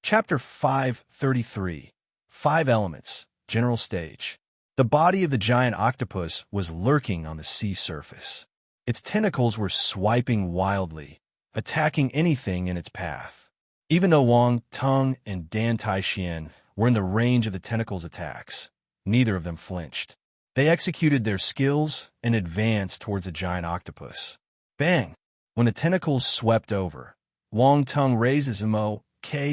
Chapter 533. Five Elements, General Stage. The body of the giant octopus was lurking on the sea surface. Its tentacles were swiping wildly, attacking anything in its path. Even though Wang Teng and Dan Taixian were in the range of the tentacles' attacks, neither of them flinched. They executed their skills and advanced towards the giant octopus. Bang! When the tentacles swept over, Wang Teng raised his MO-K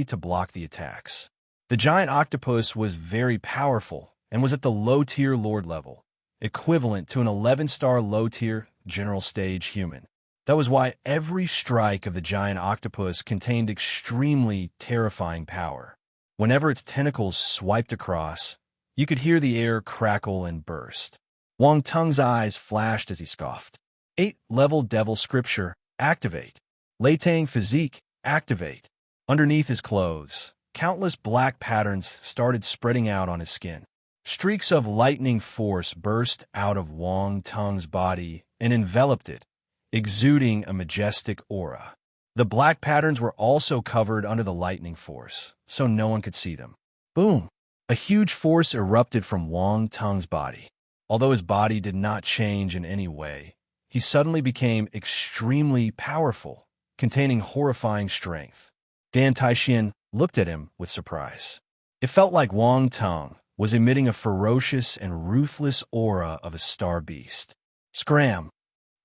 to block the attacks. The giant octopus was very powerful and was at the low-tier Lord level, equivalent to an 11-star low-tier general stage human. That was why every strike of the giant octopus contained extremely terrifying power. Whenever its tentacles swiped across, you could hear the air crackle and burst. Wang Teng's eyes flashed as he scoffed. 8-level Devil Scripture, activate. Latang Physique, activate. Underneath his clothes, countless black patterns started spreading out on his skin. Streaks of lightning force burst out of Wang Teng's body and enveloped it, exuding a majestic aura. The black patterns were also covered under the lightning force, so no one could see them. Boom! A huge force erupted from Wang Teng's body. Although his body did not change in any way, he suddenly became extremely powerful, containing horrifying strength. Dan Taixian looked at him with surprise. It felt like Wang Teng was emitting a ferocious and ruthless aura of a star beast. Scram!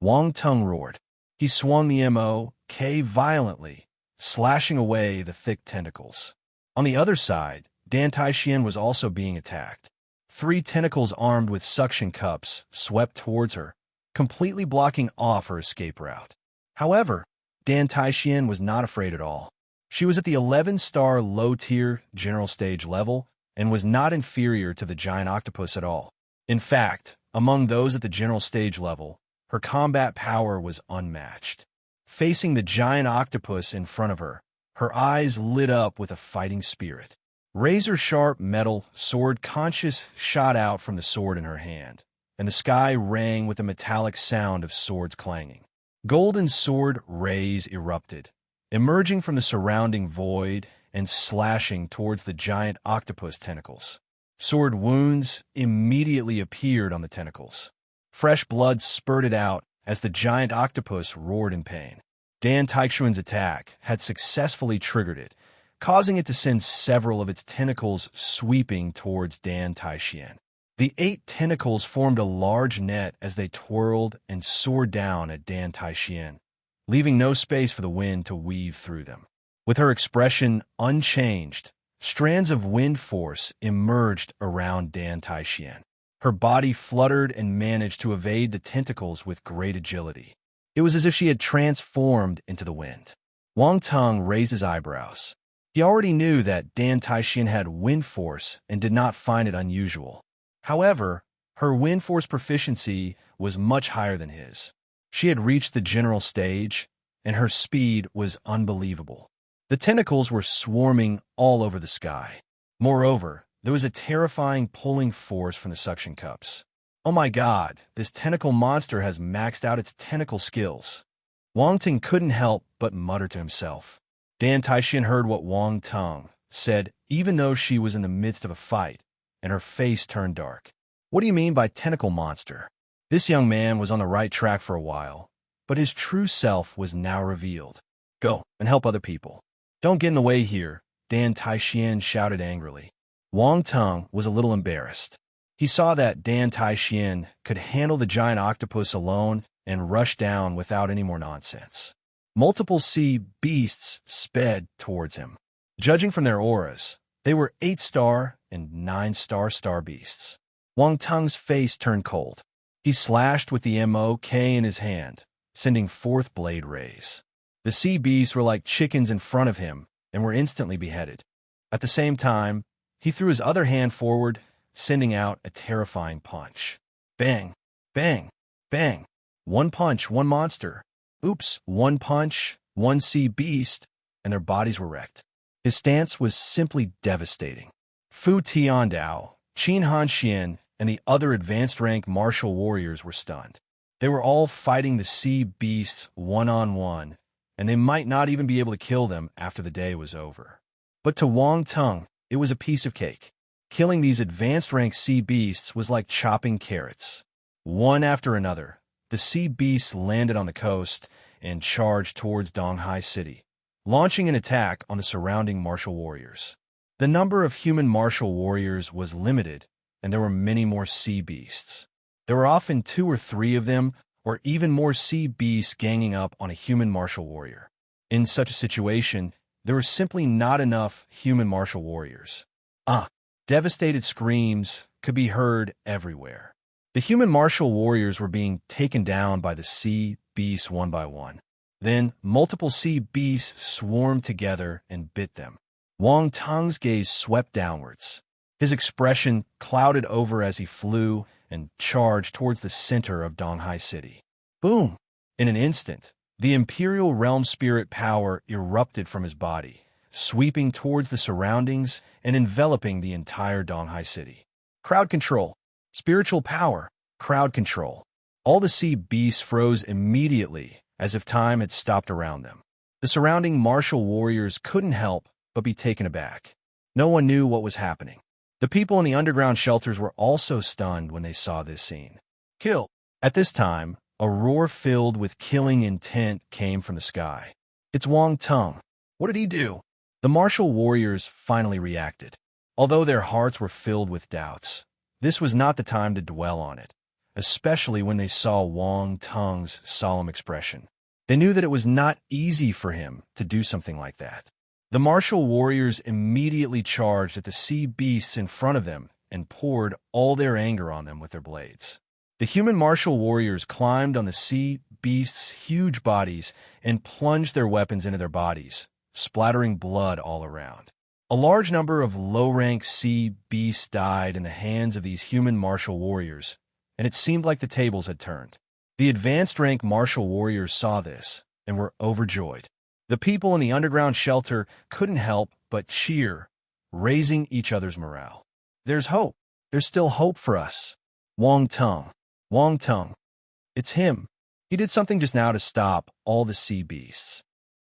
Wang Teng roared. He swung the MO-K violently, slashing away the thick tentacles. On the other side, Dan Taixian was also being attacked. 3 tentacles armed with suction cups swept towards her, completely blocking off her escape route. However, Dan Taixian was not afraid at all. She was at the 11-star low-tier general stage level and was not inferior to the giant octopus at all. In fact, among those at the general stage level, her combat power was unmatched. Facing the giant octopus in front of her, her eyes lit up with a fighting spirit. Razor-sharp metal sword conscious shot out from the sword in her hand, and the sky rang with the metallic sound of swords clanging. Golden sword rays erupted, emerging from the surrounding void and slashing towards the giant octopus tentacles. Sword wounds immediately appeared on the tentacles. Fresh blood spurted out as the giant octopus roared in pain. Dan Taixian's attack had successfully triggered it, causing it to send several of its tentacles sweeping towards Dan Taixian. The 8 tentacles formed a large net as they twirled and soared down at Dan Taixian, leaving no space for the wind to weave through them. With her expression unchanged, strands of wind force emerged around Dan Taixian. Her body fluttered and managed to evade the tentacles with great agility. It was as if she had transformed into the wind. Wang Teng raised his eyebrows. He already knew that Dan Taixian had wind force and did not find it unusual. However, her wind force proficiency was much higher than his. She had reached the general stage, and her speed was unbelievable. The tentacles were swarming all over the sky. Moreover, there was a terrifying pulling force from the suction cups. Oh my god, this tentacle monster has maxed out its tentacle skills. Wang Teng couldn't help but mutter to himself. Dan Taixian heard what Wang Teng said, even though she was in the midst of a fight, and her face turned dark. What do you mean by tentacle monster? This young man was on the right track for a while, but his true self was now revealed. Go and help other people. Don't get in the way here, Dan Taixian shouted angrily. Wang Teng was a little embarrassed. He saw that Dan Taixian could handle the giant octopus alone and rush down without any more nonsense. Multiple sea beasts sped towards him. Judging from their auras, they were 8-star and 9-star star beasts. Wang Teng's face turned cold. He slashed with the MO-K in his hand, sending forth blade rays. The sea beasts were like chickens in front of him and were instantly beheaded. At the same time, he threw his other hand forward, sending out a terrifying punch. Bang! Bang! Bang! One punch, one monster. Oops, one punch, one sea beast, and their bodies were wrecked. His stance was simply devastating. Fu Tiandao, Qin Hanxian, and the other advanced rank martial warriors were stunned. They were all fighting the sea beasts one-on-one, and they might not even be able to kill them after the day was over. But to Wang Tung, it was a piece of cake. Killing these advanced rank sea beasts was like chopping carrots. One after another, the sea beasts landed on the coast and charged towards Donghai City, launching an attack on the surrounding martial warriors. The number of human martial warriors was limited, and there were many more sea beasts. There were often 2 or 3 of them, or even more sea beasts ganging up on a human martial warrior. In such a situation, there were simply not enough human martial warriors. Devastated screams could be heard everywhere. The human martial warriors were being taken down by the sea beasts one by one. Then, multiple sea beasts swarmed together and bit them. Wang Tung's gaze swept downwards. His expression clouded over as he flew and charged towards the center of Donghai City. Boom! In an instant, the Imperial Realm Spirit power erupted from his body, sweeping towards the surroundings and enveloping the entire Donghai City. Crowd control. Spiritual power. Crowd control. All the sea beasts froze immediately, as if time had stopped around them. The surrounding martial warriors couldn't help but be taken aback. No one knew what was happening. The people in the underground shelters were also stunned when they saw this scene. Kill! At this time, a roar filled with killing intent came from the sky. It's Wang Tung. What did he do? The martial warriors finally reacted. Although their hearts were filled with doubts, this was not the time to dwell on it, especially when they saw Wang Tung's solemn expression. They knew that it was not easy for him to do something like that. The martial warriors immediately charged at the sea beasts in front of them and poured all their anger on them with their blades. The human martial warriors climbed on the sea beasts' huge bodies and plunged their weapons into their bodies, splattering blood all around. A large number of low-rank sea beasts died in the hands of these human martial warriors, and it seemed like the tables had turned. The advanced rank martial warriors saw this and were overjoyed. The people in the underground shelter couldn't help but cheer, raising each other's morale. There's hope. There's still hope for us. Wang Tung. Wang Tung. It's him. He did something just now to stop all the sea beasts.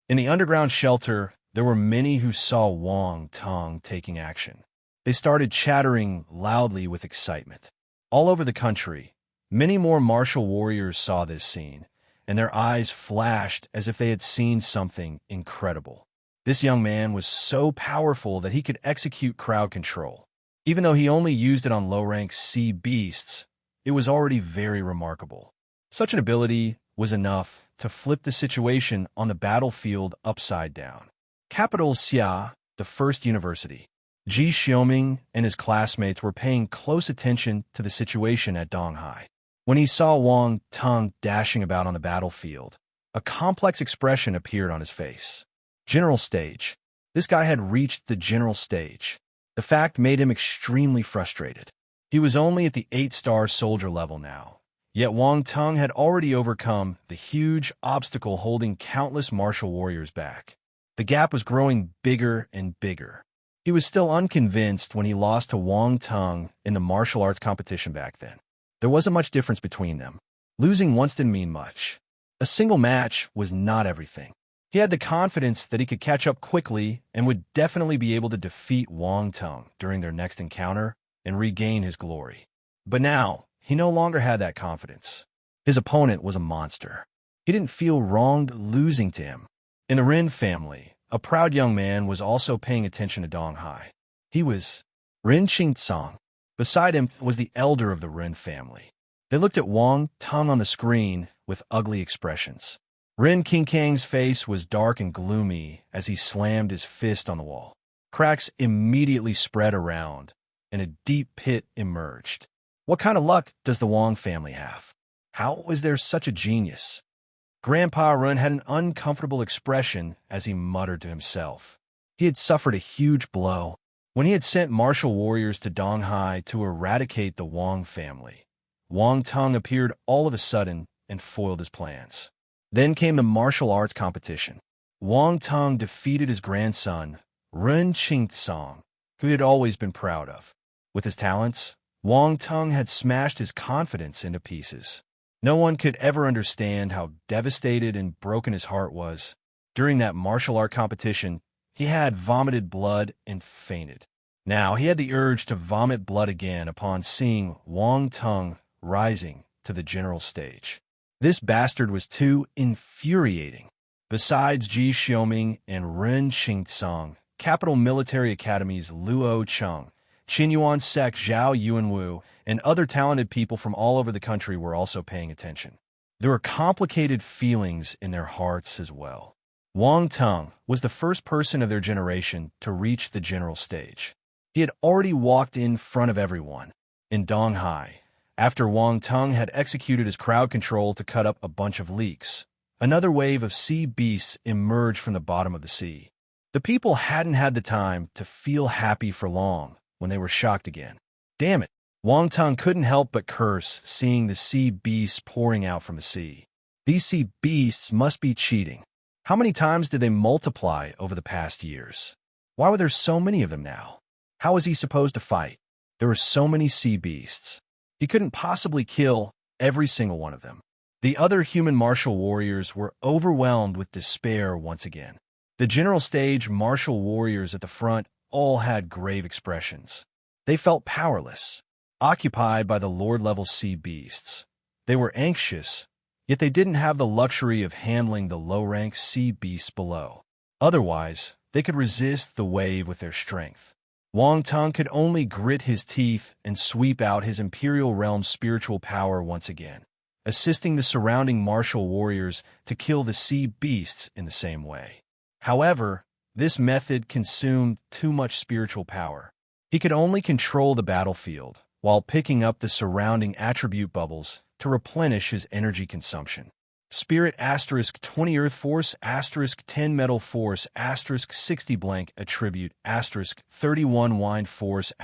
In the underground shelter, there were many who saw Wang Tung taking action. They started chattering loudly with excitement. All over the country, many more martial warriors saw this scene, and their eyes flashed as if they had seen something incredible. This young man was so powerful that he could execute crowd control. Even though he only used it on low-rank sea beasts, it was already very remarkable. Such an ability was enough to flip the situation on the battlefield upside down. Capital Xia, the first university. Ji Xiaoming and his classmates were paying close attention to the situation at Donghai. When he saw Wang Tung dashing about on the battlefield, a complex expression appeared on his face. General stage. This guy had reached the general stage. The fact made him extremely frustrated. He was only at the 8-star soldier level now, yet Wang Tung had already overcome the huge obstacle holding countless martial warriors back. The gap was growing bigger and bigger. He was still unconvinced when he lost to Wang Tung in the martial arts competition back then. There wasn't much difference between them. Losing once didn't mean much. A single match was not everything. He had the confidence that he could catch up quickly and would definitely be able to defeat Wang Tung during their next encounter and regain his glory. But now, he no longer had that confidence. His opponent was a monster. He didn't feel wronged losing to him. In the Ren family, a proud young man was also paying attention to Donghai. He was Ren Qingtsong. Beside him was the elder of the Ren family. They looked at Wang Tung on the screen with ugly expressions. Ren Qingkang's face was dark and gloomy as he slammed his fist on the wall. Cracks immediately spread around, and a deep pit emerged. What kind of luck does the Wang family have? How is there such a genius? Grandpa Ren had an uncomfortable expression as he muttered to himself. He had suffered a huge blow. When he had sent martial warriors to Donghai to eradicate the Wang family, Wang Tung appeared all of a sudden and foiled his plans. Then came the martial arts competition. Wang Tung defeated his grandson, Ren Qingtsong, who he had always been proud of. With his talents, Wang Tung had smashed his confidence into pieces. No one could ever understand how devastated and broken his heart was. During that martial art competition, He had vomited blood and fainted. Now he had the urge to vomit blood again upon seeing Wang Tung rising to the general stage. This bastard was too infuriating. Besides Ji Xiaoming and Ren Qingtsong, Capital Military Academy's Luo Cheng, Qinyuan Sek Zhao Yuanwu, and other talented people from all over the country were also paying attention. There were complicated feelings in their hearts as well. Wang Tung was the first person of their generation to reach the general stage. He had already walked in front of everyone. In Donghai, after Wang Tung had executed his crowd control to cut up a bunch of leaks, another wave of sea beasts emerged from the bottom of the sea. The people hadn't had the time to feel happy for long when they were shocked again. Damn it! Wang Tung couldn't help but curse, seeing the sea beasts pouring out from the sea. These sea beasts must be cheating. How many times did they multiply over the past years? Why were there so many of them now? How was he supposed to fight? There were so many sea beasts. He couldn't possibly kill every single one of them. The other human martial warriors were overwhelmed with despair once again. The general stage martial warriors at the front all had grave expressions. They felt powerless, occupied by the lord-level sea beasts. They were anxious, yet they didn't have the luxury of handling the low-rank sea beasts below. Otherwise, they could resist the wave with their strength. Wang Tung could only grit his teeth and sweep out his Imperial Realm's spiritual power once again, assisting the surrounding martial warriors to kill the sea beasts in the same way. However, this method consumed too much spiritual power. He could only control the battlefield while picking up the surrounding attribute bubbles to replenish his energy consumption. Spirit * 20 Earth Force * 10 Metal Force * 60 blank Attribute * 31 Wind Force *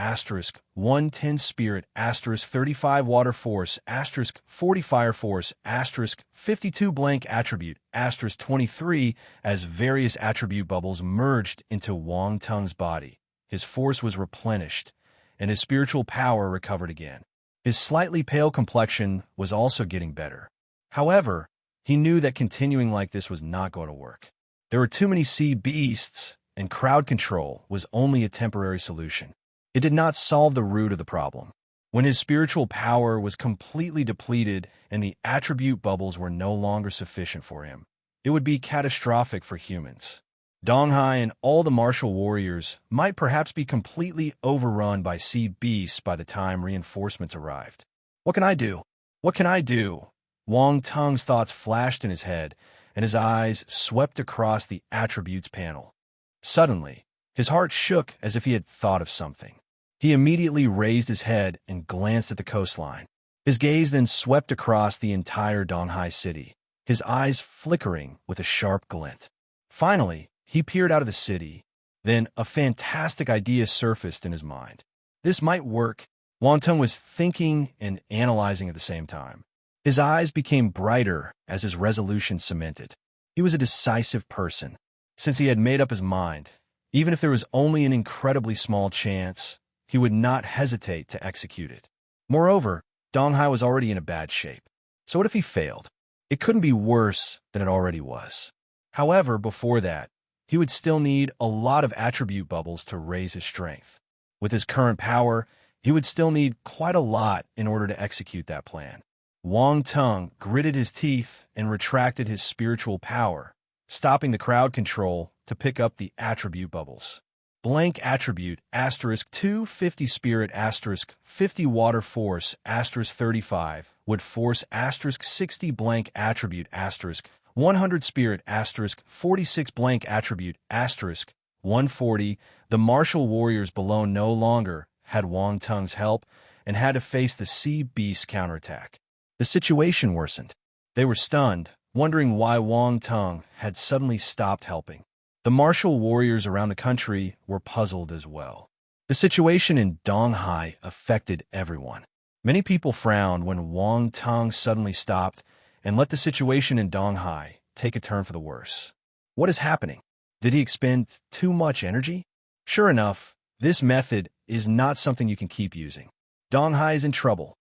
110 Spirit * 35 Water Force * 40 Fire Force * 52 blank Attribute * 23. As various attribute bubbles merged into Wang Tung's body, his force was replenished, and his spiritual power recovered again. His slightly pale complexion was also getting better. However, he knew that continuing like this was not going to work. There were too many sea beasts, and crowd control was only a temporary solution. It did not solve the root of the problem. When his spiritual power was completely depleted and the attribute bubbles were no longer sufficient for him, it would be catastrophic for humans. Donghai and all the martial warriors might perhaps be completely overrun by sea beasts by the time reinforcements arrived. What can I do? What can I do? Wang Tung's thoughts flashed in his head, and his eyes swept across the attributes panel. Suddenly, his heart shook as if he had thought of something. He immediately raised his head and glanced at the coastline. His gaze then swept across the entire Donghai city, his eyes flickering with a sharp glint. Finally, he peered out of the city. Then a fantastic idea surfaced in his mind. This might work. Wang Tung was thinking and analyzing at the same time. His eyes became brighter as his resolution cemented. He was a decisive person. Since he had made up his mind, even if there was only an incredibly small chance, he would not hesitate to execute it. Moreover, Donghai was already in a bad shape. So what if he failed? It couldn't be worse than it already was. However, before that, he would still need a lot of attribute bubbles to raise his strength. With his current power, he would still need quite a lot in order to execute that plan. Wang Tung gritted his teeth and retracted his spiritual power, stopping the crowd control to pick up the attribute bubbles. Blank attribute * 250 Spirit * 50 Water Force * 35 Wood Force * 60 blank attribute * 100 Spirit * 46 blank attribute * 140. The martial warriors below no longer had Wang Tung's help and had to face the sea beast's counterattack. The situation worsened. They were stunned, wondering why Wang Tung had suddenly stopped helping. The martial warriors around the country were puzzled as well. The situation in Donghai affected everyone. Many people frowned when Wang Tung suddenly stopped and let the situation in Donghai take a turn for the worse. What is happening? Did he expend too much energy? Sure enough, this method is not something you can keep using. Donghai is in trouble.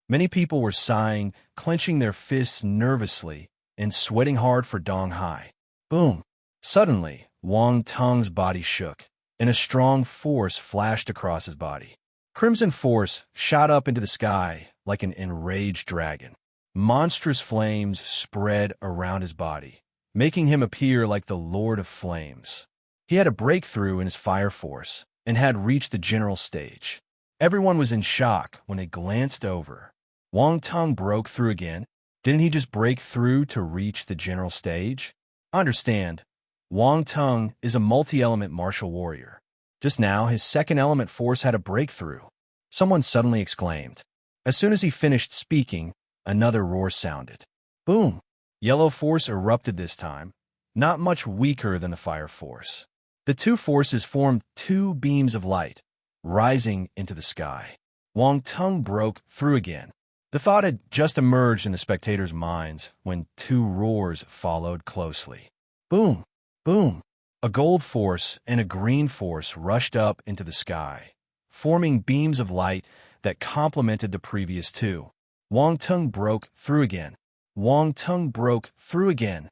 Many people were sighing, clenching their fists nervously, and sweating hard for Donghai. Boom! Suddenly, Wang Tung's body shook, and a strong force flashed across his body. Crimson force shot up into the sky like an enraged dragon. Monstrous flames spread around his body, making him appear like the Lord of Flames. He had a breakthrough in his fire force and had reached the general stage. Everyone was in shock when they glanced over. Wang Tung broke through again. Didn't he just break through to reach the general stage? Understand, Wang Tung is a multi-element martial warrior. Just now, his second element force had a breakthrough. Someone suddenly exclaimed. As soon as he finished speaking, another roar sounded. Boom! Yellow force erupted this time, not much weaker than the fire force. The two forces formed two beams of light, rising into the sky. Wang Tung broke through again. The thought had just emerged in the spectators' minds when two roars followed closely. Boom! Boom! A gold force and a green force rushed up into the sky, forming beams of light that complemented the previous two. Wang Tung broke through again. Wang Tung broke through again.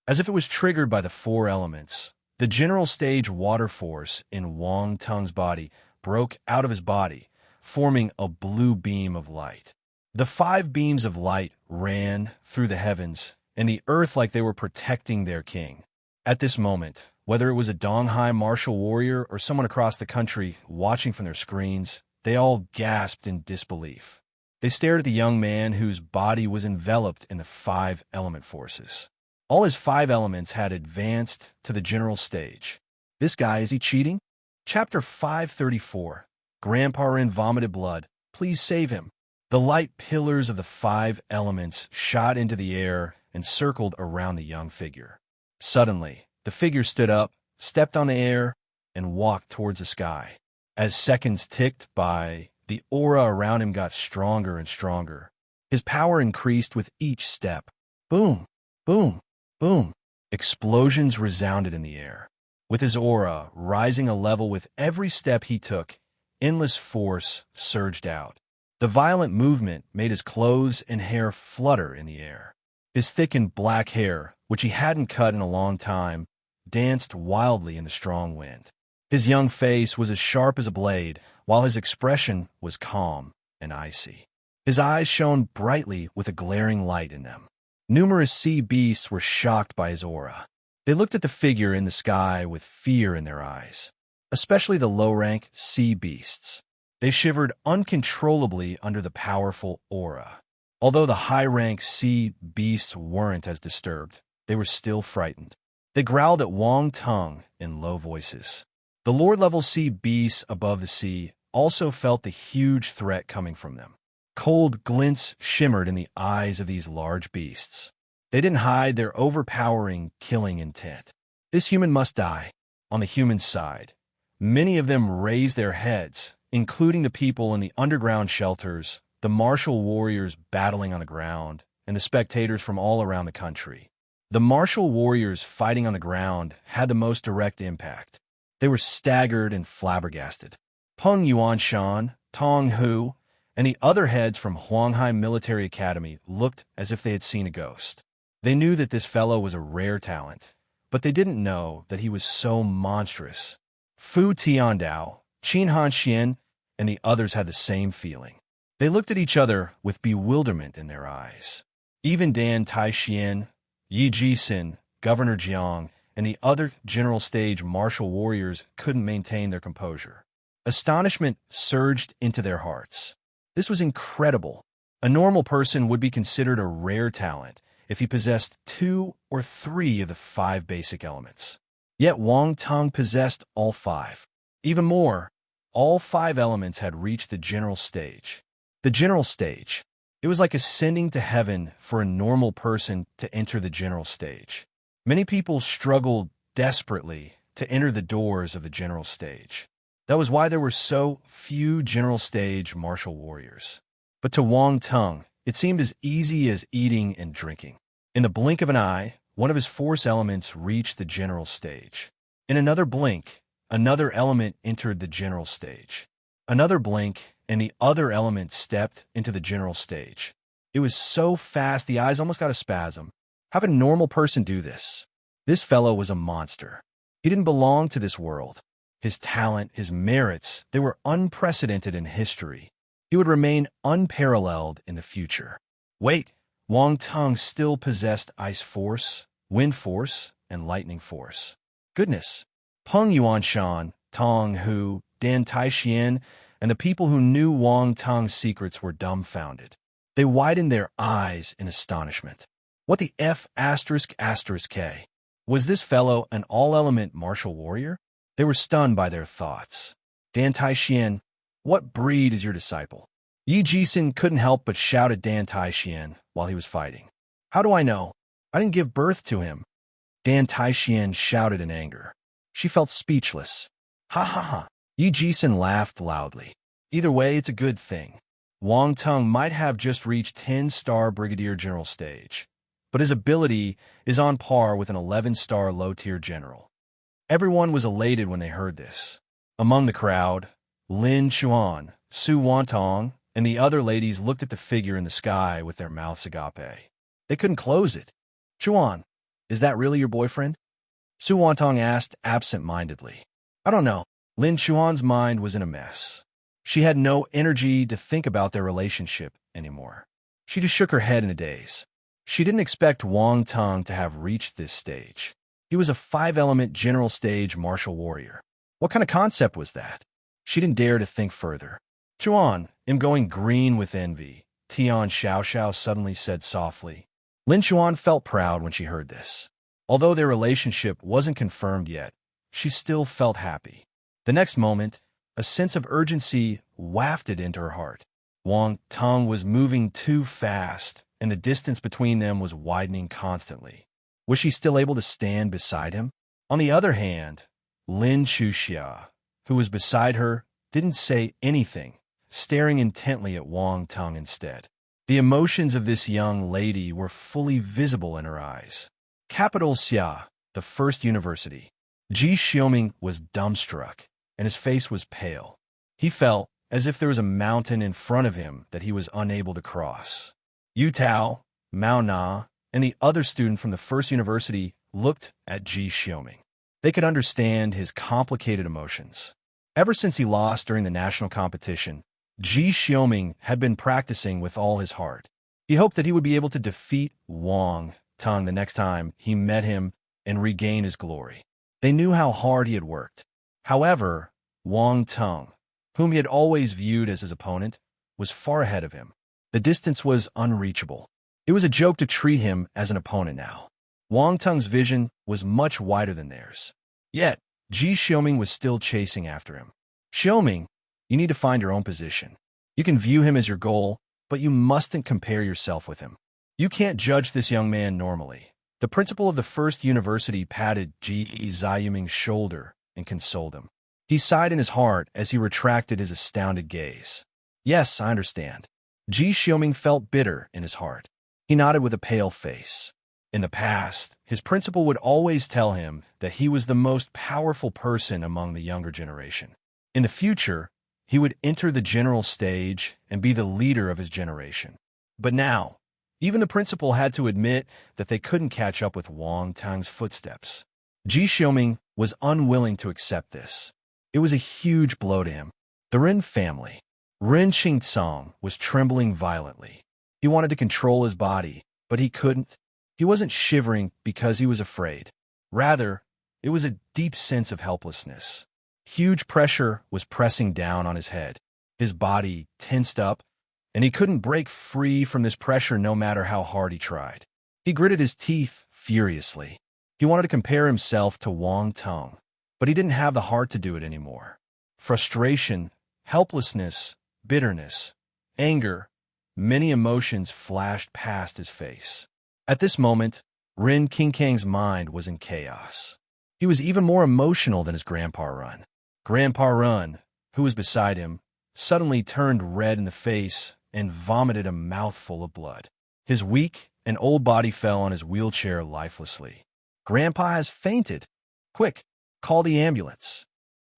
As if it was triggered by the four elements, the general stage water force in Wang Tung's body broke out of his body, forming a blue beam of light. The five beams of light ran through the heavens and the earth like they were protecting their king. At this moment, whether it was a Donghai martial warrior or someone across the country watching from their screens, they all gasped in disbelief. They stared at the young man whose body was enveloped in the five element forces. All his five elements had advanced to the general stage. This guy, is he cheating? Chapter 534. Grandpa Rin vomited blood. Please save him. The light pillars of the five elements shot into the air and circled around the young figure. Suddenly, the figure stood up, stepped on the air, and walked towards the sky. As seconds ticked by, the aura around him got stronger and stronger. His power increased with each step. Boom! Boom! Boom! Explosions resounded in the air. With his aura rising a level with every step he took, endless force surged out. The violent movement made his clothes and hair flutter in the air. His thickened black hair, which he hadn't cut in a long time, danced wildly in the strong wind. His young face was as sharp as a blade, while his expression was calm and icy. His eyes shone brightly with a glaring light in them. Numerous sea beasts were shocked by his aura. They looked at the figure in the sky with fear in their eyes, especially the low-rank sea beasts. They shivered uncontrollably under the powerful aura. Although the high-rank sea beasts weren't as disturbed, they were still frightened. They growled at Wang Tung in low voices. The lower-level sea beasts above the sea also felt the huge threat coming from them. Cold glints shimmered in the eyes of these large beasts. They didn't hide their overpowering, killing intent. This human must die. On the human side, many of them raised their heads, including the people in the underground shelters, the martial warriors battling on the ground, and the spectators from all around the country. The martial warriors fighting on the ground had the most direct impact. They were staggered and flabbergasted. Peng Yuanshan, Tong Hu, and the other heads from Huanghai Military Academy looked as if they had seen a ghost. They knew that this fellow was a rare talent, but they didn't know that he was so monstrous. Fu Tiandao, Qin Hanxian, and the others had the same feeling. They looked at each other with bewilderment in their eyes. Even Dan Taixian, Yi Jisin, Governor Jiang, and the other general stage martial warriors couldn't maintain their composure. Astonishment surged into their hearts. This was incredible. A normal person would be considered a rare talent if he possessed 2 or 3 of the 5 basic elements. Yet Wang Tung possessed all 5. Even more, all 5 elements had reached the general stage. The general stage. It was like ascending to heaven for a normal person to enter the general stage. Many people struggled desperately to enter the doors of the general stage. That was why there were so few general stage martial warriors. But to Wang Tung, it seemed as easy as eating and drinking. In the blink of an eye, one of his force elements reached the general stage. In another blink, another element entered the general stage. Another blink, and the other element stepped into the general stage. It was so fast the eyes almost got a spasm. How could a normal person do this? This fellow was a monster. He didn't belong to this world. His talent, his merits, they were unprecedented in history. He would remain unparalleled in the future. Wait, Wang Teng still possessed ice force, wind force, and lightning force. Goodness! Peng Yuanshan, Tong Hu, Dan Taixian, and the people who knew Wang Teng's secrets were dumbfounded. They widened their eyes in astonishment. What the F asterisk asterisk K? Was this fellow an all-element martial warrior? They were stunned by their thoughts. Dan Taixian, what breed is your disciple? Yi Jisun couldn't help but shout at Dan Taixian while he was fighting. How do I know? I didn't give birth to him. Dan Taixian shouted in anger. She felt speechless. Ha ha ha. Yi Jisun laughed loudly. Either way, it's a good thing. Wang Teng might have just reached 10-star Brigadier General stage, but his ability is on par with an 11-star low-tier general. Everyone was elated when they heard this. Among the crowd, Lin Chuan, Su Wantong, and the other ladies looked at the figure in the sky with their mouths agape. They couldn't close it. Chuan, is that really your boyfriend? Su Wantong asked absent-mindedly. I don't know. Lin Chuan's mind was in a mess. She had no energy to think about their relationship anymore. She just shook her head in a daze. She didn't expect Wang Teng to have reached this stage. He was a 5-element general stage martial warrior. What kind of concept was that? She didn't dare to think further. Chuan, am going green with envy, Tian Xiaoxiao suddenly said softly. Lin Chuan felt proud when she heard this. Although their relationship wasn't confirmed yet, she still felt happy. The next moment, a sense of urgency wafted into her heart. Wang Teng was moving too fast, and the distance between them was widening constantly. Was she still able to stand beside him? On the other hand, Lin Chuxia, who was beside her, didn't say anything, staring intently at Wang Teng instead. The emotions of this young lady were fully visible in her eyes. Capital Xia, the first university. Ji Xiaoming was dumbstruck, and his face was pale. He felt as if there was a mountain in front of him that he was unable to cross. Yu Tao, Mao Na, and the other student from the first university looked at Ji Xiaoming. They could understand his complicated emotions. Ever since he lost during the national competition, Ji Xiaoming had been practicing with all his heart. He hoped that he would be able to defeat Wang Teng the next time he met him and regain his glory. They knew how hard he had worked. However, Wang Teng, whom he had always viewed as his opponent, was far ahead of him. The distance was unreachable. It was a joke to treat him as an opponent now. Wang Teng's vision was much wider than theirs. Yet, Ji Xiaoming was still chasing after him. Xiaoming, you need to find your own position. You can view him as your goal, but you mustn't compare yourself with him. You can't judge this young man normally. The principal of the first university patted Ji Ziyuming's shoulder and consoled him. He sighed in his heart as he retracted his astounded gaze. Yes, I understand. Ji Xiaoming felt bitter in his heart. He nodded with a pale face. In the past, his principal would always tell him that he was the most powerful person among the younger generation. In the future, he would enter the general stage and be the leader of his generation. But now, even the principal had to admit that they couldn't catch up with Wang Teng's footsteps. Ji Xiaoming was unwilling to accept this. It was a huge blow to him. The Ren family. Ren Xingcong was trembling violently. He wanted to control his body, but he couldn't. He wasn't shivering because he was afraid. Rather, it was a deep sense of helplessness. Huge pressure was pressing down on his head. His body tensed up, and he couldn't break free from this pressure no matter how hard he tried. He gritted his teeth furiously. He wanted to compare himself to Wang Teng, but he didn't have the heart to do it anymore. Frustration, helplessness, bitterness, anger, many emotions flashed past his face. At this moment, Ren Qingkang's mind was in chaos. He was even more emotional than his Grandpa Run. Grandpa Run, who was beside him, suddenly turned red in the face and vomited a mouthful of blood. His weak and old body fell on his wheelchair lifelessly. Grandpa has fainted. Quick, call the ambulance.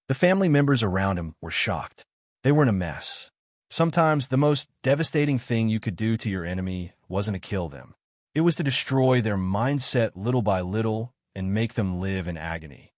The family members around him were shocked. They were in a mess. Sometimes the most devastating thing you could do to your enemy wasn't to kill them. It was to destroy their mindset little by little and make them live in agony.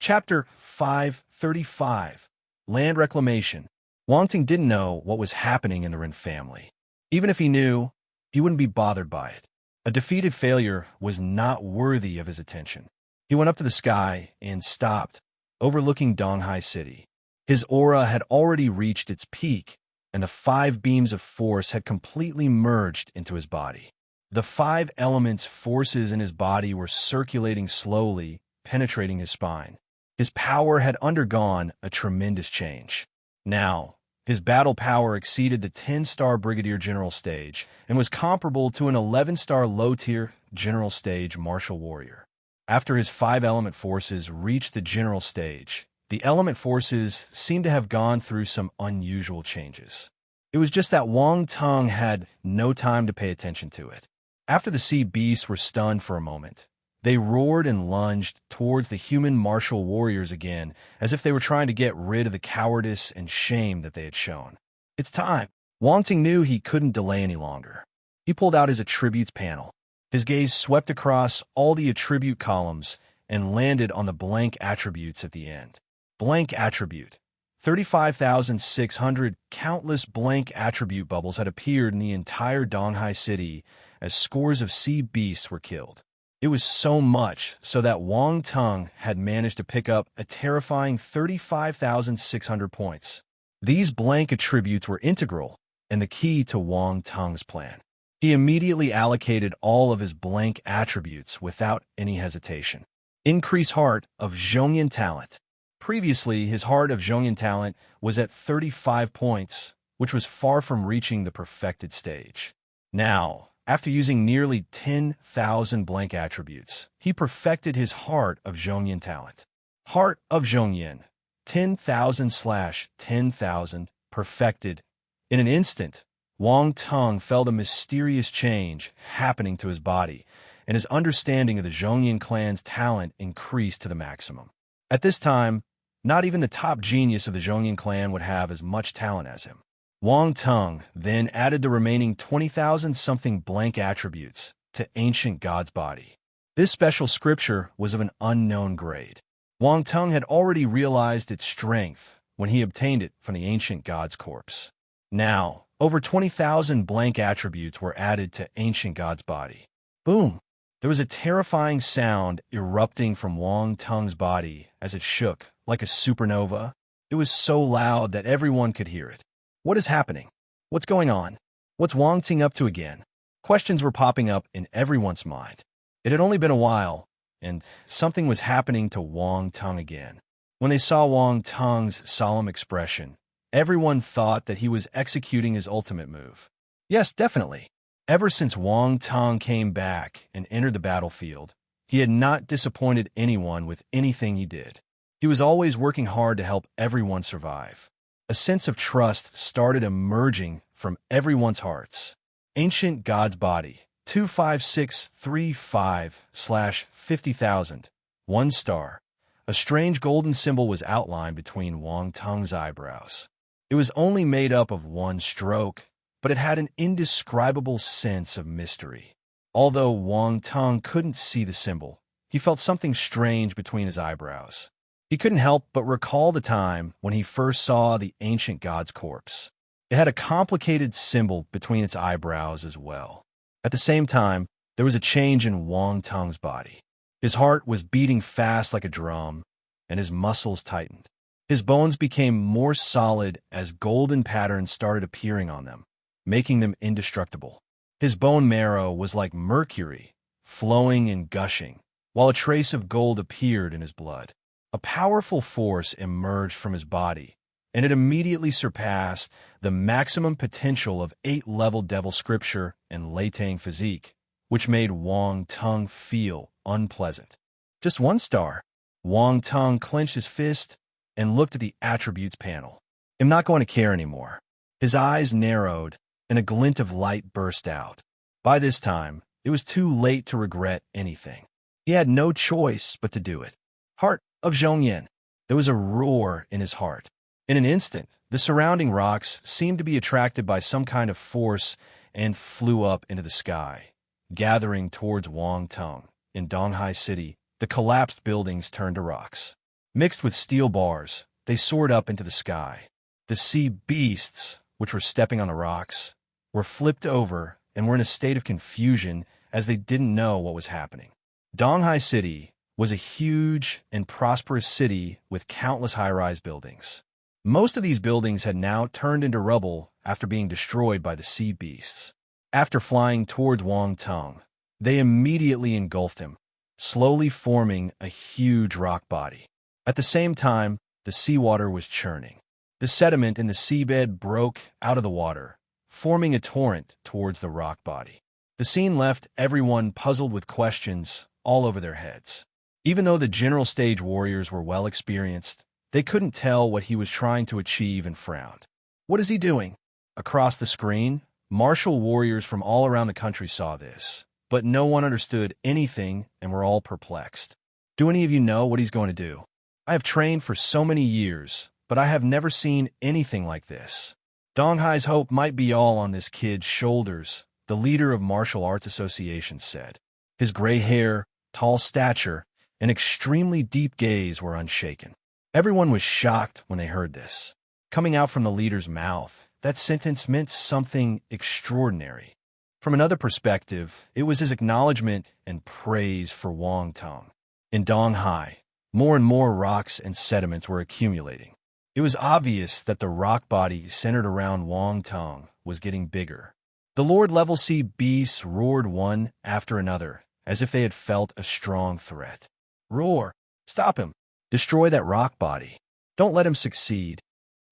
Chapter 535. Land Reclamation. Wang Ting didn't know what was happening in the Ren family. Even if he knew, he wouldn't be bothered by it. A defeated failure was not worthy of his attention. He went up to the sky and stopped, overlooking Donghai City. His aura had already reached its peak, and the 5 beams of force had completely merged into his body. The 5 elements' forces in his body were circulating slowly, penetrating his spine. His power had undergone a tremendous change. Now, his battle power exceeded the 10-star Brigadier General stage and was comparable to an 11-star low-tier General stage martial warrior. After his 5-element forces reached the General stage, the element forces seemed to have gone through some unusual changes. It was just that Wang Tung had no time to pay attention to it. After the sea beasts were stunned for a moment, they roared and lunged towards the human martial warriors again, as if they were trying to get rid of the cowardice and shame that they had shown. It's time. Wang Ting knew he couldn't delay any longer. He pulled out his attributes panel. His gaze swept across all the attribute columns and landed on the blank attributes at the end. Blank attribute. 35,600 countless blank attribute bubbles had appeared in the entire Donghai City as scores of sea beasts were killed. It was so much so that Wang Tung had managed to pick up a terrifying 35,600 points. These blank attributes were integral and the key to Wang Tung's plan. He immediately allocated all of his blank attributes without any hesitation. Increase Heart of Zhongyan Talent. Previously, his Heart of Zhongyan Talent was at 35 points, which was far from reaching the perfected stage. Now, after using nearly 10,000 blank attributes, he perfected his Heart of Zhongyan Talent. Heart of Zhongyan, 10,000/10,000, perfected. In an instant, Wang Tung felt a mysterious change happening to his body, and his understanding of the Zhongyan clan's talent increased to the maximum. At this time, not even the top genius of the Zhongyan clan would have as much talent as him. Wang Tung then added the remaining 20,000-something blank attributes to Ancient God's body. This special scripture was of an unknown grade. Wang Tung had already realized its strength when he obtained it from the Ancient God's corpse. Now, over 20,000 blank attributes were added to Ancient God's body. Boom! There was a terrifying sound erupting from Wang Tung's body as it shook like a supernova. It was so loud that everyone could hear it. What is happening? What's going on? What's Wang Ting up to again? Questions were popping up in everyone's mind. It had only been a while, and something was happening to Wang Tung again. When they saw Wang Tung's solemn expression, everyone thought that he was executing his ultimate move. Yes, definitely. Ever since Wang Tung came back and entered the battlefield, he had not disappointed anyone with anything he did. He was always working hard to help everyone survive. A sense of trust started emerging from everyone's hearts. Ancient God's body, 25635/50,000, 1 star. A strange golden symbol was outlined between Wang Tung's eyebrows. It was only made up of 1 stroke, but it had an indescribable sense of mystery. Although Wang Tung couldn't see the symbol, he felt something strange between his eyebrows. He couldn't help but recall the time when he first saw the Ancient God's corpse. It had a complicated symbol between its eyebrows as well. At the same time, there was a change in Wang Tung's body. His heart was beating fast like a drum, and his muscles tightened. His bones became more solid as golden patterns started appearing on them, making them indestructible. His bone marrow was like mercury, flowing and gushing, while a trace of gold appeared in his blood. A powerful force emerged from his body, and it immediately surpassed the maximum potential of 8-level Devil Scripture and Latang Physique, which made Wang Tung feel unpleasant. Just 1 star. Wang Tung clenched his fist and looked at the attributes panel. I'm not going to care anymore. His eyes narrowed, and a glint of light burst out. By this time, it was too late to regret anything. He had no choice but to do it. Heart of Zhongyan. There was a roar in his heart. In an instant, the surrounding rocks seemed to be attracted by some kind of force and flew up into the sky, gathering towards Wang Tung. In Donghai City, the collapsed buildings turned to rocks. Mixed with steel bars, they soared up into the sky. The sea beasts, which were stepping on the rocks, were flipped over and were in a state of confusion as they didn't know what was happening. Donghai City was a huge and prosperous city with countless high-rise buildings. Most of these buildings had now turned into rubble after being destroyed by the sea beasts. After flying towards Wang Tung, they immediately engulfed him, slowly forming a huge rock body. At the same time, the seawater was churning. The sediment in the seabed broke out of the water, forming a torrent towards the rock body. The scene left everyone puzzled with questions all over their heads. Even though the general stage warriors were well experienced, they couldn't tell what he was trying to achieve and frowned. What is he doing? Across the screen, martial warriors from all around the country saw this, but no one understood anything and were all perplexed. Do any of you know what he's going to do? I have trained for so many years, but I have never seen anything like this. Donghai's hope might be all on this kid's shoulders, the leader of martial arts associations said. His gray hair, tall stature, and extremely deep gaze were unshaken. Everyone was shocked when they heard this. Coming out from the leader's mouth, that sentence meant something extraordinary. From another perspective, it was his acknowledgement and praise for Wang Tung. In Donghai, more and more rocks and sediments were accumulating. It was obvious that the rock body centered around Wang Tung was getting bigger. The Lord-level sea beasts roared one after another, as if they had felt a strong threat. Roar! Stop him! Destroy that rock body! Don't let him succeed!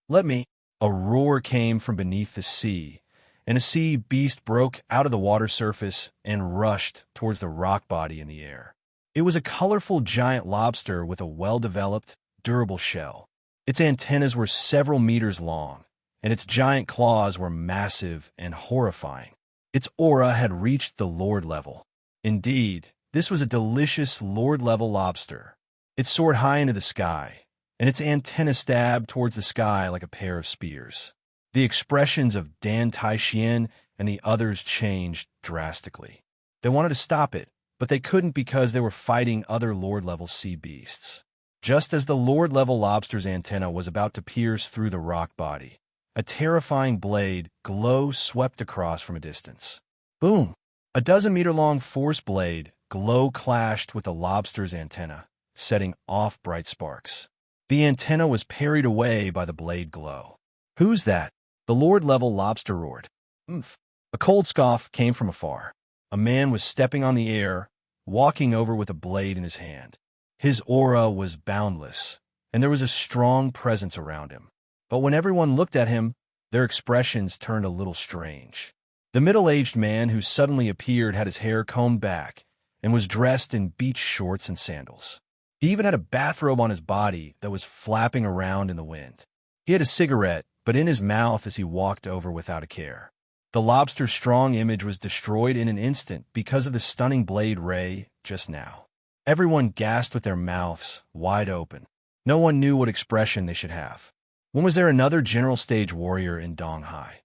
Let me! A roar came from beneath the sea, and a sea beast broke out of the water surface and rushed towards the rock body in the air. It was a colorful giant lobster with a well-developed, durable shell. Its antennas were several meters long, and its giant claws were massive and horrifying. Its aura had reached the Lord level. Indeed, this was a delicious Lord-level lobster. It soared high into the sky, and its antenna stabbed towards the sky like a pair of spears. The expressions of Dan Taixian and the others changed drastically. They wanted to stop it, but they couldn't because they were fighting other Lord-level sea beasts. Just as the Lord-level lobster's antenna was about to pierce through the rock body, a terrifying blade glow swept across from a distance. Boom! A dozen-meter-long force blade glow clashed with the lobster's antenna, setting off bright sparks. The antenna was parried away by the blade glow. Who's that? The Lord-level lobster roared. Oomph! A cold scoff came from afar. A man was stepping on the air, walking over with a blade in his hand. His aura was boundless, and there was a strong presence around him. But when everyone looked at him, their expressions turned a little strange. The middle-aged man who suddenly appeared had his hair combed back and was dressed in beach shorts and sandals. He even had a bathrobe on his body that was flapping around in the wind. He had a cigarette, but in his mouth as he walked over without a care. The lobster's strong image was destroyed in an instant because of the stunning blade ray just now. Everyone gasped with their mouths wide open. No one knew what expression they should have. When was there another general stage warrior in Donghai?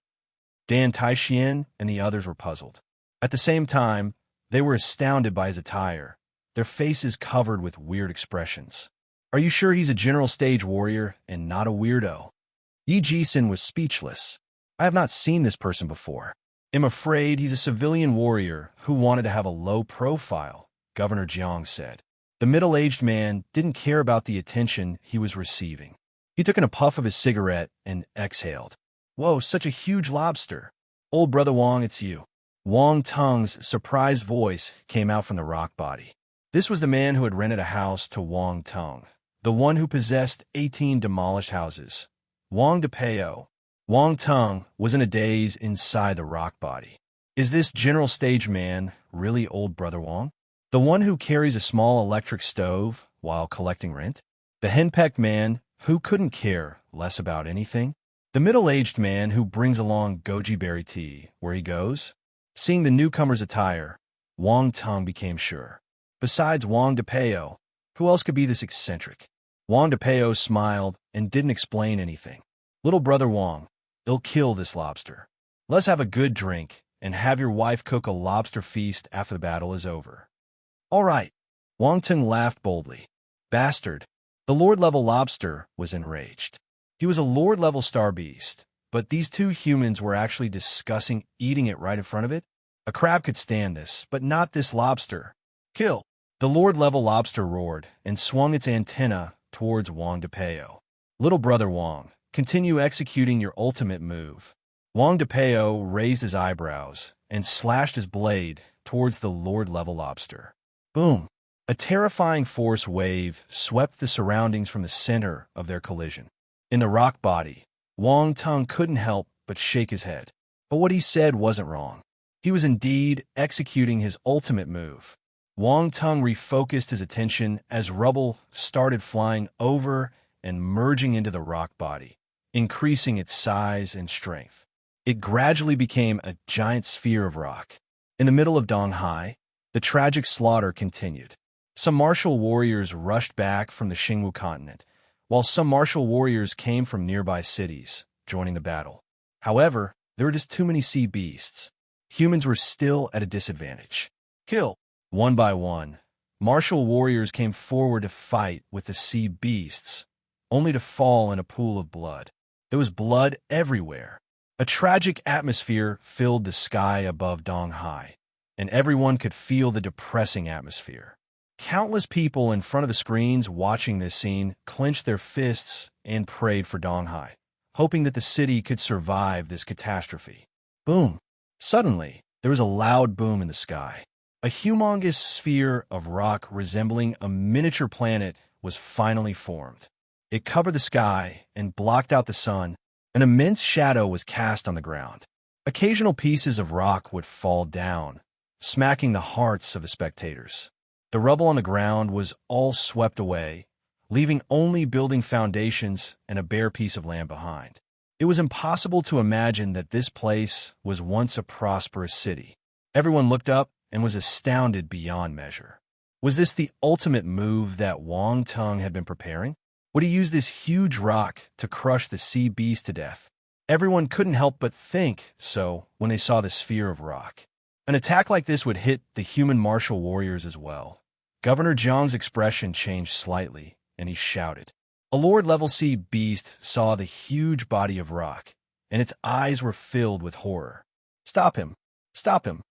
Dan Taixian and the others were puzzled. At the same time, they were astounded by his attire, their faces covered with weird expressions. Are you sure he's a general stage warrior and not a weirdo? Yi Jisun was speechless. I have not seen this person before. I'm afraid he's a civilian warrior who wanted to have a low profile, Governor Jiang said. The middle-aged man didn't care about the attention he was receiving. He took in a puff of his cigarette and exhaled. Whoa, such a huge lobster. Old brother Wang, it's you. Wang Tung's surprised voice came out from the rock body. This was the man who had rented a house to Wang Tung, the one who possessed 18 demolished houses. Wang DePeo. Wang Tung was in a daze inside the rock body. Is this general stage man really old brother Wang? The one who carries a small electric stove while collecting rent? The henpecked man who couldn't care less about anything? The middle-aged man who brings along goji berry tea where he goes? Seeing the newcomer's attire, Wang Tung became sure. Besides Wang DePeo, who else could be this eccentric? Wang DePeo smiled and didn't explain anything. Little brother Wang, they'll kill this lobster. Let's have a good drink and have your wife cook a lobster feast after the battle is over. All right. Wang Tung laughed boldly. Bastard. The Lord-level lobster was enraged. He was a Lord-level star beast, but these two humans were actually discussing eating it right in front of it? A crab could stand this, but not this lobster. Kill! The Lord-level lobster roared and swung its antenna towards Wang DePeo. Little brother Wang, continue executing your ultimate move. Wang DePeo raised his eyebrows and slashed his blade towards the Lord-level lobster. Boom! A terrifying force wave swept the surroundings from the center of their collision. In the rock body, Wang Tung couldn't help but shake his head. But what he said wasn't wrong. He was indeed executing his ultimate move. Wang Tung refocused his attention as rubble started flying over and merging into the rock body, increasing its size and strength. It gradually became a giant sphere of rock. In the middle of Donghai, the tragic slaughter continued. Some martial warriors rushed back from the Xingwu continent, while some martial warriors came from nearby cities, joining the battle. However, there were just too many sea beasts. Humans were still at a disadvantage. Kill! One by one, martial warriors came forward to fight with the sea beasts, only to fall in a pool of blood. There was blood everywhere. A tragic atmosphere filled the sky above Donghai, and everyone could feel the depressing atmosphere. Countless people in front of the screens watching this scene clenched their fists and prayed for Donghai, hoping that the city could survive this catastrophe. Boom! Suddenly, there was a loud boom in the sky. A humongous sphere of rock resembling a miniature planet was finally formed. It covered the sky and blocked out the sun. An immense shadow was cast on the ground. Occasional pieces of rock would fall down, smacking the hearts of the spectators. The rubble on the ground was all swept away, leaving only building foundations and a bare piece of land behind. It was impossible to imagine that this place was once a prosperous city. Everyone looked up and was astounded beyond measure. Was this the ultimate move that Wang Tung had been preparing? Would he use this huge rock to crush the sea beast to death? Everyone couldn't help but think so when they saw the sphere of rock. An attack like this would hit the human martial warriors as well. Governor Zhang's expression changed slightly, and he shouted. A Lord-level sea beast saw the huge body of rock, and its eyes were filled with horror. Stop him! Stop him!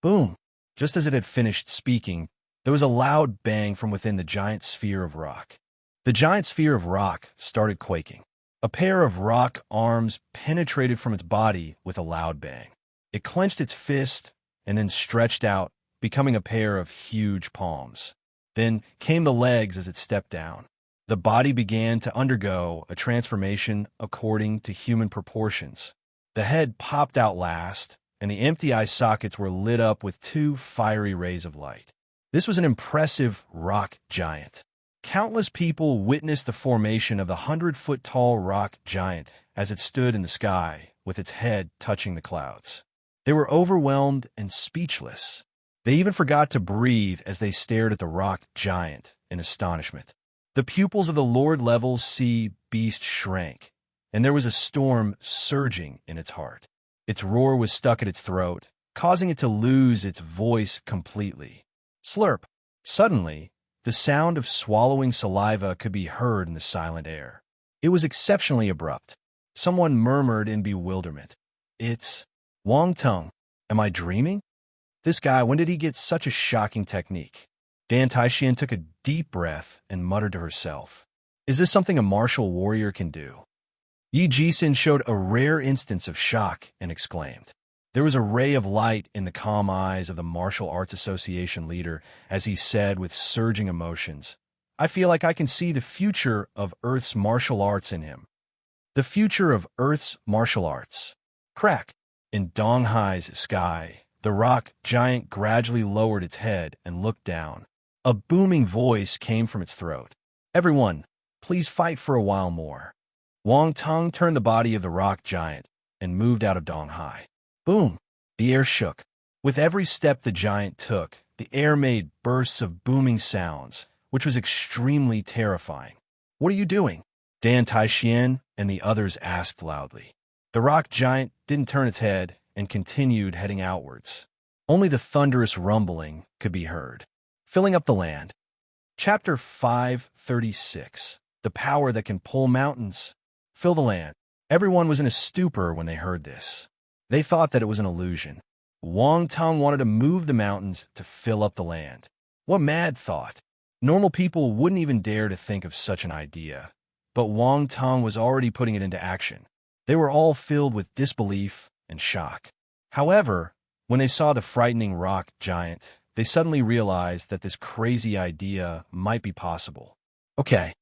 Boom! Just as it had finished speaking, there was a loud bang from within the giant sphere of rock. The giant sphere of rock started quaking. A pair of rock arms penetrated from its body with a loud bang. It clenched its fist and then stretched out, becoming a pair of huge palms. Then came the legs as it stepped down. The body began to undergo a transformation according to human proportions. The head popped out last, and the empty eye sockets were lit up with two fiery rays of light. This was an impressive rock giant. Countless people witnessed the formation of the 100-foot-tall rock giant as it stood in the sky with its head touching the clouds. They were overwhelmed and speechless. They even forgot to breathe as they stared at the rock giant in astonishment. The pupils of the Lord-level sea beast shrank, and there was a storm surging in its heart. Its roar was stuck at its throat, causing it to lose its voice completely. Slurp! Suddenly, the sound of swallowing saliva could be heard in the silent air. It was exceptionally abrupt. Someone murmured in bewilderment. It's Wang Tung. Am I dreaming? This guy, when did he get such a shocking technique? Dan Taixian took a deep breath and muttered to herself. Is this something a martial warrior can do? Yi Jisun showed a rare instance of shock and exclaimed. There was a ray of light in the calm eyes of the Martial Arts Association leader as he said with surging emotions, I feel like I can see the future of Earth's martial arts in him. The future of Earth's martial arts. Crack! In Donghai's sky, the rock giant gradually lowered its head and looked down. A booming voice came from its throat. Everyone, please fight for a while more. Wang Tung turned the body of the rock giant and moved out of Donghai. Boom! The air shook. With every step the giant took, the air made bursts of booming sounds, which was extremely terrifying. What are you doing? Dan Taixian and the others asked loudly. The rock giant didn't turn its head and continued heading outwards. Only the thunderous rumbling could be heard, filling up the land. Chapter 536. The Power That Can Pull Mountains. Fill the land. Everyone was in a stupor when they heard this. They thought that it was an illusion. Wang Tong wanted to move the mountains to fill up the land. What mad thought! Normal people wouldn't even dare to think of such an idea. But Wang Tong was already putting it into action. They were all filled with disbelief and shock. However, when they saw the frightening rock giant, they suddenly realized that this crazy idea might be possible. Okay.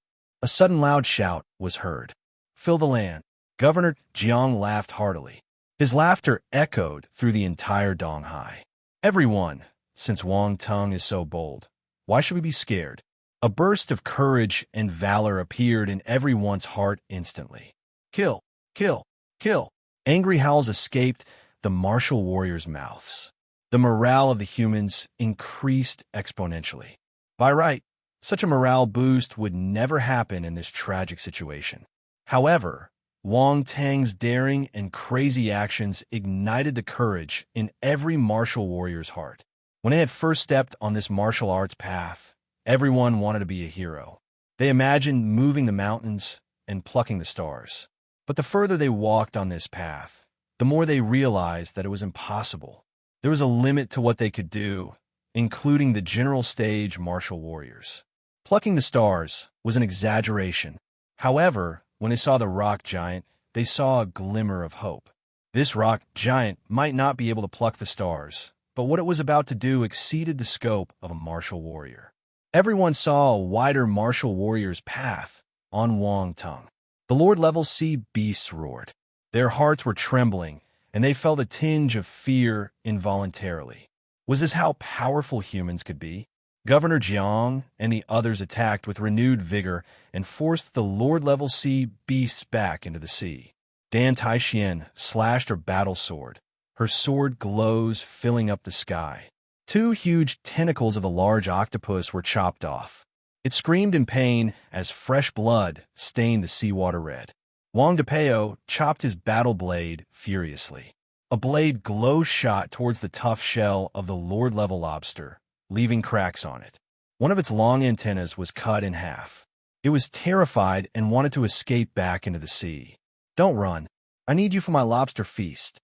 A sudden loud shout was heard. Fill the land. Governor Jiang laughed heartily. His laughter echoed through the entire Donghai. Everyone, since Wang Tong is so bold, why should we be scared? A burst of courage and valor appeared in everyone's heart instantly. Kill, kill, kill. Angry howls escaped the martial warriors' mouths. The morale of the humans increased exponentially. By right, such a morale boost would never happen in this tragic situation. However, Wang Tang's daring and crazy actions ignited the courage in every martial warrior's heart. When they had first stepped on this martial arts path, everyone wanted to be a hero. They imagined moving the mountains and plucking the stars. But the further they walked on this path, the more they realized that it was impossible. There was a limit to what they could do, including the general stage martial warriors. Plucking the stars was an exaggeration. However, when they saw the rock giant, they saw a glimmer of hope. This rock giant might not be able to pluck the stars, but what it was about to do exceeded the scope of a martial warrior. Everyone saw a wider martial warrior's path on Wang Tong. The Lord-level sea beasts roared. Their hearts were trembling, and they felt a tinge of fear involuntarily. Was this how powerful humans could be? Governor Jiang and the others attacked with renewed vigor and forced the Lord-level sea beasts back into the sea. Dan Taixian slashed her battle sword. Her sword glows, filling up the sky. 2 huge tentacles of a large octopus were chopped off. It screamed in pain as fresh blood stained the seawater red. Wang Depeo chopped his battle blade furiously. A blade glow shot towards the tough shell of the Lord-level lobster, leaving cracks on it. One of its long antennas was cut in half. It was terrified and wanted to escape back into the sea. Don't run. I need you for my lobster feast.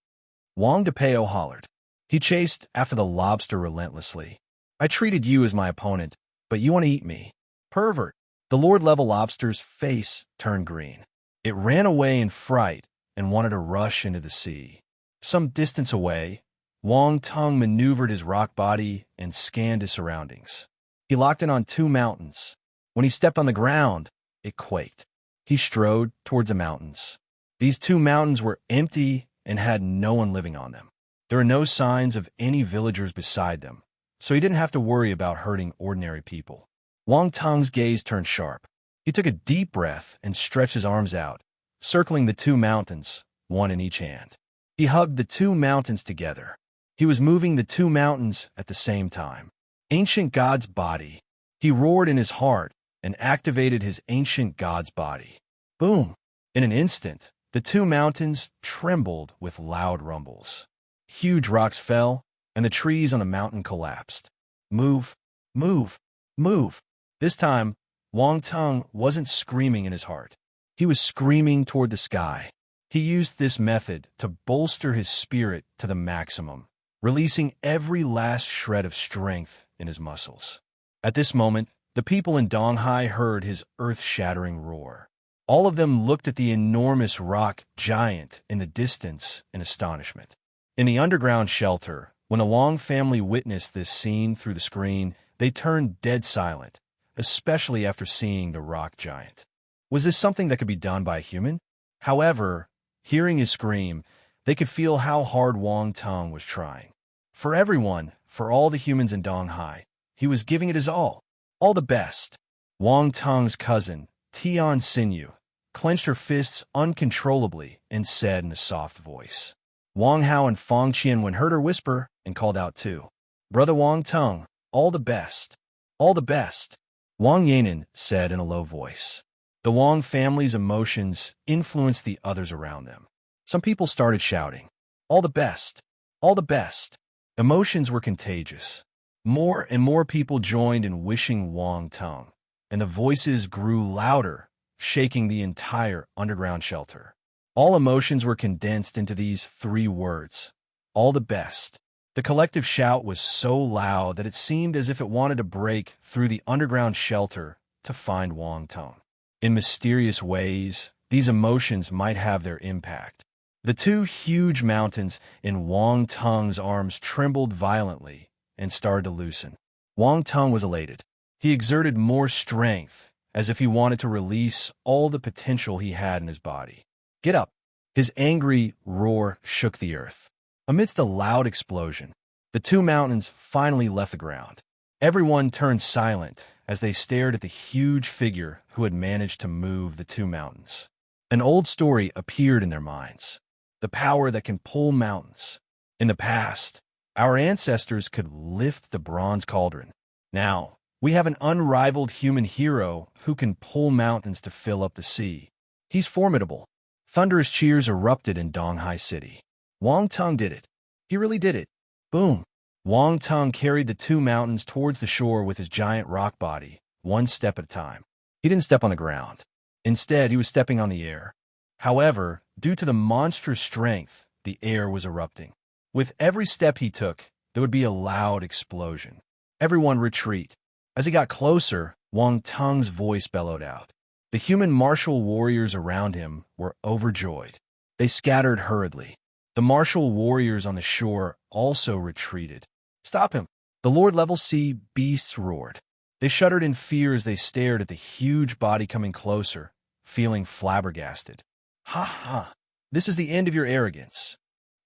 Wang Depeo hollered. He chased after the lobster relentlessly. I treated you as my opponent, but you want to eat me. Pervert. The Lord-level lobster's face turned green. It ran away in fright and wanted to rush into the sea. Some distance away, Wang Tong maneuvered his rock body and scanned his surroundings. He locked in on 2 mountains. When he stepped on the ground, it quaked. He strode towards the mountains. These 2 mountains were empty and had no one living on them. There were no signs of any villagers beside them, so he didn't have to worry about hurting ordinary people. Wang Tong's gaze turned sharp. He took a deep breath and stretched his arms out, circling the 2 mountains, one in each hand. He hugged the 2 mountains together. He was moving the 2 mountains at the same time. Ancient God's body. He roared in his heart and activated his ancient God's body. Boom! In an instant, the 2 mountains trembled with loud rumbles. Huge rocks fell, and the trees on the mountain collapsed. Move, move, move. This time, Wang Tong wasn't screaming in his heart. He was screaming toward the sky. He used this method to bolster his spirit to the maximum, releasing every last shred of strength in his muscles. At this moment, the people in Donghai heard his earth-shattering roar. All of them looked at the enormous rock giant in the distance in astonishment. In the underground shelter, when the Wang family witnessed this scene through the screen, they turned dead silent, especially after seeing the rock giant. Was this something that could be done by a human? However, hearing his scream, they could feel how hard Wang Tong was trying. For everyone, for all the humans in Donghai, he was giving it his all the best. Wang Tong's cousin, Tian Xinyu, clenched her fists uncontrollably and said in a soft voice. Wang Hao and Fang Qian heard her whisper and called out too. Brother Wang Tong, all the best. All the best. Wang Yanan said in a low voice. The Wang family's emotions influenced the others around them. Some people started shouting, all the best. All the best. Emotions were contagious. More and more people joined in wishing Wang Tung, and the voices grew louder, shaking the entire underground shelter. All emotions were condensed into these 3 words: all the best. The collective shout was so loud that it seemed as if it wanted to break through the underground shelter to find Wang Tung. In mysterious ways, these emotions might have their impact. The 2 huge mountains in Wang Tung's arms trembled violently and started to loosen. Wang Tung was elated. He exerted more strength, as if he wanted to release all the potential he had in his body. "Get up!" His angry roar shook the earth. Amidst a loud explosion, the 2 mountains finally left the ground. Everyone turned silent as they stared at the huge figure who had managed to move the 2 mountains. An old story appeared in their minds: the power that can pull mountains. In the past, our ancestors could lift the bronze cauldron. Now, we have an unrivaled human hero who can pull mountains to fill up the sea. He's formidable. Thunderous cheers erupted in Donghai City. Wang Tung did it. He really did it. Boom! Wang Tung carried the 2 mountains towards the shore with his giant rock body, 1 step at a time. He didn't step on the ground. Instead, he was stepping on the air. However, due to the monstrous strength, the air was erupting. With every step he took, there would be a loud explosion. Everyone retreat. As he got closer, Wang Tung's voice bellowed out. The human martial warriors around him were overjoyed. They scattered hurriedly. The martial warriors on the shore also retreated. "Stop him!" The Lord-level sea beasts roared. They shuddered in fear as they stared at the huge body coming closer, feeling flabbergasted. "Ha ha! This is the end of your arrogance."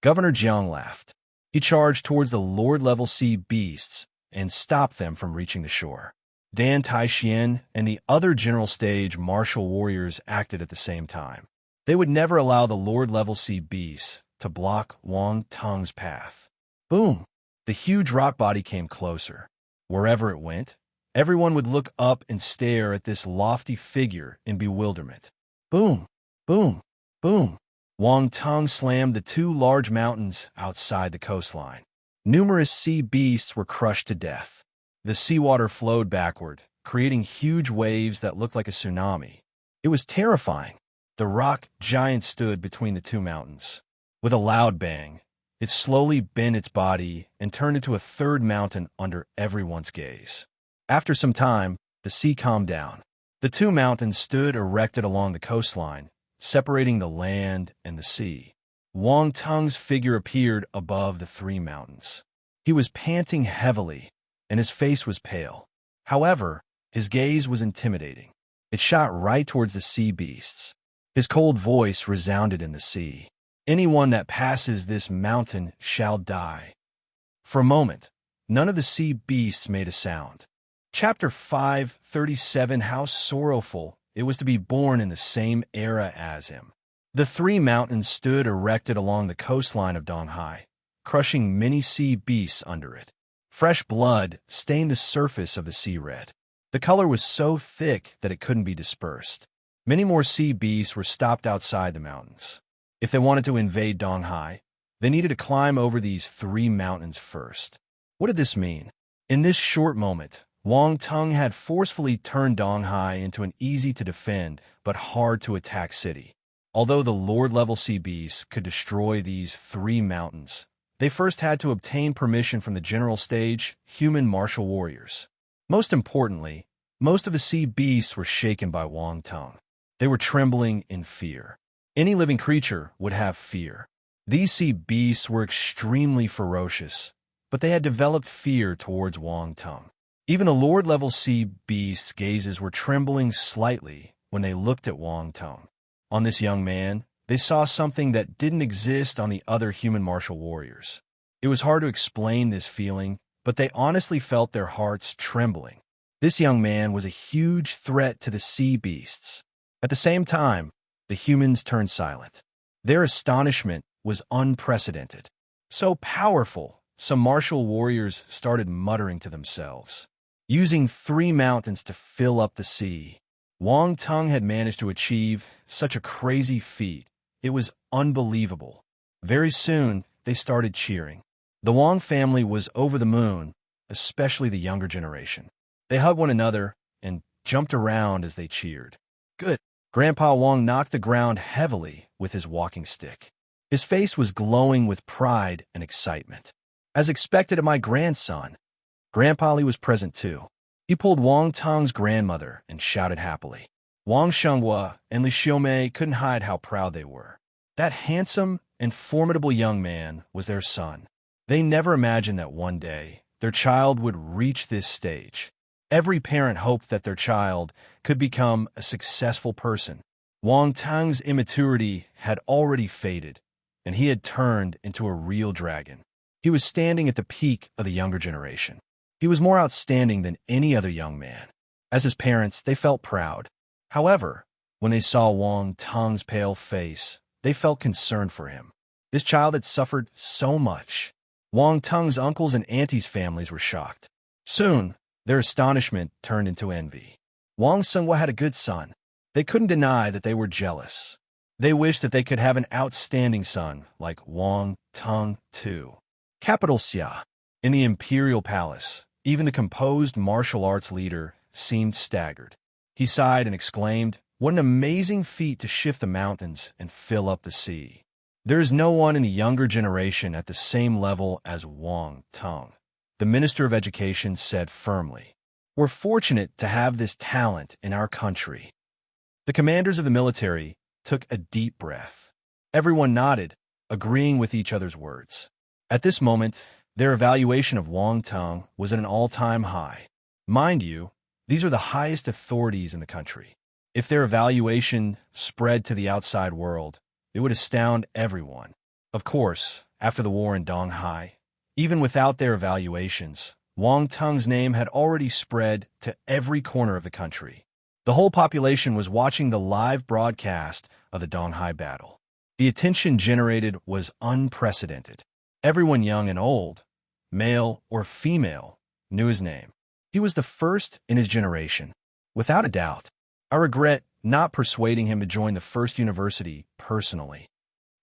Governor Jiang laughed. He charged towards the Lord-level sea beasts and stopped them from reaching the shore. Dan Taixian and the other general stage martial warriors acted at the same time. They would never allow the Lord-level sea beasts to block Wang Tung's path. Boom! The huge rock body came closer. Wherever it went, everyone would look up and stare at this lofty figure in bewilderment. Boom! Boom! Boom! Wang Tung slammed the 2 large mountains outside the coastline. Numerous sea beasts were crushed to death. The seawater flowed backward, creating huge waves that looked like a tsunami. It was terrifying. The rock giant stood between the 2 mountains. With a loud bang, it slowly bent its body and turned into a 3rd mountain under everyone's gaze. After some time, the sea calmed down. The 2 mountains stood erected along the coastline, separating the land and the sea. Wang Tung's figure appeared above the 3 mountains. He was panting heavily, and his face was pale. However, his gaze was intimidating. It shot right towards the sea beasts. His cold voice resounded in the sea. "Anyone that passes this mountain shall die." For a moment, none of the sea beasts made a sound. Chapter 537: How sorrowful it was to be born in the same era as him. The 3 mountains stood erected along the coastline of Donghai, crushing many sea beasts under it. Fresh blood stained the surface of the sea red. The color was so thick that it couldn't be dispersed. Many more sea beasts were stopped outside the mountains. If they wanted to invade Donghai, they needed to climb over these 3 mountains first. What did this mean? In this short moment, Wang Tung had forcefully turned Donghai into an easy-to-defend but hard-to-attack city. Although the Lord-level sea beasts could destroy these 3 mountains, they first had to obtain permission from the general stage human martial warriors. Most importantly, most of the sea beasts were shaken by Wang Tung. They were trembling in fear. Any living creature would have fear. These sea beasts were extremely ferocious, but they had developed fear towards Wang Tung. Even the Lord-level sea beasts' gazes were trembling slightly when they looked at Wang Tung. On this young man, they saw something that didn't exist on the other human martial warriors. It was hard to explain this feeling, but they honestly felt their hearts trembling. This young man was a huge threat to the sea beasts. At the same time, the humans turned silent. Their astonishment was unprecedented. So powerful, some martial warriors started muttering to themselves. Using 3 mountains to fill up the sea, Wang Tung had managed to achieve such a crazy feat. It was unbelievable. Very soon, they started cheering. The Wang family was over the moon, especially the younger generation. They hugged one another and jumped around as they cheered. Good. Grandpa Wang knocked the ground heavily with his walking stick. His face was glowing with pride and excitement. As expected of my grandson, Grandpa Li was present too. He pulled Wang Tong's grandmother and shouted happily. Wang Shenghua and Li Xiaomei couldn't hide how proud they were. That handsome and formidable young man was their son. They never imagined that one day their child would reach this stage. Every parent hoped that their child could become a successful person. Wang Tong's immaturity had already faded, and he had turned into a real dragon. He was standing at the peak of the younger generation. He was more outstanding than any other young man. As his parents, they felt proud. However, when they saw Wang Tong's pale face, they felt concerned for him. This child had suffered so much. Wang Tong's uncles and aunties' families were shocked. Soon, their astonishment turned into envy. Wang Shenghua had a good son. They couldn't deny that they were jealous. They wished that they could have an outstanding son like Wang Tong too. Capital Xia. In the imperial palace, even the composed martial arts leader seemed staggered. He sighed and exclaimed, "What an amazing feat to shift the mountains and fill up the sea." There is no one in the younger generation at the same level as Wang Tong. The Minister of Education said firmly, "We're fortunate to have this talent in our country." The commanders of the military took a deep breath. Everyone nodded, agreeing with each other's words. At this moment, their evaluation of Wang Tong was at an all-time high. Mind you, these are the highest authorities in the country. If their evaluation spread to the outside world, it would astound everyone. Of course, after the war in Donghai, even without their evaluations, Wang Tong's name had already spread to every corner of the country. The whole population was watching the live broadcast of the Donghai battle. The attention generated was unprecedented. Everyone young and old, male or female, knew his name. He was the first in his generation, without a doubt. I regret not persuading him to join the first university personally.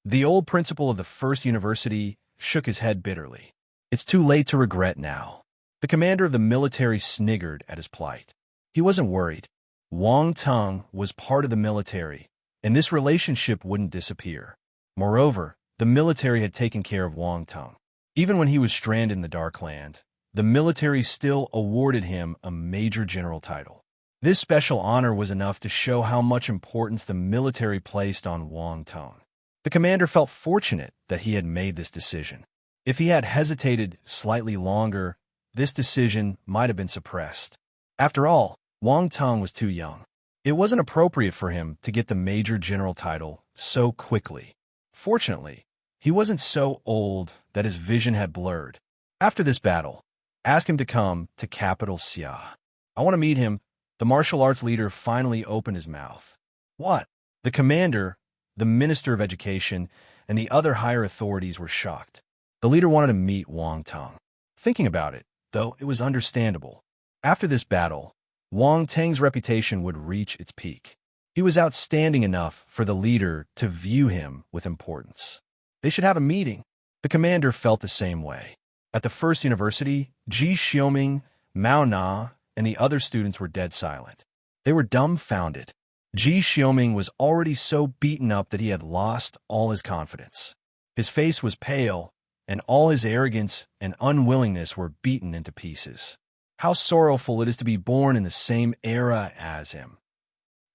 The old principal of the first university shook his head bitterly. It's too late to regret now. The commander of the military sniggered at his plight. He wasn't worried. Wang Tong was part of the military, and this relationship wouldn't disappear. Moreover, the military had taken care of Wang Tong. Even when he was stranded in the Dark Land, the military still awarded him a major general title. This special honor was enough to show how much importance the military placed on Wang Tong. The commander felt fortunate that he had made this decision. If he had hesitated slightly longer, this decision might have been suppressed. After all, Wang Tong was too young. It wasn't appropriate for him to get the major general title so quickly. Fortunately, he wasn't so old that his vision had blurred. After this battle, ask him to come to Capital Xia. I want to meet him. The martial arts leader finally opened his mouth. What? The commander, the Minister of Education, and the other higher authorities were shocked. The leader wanted to meet Wang Tong. Thinking about it, though, it was understandable. After this battle, Wang Tong's reputation would reach its peak. He was outstanding enough for the leader to view him with importance. They should have a meeting. The commander felt the same way. At the first university, Ji Xiaoming, Mao Na, and the other students were dead silent. They were dumbfounded. Ji Xiaoming was already so beaten up that he had lost all his confidence. His face was pale, and all his arrogance and unwillingness were beaten into pieces. How sorrowful it is to be born in the same era as him.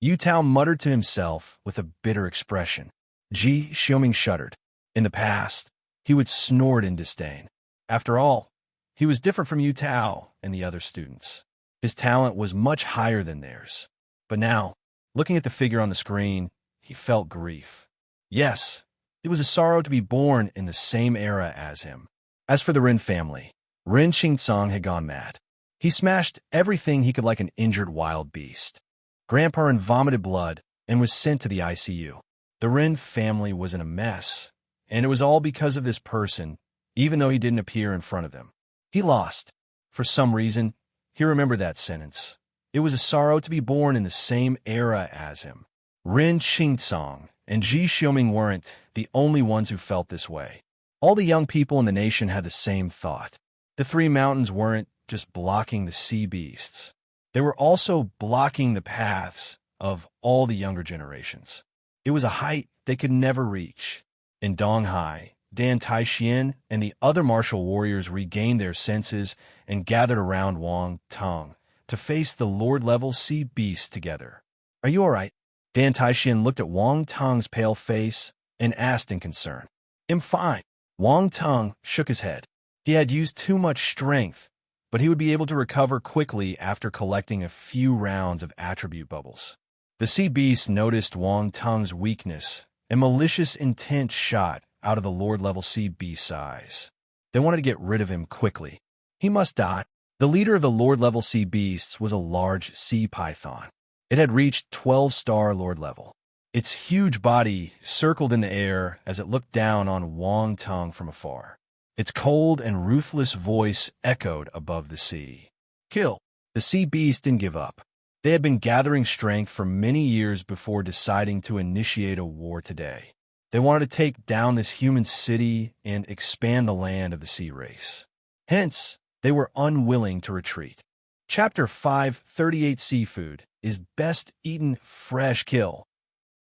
Yu Tao muttered to himself with a bitter expression. Ji Xiaoming shuddered. In the past, he would snort in disdain. After all, he was different from Yu Tao and the other students. His talent was much higher than theirs. But now, looking at the figure on the screen, he felt grief. Yes, it was a sorrow to be born in the same era as him. As for the Ren family, Ren Qingcang had gone mad. He smashed everything he could like an injured wild beast. Grandpa vomited blood and was sent to the ICU. The Ren family was in a mess, and it was all because of this person, even though he didn't appear in front of them. He lost. For some reason, he remembered that sentence. It was a sorrow to be born in the same era as him. Ren Qingcang and Ji Xiaoming weren't the only ones who felt this way. All the young people in the nation had the same thought. The three mountains weren't just blocking the sea beasts. They were also blocking the paths of all the younger generations. It was a height they could never reach. In Donghai, Dan Taixian and the other martial warriors regained their senses and gathered around Wang Tong to face the Lord-level sea beasts together. "Are you all right?" Dan Taixian looked at Wang Tong's pale face and asked in concern. "I'm fine." Wang Tong shook his head. He had used too much strength, but he would be able to recover quickly after collecting a few rounds of attribute bubbles. The sea beasts noticed Wang Tong's weakness, and malicious intent shot out of the Lord-level sea beast's eyes. They wanted to get rid of him quickly. He must die. The leader of the Lord-level sea beasts was a large sea python. It had reached 12-star Lord level. Its huge body circled in the air as it looked down on Wang Tong from afar. Its cold and ruthless voice echoed above the sea. "Kill!" The sea beast didn't give up. They had been gathering strength for many years before deciding to initiate a war today. They wanted to take down this human city and expand the land of the sea race. Hence, they were unwilling to retreat. Chapter 538 Seafood is best eaten fresh. Kill.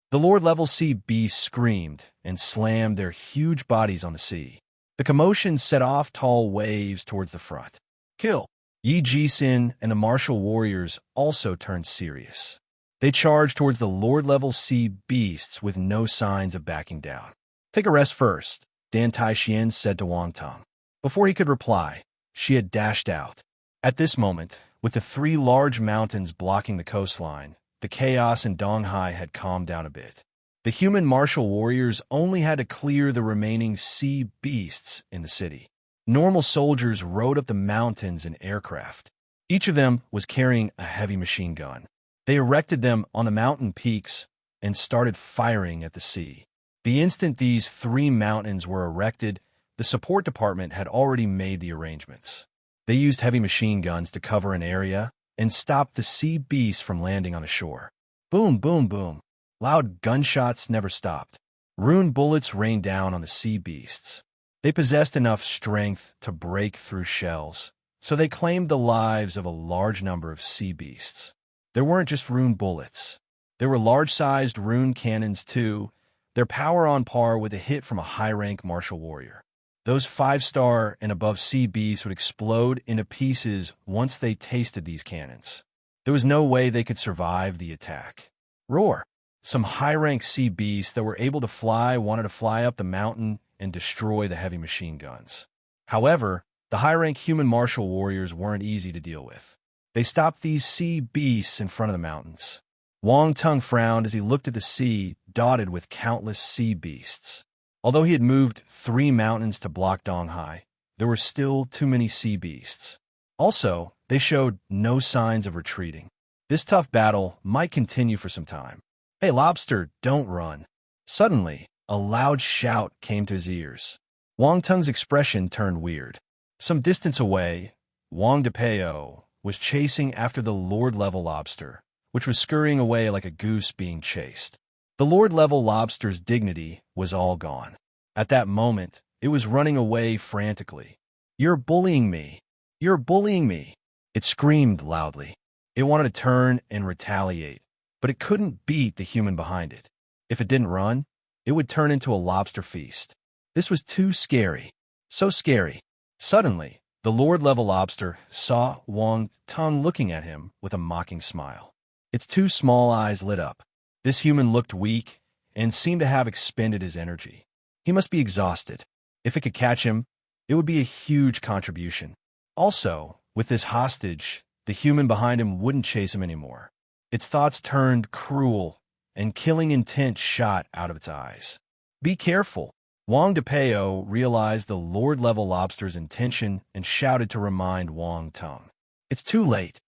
The Lord-level sea beasts screamed and slammed their huge bodies on the sea. The commotion set off tall waves towards the front. "Kill!" Yi Jisin and the martial warriors also turned serious. They charged towards the Lord-level sea beasts with no signs of backing down. "Take a rest first," Dan Taixian said to Wang Tong. Before he could reply, she had dashed out. At this moment, with the three large mountains blocking the coastline, the chaos in Donghai had calmed down a bit. The human martial warriors only had to clear the remaining sea beasts in the city. Normal soldiers rode up the mountains in aircraft. Each of them was carrying a heavy machine gun. They erected them on the mountain peaks and started firing at the sea. The instant these three mountains were erected, the support department had already made the arrangements. They used heavy machine guns to cover an area and stop the sea beasts from landing on the shore. Boom, boom, boom. Loud gunshots never stopped. Rune bullets rained down on the sea beasts. They possessed enough strength to break through shells, so they claimed the lives of a large number of sea beasts. There weren't just rune bullets. There were large-sized rune cannons too, their power on par with a hit from a high-rank martial warrior. Those 5-star and above sea beasts would explode into pieces once they tasted these cannons. There was no way they could survive the attack. Roar! Some high-rank sea beasts that were able to fly wanted to fly up the mountain and destroy the heavy machine guns. However, the high-rank human martial warriors weren't easy to deal with. They stopped these sea beasts in front of the mountains. Wang Tong frowned as he looked at the sea dotted with countless sea beasts. Although he had moved 3 mountains to block Donghai, there were still too many sea beasts. Also, they showed no signs of retreating. This tough battle might continue for some time. "Hey, lobster, don't run." Suddenly, a loud shout came to his ears. Wang Tong's expression turned weird. Some distance away, Wang Depeo was chasing after the Lord-level lobster, which was scurrying away like a goose being chased. The Lord-level lobster's dignity was all gone. At that moment, it was running away frantically. "You're bullying me! You're bullying me!" It screamed loudly. It wanted to turn and retaliate, but it couldn't beat the human behind it. If it didn't run, it would turn into a lobster feast. This was too scary. So scary. Suddenly, the Lord-level lobster saw Wang Tong looking at him with a mocking smile. Its 2 small eyes lit up. This human looked weak and seemed to have expended his energy. He must be exhausted. If it could catch him, it would be a huge contribution. Also, with this hostage, the human behind him wouldn't chase him anymore. Its thoughts turned cruel, and killing intent shot out of its eyes. "Be careful." Wang Depeo realized the Lord-level lobster's intention and shouted to remind Wang Tong. "It's too late."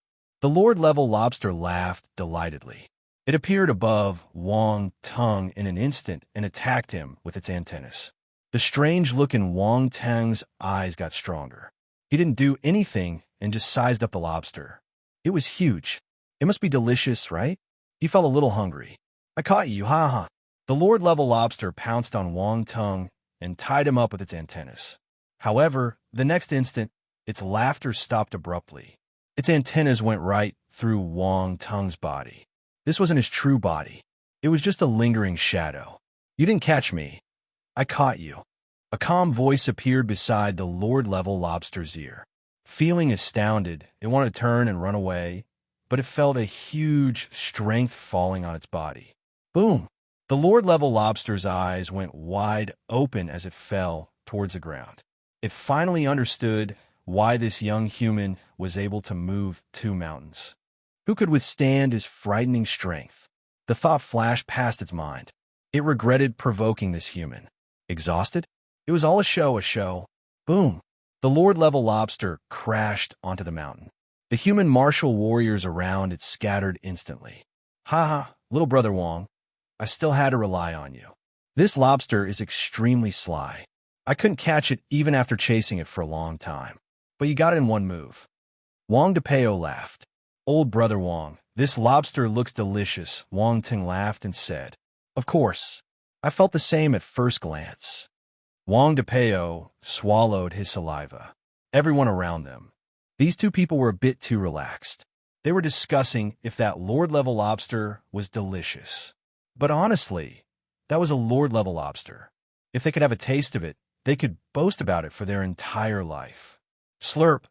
The Lord-level lobster laughed delightedly. It appeared above Wang Tong in an instant and attacked him with its antennas. The strange look in Wang Tong's eyes got stronger. He didn't do anything and just sized up the lobster. It was huge. It must be delicious, right? He felt a little hungry. "I caught you, ha. The Lord-level lobster pounced on Wang Tong and tied him up with its antennas. However, the next instant, its laughter stopped abruptly. Its antennas went right through Wang Tung's body. This wasn't his true body. It was just a lingering shadow. You didn't catch me. I caught you. A calm voice appeared beside the Lord-level lobster's ear. Feeling astounded, it wanted to turn and run away, but it felt a huge strength falling on its body. Boom! The Lord-level lobster's eyes went wide open as it fell towards the ground. It finally understood why this young human was able to move 2 mountains. Who could withstand his frightening strength? The thought flashed past its mind. It regretted provoking this human. Exhausted? It was all a show. Boom! The Lord-level lobster crashed onto the mountain. The human martial warriors around it scattered instantly. Ha ha, little brother Wang. I still had to rely on you. This lobster is extremely sly. I couldn't catch it even after chasing it for a long time. But you got it in one move. Wang DePeo laughed. Old brother Wang, this lobster looks delicious, Wang Ting laughed and said. Of course. I felt the same at first glance. Wang DePeo swallowed his saliva. Everyone around them. These 2 people were a bit too relaxed. They were discussing if that Lord-level lobster was delicious. But honestly, that was a Lord-level lobster. If they could have a taste of it, they could boast about it for their entire life. Slurp.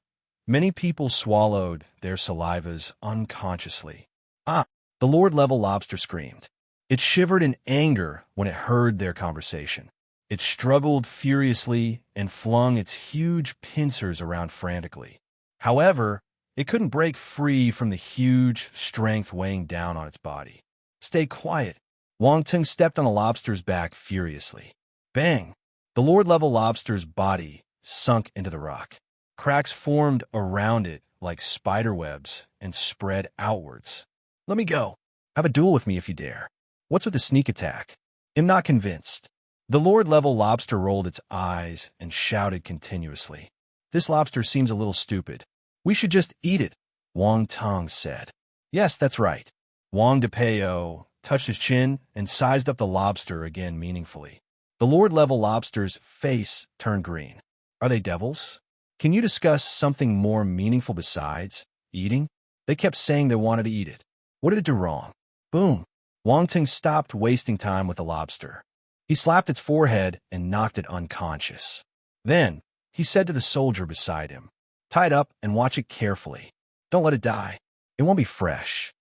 Many people swallowed their salivas unconsciously. Ah! The Lord-level lobster screamed. It shivered in anger when it heard their conversation. It struggled furiously and flung its huge pincers around frantically. However, it couldn't break free from the huge strength weighing down on its body. Stay quiet. Wang Ting stepped on the lobster's back furiously. Bang! The Lord-level lobster's body sunk into the rock. Cracks formed around it like spider webs and spread outwards. Let me go. Have a duel with me if you dare. What's with the sneak attack? I'm not convinced. The Lord-level lobster rolled its eyes and shouted continuously. This lobster seems a little stupid. We should just eat it, Wang Tong said. Yes, that's right. Wang DePeo touched his chin and sized up the lobster again meaningfully. The Lord-level lobster's face turned green. Are they devils? Can you discuss something more meaningful besides eating? They kept saying they wanted to eat it. What did it do wrong? Boom! Wang Ting stopped wasting time with the lobster. He slapped its forehead and knocked it unconscious. Then, he said to the soldier beside him, tie it up and watch it carefully. Don't let it die. It won't be fresh.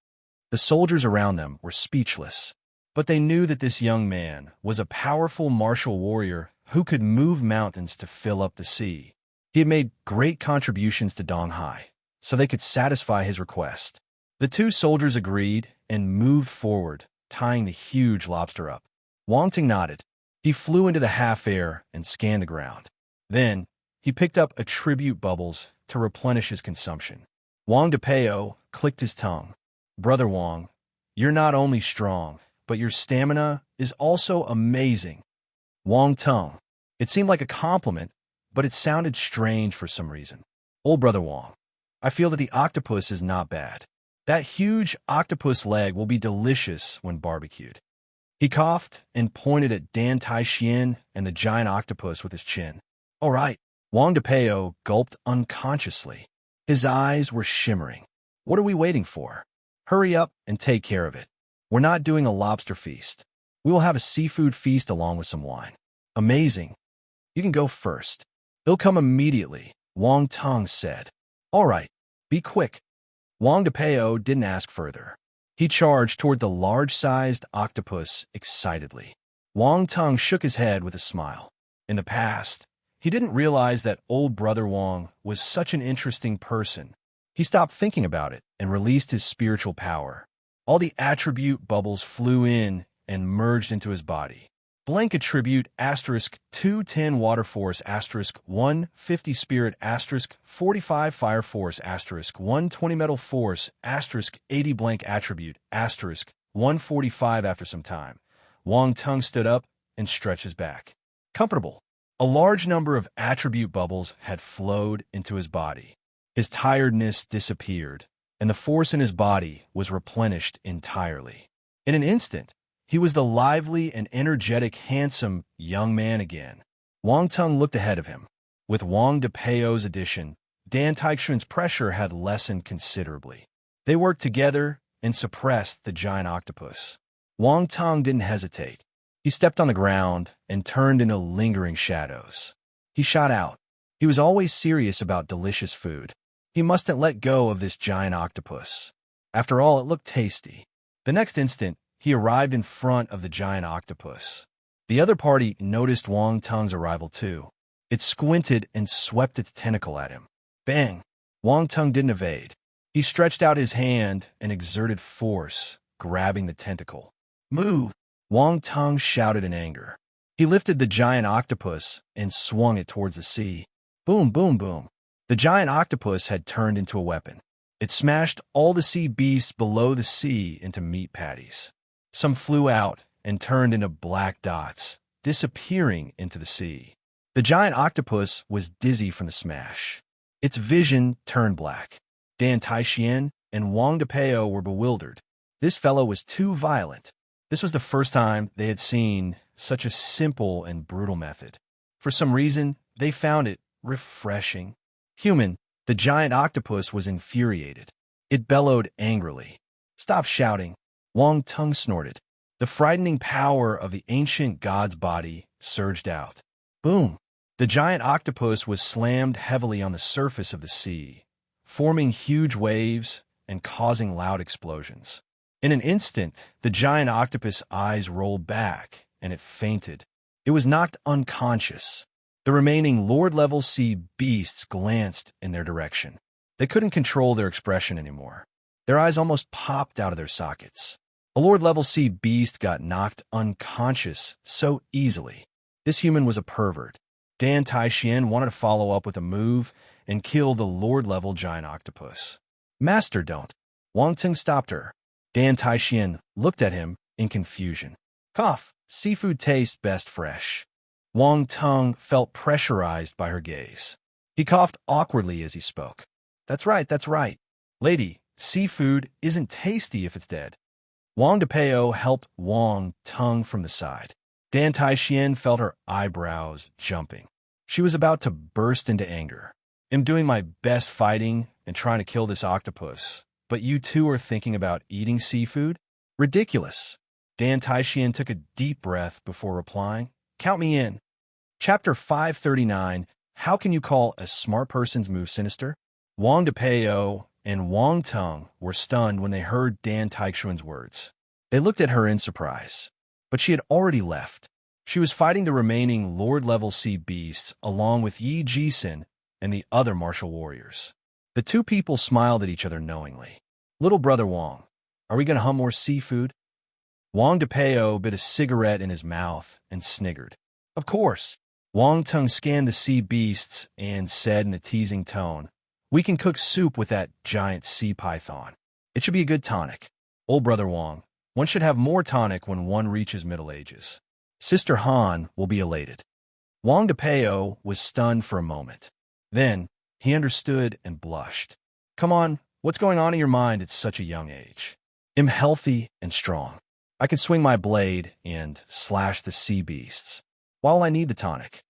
The soldiers around them were speechless, but they knew that this young man was a powerful martial warrior who could move mountains to fill up the sea. He had made great contributions to Donghai, so they could satisfy his request. The 2 soldiers agreed and moved forward, tying the huge lobster up. Wang Ting nodded. He flew into the half-air and scanned the ground. Then, he picked up attribute bubbles to replenish his consumption. Wang DePeo clicked his tongue. Brother Wang, you're not only strong, but your stamina is also amazing. Wang Tong. It seemed like a compliment, but it sounded strange for some reason. Old brother Wang, I feel that the octopus is not bad. That huge octopus leg will be delicious when barbecued. He coughed and pointed at Dan Taixian and the giant octopus with his chin. All right. Wang DePeo gulped unconsciously. His eyes were shimmering. What are we waiting for? Hurry up and take care of it. We're not doing a lobster feast. We will have a seafood feast along with some wine. Amazing. You can go first. They'll come immediately, Wang Tong said. All right, be quick. Wang DePeo didn't ask further. He charged toward the large-sized octopus excitedly. Wang Tong shook his head with a smile. In the past, he didn't realize that old brother Wang was such an interesting person. He stopped thinking about it and released his spiritual power. All the attribute bubbles flew in and merged into his body. Blank attribute asterisk 210 water force asterisk 150 spirit asterisk 45 fire force asterisk 120 metal force asterisk 80 blank attribute asterisk 145. After some time, Wang Tung stood up and stretched his back. Comfortable. A large number of attribute bubbles had flowed into his body. His tiredness disappeared, and the force in his body was replenished entirely. In an instant, he was the lively and energetic, handsome young man again. Wang Tung looked ahead of him. With Wang DePeo's addition, Dan Taichuan's pressure had lessened considerably. They worked together and suppressed the giant octopus. Wang Tong didn't hesitate. He stepped on the ground and turned into lingering shadows. He shot out. He was always serious about delicious food. He mustn't let go of this giant octopus. After all, it looked tasty. The next instant, he arrived in front of the giant octopus. The other party noticed Wang Tong's arrival too. It squinted and swept its tentacle at him. Bang! Wang Tong didn't evade. He stretched out his hand and exerted force, grabbing the tentacle. Move! Wang Tong shouted in anger. He lifted the giant octopus and swung it towards the sea. Boom, boom, boom. The giant octopus had turned into a weapon. It smashed all the sea beasts below the sea into meat patties. Some flew out and turned into black dots, disappearing into the sea. The giant octopus was dizzy from the smash. Its vision turned black. Dan Taixian and Wang Depeo were bewildered. This fellow was too violent. This was the first time they had seen such a simple and brutal method. For some reason, they found it refreshing. Human, the giant octopus was infuriated. It bellowed angrily. Stop shouting. Wang Tong snorted. The frightening power of the ancient god's body surged out. Boom! The giant octopus was slammed heavily on the surface of the sea, forming huge waves and causing loud explosions. In an instant, the giant octopus' eyes rolled back, and it fainted. It was knocked unconscious. The remaining Lord-level sea beasts glanced in their direction. They couldn't control their expression anymore. Their eyes almost popped out of their sockets. A Lord-level sea beast got knocked unconscious so easily. This human was a pervert. Dan Taixian wanted to follow up with a move and kill the Lord-level giant octopus. Master, don't. Wang Tong stopped her. Dan Taixian looked at him in confusion. Cough, seafood tastes best fresh. Wang Tong felt pressurized by her gaze. He coughed awkwardly as he spoke. That's right, that's right. Lady, seafood isn't tasty if it's dead. Wang Depeo helped Wang Tong from the side. Dan Taixian felt her eyebrows jumping. She was about to burst into anger. I'm doing my best fighting and trying to kill this octopus, but you two are thinking about eating seafood? Ridiculous. Dan Taixian took a deep breath before replying. Count me in. Chapter 539, How Can You Call a Smart Person's Move Sinister? Wang Depeo and Wang Tong were stunned when they heard Dan Taichuan's words. They looked at her in surprise, but she had already left. She was fighting the remaining Lord-level sea beasts along with Yi Jisun and the other martial warriors. The two people smiled at each other knowingly. Little brother Wang, are we going to hunt more seafood? Wang Depeo bit a cigarette in his mouth and sniggered. Of course. Wang Tong scanned the sea beasts and said in a teasing tone, we can cook soup with that giant sea python. It should be a good tonic. Old brother Wang, one should have more tonic when one reaches middle ages. Sister Han will be elated. Wang Depeo was stunned for a moment. Then, he understood and blushed. Come on, what's going on in your mind at such a young age? I'm healthy and strong. I can swing my blade and slash the sea beasts. While I need the tonic.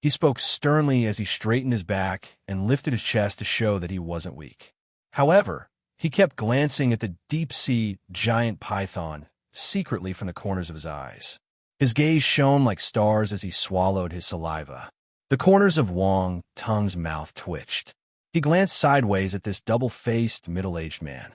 He spoke sternly as he straightened his back and lifted his chest to show that he wasn't weak. However, he kept glancing at the deep-sea giant python secretly from the corners of his eyes. His gaze shone like stars as he swallowed his saliva. The corners of Wang Tong's mouth twitched. He glanced sideways at this double-faced, middle-aged man.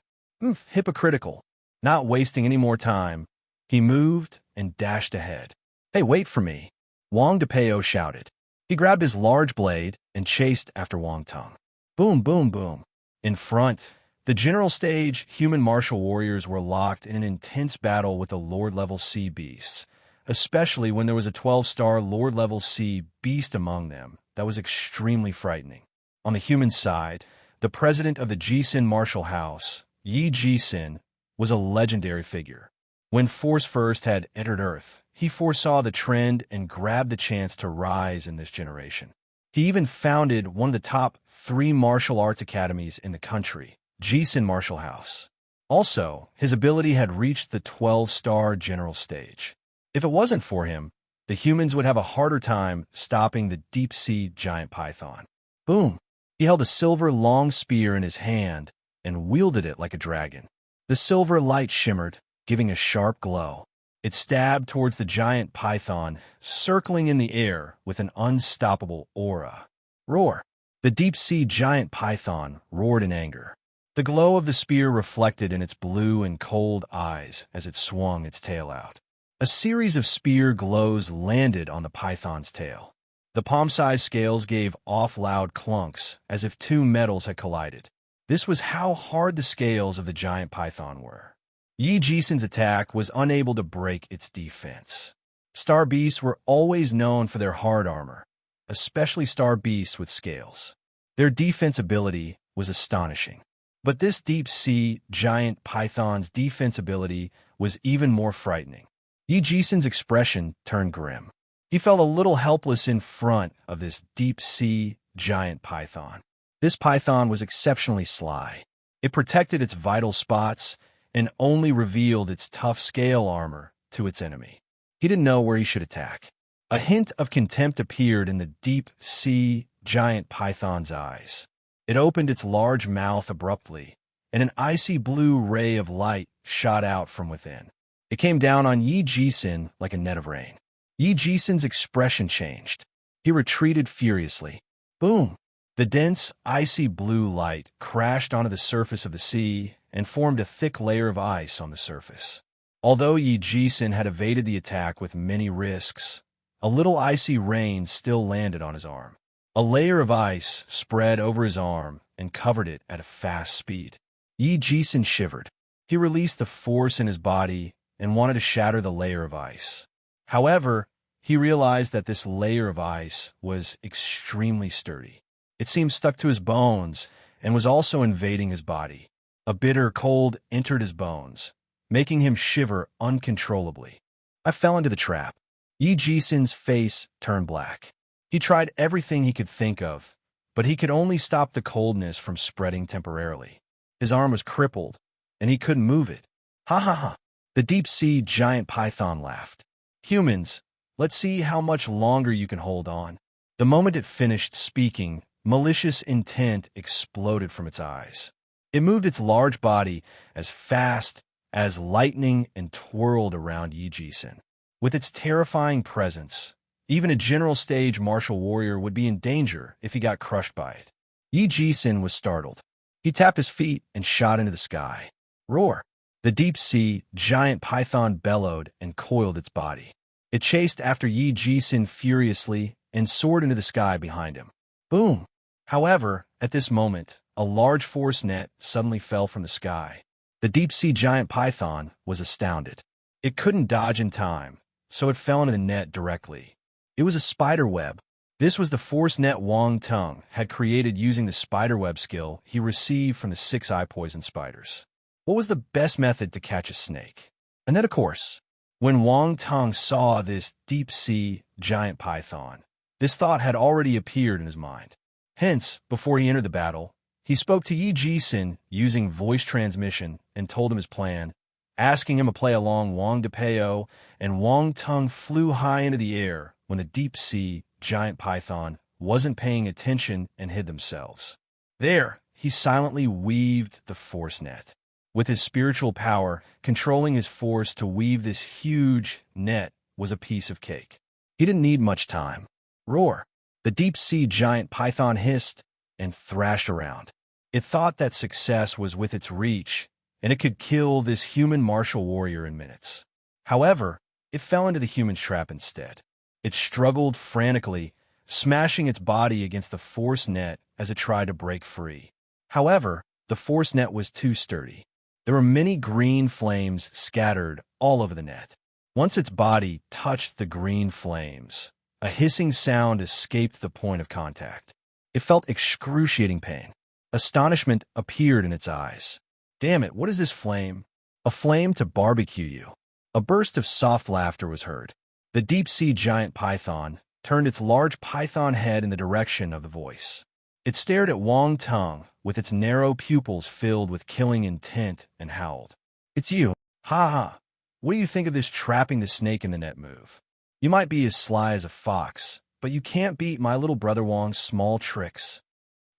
Hypocritical. Not wasting any more time, he moved and dashed ahead. Hey, wait for me. Wang Depeo shouted. He grabbed his large blade and chased after Wang Tong. Boom, boom, boom. In front, the general stage human martial warriors were locked in an intense battle with the Lord-level sea beasts, especially when there was a 12-star Lord-level sea beast among them that was extremely frightening. On the human side, the president of the Jisun martial house, Yi Jisun, was a legendary figure. When Force First had entered Earth, he foresaw the trend and grabbed the chance to rise in this generation. He even founded one of the top 3 martial arts academies in the country, Jisun Martial House. Also, his ability had reached the 12-star general stage. If it wasn't for him, the humans would have a harder time stopping the deep-sea giant python. Boom! He held a silver long spear in his hand and wielded it like a dragon. The silver light shimmered, giving a sharp glow. It stabbed towards the giant python, circling in the air with an unstoppable aura. Roar! The deep-sea giant python roared in anger. The glow of the spear reflected in its blue and cold eyes as it swung its tail out. A series of spear glows landed on the python's tail. The palm-sized scales gave off loud clunks as if two metals had collided. This was how hard the scales of the giant python were. Yi Jisen's attack was unable to break its defense. Star beasts were always known for their hard armor, especially star beasts with scales. Their defense ability was astonishing. But this deep-sea giant python's defense ability was even more frightening. Yi Jisen's expression turned grim. He felt a little helpless in front of this deep-sea giant python. This python was exceptionally sly. It protected its vital spots and only revealed its tough scale armor to its enemy. He didn't know where he should attack. A hint of contempt appeared in the deep-sea giant python's eyes. It opened its large mouth abruptly, and an icy blue ray of light shot out from within. It came down on Yi Jisen like a net of rain. Yi Jisen's expression changed. He retreated furiously. Boom! The dense, icy blue light crashed onto the surface of the sea and formed a thick layer of ice on the surface. Although Yi Jisen had evaded the attack with many risks, a little icy rain still landed on his arm. A layer of ice spread over his arm and covered it at a fast speed. Yi Jisen shivered. He released the force in his body and wanted to shatter the layer of ice. However, he realized that this layer of ice was extremely sturdy. It seemed stuck to his bones and was also invading his body. A bitter cold entered his bones, making him shiver uncontrollably. I fell into the trap. Yi Jisen's face turned black. He tried everything he could think of, but he could only stop the coldness from spreading temporarily. His arm was crippled, and he couldn't move it. Ha ha ha! The deep-sea giant python laughed. Humans, let's see how much longer you can hold on. The moment it finished speaking, malicious intent exploded from its eyes. It moved its large body as fast as lightning and twirled around Yi Jisen. With its terrifying presence, even a general stage martial warrior would be in danger if he got crushed by it. Yi Jisen was startled. He tapped his feet and shot into the sky. Roar! The deep-sea giant python bellowed and coiled its body. It chased after Yi Jisen furiously and soared into the sky behind him. Boom! However, at this moment, a large force net suddenly fell from the sky. The deep-sea giant python was astounded. It couldn't dodge in time, so it fell into the net directly. It was a spider web. This was the force net Wang Tung had created using the spiderweb skill he received from the 6-eye poison spiders. What was the best method to catch a snake? A net, of course. When Wang Tung saw this deep-sea giant python, this thought had already appeared in his mind. Hence, before he entered the battle, he spoke to Yi Jisen using voice transmission and told him his plan, asking him to play along Wang Depeo, and Wang Tung flew high into the air when the deep-sea giant python wasn't paying attention and hid themselves. There, he silently weaved the force net. With his spiritual power, controlling his force to weave this huge net was a piece of cake. He didn't need much time. Roar! The deep-sea giant python hissed and thrashed around. It thought that success was within its reach, and it could kill this human martial warrior in minutes. However, it fell into the human's trap instead. It struggled frantically, smashing its body against the force net as it tried to break free. However, the force net was too sturdy. There were many green flames scattered all over the net. Once its body touched the green flames, a hissing sound escaped the point of contact. It felt excruciating pain. Astonishment appeared in its eyes. Damn it, what is this flame? A flame to barbecue you. A burst of soft laughter was heard. The deep-sea giant python turned its large python head in the direction of the voice. It stared at Wang Tung with its narrow pupils filled with killing intent and howled. It's you. Ha ha. What do you think of this trapping the snake in the net move? You might be as sly as a fox, but you can't beat my little brother Wang's small tricks.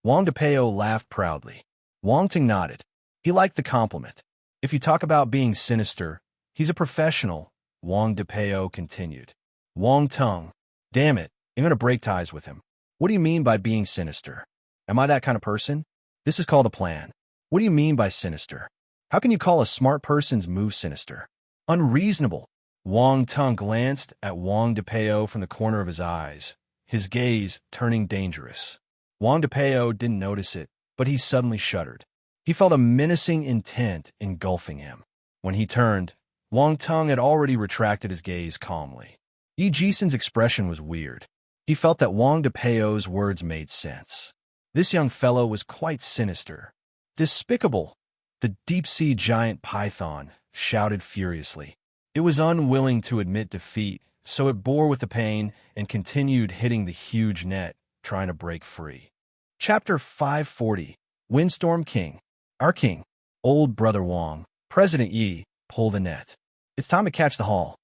Wang Depeo laughed proudly. Wang Ting nodded. He liked the compliment. If you talk about being sinister, he's a professional, Wang Depeo continued. Wang Tung, damn it, I'm going to break ties with him. What do you mean by being sinister? Am I that kind of person? This is called a plan. What do you mean by sinister? How can you call a smart person's move sinister? Unreasonable. Wang Tung glanced at Wang Depeo from the corner of his eyes, his gaze turning dangerous. Wang Depeo didn't notice it, but he suddenly shuddered. He felt a menacing intent engulfing him. When he turned, Wang Tung had already retracted his gaze calmly. Yi Jisen's expression was weird. He felt that Wang Depeo's words made sense. This young fellow was quite sinister. Despicable! The deep-sea giant python shouted furiously. It was unwilling to admit defeat, so it bore with the pain and continued hitting the huge net, trying to break free. Chapter 540, Windstorm King. Our king, old brother Wang, President Yi, pull the net. It's time to catch the haul.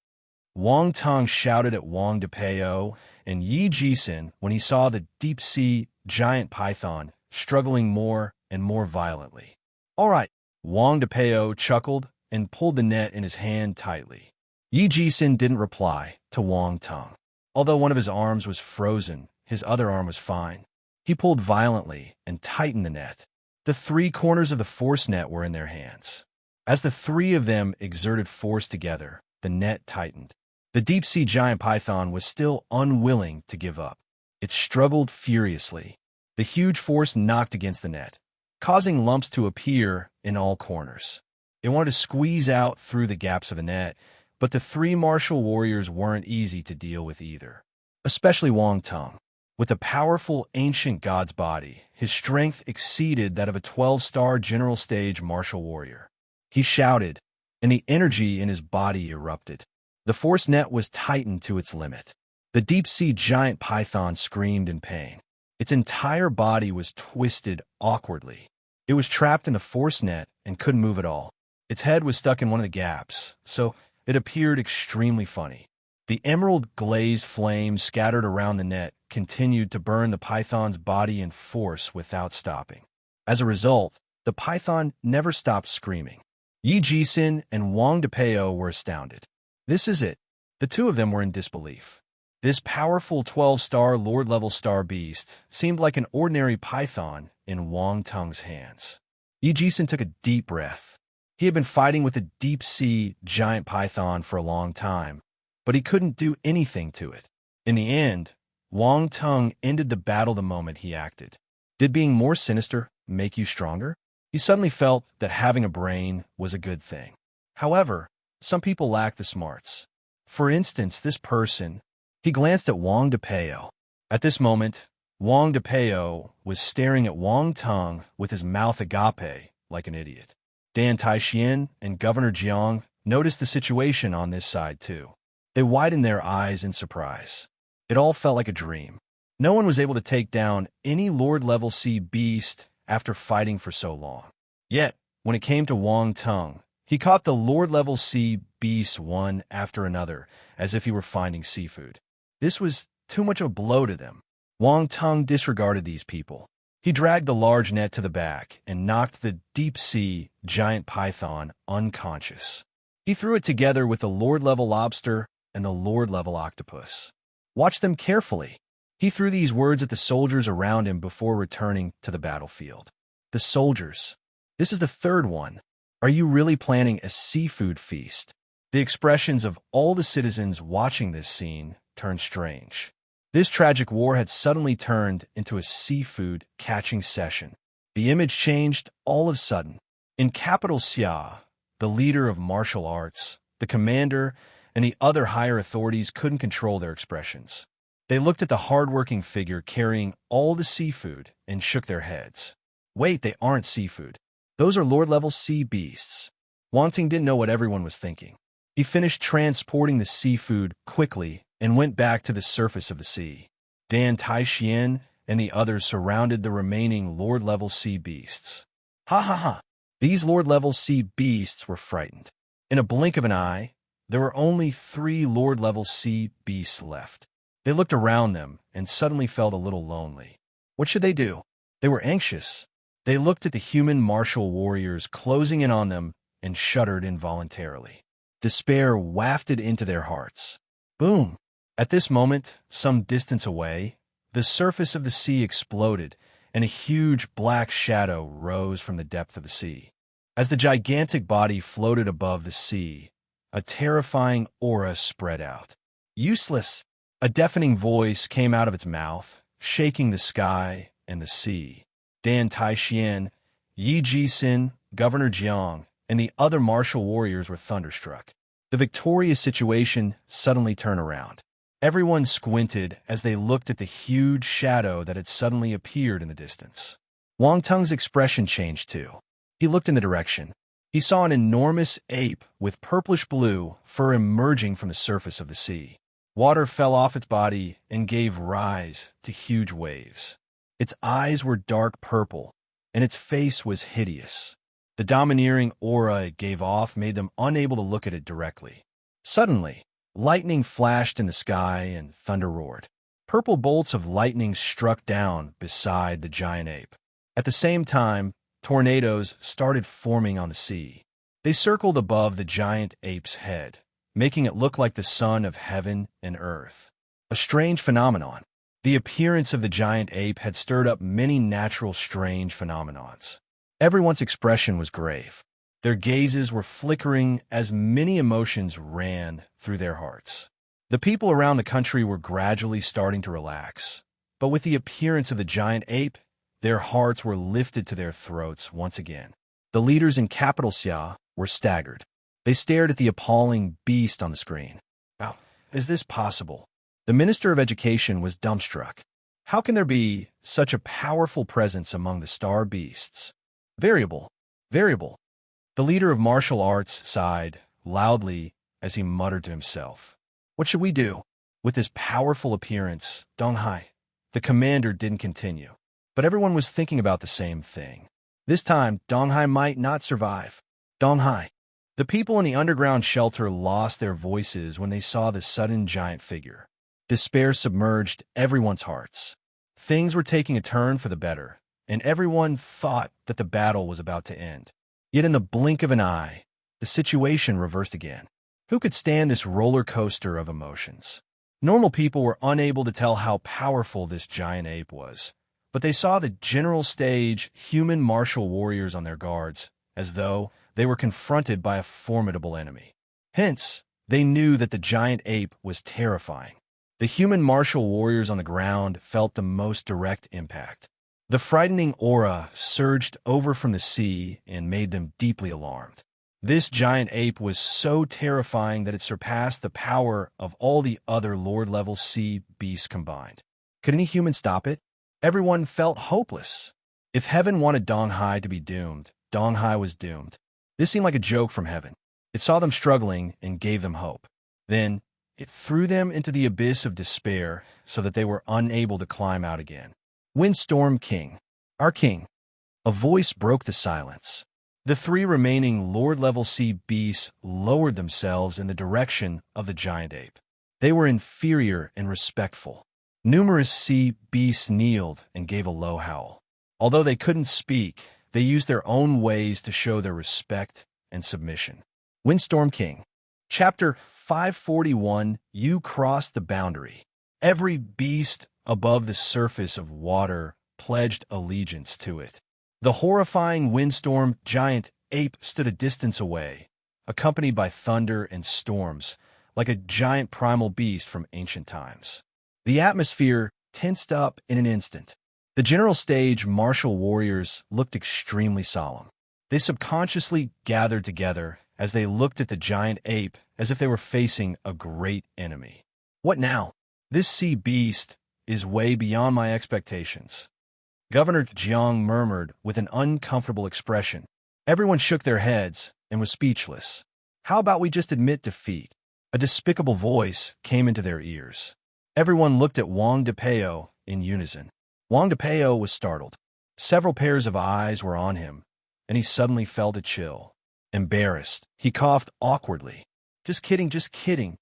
Wang Tung shouted at Wang Depeo and Yi Jisen when he saw the deep-sea giant python struggling more and more violently. All right, Wang Depeo chuckled and pulled the net in his hand tightly. Yi Jisen didn't reply to Wang Tung. Although one of his arms was frozen, his other arm was fine. He pulled violently and tightened the net. The three corners of the force net were in their hands. As the three of them exerted force together, the net tightened. The deep-sea giant python was still unwilling to give up. It struggled furiously. The huge force knocked against the net, causing lumps to appear in all corners. It wanted to squeeze out through the gaps of the net, but the three martial warriors weren't easy to deal with either, especially Wang Tung. With a powerful ancient god's body, his strength exceeded that of a 12-star general stage martial warrior. He shouted, and the energy in his body erupted. The force net was tightened to its limit. The deep-sea giant python screamed in pain. Its entire body was twisted awkwardly. It was trapped in the force net and couldn't move at all. Its head was stuck in one of the gaps, so it appeared extremely funny. The emerald-glazed flames scattered around the net continued to burn the python's body in force without stopping. As a result, the python never stopped screaming. Yi Jisen and Wang Depeo were astounded. This is it. The two of them were in disbelief. This powerful 12-star Lord-level star beast seemed like an ordinary python in Wang Tung's hands. Yi Jisen took a deep breath. He had been fighting with a deep-sea giant python for a long time, but he couldn't do anything to it. In the end, Wang Tung ended the battle the moment he acted. Did being more sinister make you stronger? He suddenly felt that having a brain was a good thing. However, some people lack the smarts. For instance, this person. He glanced at Wang Depeo. At this moment, Wang Depeo was staring at Wang Tung with his mouth agape like an idiot. Dan Taixian and Governor Jiang noticed the situation on this side too. They widened their eyes in surprise. It all felt like a dream. No one was able to take down any Lord-level sea beast after fighting for so long. Yet, when it came to Wang Tung, he caught the Lord-level sea beasts one after another, as if he were finding seafood. This was too much of a blow to them. Wang Tung disregarded these people. He dragged the large net to the back and knocked the deep-sea giant python unconscious. He threw it together with the Lord-level lobster and the Lord-level octopus. Watch them carefully. He threw these words at the soldiers around him before returning to the battlefield. The soldiers. This is the third one. Are you really planning a seafood feast? The expressions of all the citizens watching this scene turned strange. This tragic war had suddenly turned into a seafood catching session. The image changed all of a sudden. In capital Xia, the leader of martial arts, the commander, and the other higher authorities couldn't control their expressions. They looked at the hard-working figure carrying all the seafood and shook their heads. Wait, they aren't seafood. Those are Lord-level sea beasts. Wang Ting didn't know what everyone was thinking. He finished transporting the seafood quickly and went back to the surface of the sea. Dan Taixian and the others surrounded the remaining Lord-level sea beasts. Ha ha ha! These Lord-level sea beasts were frightened. In a blink of an eye, there were only 3 Lord-level sea beasts left. They looked around them and suddenly felt a little lonely. What should they do? They were anxious. They looked at the human martial warriors closing in on them and shuddered involuntarily. Despair wafted into their hearts. Boom! At this moment, some distance away, the surface of the sea exploded, and a huge black shadow rose from the depth of the sea. As the gigantic body floated above the sea, a terrifying aura spread out. Useless! A deafening voice came out of its mouth, shaking the sky and the sea. Dan Taixian, Yi Ji-sin, Governor Jiang, and the other martial warriors were thunderstruck. The victorious situation suddenly turned around. Everyone squinted as they looked at the huge shadow that had suddenly appeared in the distance. Wang Teng's expression changed too. He looked in the direction. He saw an enormous ape with purplish-blue fur emerging from the surface of the sea. Water fell off its body and gave rise to huge waves. Its eyes were dark purple, and its face was hideous. The domineering aura it gave off made them unable to look at it directly. Suddenly, lightning flashed in the sky and thunder roared. Purple bolts of lightning struck down beside the giant ape. At the same time, tornadoes started forming on the sea. They circled above the giant ape's head, making it look like the sun of heaven and earth. A strange phenomenon. The appearance of the giant ape had stirred up many natural strange phenomenons. Everyone's expression was grave. Their gazes were flickering as many emotions ran through their hearts. The people around the country were gradually starting to relax, but with the appearance of the giant ape, their hearts were lifted to their throats once again. The leaders in capital Xia were staggered. They stared at the appalling beast on the screen. How is this possible? The Minister of Education was dumbstruck. How can there be such a powerful presence among the star beasts? Variable. The leader of martial arts sighed loudly as he muttered to himself. What should we do? With this powerful appearance, Dong Hai. The commander didn't continue, but everyone was thinking about the same thing. This time, Dong Hai might not survive. Dong Hai. The people in the underground shelter lost their voices when they saw the sudden giant figure. Despair submerged everyone's hearts. Things were taking a turn for the better, and everyone thought that the battle was about to end. Yet in the blink of an eye, the situation reversed again. Who could stand this roller coaster of emotions? Normal people were unable to tell how powerful this giant ape was, but they saw the general stage human martial warriors on their guards, as though they were confronted by a formidable enemy. Hence, they knew that the giant ape was terrifying. The human martial warriors on the ground felt the most direct impact. The frightening aura surged over from the sea and made them deeply alarmed. This giant ape was so terrifying that it surpassed the power of all the other Lord-level sea beasts combined. Could any human stop it? Everyone felt hopeless. If heaven wanted Dong Hai to be doomed, Dong Hai was doomed. This seemed like a joke from heaven. It saw them struggling and gave them hope. Then, it threw them into the abyss of despair so that they were unable to climb out again. Windstorm King. Our king. A voice broke the silence. The three remaining Lord-level sea beasts lowered themselves in the direction of the giant ape. They were inferior and respectful. Numerous sea beasts kneeled and gave a low howl. Although they couldn't speak, they used their own ways to show their respect and submission. Windstorm King. Chapter 541, You Crossed the Boundary. Every beast above the surface of water pledged allegiance to it. The horrifying windstorm giant ape stood a distance away, accompanied by thunder and storms, like a giant primal beast from ancient times. The atmosphere tensed up in an instant. The general stage martial warriors looked extremely solemn. They subconsciously gathered together as they looked at the giant ape as if they were facing a great enemy. What now? This sea beast is way beyond my expectations. Governor Jiang murmured with an uncomfortable expression. Everyone shook their heads and was speechless. How about we just admit defeat? A despicable voice came into their ears. Everyone looked at Wang Depeo in unison. Wang Depeo was startled. Several pairs of eyes were on him, and he suddenly felt a chill. Embarrassed, he coughed awkwardly. Just kidding.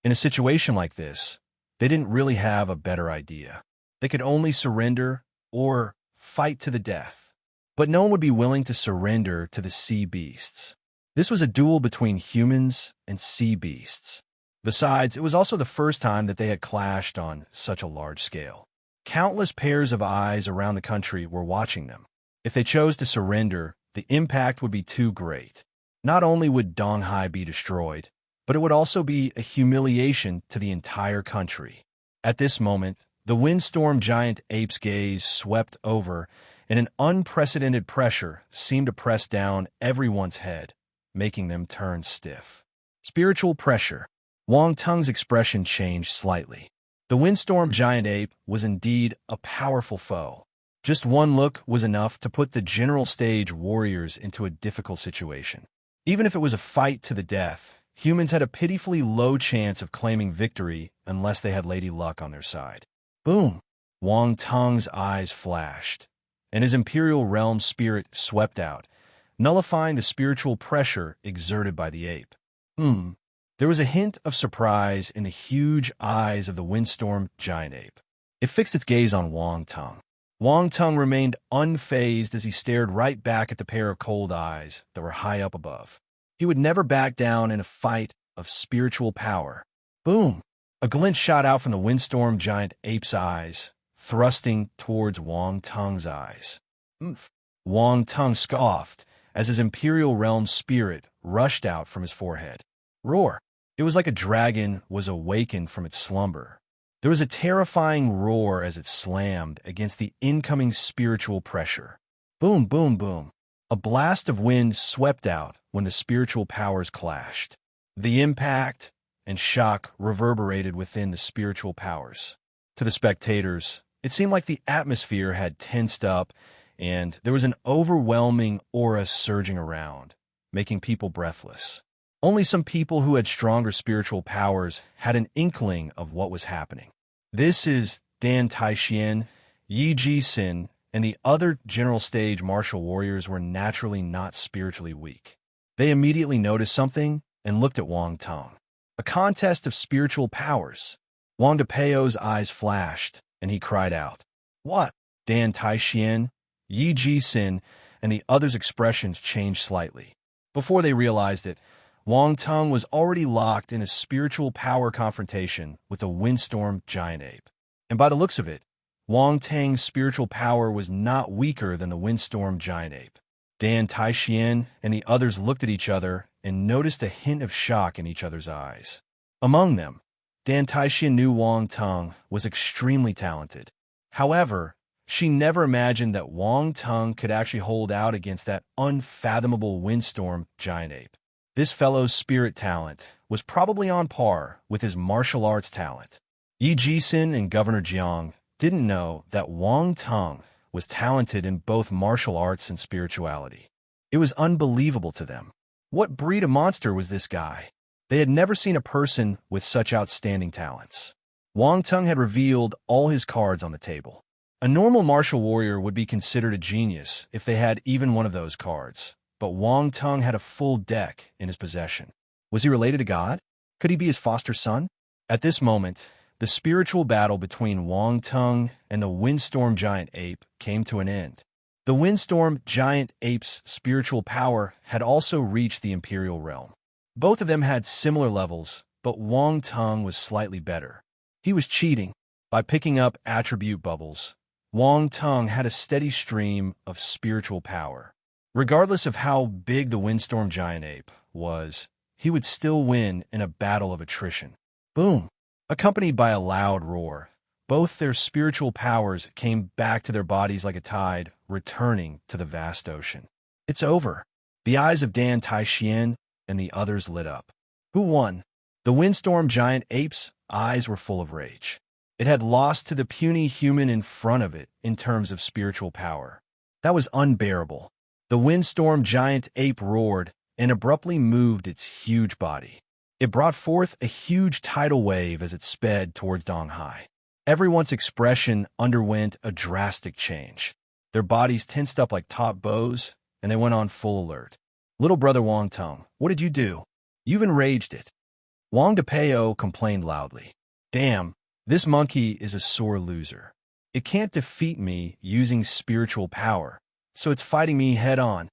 In a situation like this, they didn't really have a better idea. They could only surrender or fight to the death. But no one would be willing to surrender to the sea beasts. This was a duel between humans and sea beasts. Besides, it was also the first time that they had clashed on such a large scale. Countless pairs of eyes around the country were watching them. If they chose to surrender, the impact would be too great. Not only would Donghai be destroyed, but it would also be a humiliation to the entire country. At this moment, the windstorm giant ape's gaze swept over, and an unprecedented pressure seemed to press down everyone's head, making them turn stiff. Spiritual pressure. Wang Tung's expression changed slightly. The windstorm giant ape was indeed a powerful foe. Just one look was enough to put the general stage warriors into a difficult situation. Even if it was a fight to the death, humans had a pitifully low chance of claiming victory unless they had Lady Luck on their side. Boom! Wang Tung's eyes flashed, and his Imperial Realm spirit swept out, nullifying the spiritual pressure exerted by the ape. There was a hint of surprise in the huge eyes of the windstorm giant ape. It fixed its gaze on Wang Tung. Wang Tung remained unfazed as he stared right back at the pair of cold eyes that were high up above. He would never back down in a fight of spiritual power. Boom! A glint shot out from the windstorm giant ape's eyes, thrusting towards Wang Tung's eyes. Wang Tung scoffed as his Imperial Realm spirit rushed out from his forehead. Roar! It was like a dragon was awakened from its slumber. There was a terrifying roar as it slammed against the incoming spiritual pressure. Boom, boom, boom. A blast of wind swept out when the spiritual powers clashed. The impact and shock reverberated within the spiritual powers. To the spectators, it seemed like the atmosphere had tensed up and there was an overwhelming aura surging around, making people breathless. Only some people who had stronger spiritual powers had an inkling of what was happening. This is Dan Taixian, Yi Ji-sin, and the other general stage martial warriors were naturally not spiritually weak. They immediately noticed something and looked at Wang Tung. A contest of spiritual powers. Wang Depeo's eyes flashed, and he cried out, "What?" Dan Taixian, Yi Ji-sin, and the others' expressions changed slightly. Before they realized it, Wang Tung was already locked in a spiritual power confrontation with a windstorm giant ape. And by the looks of it, Wang Tang's spiritual power was not weaker than the windstorm giant ape. Dan Taixian and the others looked at each other and noticed a hint of shock in each other's eyes. Among them, Dan Taixian knew Wang Tung was extremely talented. However, she never imagined that Wang Tung could actually hold out against that unfathomable windstorm giant ape. This fellow's spirit talent was probably on par with his martial arts talent. Yi Ji-sin and Governor Jiang didn't know that Wang Tung was talented in both martial arts and spirituality. It was unbelievable to them. What breed of monster was this guy? They had never seen a person with such outstanding talents. Wang Tung had revealed all his cards on the table. A normal martial warrior would be considered a genius if they had even one of those cards. But Wang Tung had a full deck in his possession. Was he related to God? Could he be his foster son? At this moment, the spiritual battle between Wang Tung and the windstorm giant ape came to an end. The windstorm giant ape's spiritual power had also reached the Imperial Realm. Both of them had similar levels, but Wang Tung was slightly better. He was cheating. By picking up attribute bubbles, Wang Tung had a steady stream of spiritual power. Regardless of how big the windstorm giant ape was, he would still win in a battle of attrition. Boom! Accompanied by a loud roar, both their spiritual powers came back to their bodies like a tide, returning to the vast ocean. It's over. The eyes of Dan Taixian and the others lit up. Who won? The windstorm giant ape's eyes were full of rage. It had lost to the puny human in front of it in terms of spiritual power. That was unbearable. The windstorm giant ape roared and abruptly moved its huge body. It brought forth a huge tidal wave as it sped towards Donghai. Everyone's expression underwent a drastic change. Their bodies tensed up like taut bows, and they went on full alert. Little brother Wang Tung, what did you do? You've enraged it. Wang Depeo complained loudly. Damn, this monkey is a sore loser. It can't defeat me using spiritual power, so it's fighting me head-on.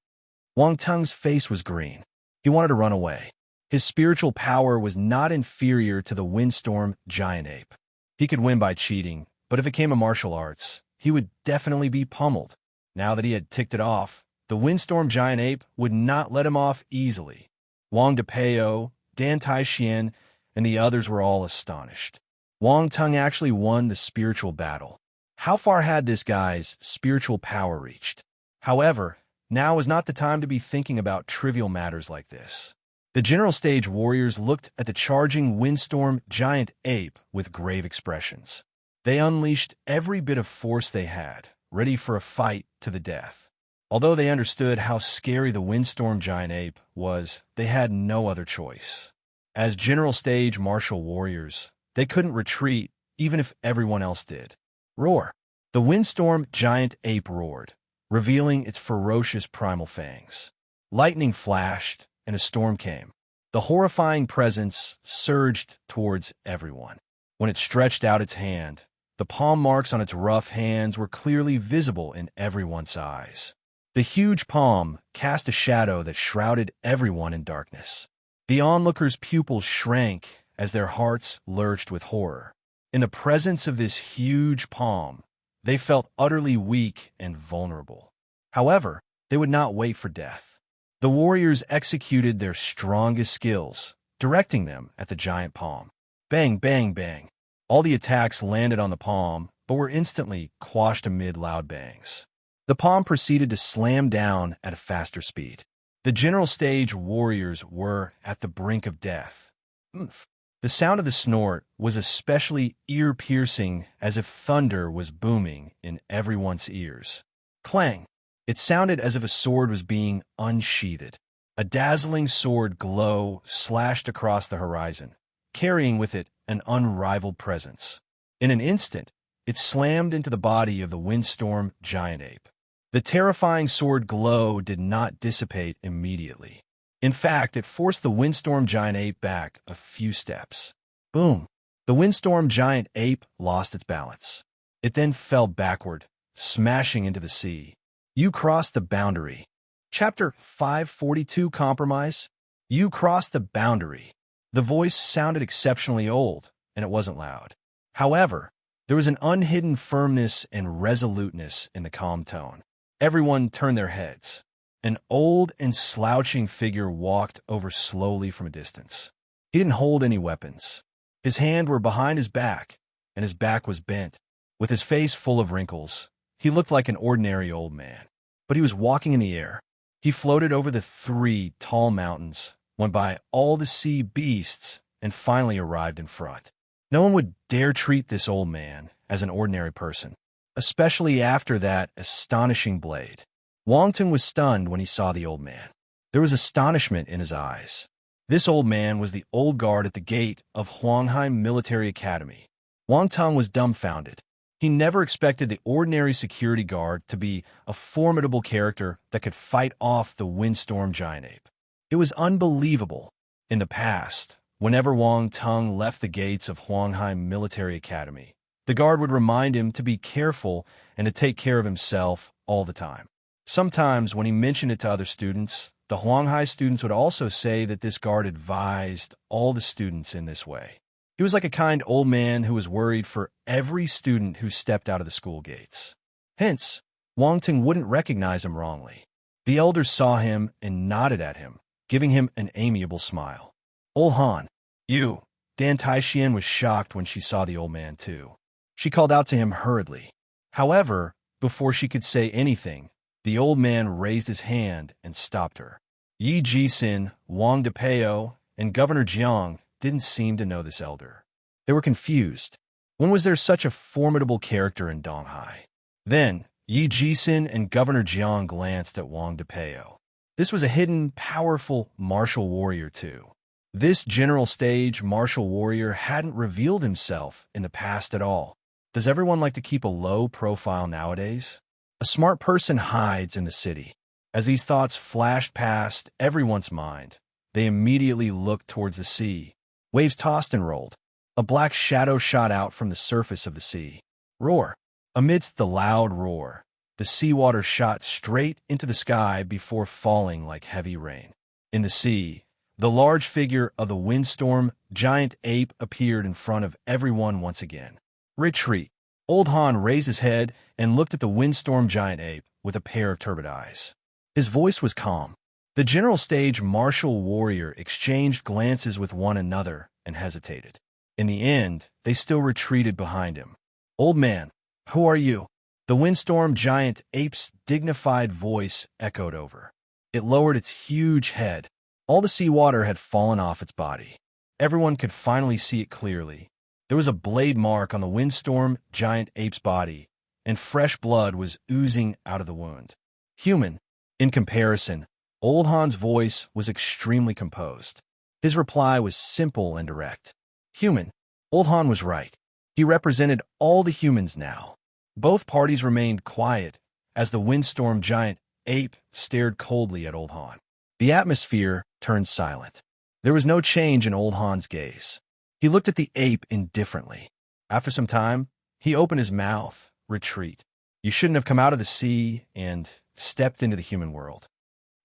Wang Tung's face was green. He wanted to run away. His spiritual power was not inferior to the windstorm giant ape. He could win by cheating, but if it came to martial arts, he would definitely be pummeled. Now that he had ticked it off, the windstorm giant ape would not let him off easily. Wang Depeo, Dan Taixian, and the others were all astonished. Wang Tung actually won the spiritual battle. How far had this guy's spiritual power reached? However, now was not the time to be thinking about trivial matters like this. The general stage warriors looked at the charging windstorm giant ape with grave expressions. They unleashed every bit of force they had, ready for a fight to the death. Although they understood how scary the windstorm giant ape was, they had no other choice. As general stage martial warriors, they couldn't retreat even if everyone else did. Roar! The windstorm giant ape roared, revealing its ferocious primal fangs. Lightning flashed, and a storm came. The horrifying presence surged towards everyone. When it stretched out its hand, the palm marks on its rough hands were clearly visible in everyone's eyes. The huge palm cast a shadow that shrouded everyone in darkness. The onlookers' pupils shrank as their hearts lurched with horror. In the presence of this huge palm, they felt utterly weak and vulnerable. However, they would not wait for death. The warriors executed their strongest skills, directing them at the giant palm. Bang, bang, bang. All the attacks landed on the palm, but were instantly quashed amid loud bangs. The palm proceeded to slam down at a faster speed. The general stage warriors were at the brink of death. Oomph. The sound of the snort was especially ear-piercing, as if thunder was booming in everyone's ears. Clang! It sounded as if a sword was being unsheathed. A dazzling sword glow slashed across the horizon, carrying with it an unrivaled presence. In an instant, it slammed into the body of the windstorm giant ape. The terrifying sword glow did not dissipate immediately. In fact, it forced the windstorm giant ape back a few steps. Boom! The windstorm giant ape lost its balance. It then fell backward, smashing into the sea. You crossed the boundary. Chapter 542 Compromise. You crossed the boundary. The voice sounded exceptionally old, and it wasn't loud. However, there was an unhidden firmness and resoluteness in the calm tone. Everyone turned their heads. An old and slouching figure walked over slowly from a distance. He didn't hold any weapons. His hands were behind his back, and his back was bent. With his face full of wrinkles, he looked like an ordinary old man. But he was walking in the air. He floated over the 3 tall mountains, went by all the sea beasts, and finally arrived in front. No one would dare treat this old man as an ordinary person, especially after that astonishing blade. Wang Tung was stunned when he saw the old man. There was astonishment in his eyes. This old man was the old guard at the gate of Huangheim Military Academy. Wang Tung was dumbfounded. He never expected the ordinary security guard to be a formidable character that could fight off the windstorm giant ape. It was unbelievable. In the past, whenever Wang Tung left the gates of Huangheim Military Academy, the guard would remind him to be careful and to take care of himself all the time. Sometimes, when he mentioned it to other students, the Huanghai students would also say that this guard advised all the students in this way. He was like a kind old man who was worried for every student who stepped out of the school gates. Hence, Wang Tung wouldn't recognize him wrongly. The elders saw him and nodded at him, giving him an amiable smile. Old Han, you. Dan Taixian was shocked when she saw the old man, too. She called out to him hurriedly. However, before she could say anything, the old man raised his hand and stopped her. Yi Jisin, Wang Depeo, and Governor Jiang didn't seem to know this elder. They were confused. When was there such a formidable character in Donghai? Then, Yi Jisin and Governor Jiang glanced at Wang Depeo. This was a hidden, powerful martial warrior, too. This general stage martial warrior hadn't revealed himself in the past at all. Does everyone like to keep a low profile nowadays? A smart person hides in the city. As these thoughts flashed past everyone's mind, they immediately looked towards the sea. Waves tossed and rolled. A black shadow shot out from the surface of the sea. Roar! Amidst the loud roar, the seawater shot straight into the sky before falling like heavy rain. In the sea, the large figure of the windstorm giant ape appeared in front of everyone once again. Retreat. Old Han raised his head and looked at the windstorm giant ape with a pair of turbid eyes. His voice was calm. The general stage martial warrior exchanged glances with one another and hesitated. In the end, they still retreated behind him. Old man, who are you? The windstorm giant ape's dignified voice echoed over. It lowered its huge head. All the seawater had fallen off its body. Everyone could finally see it clearly. There was a blade mark on the windstorm giant ape's body, and fresh blood was oozing out of the wound. Human. In comparison, Old Han's voice was extremely composed. His reply was simple and direct. Human. Old Han was right. He represented all the humans now. Both parties remained quiet as the windstorm giant ape stared coldly at Old Han. The atmosphere turned silent. There was no change in Old Han's gaze. He looked at the ape indifferently. After some time, he opened his mouth. Retreat. You shouldn't have come out of the sea and stepped into the human world.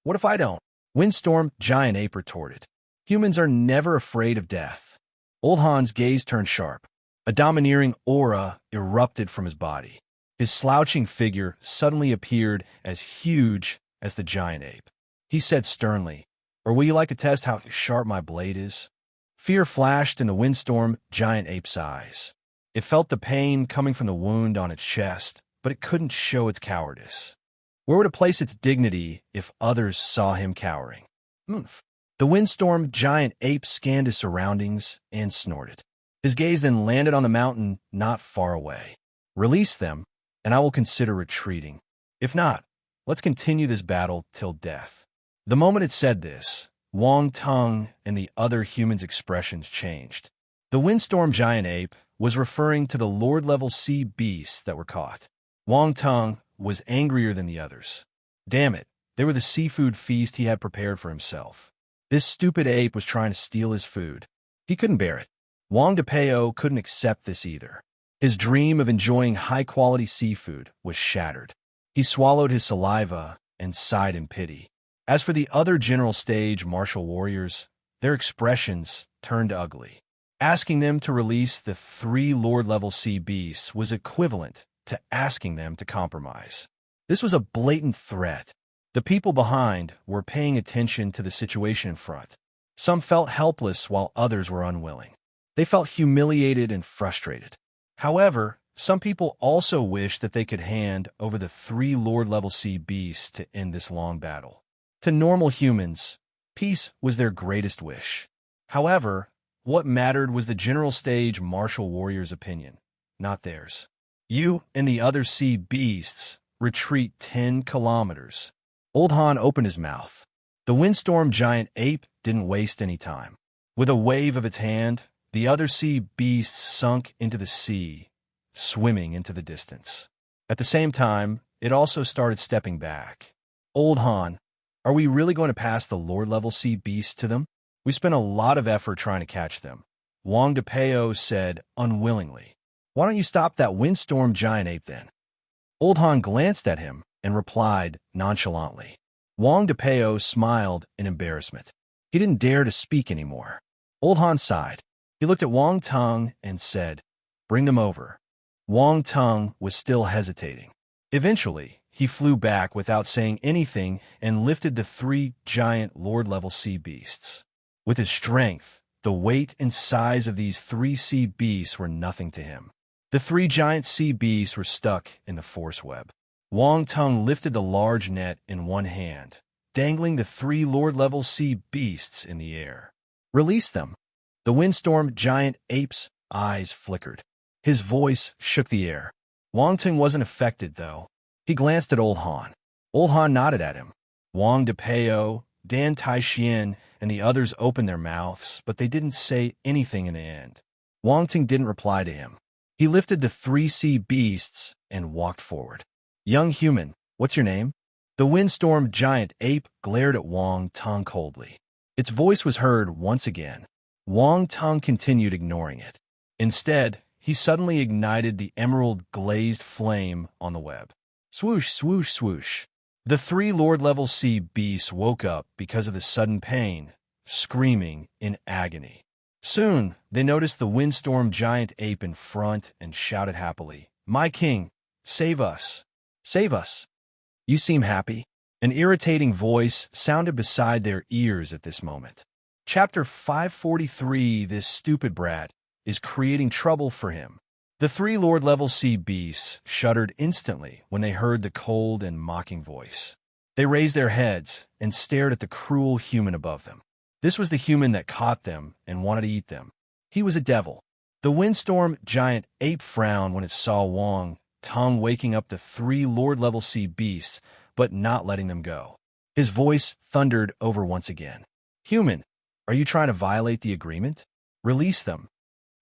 What if I don't? Windstorm giant ape retorted. Humans are never afraid of death. Old Han's gaze turned sharp. A domineering aura erupted from his body. His slouching figure suddenly appeared as huge as the giant ape. He said sternly, "Or will you like to test how sharp my blade is?" Fear flashed in the windstorm giant ape's eyes. It felt the pain coming from the wound on its chest, but it couldn't show its cowardice. Where would it place its dignity if others saw him cowering? Oomph. The windstorm giant ape scanned his surroundings and snorted. His gaze then landed on the mountain not far away. Release them, and I will consider retreating. If not, let's continue this battle till death. The moment it said this, Wang Tung and the other humans' expressions changed. The windstorm giant ape was referring to the Lord-level sea beasts that were caught. Wang Tung was angrier than the others. Damn it, they were the seafood feast he had prepared for himself. This stupid ape was trying to steal his food. He couldn't bear it. Wang Depeo couldn't accept this either. His dream of enjoying high-quality seafood was shattered. He swallowed his saliva and sighed in pity. As for the other general stage martial warriors, their expressions turned ugly. Asking them to release the 3 Lord-level sea beasts was equivalent to asking them to compromise. This was a blatant threat. The people behind were paying attention to the situation in front. Some felt helpless while others were unwilling. They felt humiliated and frustrated. However, some people also wished that they could hand over the 3 Lord-level sea beasts to end this long battle. To normal humans, peace was their greatest wish. However, what mattered was the general stage martial warrior's opinion, not theirs. You and the other sea beasts retreat 10 kilometers. Old Han opened his mouth. The windstorm giant ape didn't waste any time. With a wave of its hand, the other sea beasts sunk into the sea, swimming into the distance. At the same time, it also started stepping back. Old Han, are we really going to pass the Lord-level sea beasts to them? We spent a lot of effort trying to catch them. Wang Depeo said unwillingly. Why don't you stop that windstorm giant ape then? Old Han glanced at him and replied nonchalantly. Wang Depeo smiled in embarrassment. He didn't dare to speak anymore. Old Han sighed. He looked at Wang Tung and said, "Bring them over." Wang Tung was still hesitating. Eventually, he flew back without saying anything and lifted the 3 giant Lord-level sea beasts. With his strength, the weight and size of these 3 sea beasts were nothing to him. The 3 giant sea beasts were stuck in the force web. Wang Tung lifted the large net in one hand, dangling the 3 Lord-level sea beasts in the air. Release them. The windstorm giant ape's eyes flickered. His voice shook the air. Wang Tung wasn't affected, though. He glanced at Old Han. Old Han nodded at him. Wang Depeo, Dan Taixian, and the others opened their mouths, but they didn't say anything in the end. Wang Tung didn't reply to him. He lifted the 3 sea beasts and walked forward. Young human, what's your name? The windstorm giant ape glared at Wang Tung coldly. Its voice was heard once again. Wang Tung continued ignoring it. Instead, he suddenly ignited the emerald-glazed flame on the web. Swoosh, swoosh, swoosh. The three Lord-level sea beasts woke up because of the sudden pain, screaming in agony. Soon, they noticed the windstorm giant ape in front and shouted happily, "My king, save us! Save us! You seem happy." An irritating voice sounded beside their ears at this moment. Chapter 543, This stupid brat is creating trouble for him. The three Lord-level sea beasts shuddered instantly when they heard the cold and mocking voice. They raised their heads and stared at the cruel human above them. This was the human that caught them and wanted to eat them. He was a devil. The windstorm giant ape frowned when it saw Wang Tongue waking up the three Lord-level sea beasts, but not letting them go. His voice thundered over once again. "Human, are you trying to violate the agreement? Release them."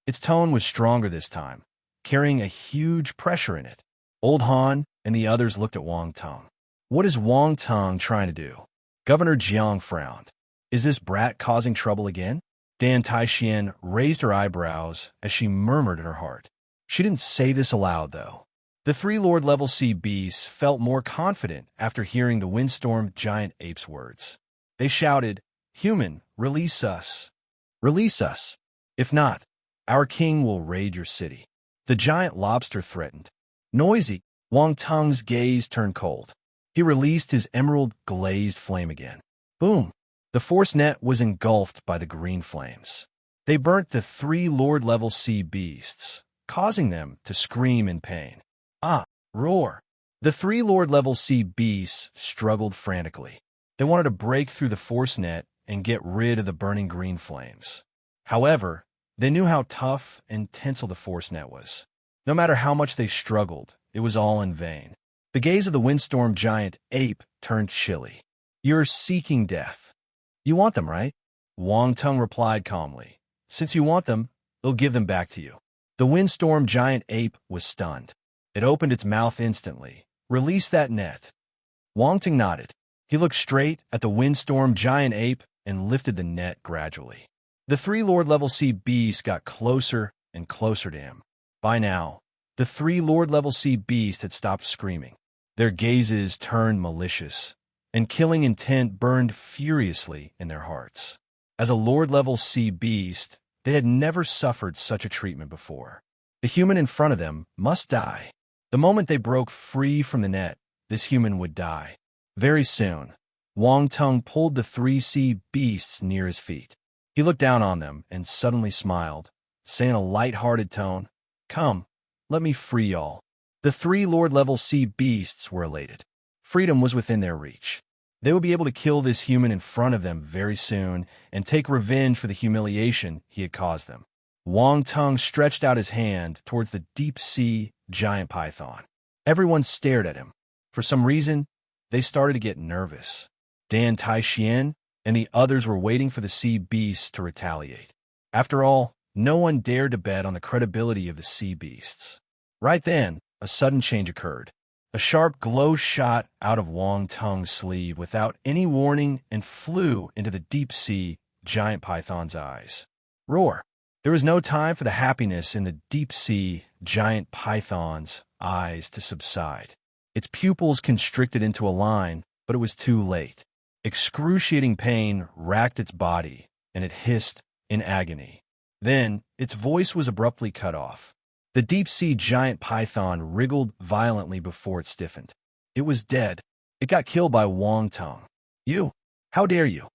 Its tone was stronger this time, carrying a huge pressure in it. Old Han and the others looked at Wang Tongue. What is Wang Tongue trying to do? Governor Jiang frowned. Is this brat causing trouble again? Dan Taixian raised her eyebrows as she murmured in her heart. She didn't say this aloud, though. The three Lord-level sea beasts felt more confident after hearing the windstorm giant ape's words. They shouted, "Human, release us! Release us! If not, our king will raid your city." The giant lobster threatened. Noisy, Wang Tongue's gaze turned cold. He released his emerald-glazed flame again. Boom! The force net was engulfed by the green flames. They burnt the three Lord-level sea beasts, causing them to scream in pain. Ah! Roar! The three Lord-level sea beasts struggled frantically. They wanted to break through the force net and get rid of the burning green flames. However, they knew how tough and tensile the force net was. No matter how much they struggled, it was all in vain. The gaze of the windstorm giant ape turned chilly. "You're seeking death. You want them, right?" Wang Tongue replied calmly. "Since you want them, they'll give them back to you." The windstorm giant ape was stunned. It opened its mouth instantly. "Release that net." Wang Tongue nodded. He looked straight at the windstorm giant ape and lifted the net gradually. The three Lord-level sea beasts got closer and closer to him. By now, the three Lord-level sea beasts had stopped screaming. Their gazes turned malicious, and killing intent burned furiously in their hearts. As a Lord-level sea beast, they had never suffered such a treatment before. The human in front of them must die. The moment they broke free from the net, this human would die. Very soon, Wang Tongue pulled the three sea beasts near his feet. He looked down on them and suddenly smiled, saying in a light-hearted tone, "Come, let me free y'all." The three Lord-level sea beasts were elated. Freedom was within their reach. They would be able to kill this human in front of them very soon and take revenge for the humiliation he had caused them. Wang Tongue stretched out his hand towards the deep-sea giant python. Everyone stared at him. For some reason, they started to get nervous. Dan Taixian and the others were waiting for the sea beasts to retaliate. After all, no one dared to bet on the credibility of the sea beasts. Right then, a sudden change occurred. A sharp glow shot out of Wang Tongue's sleeve without any warning and flew into the deep-sea giant python's eyes. Roar! There was no time for the happiness in the deep-sea giant python's eyes to subside. Its pupils constricted into a line, but it was too late. Excruciating pain racked its body, and it hissed in agony. Then, its voice was abruptly cut off. The deep-sea giant python wriggled violently before it stiffened. It was dead. It got killed by Wang Tongue. "You! How dare you!"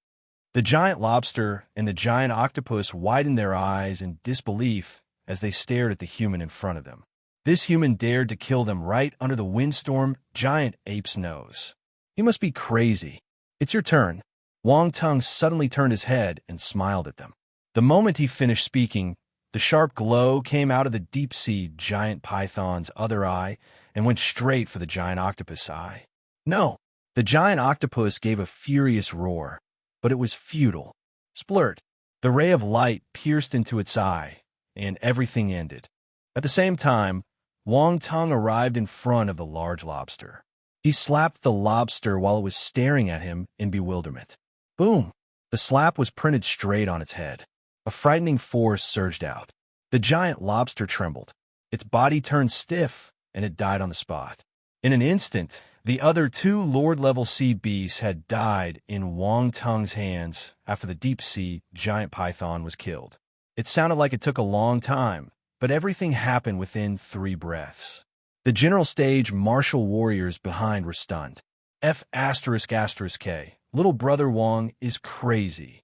The giant lobster and the giant octopus widened their eyes in disbelief as they stared at the human in front of them. This human dared to kill them right under the windstorm giant ape's nose. He must be crazy. "It's your turn." Wang Tongue suddenly turned his head and smiled at them. The moment he finished speaking, the sharp glow came out of the deep-sea giant python's other eye and went straight for the giant octopus eye. "No!" The giant octopus gave a furious roar, but it was futile. Splurt! The ray of light pierced into its eye, and everything ended. At the same time, Wang Tongue arrived in front of the large lobster. He slapped the lobster while it was staring at him in bewilderment. Boom! The slap was printed straight on its head. A frightening force surged out. The giant lobster trembled. Its body turned stiff, and it died on the spot. In an instant, the other two Lord-level sea beasts had died in Wang Tung's hands after the deep-sea giant python was killed. It sounded like it took a long time, but everything happened within 3 breaths. The general stage martial warriors behind were stunned. F***K. Little brother Wang is crazy.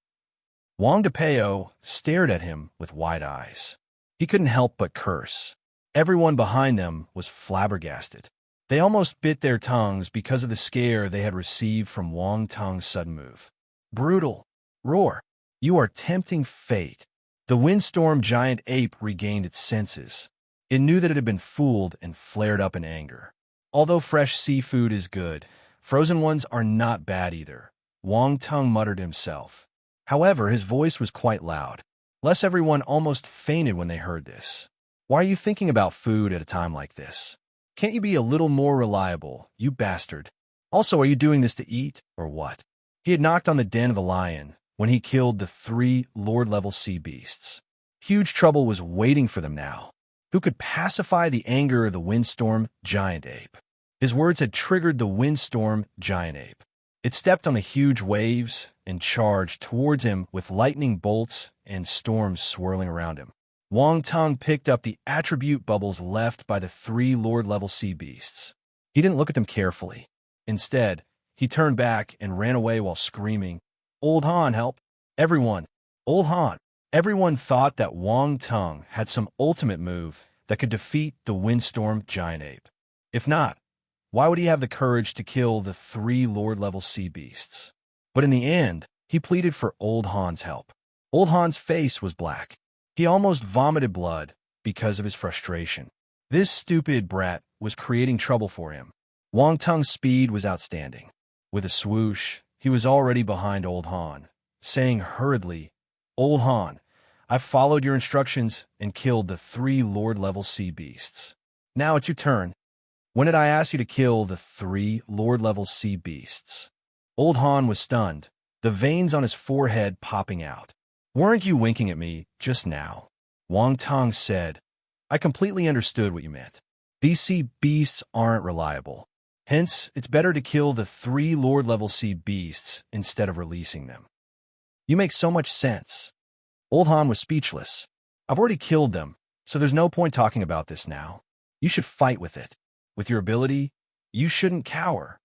Wang Depeo stared at him with wide eyes. He couldn't help but curse. Everyone behind them was flabbergasted. They almost bit their tongues because of the scare they had received from Wang Tung's sudden move. Brutal. Roar. You are tempting fate. The windstorm giant ape regained its senses. It knew that it had been fooled and flared up in anger. Although fresh seafood is good, frozen ones are not bad either, Wang Tung muttered to himself. However, his voice was quite loud. Lest everyone almost fainted when they heard this. Why are you thinking about food at a time like this? Can't you be a little more reliable, you bastard? Also, are you doing this to eat, or what? He had knocked on the den of the lion when he killed the 3 Lord-level sea beasts. Huge trouble was waiting for them now. Who could pacify the anger of the windstorm giant ape? His words had triggered the windstorm giant ape. It stepped on the huge waves and charged towards him with lightning bolts and storms swirling around him. Wang Tung picked up the attribute bubbles left by the 3 Lord-level sea beasts. He didn't look at them carefully. Instead, he turned back and ran away while screaming, "Old Han, help! Everyone! Old Han!" Everyone thought that Wang Tung had some ultimate move that could defeat the windstorm giant ape. If not, why would he have the courage to kill the 3 Lord-level sea beasts? But in the end, he pleaded for Old Han's help. Old Han's face was black. He almost vomited blood because of his frustration. This stupid brat was creating trouble for him. Wang Tung's speed was outstanding. With a swoosh, he was already behind Old Han, saying hurriedly, "Old Han, I followed your instructions and killed the 3 Lord-level sea beasts. Now it's your turn. When did I ask you to kill the 3 Lord-level sea beasts?" Old Han was stunned, the veins on his forehead popping out. "Weren't you winking at me just now?" Wang Tung said. "I completely understood what you meant. These sea beasts aren't reliable. Hence, it's better to kill the 3 Lord-level sea beasts instead of releasing them." "You make so much sense." Old Han was speechless. "I've already killed them, so there's no point talking about this now. You should fight with it. With your ability, you shouldn't cower."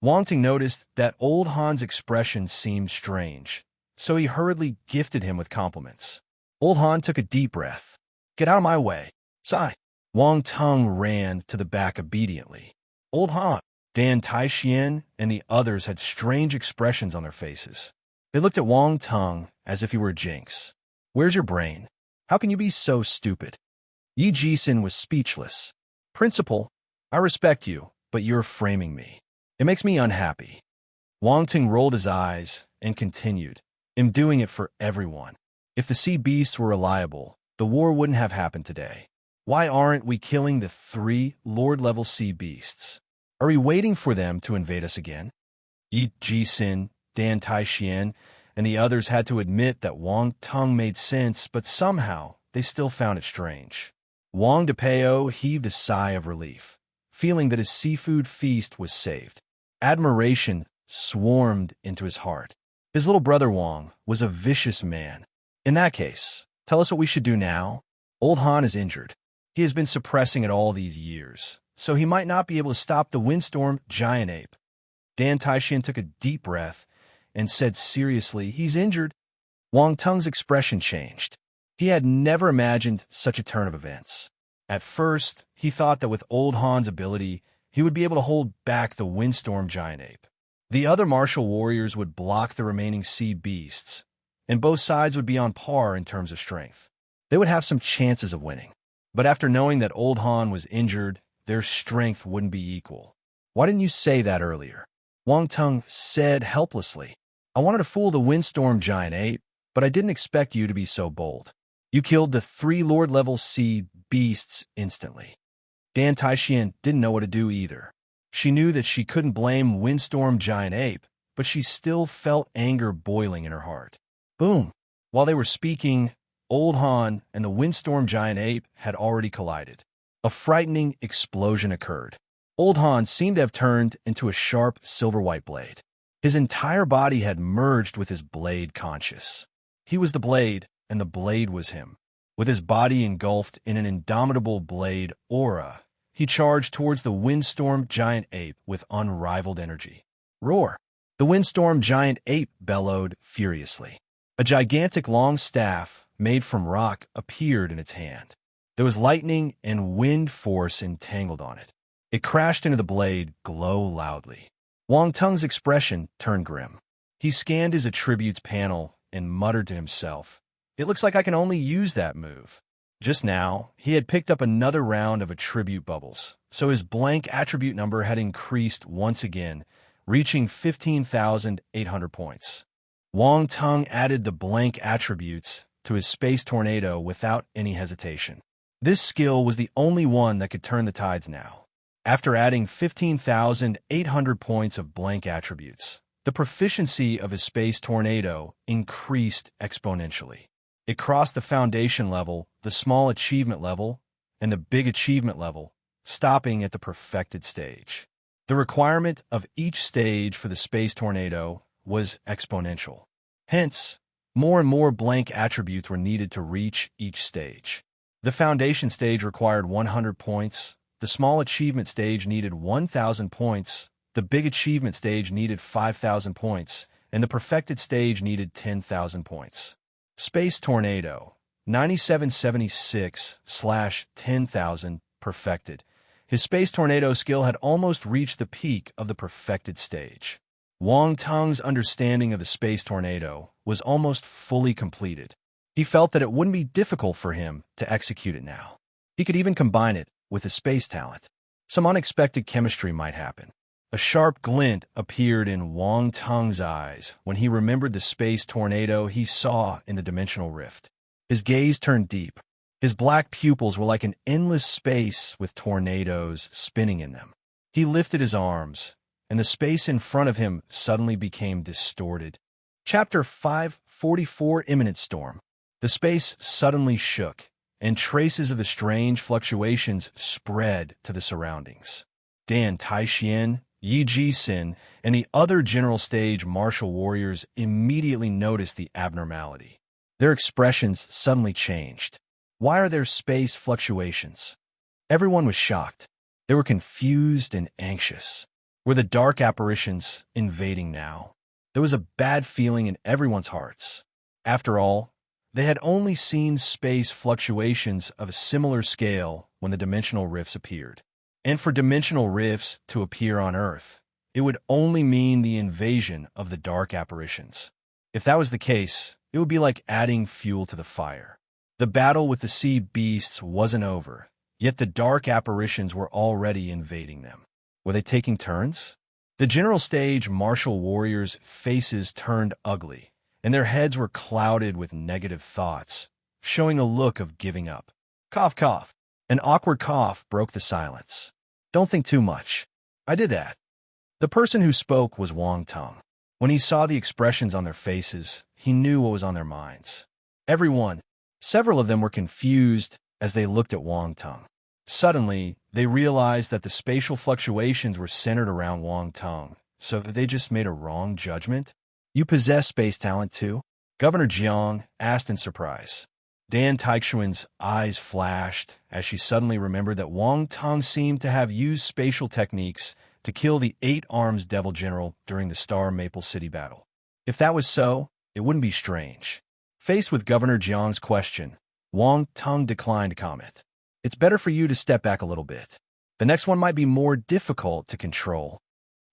Wang Tung noticed that Old Han's expression seemed strange, so he hurriedly gifted him with compliments. Old Han took a deep breath. "Get out of my way. Sigh." Wang Tung ran to the back obediently. Old Han, Dan Taixian, and the others had strange expressions on their faces. They looked at Wang Tung as if he were a jinx. "Where's your brain? How can you be so stupid?" Yi Jisun was speechless. "Principal, I respect you, but you're framing me. It makes me unhappy." Wang Tung rolled his eyes and continued, "I'm doing it for everyone. If the sea beasts were reliable, the war wouldn't have happened today. Why aren't we killing the 3 Lord-level sea beasts? Are we waiting for them to invade us again?" Yi Jisun, Dan Taixian, and the others had to admit that Wang Tung made sense, but somehow they still found it strange. Wang Depeo heaved a sigh of relief, feeling that his seafood feast was saved. Admiration swarmed into his heart. His little brother Wang was a vicious man. "In that case, tell us what we should do now." Old Han is injured. He has been suppressing it all these years, so he might not be able to stop the windstorm giant ape. Dan Taixian took a deep breath and said seriously, "He's injured." Wang Tung's expression changed. He had never imagined such a turn of events. At first, he thought that with Old Han's ability, he would be able to hold back the windstorm giant ape. The other martial warriors would block the remaining sea beasts, and both sides would be on par in terms of strength. They would have some chances of winning. But after knowing that Old Han was injured, their strength wouldn't be equal. "Why didn't you say that earlier?" Wang Tung said helplessly. "I wanted to fool the windstorm giant ape, but I didn't expect you to be so bold. You killed the 3 Lord-level sea beasts instantly." Dan Taixian didn't know what to do either. She knew that she couldn't blame windstorm giant ape, but she still felt anger boiling in her heart. Boom! While they were speaking, Old Han and the windstorm giant ape had already collided. A frightening explosion occurred. Old Han seemed to have turned into a sharp silver-white blade. His entire body had merged with his blade conscious. He was the blade, and the blade was him. With his body engulfed in an indomitable blade aura, he charged towards the windstorm giant ape with unrivaled energy. Roar! The windstorm giant ape bellowed furiously. A gigantic long staff, made from rock, appeared in its hand. There was lightning and wind force entangled on it. It crashed into the blade, glow loudly. Wang Tung's expression turned grim. He scanned his attributes panel and muttered to himself, "It looks like I can only use that move." Just now, he had picked up another round of attribute bubbles, so his blank attribute number had increased once again, reaching 15,800 points. Wang Tung added the blank attributes to his space tornado without any hesitation. This skill was the only one that could turn the tides now. After adding 15,800 points of blank attributes, the proficiency of his space tornado increased exponentially. It crossed the foundation level, the small achievement level, and the big achievement level, stopping at the perfected stage. The requirement of each stage for the space tornado was exponential. Hence, more and more blank attributes were needed to reach each stage. The foundation stage required 100 points, the small achievement stage needed 1,000 points, the big achievement stage needed 5,000 points, and the perfected stage needed 10,000 points. Space Tornado, 9776/10,000, perfected. His Space Tornado skill had almost reached the peak of the perfected stage. Wang Tung's understanding of the Space Tornado was almost fully completed. He felt that it wouldn't be difficult for him to execute it now. He could even combine it with his space talent. Some unexpected chemistry might happen. A sharp glint appeared in Wang Tung's eyes when he remembered the space tornado he saw in the dimensional rift. His gaze turned deep. His black pupils were like an endless space with tornadoes spinning in them. He lifted his arms, and the space in front of him suddenly became distorted. Chapter 544, Imminent Storm. The space suddenly shook, and traces of the strange fluctuations spread to the surroundings. Dan Taixian, Yi Ji-sin, and the other general stage martial warriors immediately noticed the abnormality. Their expressions suddenly changed. Why are there space fluctuations? Everyone was shocked. They were confused and anxious. Were the dark apparitions invading now? There was a bad feeling in everyone's hearts. After all, they had only seen space fluctuations of a similar scale when the dimensional rifts appeared. And for dimensional rifts to appear on Earth, it would only mean the invasion of the dark apparitions. If that was the case, it would be like adding fuel to the fire. The battle with the sea beasts wasn't over, yet the dark apparitions were already invading them. Were they taking turns? The general stage martial warriors' faces turned ugly, and their heads were clouded with negative thoughts, showing a look of giving up. Cough, cough. An awkward cough broke the silence. Don't think too much. I did that. The person who spoke was Wang Tung. When he saw the expressions on their faces, he knew what was on their minds. Several of them were confused as they looked at Wang Tung. Suddenly, they realized that the spatial fluctuations were centered around Wang Tung, so they just made a wrong judgment. You possess space talent too? Governor Jiang asked in surprise. Dan Taichuan's eyes flashed as she suddenly remembered that Wang Tung seemed to have used spatial techniques to kill the 8-arms Devil General during the Star Maple City battle. If that was so, it wouldn't be strange. Faced with Governor Jiang's question, Wang Tung declined comment. It's better for you to step back a little bit. The next one might be more difficult to control.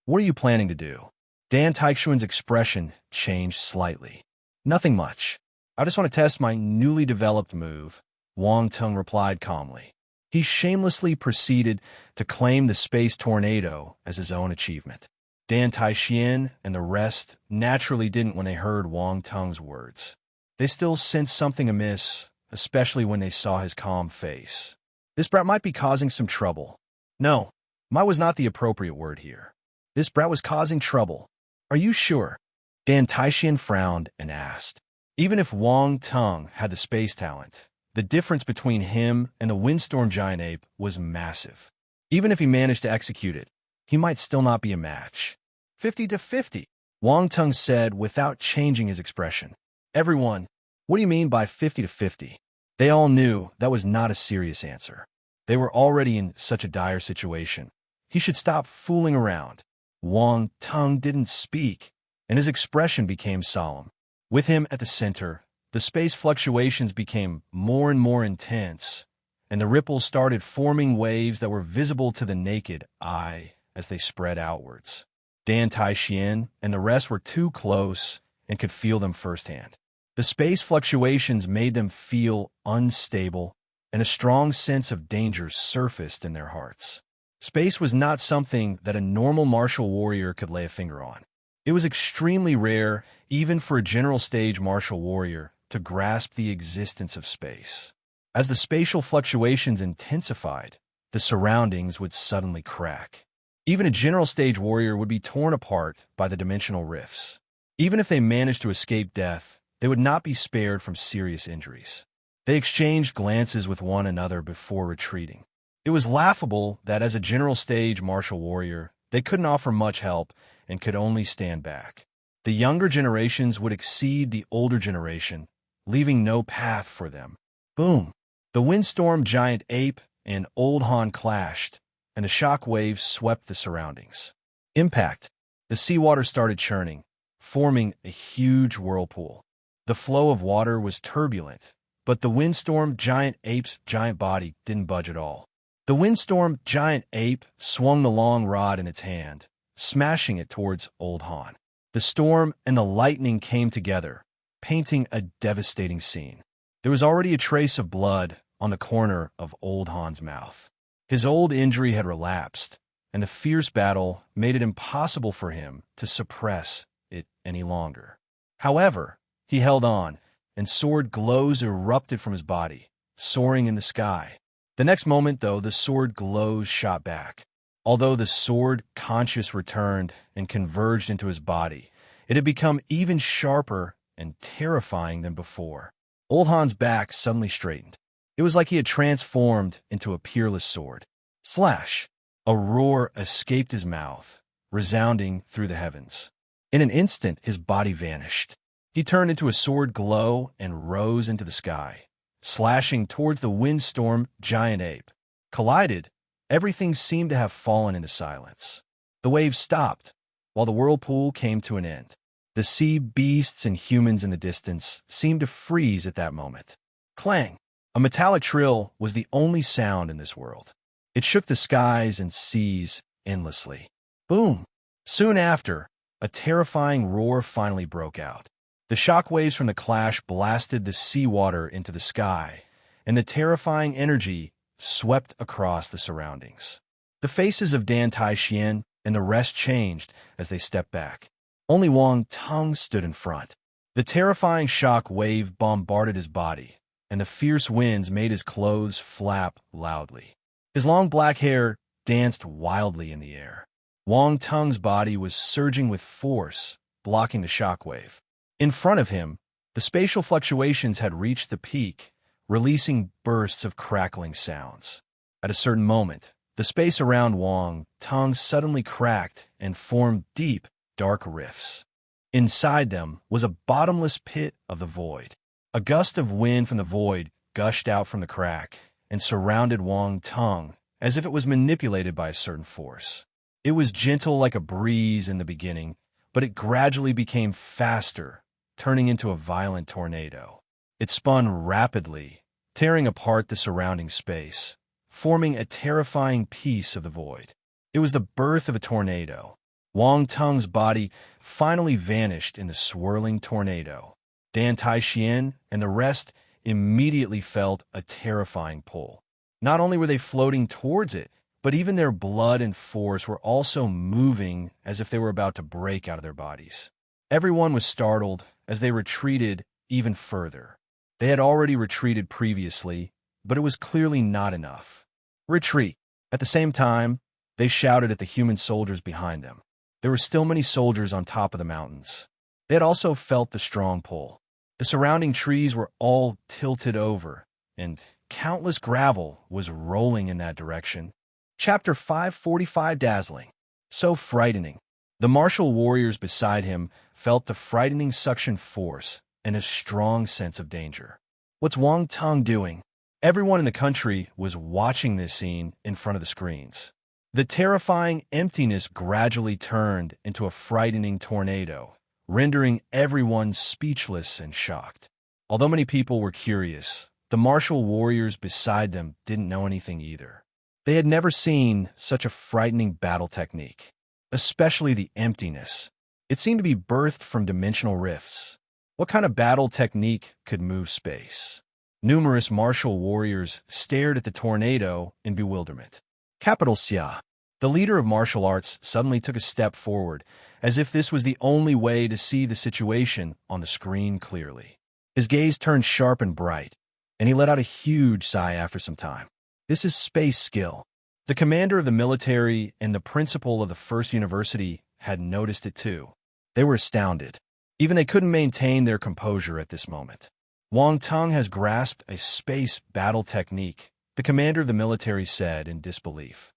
What are you planning to do? Dan Taichuan's expression changed slightly. Nothing much. I just want to test my newly developed move, Wang Tung replied calmly. He shamelessly proceeded to claim the space tornado as his own achievement. Dan Taixian and the rest naturally didn't when they heard Wang Tung's words. They still sensed something amiss, especially when they saw his calm face. This brat might be causing some trouble. No, might was not the appropriate word here. This brat was causing trouble. Are you sure? Dan Taixian frowned and asked. Even if Wang Tung had the space talent, the difference between him and the windstorm giant ape was massive. Even if he managed to execute it, he might still not be a match. 50-50, Wang Tung said without changing his expression. Everyone, what do you mean by 50-50? They all knew that was not a serious answer. They were already in such a dire situation. He should stop fooling around. Wang Tung didn't speak, and his expression became solemn. With him at the center, the space fluctuations became more and more intense, and the ripples started forming waves that were visible to the naked eye as they spread outwards. Dan Taixian and the rest were too close and could feel them firsthand. The space fluctuations made them feel unstable, and a strong sense of danger surfaced in their hearts. Space was not something that a normal martial warrior could lay a finger on. It was extremely rare, even for a general stage martial warrior, to grasp the existence of space. As the spatial fluctuations intensified, the surroundings would suddenly crack. Even a general stage warrior would be torn apart by the dimensional rifts. Even if they managed to escape death, they would not be spared from serious injuries. They exchanged glances with one another before retreating. It was laughable that as a general stage martial warrior, they couldn't offer much help and could only stand back. The younger generations would exceed the older generation, leaving no path for them. Boom! The windstorm giant ape and Old Han clashed, and the shock waves swept the surroundings. Impact! The seawater started churning, forming a huge whirlpool. The flow of water was turbulent, but the windstorm giant ape's giant body didn't budge at all. The windstorm giant ape swung the long rod in its hand, smashing it towards Old Han. The storm and the lightning came together, painting a devastating scene. There was already a trace of blood on the corner of Old Han's mouth. His old injury had relapsed, and the fierce battle made it impossible for him to suppress it any longer. However, he held on, and sword glows erupted from his body, soaring in the sky. The next moment, though, the sword glows shot back. Although the sword conscious returned and converged into his body, it had become even sharper and terrifying than before. Old Han's back suddenly straightened. It was like he had transformed into a peerless sword. Slash! A roar escaped his mouth, resounding through the heavens. In an instant, his body vanished. He turned into a sword glow and rose into the sky, slashing towards the windstorm giant ape. Collided, everything seemed to have fallen into silence. The waves stopped, while the whirlpool came to an end. The sea beasts and humans in the distance seemed to freeze at that moment. Clang! A metallic trill was the only sound in this world. It shook the skies and seas endlessly. Boom! Soon after, a terrifying roar finally broke out. The shockwaves from the clash blasted the seawater into the sky, and the terrifying energy swept across the surroundings. The faces of Dan Taixian and the rest changed as they stepped back. Only Wang Tung stood in front. The terrifying shock wave bombarded his body, and the fierce winds made his clothes flap loudly. His long black hair danced wildly in the air. Wang Tung's body was surging with force, blocking the shockwave. In front of him, the spatial fluctuations had reached the peak, releasing bursts of crackling sounds. At a certain moment, the space around Wang Tung suddenly cracked and formed deep, dark rifts. Inside them was a bottomless pit of the void. A gust of wind from the void gushed out from the crack and surrounded Wang Tung as if it was manipulated by a certain force. It was gentle like a breeze in the beginning, but it gradually became faster, turning into a violent tornado. It spun rapidly, tearing apart the surrounding space, forming a terrifying piece of the void. It was the birth of a tornado. Wang Tung's body finally vanished in the swirling tornado. Dan Taixian and the rest immediately felt a terrifying pull. Not only were they floating towards it, but even their blood and force were also moving as if they were about to break out of their bodies. Everyone was startled as they retreated even further. They had already retreated previously, but it was clearly not enough. Retreat! At the same time, they shouted at the human soldiers behind them. There were still many soldiers on top of the mountains. They had also felt the strong pull. The surrounding trees were all tilted over, and countless gravel was rolling in that direction. Chapter 545 Dazzling. So frightening. The martial warriors beside him felt the frightening suction force and a strong sense of danger. What's Wang Tong doing? Everyone in the country was watching this scene in front of the screens. The terrifying emptiness gradually turned into a frightening tornado, rendering everyone speechless and shocked. Although many people were curious, the martial warriors beside them didn't know anything either. They had never seen such a frightening battle technique, especially the emptiness. It seemed to be birthed from dimensional rifts. What kind of battle technique could move space? Numerous martial warriors stared at the tornado in bewilderment. Capital Xia, the leader of martial arts, suddenly took a step forward, as if this was the only way to see the situation on the screen clearly. His gaze turned sharp and bright, and he let out a huge sigh after some time. This is space skill. The commander of the military and the principal of the first university had noticed it too. They were astounded. Even they couldn't maintain their composure at this moment. Wang Tong has grasped a space battle technique, the commander of the military said in disbelief.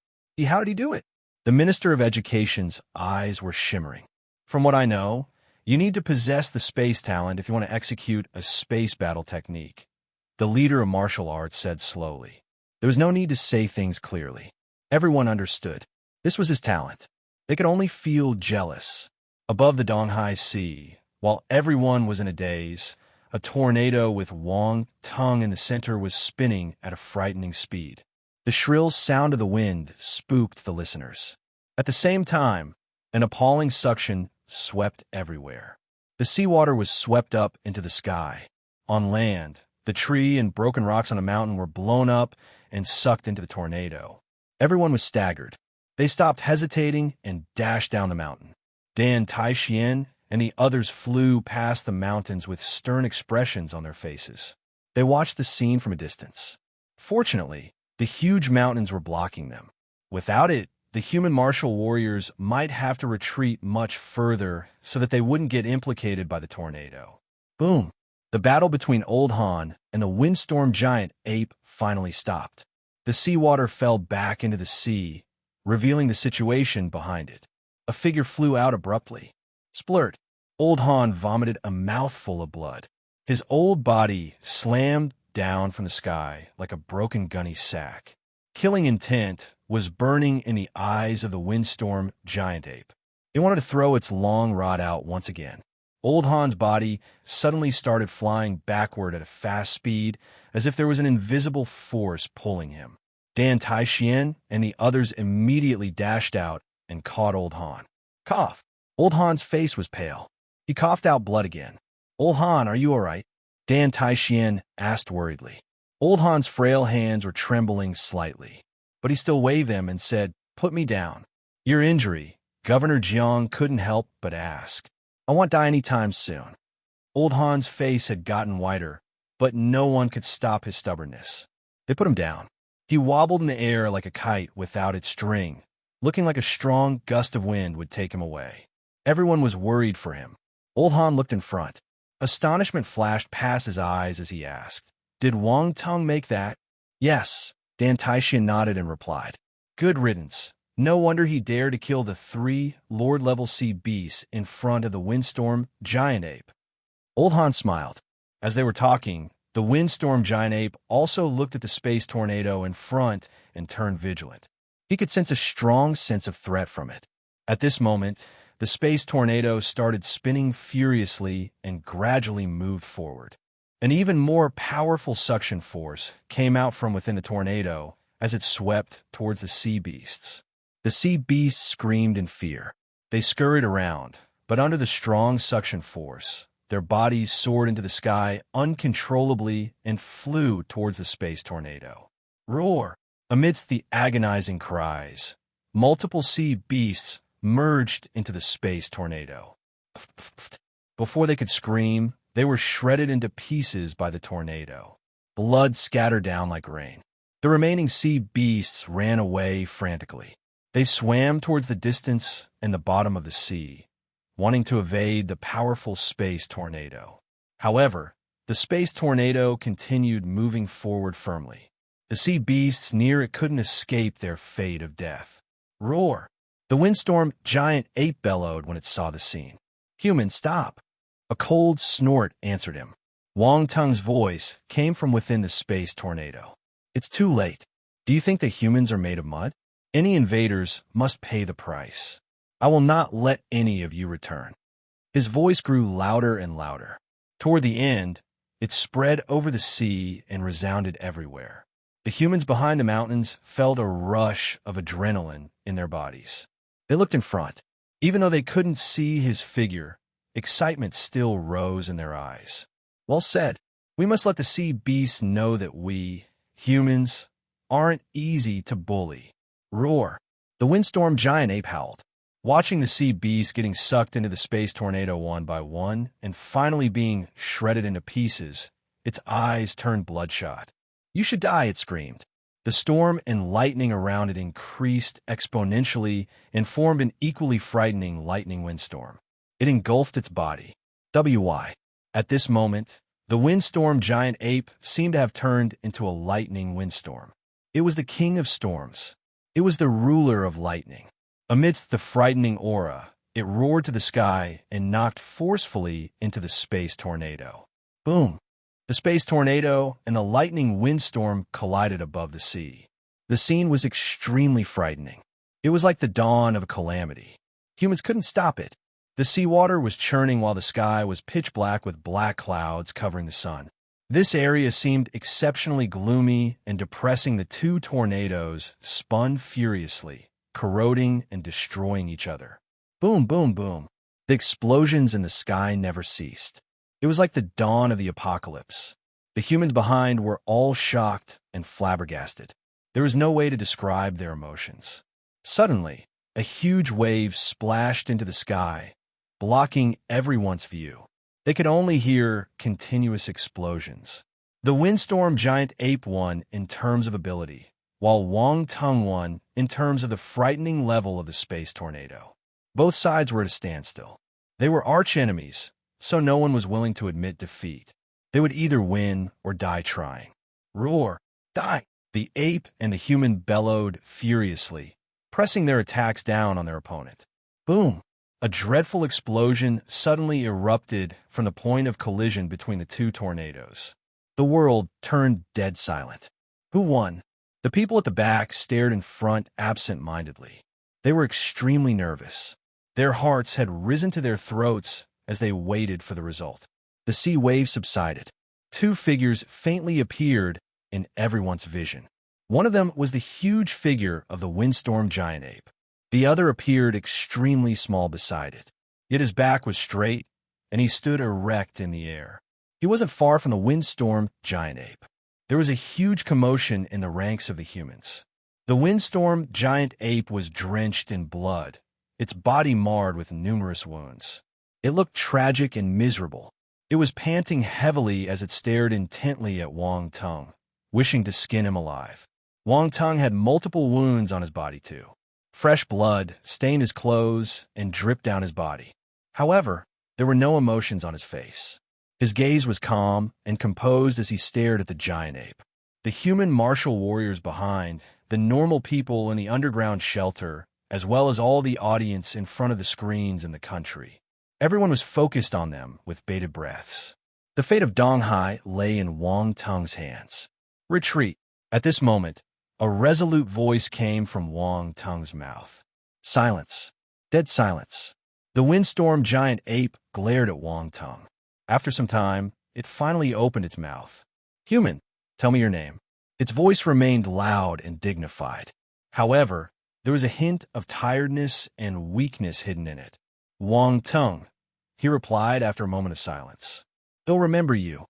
How did he do it? The Minister of Education's eyes were shimmering. From what I know, you need to possess the space talent if you want to execute a space battle technique, the leader of martial arts said slowly. There was no need to say things clearly. Everyone understood. This was his talent. They could only feel jealous. Above the Donghai Sea, while everyone was in a daze, a tornado with Wang Tong in the center was spinning at a frightening speed. The shrill sound of the wind spooked the listeners. At the same time, an appalling suction swept everywhere. The seawater was swept up into the sky. On land, the tree and broken rocks on a mountain were blown up and sucked into the tornado. Everyone was staggered. They stopped hesitating and dashed down the mountain. Dan Taixian and the others flew past the mountains with stern expressions on their faces. They watched the scene from a distance. Fortunately, the huge mountains were blocking them. Without it, the human martial warriors might have to retreat much further so that they wouldn't get implicated by the tornado. Boom! The battle between Old Han and the windstorm giant ape finally stopped. The seawater fell back into the sea, revealing the situation behind it. A figure flew out abruptly. Splurt! Old Han vomited a mouthful of blood. His old body slammed down from the sky like a broken gunny sack. Killing intent was burning in the eyes of the windstorm giant ape. It wanted to throw its long rod out once again. Old Han's body suddenly started flying backward at a fast speed, as if there was an invisible force pulling him. Dan Taixian and the others immediately dashed out and caught Old Han. Cough! Old Han's face was pale. He coughed out blood again. Old Han, are you all right? Dan Taixian asked worriedly. Old Han's frail hands were trembling slightly, but he still waved them and said, "Put me down." Your injury, Governor Jiang couldn't help but ask. I won't die any time soon. Old Han's face had gotten whiter, but no one could stop his stubbornness. They put him down. He wobbled in the air like a kite without its string, looking like a strong gust of wind would take him away. Everyone was worried for him. Old Han looked in front. Astonishment flashed past his eyes as he asked, "Did Wang Tong make that?" "Yes," Dan Taixian nodded and replied. "Good riddance. No wonder he dared to kill the 3 Lord-level sea beasts in front of the windstorm giant ape." Old Han smiled. As they were talking, the windstorm giant ape also looked at the space tornado in front and turned vigilant. He could sense a strong sense of threat from it. At this moment, the space tornado started spinning furiously and gradually moved forward. An even more powerful suction force came out from within the tornado as it swept towards the sea beasts. The sea beasts screamed in fear. They scurried around, but under the strong suction force, their bodies soared into the sky uncontrollably and flew towards the space tornado. Roar! Amidst the agonizing cries, multiple sea beasts merged into the space tornado. Before they could scream, they were shredded into pieces by the tornado. Blood scattered down like rain. The remaining sea beasts ran away frantically. They swam towards the distance and the bottom of the sea, wanting to evade the powerful space tornado. However, the space tornado continued moving forward firmly. The sea beasts near it couldn't escape their fate of death. Roar! The windstorm giant ape bellowed when it saw the scene. Human, stop! A cold snort answered him. Wang Tung's voice came from within the space tornado. It's too late. Do you think that humans are made of mud? Any invaders must pay the price. I will not let any of you return. His voice grew louder and louder. Toward the end, it spread over the sea and resounded everywhere. The humans behind the mountains felt a rush of adrenaline in their bodies. They looked in front. Even though they couldn't see his figure, excitement still rose in their eyes. Well said. We must let the sea beasts know that we, humans, aren't easy to bully. Roar! The windstorm giant ape howled. Watching the sea beasts getting sucked into the space tornado one by one and finally being shredded into pieces, its eyes turned bloodshot. You should die, it screamed. The storm and lightning around it increased exponentially and formed an equally frightening lightning windstorm. It engulfed its body. WY. At this moment, the windstorm giant ape seemed to have turned into a lightning windstorm. It was the king of storms. It was the ruler of lightning. Amidst the frightening aura, it roared to the sky and knocked forcefully into the space tornado. Boom! The space tornado and the lightning windstorm collided above the sea. The scene was extremely frightening. It was like the dawn of a calamity. Humans couldn't stop it. The seawater was churning while the sky was pitch black with black clouds covering the sun. This area seemed exceptionally gloomy and depressing. The two tornadoes spun furiously, corroding and destroying each other. Boom, boom, boom. The explosions in the sky never ceased. It was like the dawn of the apocalypse. The humans behind were all shocked and flabbergasted. There was no way to describe their emotions. Suddenly, a huge wave splashed into the sky, blocking everyone's view. They could only hear continuous explosions. The windstorm giant ape won in terms of ability, while Wang Tung won in terms of the frightening level of the space tornado. Both sides were at a standstill. They were arch-enemies, so no one was willing to admit defeat. They would either win or die trying. Roar! Die! The ape and the human bellowed furiously, pressing their attacks down on their opponent. Boom! A dreadful explosion suddenly erupted from the point of collision between the two tornadoes. The world turned dead silent. Who won? The people at the back stared in front absent-mindedly. They were extremely nervous. Their hearts had risen to their throats as they waited for the result. The sea wave subsided. Two figures faintly appeared in everyone's vision. One of them was the huge figure of the windstorm giant ape. The other appeared extremely small beside it. Yet his back was straight, and he stood erect in the air. He wasn't far from the windstorm giant ape. There was a huge commotion in the ranks of the humans. The windstorm giant ape was drenched in blood, its body marred with numerous wounds. It looked tragic and miserable. It was panting heavily as it stared intently at Wang Tung, wishing to skin him alive. Wang Tung had multiple wounds on his body too. Fresh blood stained his clothes and dripped down his body. However, there were no emotions on his face. His gaze was calm and composed as he stared at the giant ape. The human martial warriors behind, the normal people in the underground shelter, as well as all the audience in front of the screens in the country. Everyone was focused on them with bated breaths. The fate of Donghai lay in Wang Tung's hands. Retreat. At this moment, a resolute voice came from Wang Tung's mouth. Silence. Dead silence. The windstorm giant ape glared at Wang Tung. After some time, it finally opened its mouth. Human, tell me your name. Its voice remained loud and dignified. However, there was a hint of tiredness and weakness hidden in it. Wang Tung, he replied after a moment of silence. They'll remember you.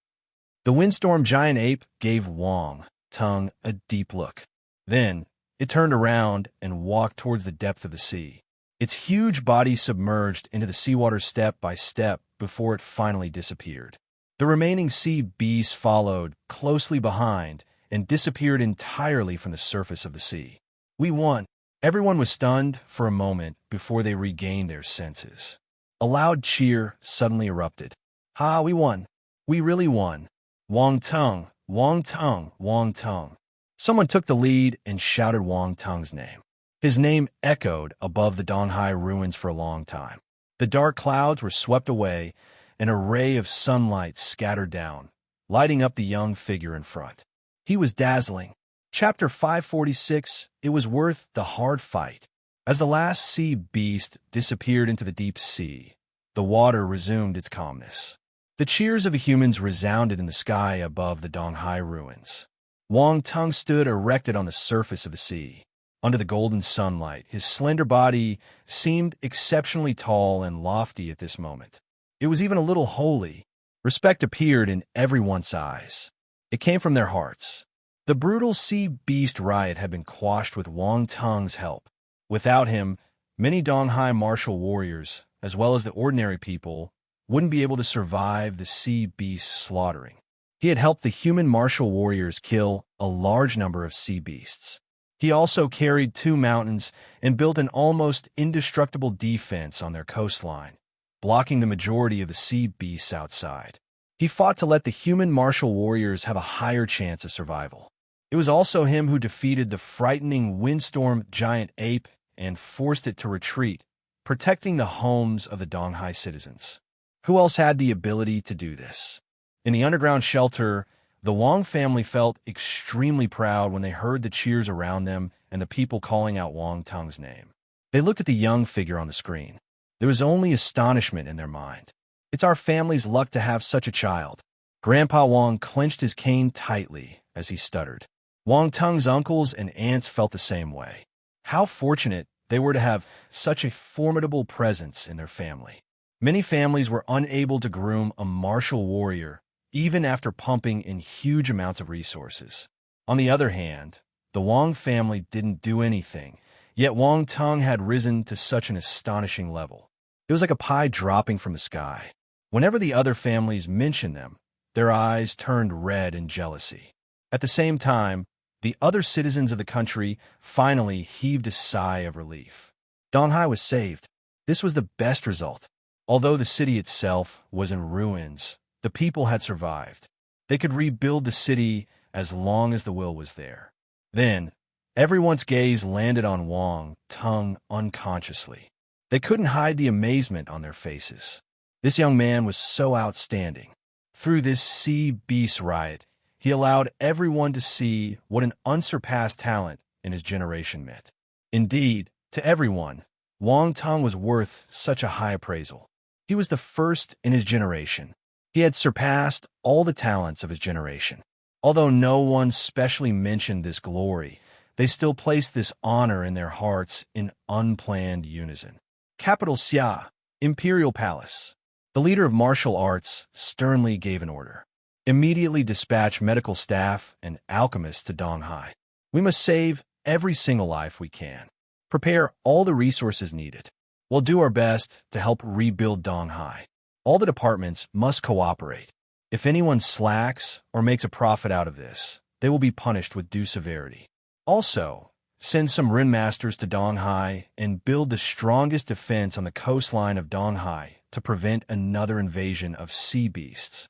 The windstorm giant ape gave Wang Tung a deep look. Then, it turned around and walked towards the depth of the sea. Its huge body submerged into the seawater step by step before it finally disappeared. The remaining sea beasts followed closely behind and disappeared entirely from the surface of the sea. We won. Everyone was stunned for a moment before they regained their senses. A loud cheer suddenly erupted. Ha, we won. We really won. Wang Tung, Wang Tung, Wang Tung. Someone took the lead and shouted Wang Tung's name. His name echoed above the Donghai ruins for a long time. The dark clouds were swept away, and a ray of sunlight scattered down, lighting up the young figure in front. He was dazzling. Chapter 546, It was worth the hard fight. As the last sea beast disappeared into the deep sea, the water resumed its calmness. The cheers of the humans resounded in the sky above the Donghai ruins. Wang Tung stood erected on the surface of the sea. Under the golden sunlight, his slender body seemed exceptionally tall and lofty at this moment. It was even a little holy. Respect appeared in everyone's eyes. It came from their hearts. The brutal sea beast riot had been quashed with Wang Tung's help. Without him, many Donghai martial warriors, as well as the ordinary people, wouldn't be able to survive the sea beast's slaughtering. He had helped the human martial warriors kill a large number of sea beasts. He also carried 2 mountains and built an almost indestructible defense on their coastline, blocking the majority of the sea beasts outside. He fought to let the human martial warriors have a higher chance of survival. It was also him who defeated the frightening windstorm giant ape and forced it to retreat, protecting the homes of the Donghai citizens. Who else had the ability to do this? In the underground shelter, the Wang family felt extremely proud when they heard the cheers around them and the people calling out Wang Tung's name. They looked at the young figure on the screen. There was only astonishment in their mind. It's our family's luck to have such a child. Grandpa Wang clenched his cane tightly as he stuttered. Wang Tung's uncles and aunts felt the same way. How fortunate they were to have such a formidable presence in their family. Many families were unable to groom a martial warrior, even after pumping in huge amounts of resources. On the other hand, the Wang family didn't do anything, yet Wang Tung had risen to such an astonishing level. It was like a pie dropping from the sky. Whenever the other families mentioned them, their eyes turned red in jealousy. At the same time, the other citizens of the country finally heaved a sigh of relief. Donghai was saved. This was the best result. Although the city itself was in ruins, the people had survived. They could rebuild the city as long as the will was there. Then, everyone's gaze landed on Wang Tung unconsciously. They couldn't hide the amazement on their faces. This young man was so outstanding. Through this sea beast riot, he allowed everyone to see what an unsurpassed talent in his generation meant. Indeed, to everyone, Wang Tung was worth such a high appraisal. He was the first in his generation. He had surpassed all the talents of his generation. Although no one specially mentioned this glory, they still placed this honor in their hearts in unplanned unison. Capital Xia, Imperial Palace. The leader of martial arts sternly gave an order. Immediately dispatch medical staff and alchemists to Donghai. We must save every single life we can. Prepare all the resources needed. We'll do our best to help rebuild Donghai. All the departments must cooperate. If anyone slacks or makes a profit out of this, they will be punished with due severity. Also, send some ringmasters to Donghai and build the strongest defense on the coastline of Donghai to prevent another invasion of sea beasts.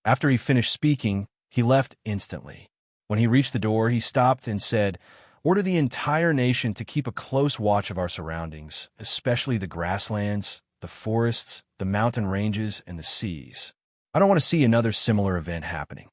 After he finished speaking, he left instantly. When he reached the door, he stopped and said, "Order the entire nation to keep a close watch of our surroundings, especially the grasslands, the forests, the mountain ranges, and the seas. I don't want to see another similar event happening."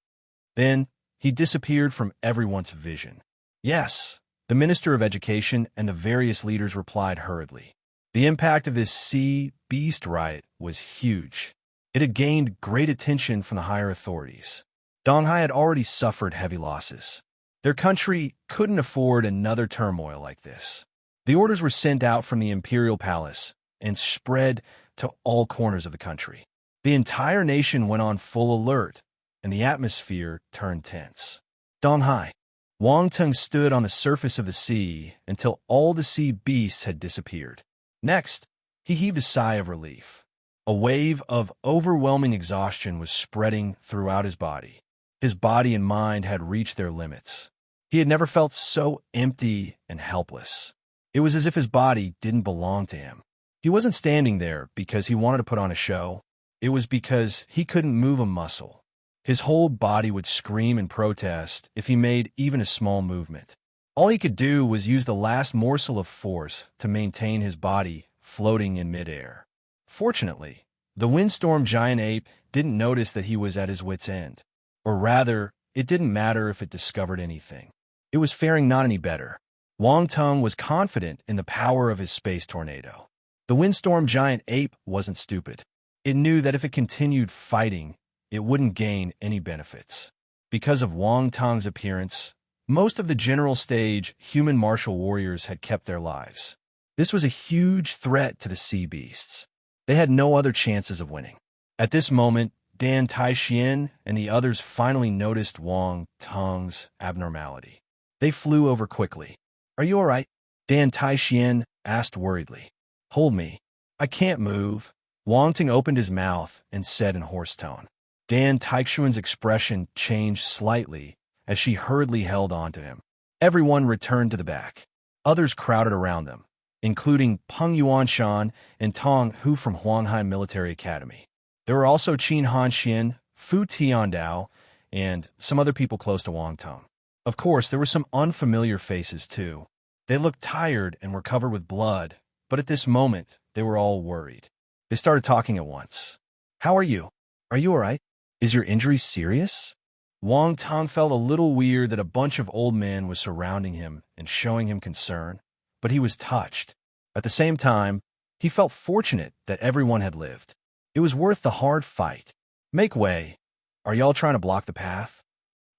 Then, he disappeared from everyone's vision. Yes, the Minister of Education and the various leaders replied hurriedly. The impact of this sea beast riot was huge. It had gained great attention from the higher authorities. Donghai had already suffered heavy losses. Their country couldn't afford another turmoil like this. The orders were sent out from the Imperial Palace and spread to all corners of the country. The entire nation went on full alert, and the atmosphere turned tense. Donghai. Wang Tung stood on the surface of the sea until all the sea beasts had disappeared. Next, he heaved a sigh of relief. A wave of overwhelming exhaustion was spreading throughout his body. His body and mind had reached their limits. He had never felt so empty and helpless. It was as if his body didn't belong to him. He wasn't standing there because he wanted to put on a show. It was because he couldn't move a muscle. His whole body would scream in protest if he made even a small movement. All he could do was use the last morsel of force to maintain his body floating in midair. Fortunately, the windstorm giant ape didn't notice that he was at his wit's end. Or rather, it didn't matter if it discovered anything. It was faring not any better. Wang Tung was confident in the power of his space tornado. The windstorm giant ape wasn't stupid. It knew that if it continued fighting, it wouldn't gain any benefits. Because of Wang Tung's appearance, most of the general stage human martial warriors had kept their lives. This was a huge threat to the sea beasts. They had no other chances of winning. At this moment, Dan Taixian and the others finally noticed Wang Tung's abnormality. They flew over quickly. "Are you all right?" Dan Taixian asked worriedly. "Hold me. I can't move." Wang Tung opened his mouth and said in hoarse tone. Dan Taixian's expression changed slightly as she hurriedly held on to him. Everyone returned to the back. Others crowded around them, including Peng Yuanshan and Tong Hu from Huanghai Military Academy. There were also Qin Hanxian, Fu Tiandao, and some other people close to Wang Tung. Of course, there were some unfamiliar faces too. They looked tired and were covered with blood, but at this moment, they were all worried. They started talking at once. "How are you? Are you all right? Is your injury serious?" Wang Tung felt a little weird that a bunch of old men was surrounding him and showing him concern, but he was touched. At the same time, he felt fortunate that everyone had lived. It was worth the hard fight. "Make way. Are y'all trying to block the path?"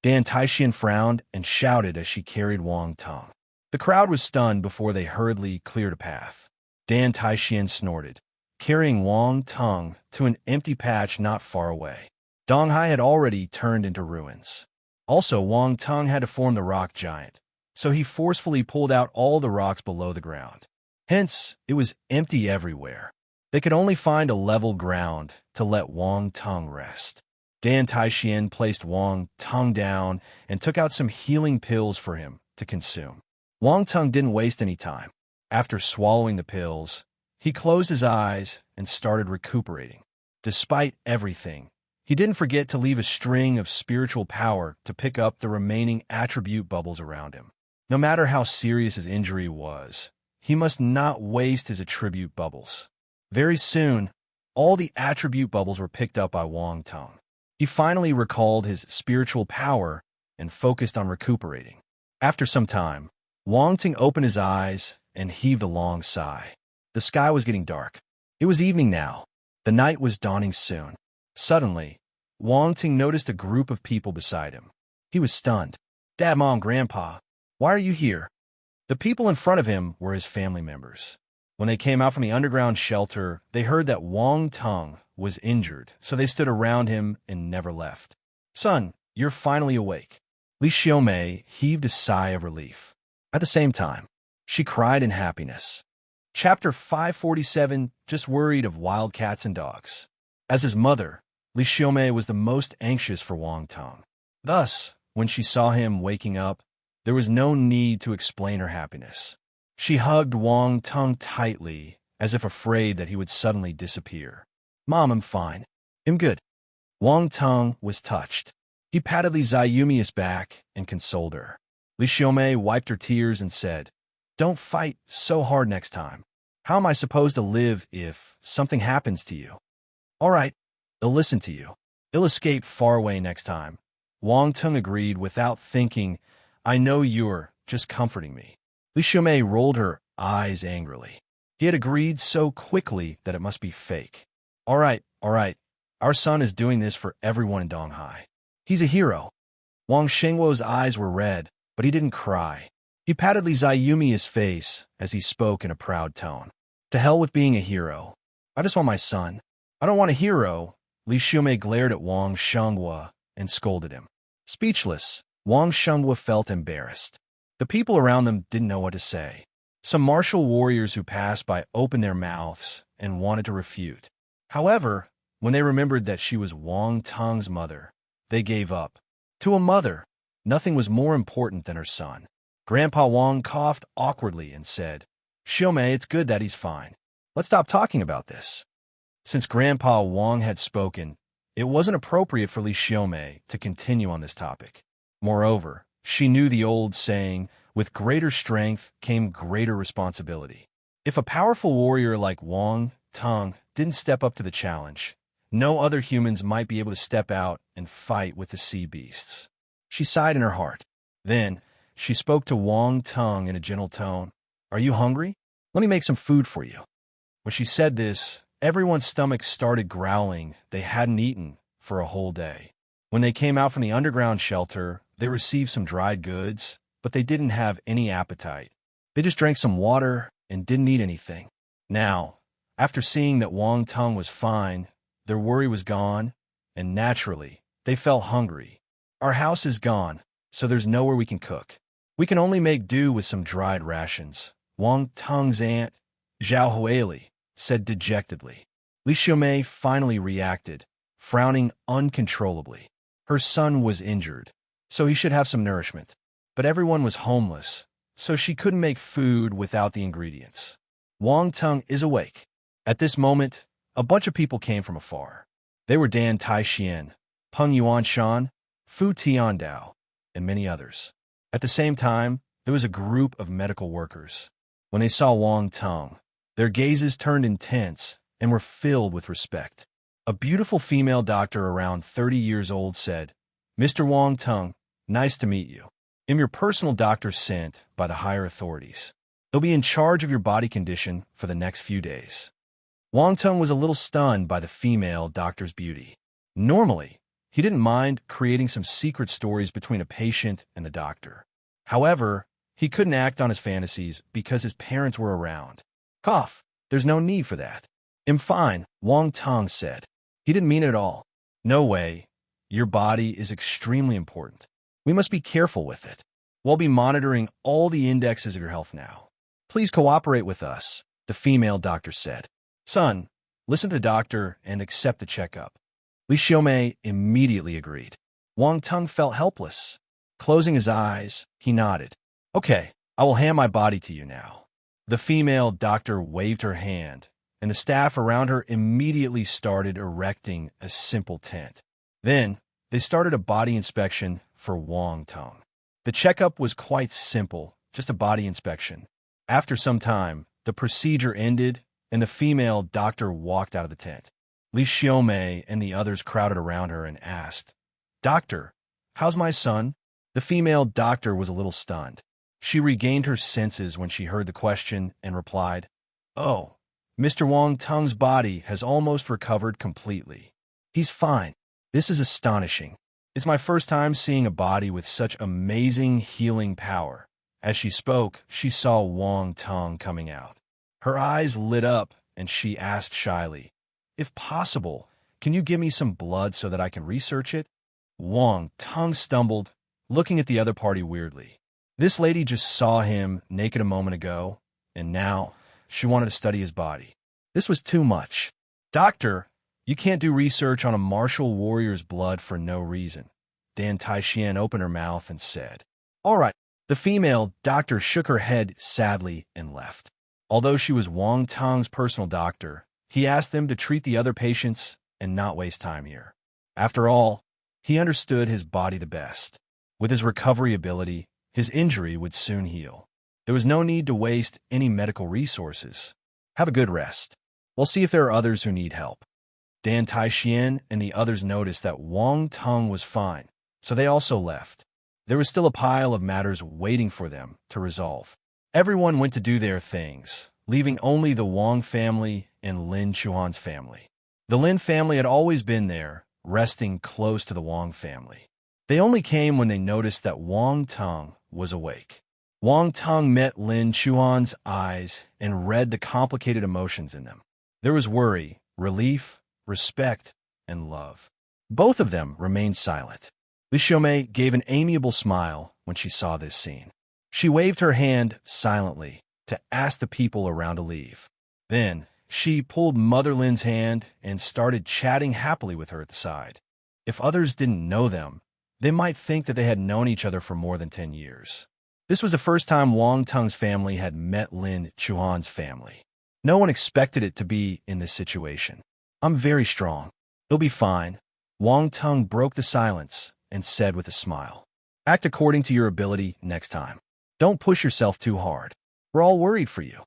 Dan Taixian frowned and shouted as she carried Wang Tung. The crowd was stunned before they hurriedly cleared a path. Dan Taixian snorted, carrying Wang Tung to an empty patch not far away. Donghai had already turned into ruins. Also, Wang Tung had to form the rock giant, so he forcefully pulled out all the rocks below the ground. Hence, it was empty everywhere. They could only find a level ground to let Wang Tung rest. Dan Taixian placed Wang Tung down and took out some healing pills for him to consume. Wang Tung didn't waste any time. After swallowing the pills, he closed his eyes and started recuperating. Despite everything, he didn't forget to leave a string of spiritual power to pick up the remaining attribute bubbles around him. No matter how serious his injury was, he must not waste his attribute bubbles. Very soon, all the attribute bubbles were picked up by Wang Tung. He finally recalled his spiritual power and focused on recuperating. After some time, Wang Tung opened his eyes and heaved a long sigh. The sky was getting dark. It was evening now. The night was dawning soon. Suddenly, Wang Tung noticed a group of people beside him. He was stunned. "Dad, Mom, Grandpa, why are you here?" The people in front of him were his family members. When they came out from the underground shelter, they heard that Wang Tung was injured, so they stood around him and never left. "Son, you're finally awake." Li Xiaomei heaved a sigh of relief. At the same time, she cried in happiness. Chapter 547, just worried of wild cats and dogs. As his mother, Li Xiaomei was the most anxious for Wang Tung. Thus, when she saw him waking up, there was no need to explain her happiness. She hugged Wang Tung tightly, as if afraid that he would suddenly disappear. "Mom, I'm fine. I'm good." Wang Tung was touched. He patted Li Zayumi's back and consoled her. Li Xiaomei wiped her tears and said, "Don't fight so hard next time. How am I supposed to live if something happens to you?" "All right, they'll listen to you. They'll escape far away next time." Wang Tung agreed without thinking, "I know you're just comforting me." Li Xiaomei rolled her eyes angrily. He had agreed so quickly that it must be fake. All right. Our son is doing this for everyone in Donghai. He's a hero." Wang Shengwo's eyes were red, but he didn't cry. He patted Li Zayumi's face as he spoke in a proud tone. "To hell with being a hero. I just want my son. I don't want a hero." Li Xiaomei glared at Wang Shengwo and scolded him. Speechless, Wang Shengwo felt embarrassed. The people around them didn't know what to say. Some martial warriors who passed by opened their mouths and wanted to refute. However, when they remembered that she was Wang Tung's mother, they gave up. To a mother, nothing was more important than her son. Grandpa Wang coughed awkwardly and said, "Xiaomei, it's good that he's fine. Let's stop talking about this." Since Grandpa Wang had spoken, It wasn't appropriate for Li Xiaomei to continue on this topic. Moreover, she knew the old saying, with greater strength came greater responsibility. If a powerful warrior like Wang Teng didn't step up to the challenge, no other humans might be able to step out and fight with the sea beasts. She sighed in her heart. Then, she spoke to Wang Teng in a gentle tone. "Are you hungry? Let me make some food for you." When she said this, everyone's stomachs started growling they hadn't eaten for a whole day. When they came out from the underground shelter, they received some dried goods, but they didn't have any appetite. They just drank some water and didn't eat anything. Now, after seeing that Wang Teng was fine, their worry was gone, and naturally, they felt hungry. "Our house is gone, so there's nowhere we can cook. We can only make do with some dried rations," Wang Teng's aunt, Zhao Huili, said dejectedly. Li Xiaomei finally reacted, frowning uncontrollably. Her son was injured, so he should have some nourishment. But everyone was homeless, so she couldn't make food without the ingredients. Wang Teng is awake. At this moment, a bunch of people came from afar. They were Dan Taixian, Peng Yuanshan, Fu Tiandao, and many others. At the same time, there was a group of medical workers. When they saw Wang Teng, their gazes turned intense and were filled with respect. A beautiful female doctor around 30 years old said, "Mr. Wang Teng, nice to meet you. I'm your personal doctor sent by the higher authorities. They'll be in charge of your body condition for the next few days." Wang Teng was a little stunned by the female doctor's beauty. Normally, he didn't mind creating some secret stories between a patient and the doctor. However, he couldn't act on his fantasies because his parents were around. "Cough, there's no need for that." "I'm fine," Wang Teng said. He didn't mean it at all. "No way. Your body is extremely important. We must be careful with it. We'll be monitoring all the indexes of your health now. Please cooperate with us," the female doctor said. "Son, listen to the doctor and accept the checkup." Li Xiaomei immediately agreed. Wang Teng felt helpless. Closing his eyes, he nodded. "Okay, I will hand my body to you now." The female doctor waved her hand, and the staff around her immediately started erecting a simple tent. Then, they started a body inspection for Wang Teng. The checkup was quite simple, just a body inspection. After some time, the procedure ended, and the female doctor walked out of the tent. Li Xiaomei and the others crowded around her and asked, "Doctor, how's my son?" The female doctor was a little stunned. She regained her senses when she heard the question and replied, "Oh, Mr. Wang Teng's body has almost recovered completely. He's fine. This is astonishing. It's my first time seeing a body with such amazing healing power." As she spoke, she saw Wang Teng coming out. Her eyes lit up, and she asked shyly, "If possible, can you give me some blood so that I can research it?" Wang Teng stumbled, looking at the other party weirdly. This lady just saw him naked a moment ago, and now she wanted to study his body. This was too much. "Doctor, you can't do research on a martial warrior's blood for no reason." Dan Taixian opened her mouth and said, "All right." The female doctor shook her head sadly and left. Although she was Wang Teng's personal doctor, he asked them to treat the other patients and not waste time here. After all, he understood his body the best. With his recovery ability, his injury would soon heal. There was no need to waste any medical resources. Have a good rest. We'll see if there are others who need help. Dan Taixian and the others noticed that Wang Teng was fine, so they also left. There was still a pile of matters waiting for them to resolve. Everyone went to do their things, leaving only the Wang family and Lin Chuan's family. The Lin family had always been there, resting close to the Wang family. They only came when they noticed that Wang Teng was awake. Wang Teng met Lin Chuan's eyes and read the complicated emotions in them. There was worry, relief, respect, and love. Both of them remained silent. Li Xiaomei gave an amiable smile when she saw this scene. She waved her hand silently to ask the people around to leave. Then, she pulled Mother Lin's hand and started chatting happily with her at the side. If others didn't know them, they might think that they had known each other for more than 10 years. This was the first time Wang Teng's family had met Lin Chuan's family. No one expected it to be in this situation. "I'm very strong. He'll be fine. Wang Tung broke the silence and said with a smile, "Act according to your ability next time. Don't push yourself too hard. We're all worried for you."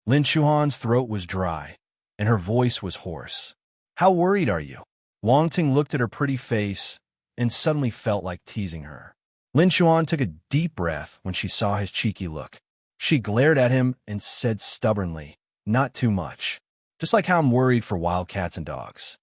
Lin Chuan's throat was dry, and her voice was hoarse. "How worried are you?" Wang Ting looked at her pretty face and suddenly felt like teasing her. Lin Chuan took a deep breath when she saw his cheeky look. She glared at him and said stubbornly, "Not too much. Just like how I'm worried for wild cats and dogs."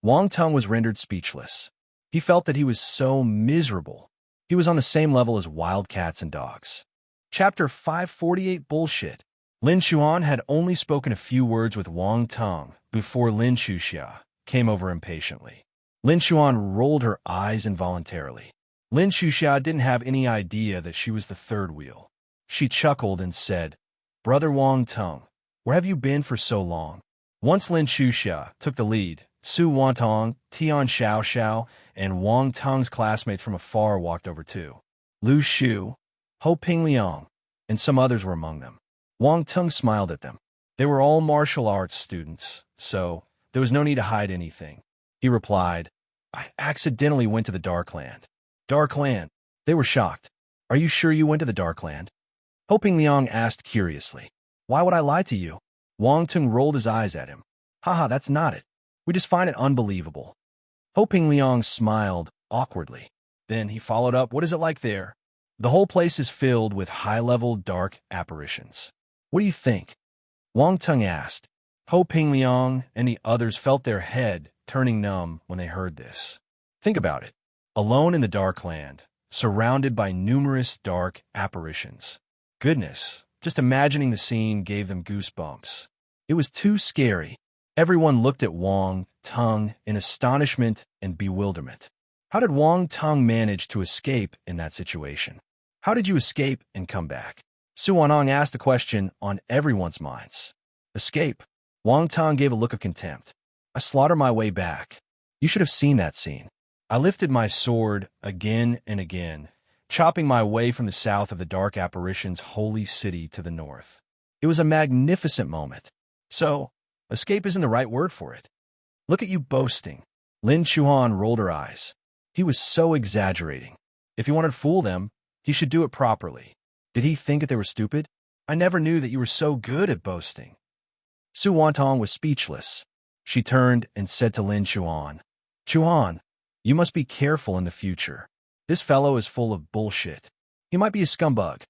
Wang Tung was rendered speechless. He felt that he was so miserable. He was on the same level as wild cats and dogs. Chapter 548 Bullshit. Lin Chuan had only spoken a few words with Wang Tung before Lin Chuxia came over impatiently. Lin Chuan rolled her eyes involuntarily. Lin Chuxia didn't have any idea that she was the third wheel. She chuckled and said, "Brother Wang Tung, where have you been for so long?" Once Lin Chuxia took the lead, Su Wantong, Tian Xiao, and Wang Tung's classmates from afar walked over too. Lu Shu, Ho Ping Liang, and some others were among them. Wang Tung smiled at them. They were all martial arts students, so there was no need to hide anything. He replied, "I accidentally went to the Dark Land." "Dark Land?" They were shocked. "Are you sure you went to the Dark Land?" Ho Ping Liang asked curiously. "Why would I lie to you?" Wang Tung rolled his eyes at him. "Haha, that's not it. We just find it unbelievable." Ho Ping Liang smiled awkwardly. Then he followed up, "What is it like there?" "The whole place is filled with high-level dark apparitions." "What do you think?" Wang Tung asked. Ho Ping Liang and the others felt their head turning numb when they heard this. Think about it. Alone in the Dark Land, surrounded by numerous dark apparitions. Goodness, just imagining the scene gave them goosebumps. It was too scary. Everyone looked at Wang Tung in astonishment and bewilderment. How did Wang Tung manage to escape in that situation? How did you escape and come back? Su Wanong asked the question on everyone's minds. Escape? Wang Tung gave a look of contempt. "I slaughter my way back. You should have seen that scene. I lifted my sword again and again, chopping my way from the south of the dark apparition's holy city to the north. It was a magnificent moment. So, escape isn't the right word for it. Look at you boasting." Lin Chuan rolled her eyes. He was so exaggerating. If he wanted to fool them, he should do it properly. Did he think that they were stupid? "I never knew that you were so good at boasting." Su Wantong was speechless. She turned and said to Lin Chuan, "Chuan, you must be careful in the future. This fellow is full of bullshit. He might be a scumbag.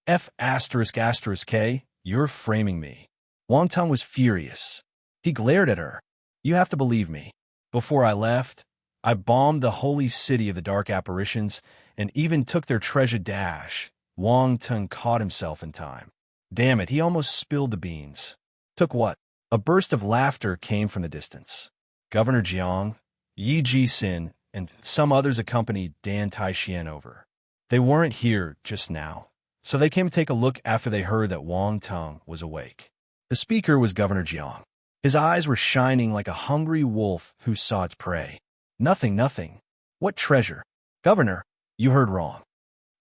F***K, you're framing me." Wang Tung was furious. He glared at her. "You have to believe me. Before I left, I bombed the holy city of the dark apparitions and even took their treasure dash." Wang Tung caught himself in time. Damn it, he almost spilled the beans. "Took what?" A burst of laughter came from the distance. Governor Jiang, Yi Ji-sin, and some others accompanied Dan Taixien over. They weren't here just now, so they came to take a look after they heard that Wang Tung was awake. The speaker was Governor Jiang. His eyes were shining like a hungry wolf who saw its prey. Nothing. What treasure?" "Governor, you heard wrong."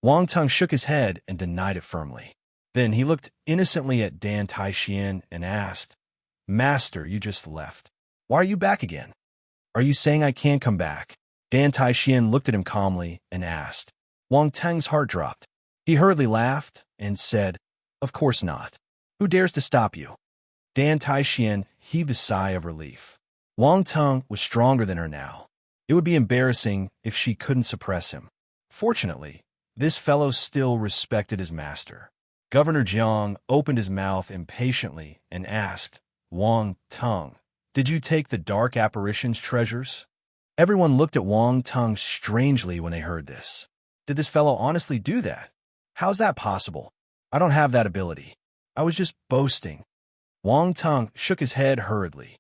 Wang Tung shook his head and denied it firmly. Then he looked innocently at Dan Taixien and asked, "Master, you just left. Why are you back again? Are you saying I can't come back?" Dan Taixien looked at him calmly and asked. Wang Tung's heart dropped. He hurriedly laughed and said, "Of course not. Who dares to stop you?" Dan Taixien heaved a sigh of relief. Wang Tung was stronger than her now. It would be embarrassing if she couldn't suppress him. Fortunately, this fellow still respected his master. Governor Jiang opened his mouth impatiently and asked, "Wang Tung, did you take the dark apparition's treasures?" Everyone looked at Wang Tung strangely when they heard this. Did this fellow honestly do that? How's that possible? "I don't have that ability. I was just boasting." Wang Tung shook his head hurriedly.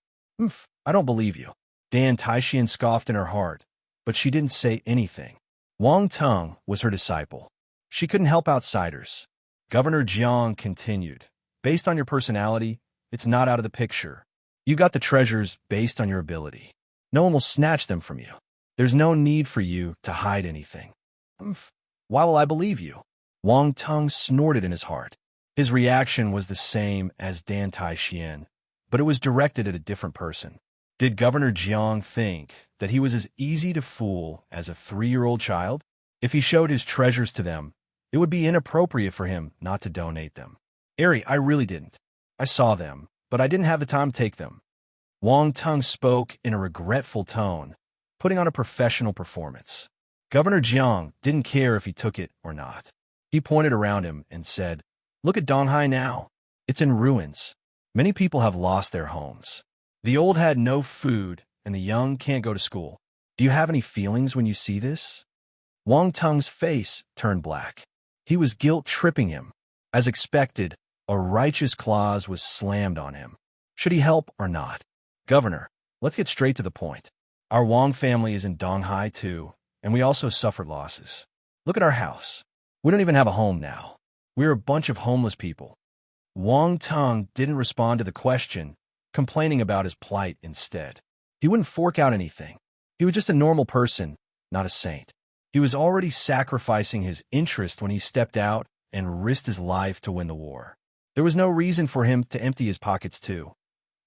I don't believe you." Dan Taixien scoffed in her heart, but she didn't say anything. Wang Tung was her disciple. She couldn't help outsiders. Governor Jiang continued, "Based on your personality, it's not out of the picture. You got the treasures based on your ability. No one will snatch them from you. There's no need for you to hide anything." Why will I believe you?" Wang Tung snorted in his heart. His reaction was the same as Dan Taixien, but it was directed at a different person. Did Governor Jiang think that he was as easy to fool as a 3-year-old child? If he showed his treasures to them, it would be inappropriate for him not to donate them. I really didn't. I saw them, but I didn't have the time to take them. Wang Tung spoke in a regretful tone, putting on a professional performance. Governor Jiang didn't care if he took it or not. He pointed around him and said, "Look at Donghai now. It's in ruins. Many people have lost their homes. The old had no food, and the young can't go to school. Do you have any feelings when you see this?" Wang Tung's face turned black. He was guilt-tripping him. As expected, a righteous clause was slammed on him. Should he help or not? "Governor, let's get straight to the point. Our Wang family is in Donghai too, and we also suffered losses. Look at our house. We don't even have a home now. We're a bunch of homeless people." Wang Tung didn't respond to the question, complaining about his plight instead. He wouldn't fork out anything. He was just a normal person, not a saint. He was already sacrificing his interest when he stepped out and risked his life to win the war. There was no reason for him to empty his pockets too,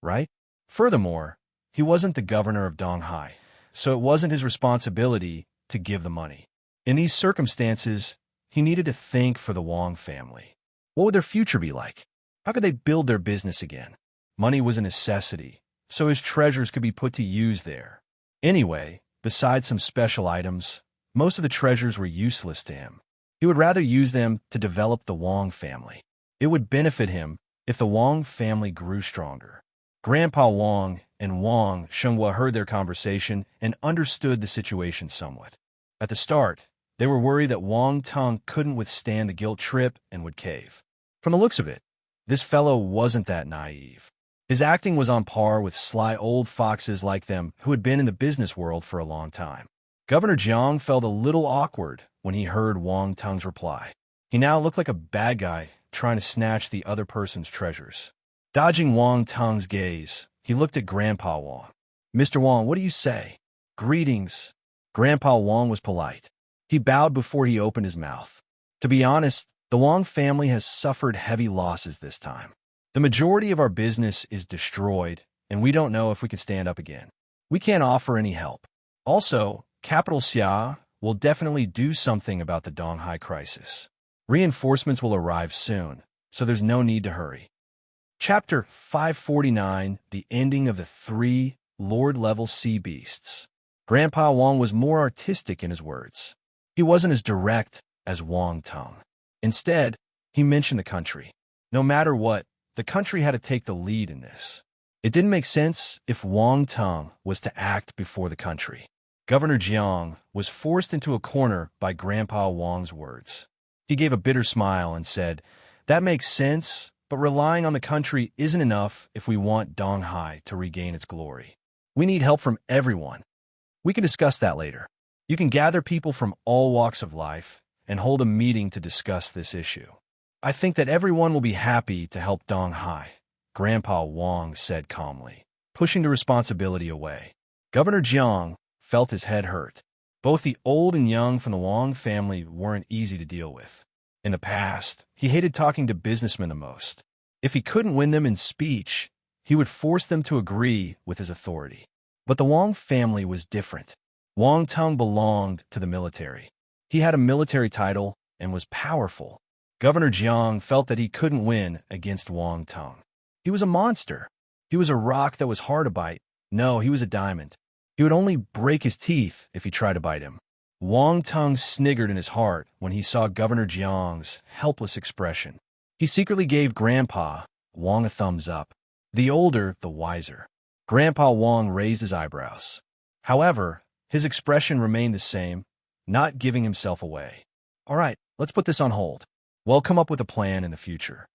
right? Furthermore, he wasn't the governor of Donghai, so it wasn't his responsibility to give the money. In these circumstances, he needed to think for the Wang family. What would their future be like? How could they build their business again? Money was a necessity, so his treasures could be put to use there. Anyway, besides some special items, most of the treasures were useless to him. He would rather use them to develop the Wang family. It would benefit him if the Wang family grew stronger. Grandpa Wang and Wang Shenghua heard their conversation and understood the situation somewhat. At the start, they were worried that Wang Tung couldn't withstand the guilt trip and would cave. From the looks of it, this fellow wasn't that naive. His acting was on par with sly old foxes like them who had been in the business world for a long time. Governor Jiang felt a little awkward when he heard Wang Tung's reply. He now looked like a bad guy trying to snatch the other person's treasures. Dodging Wang Tung's gaze, he looked at Grandpa Wang. "Mr. Wang, what do you say?" "Greetings." Grandpa Wang was polite. He bowed before he opened his mouth. To be honest, the Wang family has suffered heavy losses this time. The majority of our business is destroyed, and we don't know if we can stand up again. We can't offer any help. Also, Capital Xia will definitely do something about the Donghai crisis. Reinforcements will arrive soon, so there's no need to hurry. Chapter 549, The Ending of the 3 Lord-Level Sea Beasts. Grandpa Wang was more artistic in his words. He wasn't as direct as Wang Tung. Instead, he mentioned the country. No matter what, the country had to take the lead in this. It didn't make sense if Wang Tung was to act before the country. Governor Jiang was forced into a corner by Grandpa Wang's words. He gave a bitter smile and said, "That makes sense, but relying on the country isn't enough if we want Donghai to regain its glory. We need help from everyone. We can discuss that later. You can gather people from all walks of life and hold a meeting to discuss this issue. I think that everyone will be happy to help Donghai," Grandpa Wang said calmly, pushing the responsibility away. Governor Jiang felt his head hurt. Both the old and young from the Wang family weren't easy to deal with. In the past, he hated talking to businessmen the most. If he couldn't win them in speech, he would force them to agree with his authority. But the Wang family was different. Wang Tung belonged to the military. He had a military title and was powerful. Governor Jiang felt that he couldn't win against Wang Tung. He was a monster. He was a rock that was hard to bite. No, he was a diamond. He would only break his teeth if he tried to bite him. Wang Tung sniggered in his heart when he saw Governor Jiang's helpless expression. He secretly gave Grandpa Wang a thumbs up. The older, the wiser. Grandpa Wang raised his eyebrows. However, his expression remained the same, not giving himself away. "All right, let's put this on hold. We'll come up with a plan in the future."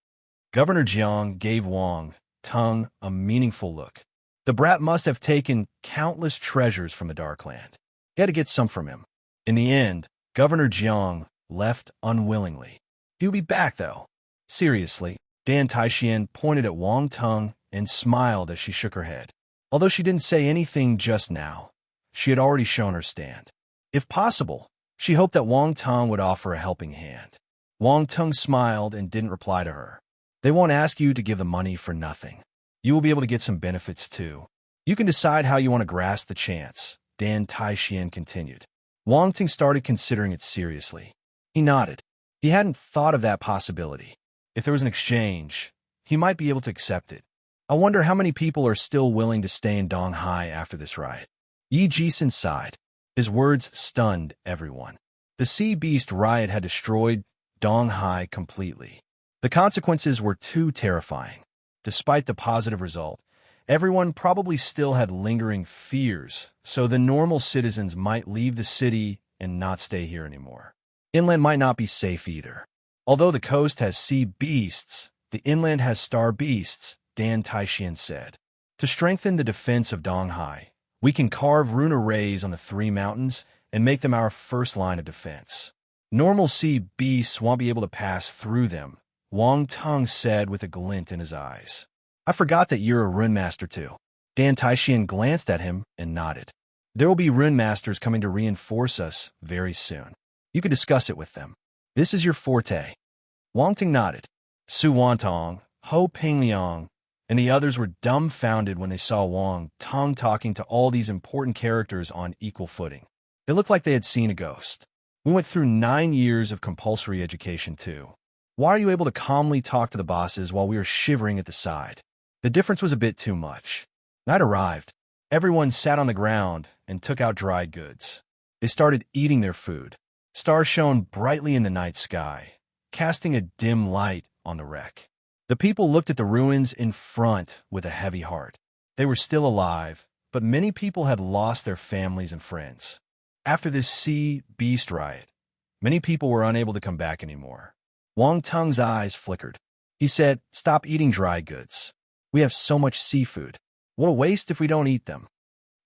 Governor Jiang gave Wang Tung a meaningful look. The brat must have taken countless treasures from the Darkland. He had to get some from him. In the end, Governor Jiang left unwillingly. He would be back, though. Seriously, Dan Taixian pointed at Wang Tung and smiled as she shook her head. Although she didn't say anything just now, she had already shown her stand. If possible, she hoped that Wang Tung would offer a helping hand. Wang Tung smiled and didn't reply to her. "They won't ask you to give the money for nothing. You will be able to get some benefits too. You can decide how you want to grasp the chance, Dan Taixian continued. Wang Ting started considering it seriously. He nodded. He hadn't thought of that possibility. If there was an exchange, he might be able to accept it. I wonder how many people are still willing to stay in Donghai after this riot. Yi Jisun sighed. His words stunned everyone. The sea beast riot had destroyed Donghai completely. The consequences were too terrifying. Despite the positive result, everyone probably still had lingering fears, so the normal citizens might leave the city and not stay here anymore. Inland might not be safe either. Although the coast has sea beasts, the inland has star beasts, Dan Taixian said. To strengthen the defense of Donghai, we can carve rune arrays on the 3 mountains and make them our first line of defense. Normal sea beasts won't be able to pass through them, Wang Tung said with a glint in his eyes. I forgot that you're a rune master too. Dan Taixian glanced at him and nodded. There will be rune masters coming to reinforce us very soon. You can discuss it with them. This is your forte. Wang Ting nodded. Su Wantong, Ho Pingliang, and the others were dumbfounded when they saw Wang Tung talking to all these important characters on equal footing. They looked like they had seen a ghost. We went through 9 years of compulsory education too. Why are you able to calmly talk to the bosses while we are shivering at the side? The difference was a bit too much. Night arrived. Everyone sat on the ground and took out dried goods. They started eating their food. Stars shone brightly in the night sky, casting a dim light on the wreck. The people looked at the ruins in front with a heavy heart. They were still alive, but many people had lost their families and friends. After this sea beast riot, many people were unable to come back anymore. Wang Tung's eyes flickered. He said, "Stop eating dry goods. We have so much seafood. What a waste if we don't eat them."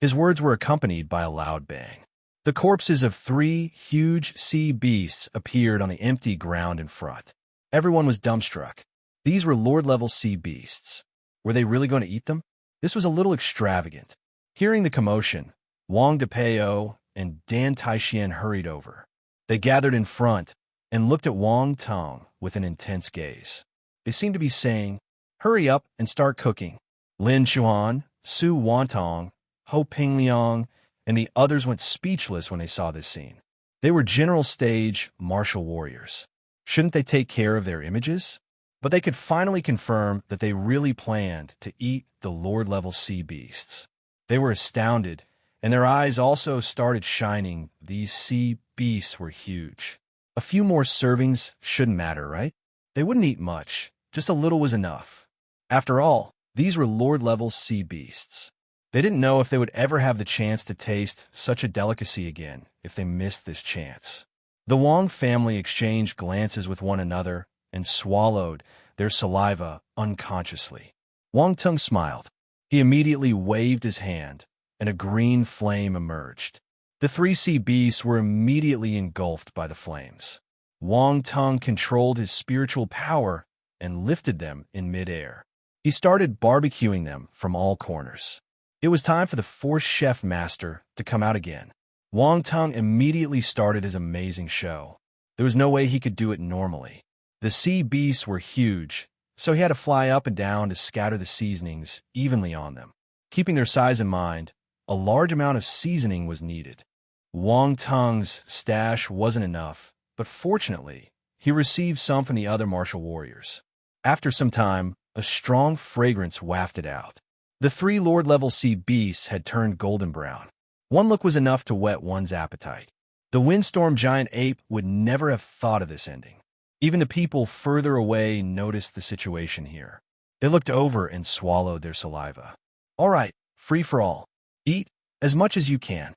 His words were accompanied by a loud bang. The corpses of 3 huge sea beasts appeared on the empty ground in front. Everyone was dumbstruck. These were Lord-level sea beasts. Were they really going to eat them? This was a little extravagant. Hearing the commotion, Wang Depeo and Dan Taixian hurried over. They gathered in front and looked at Wang Tung with an intense gaze. They seemed to be saying, "Hurry up and start cooking." Lin Chuan, Su Wantong, Ho Pingliang, and the others went speechless when they saw this scene. They were general stage martial warriors. Shouldn't they take care of their images? But they could finally confirm that they really planned to eat the Lord-level sea beasts. They were astounded, and their eyes also started shining. These sea beasts were huge. A few more servings shouldn't matter, right? They wouldn't eat much. Just a little was enough. After all, these were Lord-level sea beasts. They didn't know if they would ever have the chance to taste such a delicacy again if they missed this chance. The Wang family exchanged glances with one another and swallowed their saliva unconsciously. Wang Tung smiled. He immediately waved his hand, and a green flame emerged. The 3 sea beasts were immediately engulfed by the flames. Wang Tung controlled his spiritual power and lifted them in midair. He started barbecuing them from all corners. It was time for the 4th chef master to come out again. Wang Tung immediately started his amazing show. There was no way he could do it normally. The sea beasts were huge, so he had to fly up and down to scatter the seasonings evenly on them. Keeping their size in mind, a large amount of seasoning was needed. Wang Tung's stash wasn't enough, but fortunately, he received some from the other martial warriors. After some time, a strong fragrance wafted out. The 3 Lord-level sea beasts had turned golden brown. One look was enough to whet one's appetite. The windstorm giant ape would never have thought of this ending. Even the people further away noticed the situation here. They looked over and swallowed their saliva. "All right, free for all. Eat as much as you can."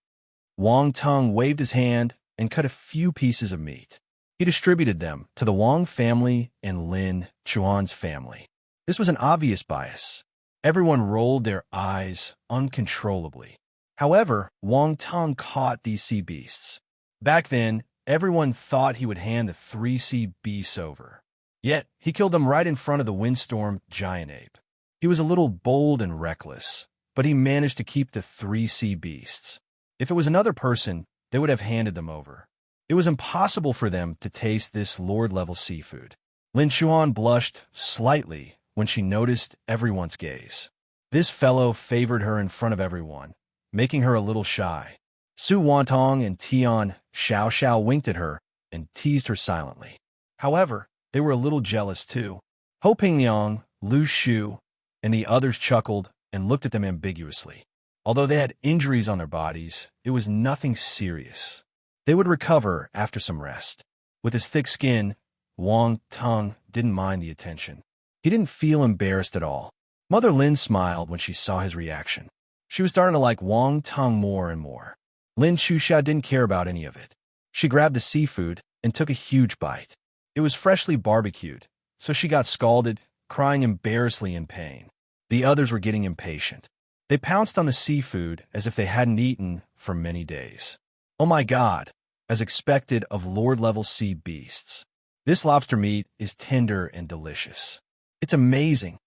Wang Tung waved his hand and cut a few pieces of meat. He distributed them to the Wang family and Lin Chuan's family. This was an obvious bias. Everyone rolled their eyes uncontrollably. However, Wang Tung caught these sea beasts. Back then, everyone thought he would hand the 3 sea beasts over. Yet, he killed them right in front of the windstorm giant ape. He was a little bold and reckless, but he managed to keep the 3 sea beasts. If it was another person, they would have handed them over. It was impossible for them to taste this Lord-level seafood. Lin Chuan blushed slightly when she noticed everyone's gaze. This fellow favored her in front of everyone, making her a little shy. Su Wantong and Tian Xiao Xiao winked at her and teased her silently. However, they were a little jealous too. Ho Pingyang, Lu Shu, and the others chuckled and looked at them ambiguously. Although they had injuries on their bodies, it was nothing serious. They would recover after some rest. With his thick skin, Wang Tung didn't mind the attention. He didn't feel embarrassed at all. Mother Lin smiled when she saw his reaction. She was starting to like Wang Tung more and more. Lin Shusha didn't care about any of it. She grabbed the seafood and took a huge bite. It was freshly barbecued, so she got scalded, crying embarrassedly in pain. The others were getting impatient. They pounced on the seafood as if they hadn't eaten for many days. Oh my God, as expected of Lord-level sea beasts. This lobster meat is tender and delicious. It's amazing,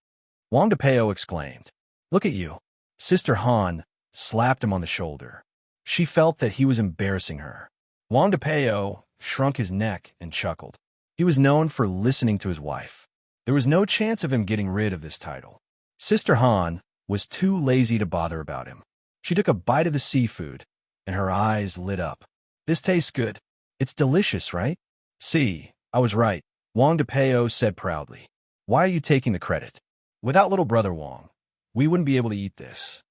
Wang DePeo exclaimed. Look at you. Sister Han slapped him on the shoulder. She felt that he was embarrassing her. Wang DePeo shrunk his neck and chuckled. He was known for listening to his wife. There was no chance of him getting rid of this title. Sister Han was too lazy to bother about him. She took a bite of the seafood, and her eyes lit up. This tastes good. It's delicious, right? See, I was right, Wang DePeo said proudly. Why are you taking the credit? Without little brother Wang, we wouldn't be able to eat this.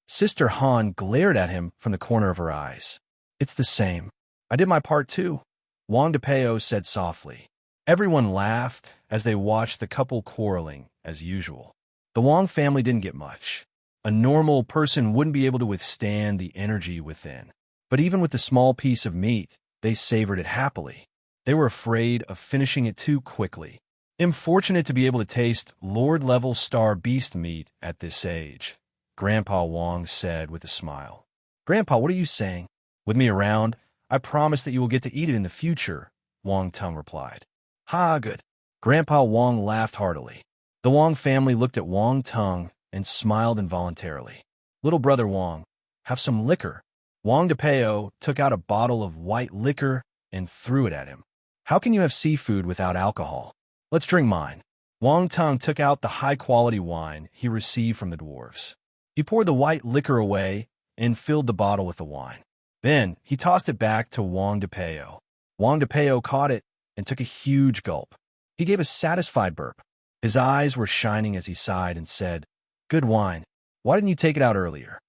Sister Han glared at him from the corner of her eyes. It's the same. I did my part too, Wang DePeo said softly. Everyone laughed as they watched the couple quarreling as usual. The Wang family didn't get much. A normal person wouldn't be able to withstand the energy within. But even with the small piece of meat, they savored it happily. They were afraid of finishing it too quickly. I'm fortunate to be able to taste Lord-level star beast meat at this age, Grandpa Wang said with a smile. Grandpa, what are you saying? With me around, I promise that you will get to eat it in the future, Wang Tung replied. Ha, good. Grandpa Wang laughed heartily. The Wang family looked at Wang Tung and smiled involuntarily. Little brother Wang, have some liquor. Wang DePeo took out a bottle of white liquor and threw it at him. How can you have seafood without alcohol? Let's drink mine. Wang Tung took out the high-quality wine he received from the dwarves. He poured the white liquor away and filled the bottle with the wine. Then he tossed it back to Wang DePeo. Wang DePeo caught it and took a huge gulp. He gave a satisfied burp. His eyes were shining as he sighed and said, Good wine. Why didn't you take it out earlier?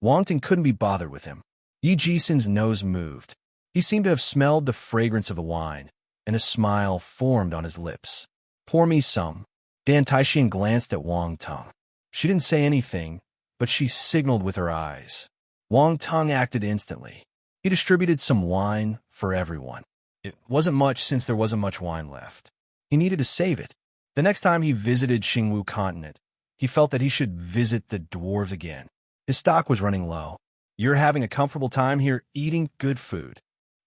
Wang Tung couldn't be bothered with him. Yi Jisen's nose moved. He seemed to have smelled the fragrance of the wine, and a smile formed on his lips. Pour me some. Dan Taishin glanced at Wang Tung. She didn't say anything, but she signaled with her eyes. Wang Tung acted instantly. He distributed some wine for everyone. It wasn't much since there wasn't much wine left. He needed to save it. The next time he visited Xingwu continent, he felt that he should visit the dwarves again. His stock was running low. You're having a comfortable time here eating good food.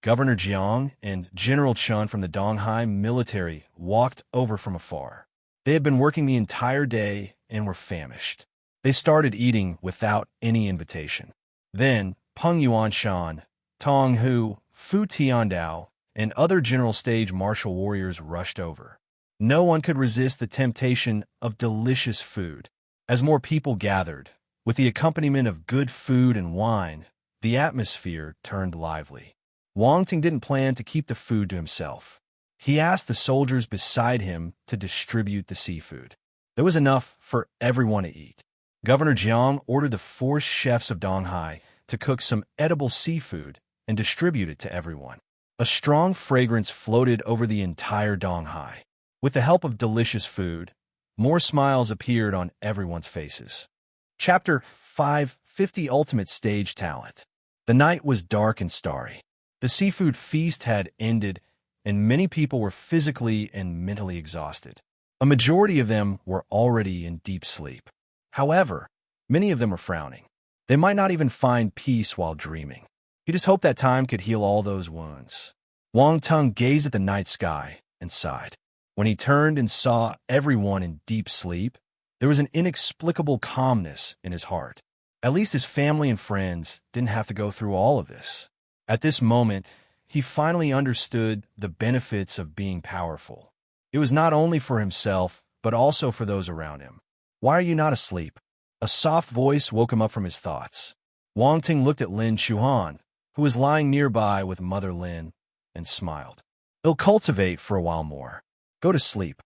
Governor Jiang and General Chun from the Donghai military walked over from afar. They had been working the entire day and were famished. They started eating without any invitation. Then Peng Yuanshan, Tong Hu, Fu Tiandao, and other general stage martial warriors rushed over. No one could resist the temptation of delicious food. As more people gathered, with the accompaniment of good food and wine, the atmosphere turned lively. Wang Tung didn't plan to keep the food to himself. He asked the soldiers beside him to distribute the seafood. There was enough for everyone to eat. Governor Jiang ordered the 4 chefs of Donghai to cook some edible seafood and distribute it to everyone. A strong fragrance floated over the entire Donghai. With the help of delicious food, more smiles appeared on everyone's faces. Chapter 5: 50 Ultimate Stage Talent. The night was dark and starry. The seafood feast had ended, and many people were physically and mentally exhausted. A majority of them were already in deep sleep. However, many of them were frowning. They might not even find peace while dreaming. He just hoped that time could heal all those wounds. Wang Tung gazed at the night sky and sighed. When he turned and saw everyone in deep sleep, there was an inexplicable calmness in his heart. At least his family and friends didn't have to go through all of this. At this moment, he finally understood the benefits of being powerful. It was not only for himself, but also for those around him. Why are you not asleep? A soft voice woke him up from his thoughts. Wang Ting looked at Lin Chuan, who was lying nearby with Mother Lin, and smiled. "They'll cultivate for a while more. Go to sleep."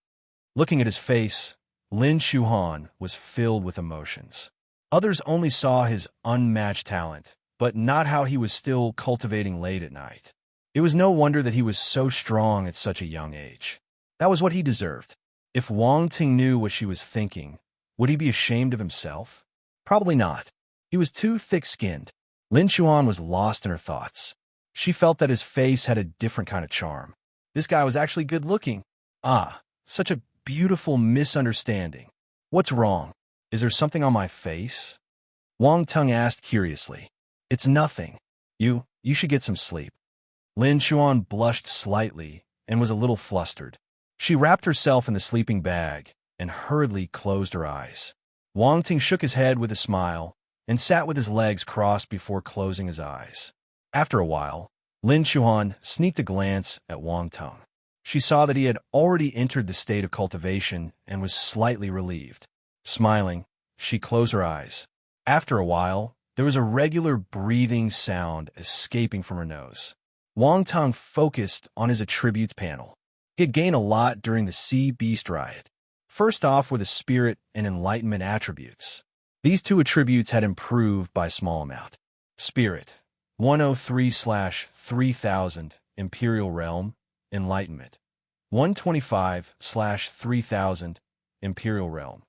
Looking at his face, Lin Chuan was filled with emotions. Others only saw his unmatched talent, but not how he was still cultivating late at night. It was no wonder that he was so strong at such a young age. That was what he deserved. If Wang Ting knew what she was thinking, would he be ashamed of himself? Probably not. He was too thick-skinned. Lin Chuan was lost in her thoughts. She felt that his face had a different kind of charm. This guy was actually good-looking. Ah, such a beautiful misunderstanding. What's wrong? Is there something on my face? Wang Tung asked curiously. It's nothing. You should get some sleep. Lin Chuan blushed slightly and was a little flustered. She wrapped herself in the sleeping bag and hurriedly closed her eyes. Wang Ting shook his head with a smile and sat with his legs crossed before closing his eyes. After a while, Lin Chuan sneaked a glance at Wang Tung. She saw that he had already entered the state of cultivation and was slightly relieved. Smiling, she closed her eyes. After a while, there was a regular breathing sound escaping from her nose. Wang Tung focused on his attributes panel. He had gained a lot during the Sea Beast riot. First off were the spirit and enlightenment attributes. These two attributes had improved by a small amount. Spirit, 103/3000, Imperial Realm, Enlightenment, 125/3000, Imperial Realm.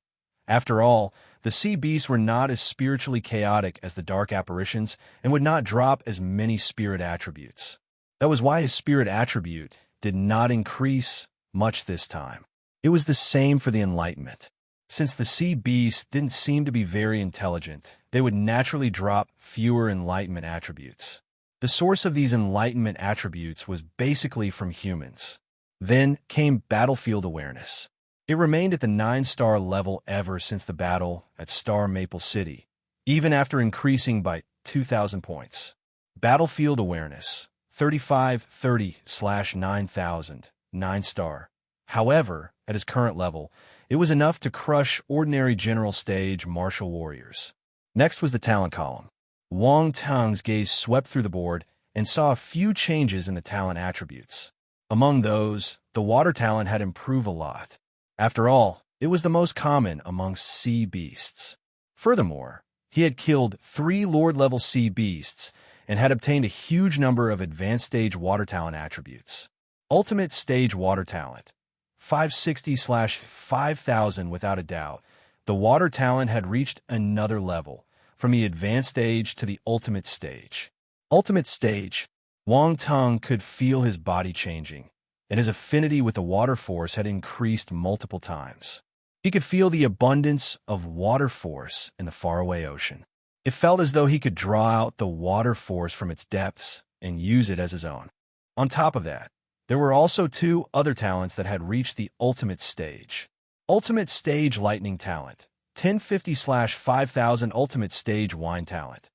After all, the sea beasts were not as spiritually chaotic as the dark apparitions and would not drop as many spirit attributes. That was why his spirit attribute did not increase much this time. It was the same for the enlightenment. Since the sea beasts didn't seem to be very intelligent, they would naturally drop fewer enlightenment attributes. The source of these enlightenment attributes was basically from humans. Then came battlefield awareness. It remained at the 9-star level ever since the battle at Star Maple City, even after increasing by 2,000 points. Battlefield awareness, 3530/9000, 9-star. However, at his current level, it was enough to crush ordinary general stage martial warriors. Next was the talent column. Wang Tung's gaze swept through the board and saw a few changes in the talent attributes. Among those, the water talent had improved a lot. After all, it was the most common amongst sea beasts. Furthermore, he had killed 3 Lord-level sea beasts and had obtained a huge number of advanced stage water talent attributes. Ultimate stage water talent, 560/5000 without a doubt. The water talent had reached another level, from the advanced stage to the ultimate stage. Ultimate stage, Wang Tung could feel his body changing, and his affinity with the water force had increased multiple times. He could feel the abundance of water force in the faraway ocean. It felt as though he could draw out the water force from its depths and use it as his own. On top of that, there were also 2 other talents that had reached the ultimate stage. Ultimate stage lightning talent, 1050/5000 ultimate stage wine talent,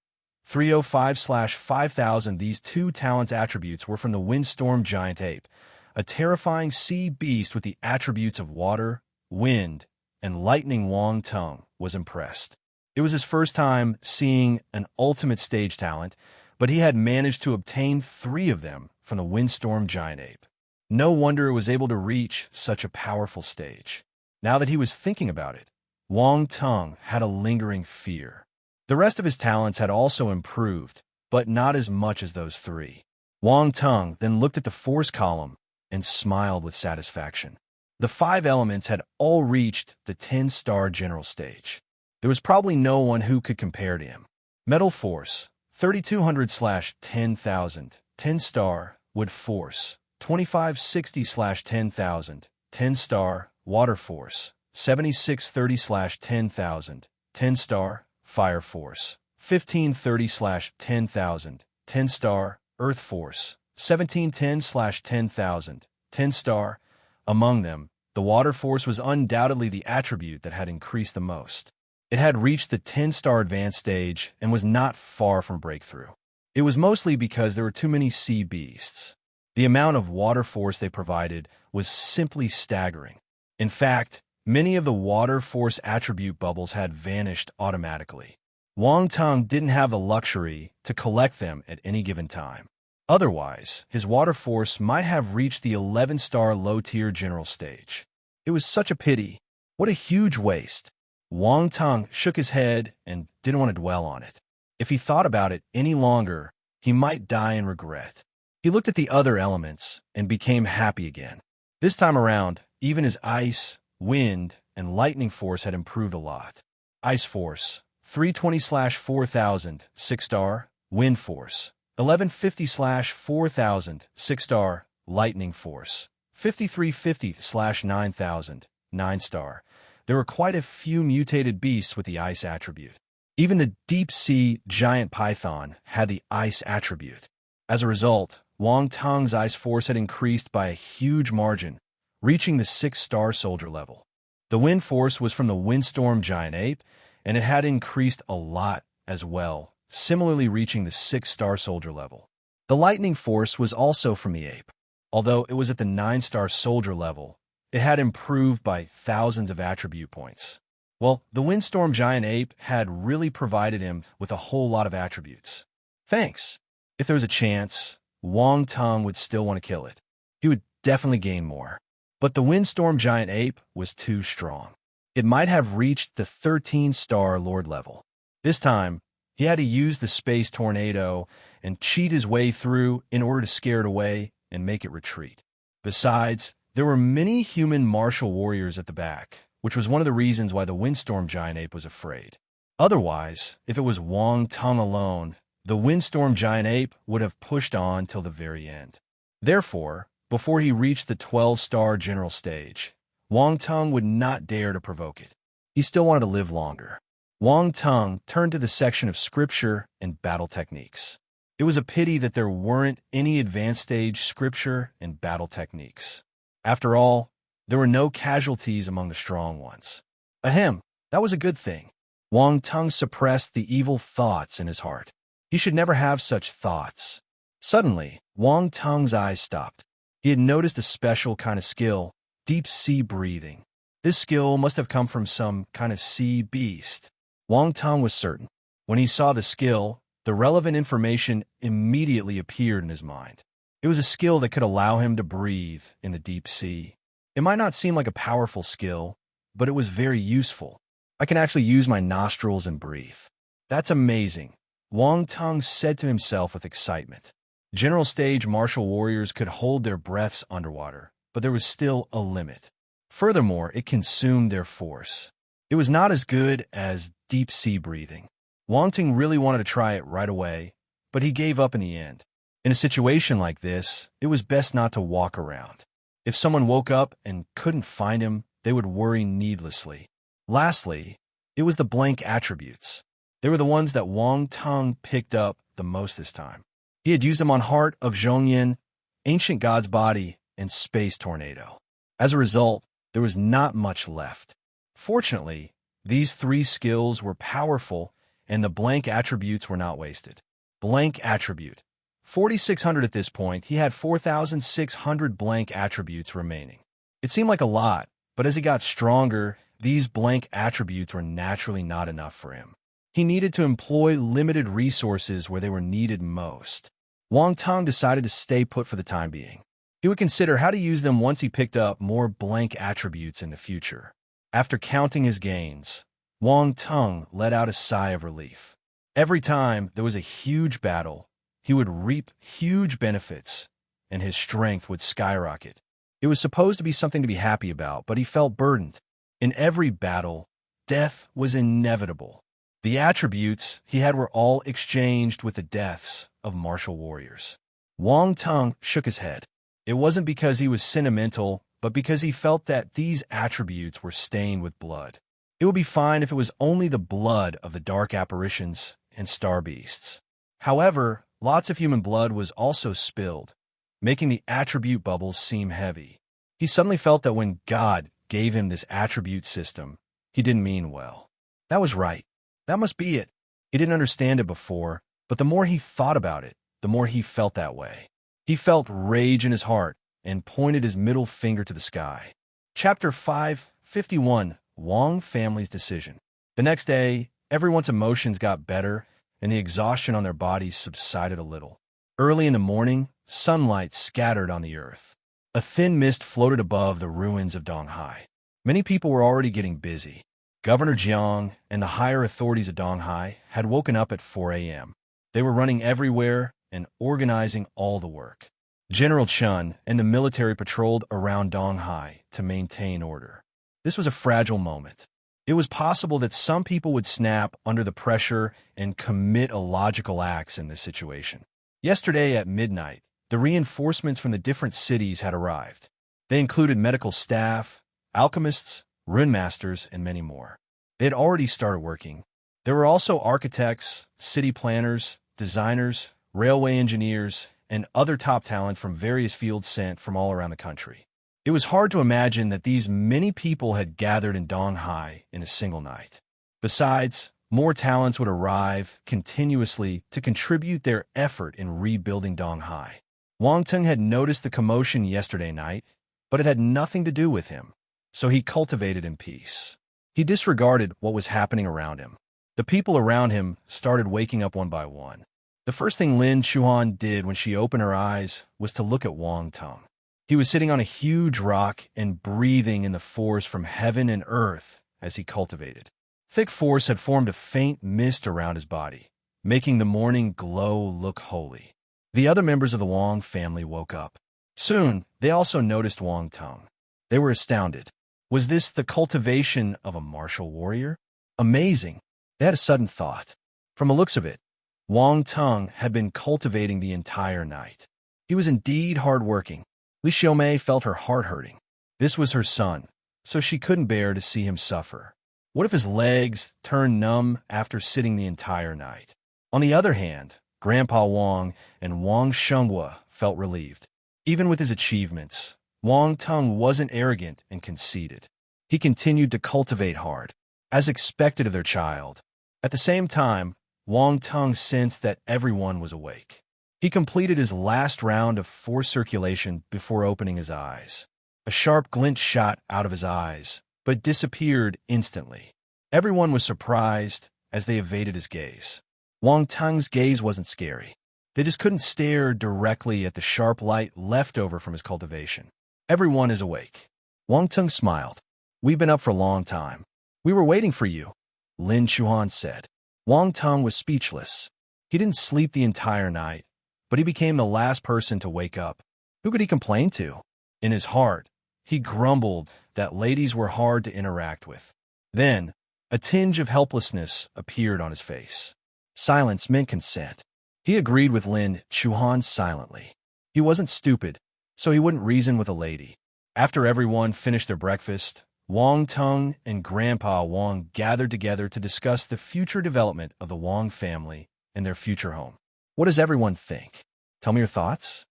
305/5000. These 2 talents attributes were from the windstorm giant ape, a terrifying sea beast with the attributes of water, wind, and lightning. Wang Tung was impressed. It was his first time seeing an ultimate stage talent, but he had managed to obtain 3 of them from the windstorm giant ape. No wonder it was able to reach such a powerful stage. Now that he was thinking about it, Wang Tung had a lingering fear. The rest of his talents had also improved, but not as much as those 3. Wang Tung then looked at the force column and smiled with satisfaction. The 5 elements had all reached the 10-star general stage. There was probably no one who could compare to him. Metal force, 3200/10,000, 10-star. Wood force, 2560/10,000, 10-star. Water force, 7630/10,000, 10-star. Fire force, 1530/10,000, 10-star. Earth force, 1710/10,000, 10-star. Among them, the water force was undoubtedly the attribute that had increased the most. It had reached the 10-star advanced stage and was not far from breakthrough. It was mostly because there were too many sea beasts. The amount of water force they provided was simply staggering. In fact, Many of the water force attribute bubbles had vanished automatically. Wang Teng didn't have the luxury to collect them at any given time. Otherwise, his water force might have reached the 11-star low-tier general stage. It was such a pity. What a huge waste. Wang Teng shook his head and didn't want to dwell on it. If he thought about it any longer, he might die in regret. He looked at the other elements and became happy again. This time around, even his ice, wind, and lightning force had improved a lot. Ice force, 320/4000, 6-star. Wind force, 1150/4000, 6-star. Lightning force, 5350/9000, 9-star. There were quite a few mutated beasts with the ice attribute. Even the deep-sea giant python had the ice attribute. As a result, Wang Teng's ice force had increased by a huge margin, reaching the 6-star soldier level. The wind force was from the windstorm giant ape, and it had increased a lot as well, similarly reaching the 6-star soldier level. The lightning force was also from the ape. Although it was at the 9-star soldier level, it had improved by thousands of attribute points. Well, the windstorm giant ape had really provided him with a whole lot of attributes. Thanks. If there was a chance, Wang Teng would still want to kill it. He would definitely gain more. But the windstorm giant ape was too strong. It might have reached the 13-star lord level. This time, he had to use the space tornado and cheat his way through in order to scare it away and make it retreat. Besides, there were many human martial warriors at the back, which was one of the reasons why the windstorm giant ape was afraid. Otherwise, if it was Wang Teng alone, the windstorm giant ape would have pushed on till the very end. Therefore, before he reached the 12-star general stage, Wang Teng would not dare to provoke it. He still wanted to live longer. Wang Teng turned to the section of scripture and battle techniques. It was a pity that there weren't any advanced stage scripture and battle techniques. After all, there were no casualties among the strong ones. Ahem, that was a good thing. Wang Teng suppressed the evil thoughts in his heart. He should never have such thoughts. Suddenly, Wang Teng's eyes stopped. He had noticed a special kind of skill, deep sea breathing. This skill must have come from some kind of sea beast. Wang Teng was certain. When he saw the skill, the relevant information immediately appeared in his mind. It was a skill that could allow him to breathe in the deep sea. It might not seem like a powerful skill, but it was very useful. I can actually use my nostrils and breathe. That's amazing, Wang Teng said to himself with excitement. General stage martial warriors could hold their breaths underwater, but there was still a limit. Furthermore, it consumed their force. It was not as good as deep sea breathing. Wang Teng really wanted to try it right away, but he gave up in the end. In a situation like this, it was best not to walk around. If someone woke up and couldn't find him, they would worry needlessly. Lastly, it was the blank attributes. They were the ones that Wang Teng picked up the most this time. He had used them on Heart of Zhongyan, Ancient God's Body, and Space Tornado. As a result, there was not much left. Fortunately, these 3 skills were powerful, and the blank attributes were not wasted. Blank attribute. 4,600 at this point, he had 4,600 blank attributes remaining. It seemed like a lot, but as he got stronger, these blank attributes were naturally not enough for him. He needed to employ limited resources where they were needed most. Wang Teng decided to stay put for the time being. He would consider how to use them once he picked up more blank attributes in the future. After counting his gains, Wang Teng let out a sigh of relief. Every time there was a huge battle, he would reap huge benefits, and his strength would skyrocket. It was supposed to be something to be happy about, but he felt burdened. In every battle, death was inevitable. The attributes he had were all exchanged with the deaths of martial warriors. Wang Teng shook his head. It wasn't because he was sentimental, but because he felt that these attributes were stained with blood. It would be fine if it was only the blood of the dark apparitions and star beasts. However, lots of human blood was also spilled, making the attribute bubbles seem heavy. He suddenly felt that when God gave him this attribute system, he didn't mean well. That was right. That must be it. He didn't understand it before, but the more he thought about it, the more he felt that way. He felt rage in his heart and pointed his middle finger to the sky. Chapter 5, 51. Wang family's decision. The next day, everyone's emotions got better, and the exhaustion on their bodies subsided a little. Early in the morning, sunlight scattered on the earth. A thin mist floated above the ruins of Donghai. Many people were already getting busy. Governor Jiang and the higher authorities of Donghai had woken up at 4 a.m. They were running everywhere and organizing all the work. General Chun and the military patrolled around Donghai to maintain order. This was a fragile moment. It was possible that some people would snap under the pressure and commit illogical acts in this situation. Yesterday at midnight, the reinforcements from the different cities had arrived. They included medical staff, alchemists, rune masters, and many more. They had already started working. There were also architects, city planners, designers, railway engineers, and other top talent from various fields sent from all around the country. It was hard to imagine that these many people had gathered in Donghai in a single night. Besides, more talents would arrive continuously to contribute their effort in rebuilding Donghai. Wang Teng had noticed the commotion yesterday night, but it had nothing to do with him, so he cultivated in peace. He disregarded what was happening around him. The people around him started waking up one by one. The first thing Lin Chuan did when she opened her eyes was to look at Wang Teng. He was sitting on a huge rock and breathing in the force from heaven and earth as he cultivated. Thick force had formed a faint mist around his body, making the morning glow look holy. The other members of the Wang family woke up. Soon, they also noticed Wang Teng. They were astounded. Was this the cultivation of a martial warrior? Amazing. They had a sudden thought. From the looks of it, Wang Teng had been cultivating the entire night. He was indeed hard-working. Li Xiaomei felt her heart hurting. This was her son, so she couldn't bear to see him suffer. What if his legs turned numb after sitting the entire night? On the other hand, Grandpa Wang and Wang Shenghua felt relieved. Even with his achievements, Wang Teng wasn't arrogant and conceited. He continued to cultivate hard, as expected of their child. At the same time, Wang Teng sensed that everyone was awake. He completed his last round of force circulation before opening his eyes. A sharp glint shot out of his eyes, but disappeared instantly. Everyone was surprised as they evaded his gaze. Wang Teng's gaze wasn't scary. They just couldn't stare directly at the sharp light left over from his cultivation. Everyone is awake. Wang Teng smiled. We've been up for a long time. We were waiting for you, Lin Chuan said. Wang Teng was speechless. He didn't sleep the entire night, but he became the last person to wake up. Who could he complain to? In his heart, he grumbled that ladies were hard to interact with. Then, a tinge of helplessness appeared on his face. Silence meant consent. He agreed with Lin Chuan silently. He wasn't stupid, so he wouldn't reason with a lady. After everyone finished their breakfast, Wang Teng and Grandpa Wang gathered together to discuss the future development of the Wang family and their future home. What does everyone think? Tell me your thoughts.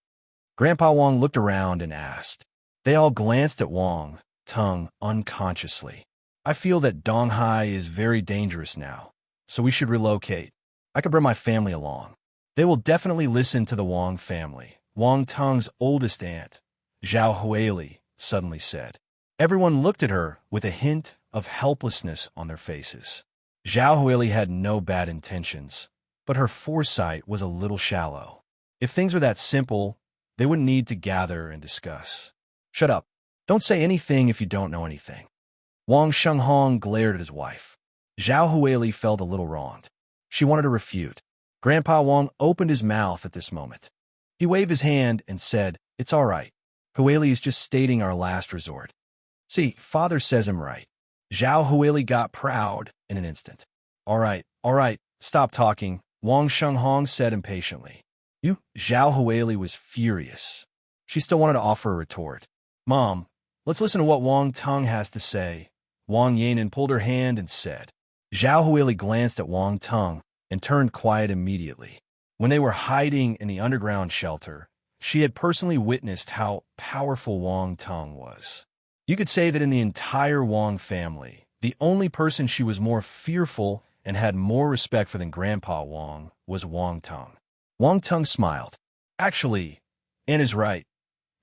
Grandpa Wang looked around and asked. They all glanced at Wang Teng unconsciously. I feel that Donghai is very dangerous now, so we should relocate. I could bring my family along. They will definitely listen to the Wang family, Wang Teng's oldest aunt, Zhao Huili, suddenly said. Everyone looked at her with a hint of helplessness on their faces. Zhao Huili had no bad intentions, but her foresight was a little shallow. If things were that simple, they wouldn't need to gather and discuss. Shut up. Don't say anything if you don't know anything. Wang Shenghong glared at his wife. Zhao Huili felt a little wronged. She wanted to refute. Grandpa Wang opened his mouth at this moment. He waved his hand and said, It's all right. Huili is just stating our last resort. See, father says I'm right. Zhao Huili got proud in an instant. All right, stop talking, Wang Shenghong said impatiently. You, Zhao Huili was furious. She still wanted to offer a retort. Mom, let's listen to what Wang Teng has to say. Wang Yanan pulled her hand and said. Zhao Huili glanced at Wang Teng and turned quiet immediately. When they were hiding in the underground shelter, she had personally witnessed how powerful Wang Teng was. You could say that in the entire Wang family, the only person she was more fearful and had more respect for than Grandpa Wang was Wang Teng. Wang Teng smiled. Actually, Anne is right.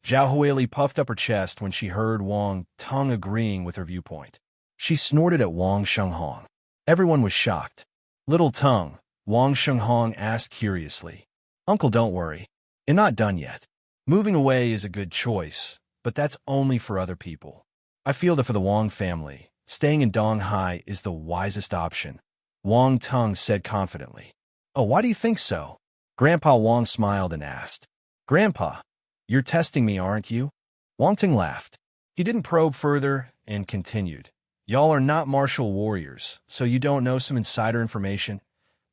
Zhao Huili puffed up her chest when she heard Wang Tong agreeing with her viewpoint. She snorted at Wang Shenghong. Everyone was shocked. Little Tongue, Wang Shenghong asked curiously. Uncle, don't worry. You're not done yet. Moving away is a good choice, but that's only for other people. I feel that for the Wang family, staying in Donghai is the wisest option, Wang Tong said confidently. Oh, why do you think so? Grandpa Wang smiled and asked. Grandpa, you're testing me, aren't you? Wang Ting laughed. He didn't probe further and continued. Y'all are not martial warriors, so you don't know some insider information?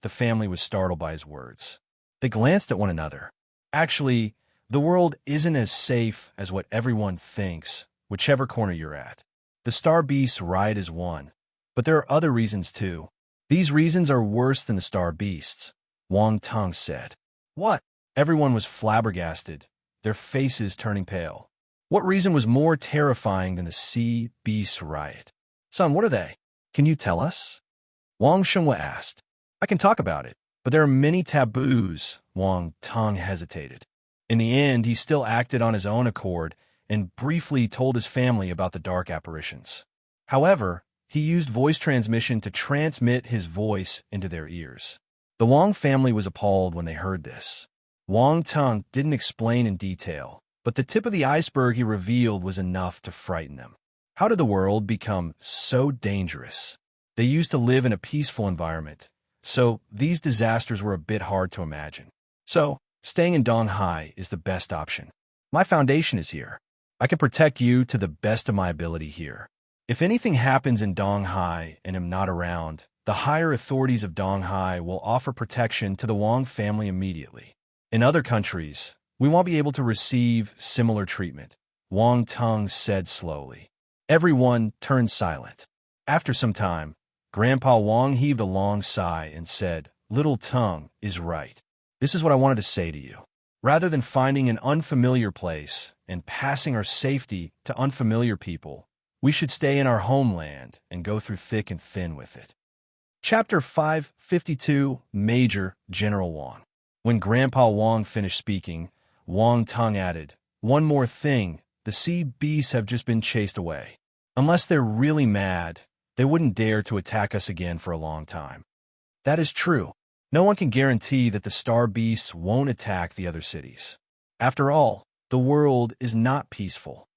The family was startled by his words. They glanced at one another. Actually, the world isn't as safe as what everyone thinks, whichever corner you're at. The Star Beast's riot is one, but there are other reasons too. These reasons are worse than the Star Beasts, Wang Tong said. What? Everyone was flabbergasted, their faces turning pale. What reason was more terrifying than the Sea Beast's riot? Son, what are they? Can you tell us? Wang Shenghua asked. I can talk about it, but there are many taboos, Wang Tong hesitated. In the end, he still acted on his own accord and briefly told his family about the dark apparitions. However, he used voice transmission to transmit his voice into their ears. The Wang family was appalled when they heard this. Wang Tong didn't explain in detail, but the tip of the iceberg he revealed was enough to frighten them. How did the world become so dangerous? They used to live in a peaceful environment, so these disasters were a bit hard to imagine. So, staying in Donghai is the best option. My foundation is here. I can protect you to the best of my ability here. If anything happens in Donghai and am not around, the higher authorities of Donghai will offer protection to the Wang family immediately. In other countries, we won't be able to receive similar treatment, Wang Tong said slowly. Everyone turned silent. After some time, Grandpa Wang heaved a long sigh and said, Little Tongue is right. This is what I wanted to say to you. Rather than finding an unfamiliar place and passing our safety to unfamiliar people, we should stay in our homeland and go through thick and thin with it. Chapter 552, Major General Wang. When Grandpa Wang finished speaking, Wang Tong added, One more thing, the sea beasts have just been chased away. Unless they're really mad, they wouldn't dare to attack us again for a long time. That is true. No one can guarantee that the Star Beasts won't attack the other cities. After all, the world is not peaceful.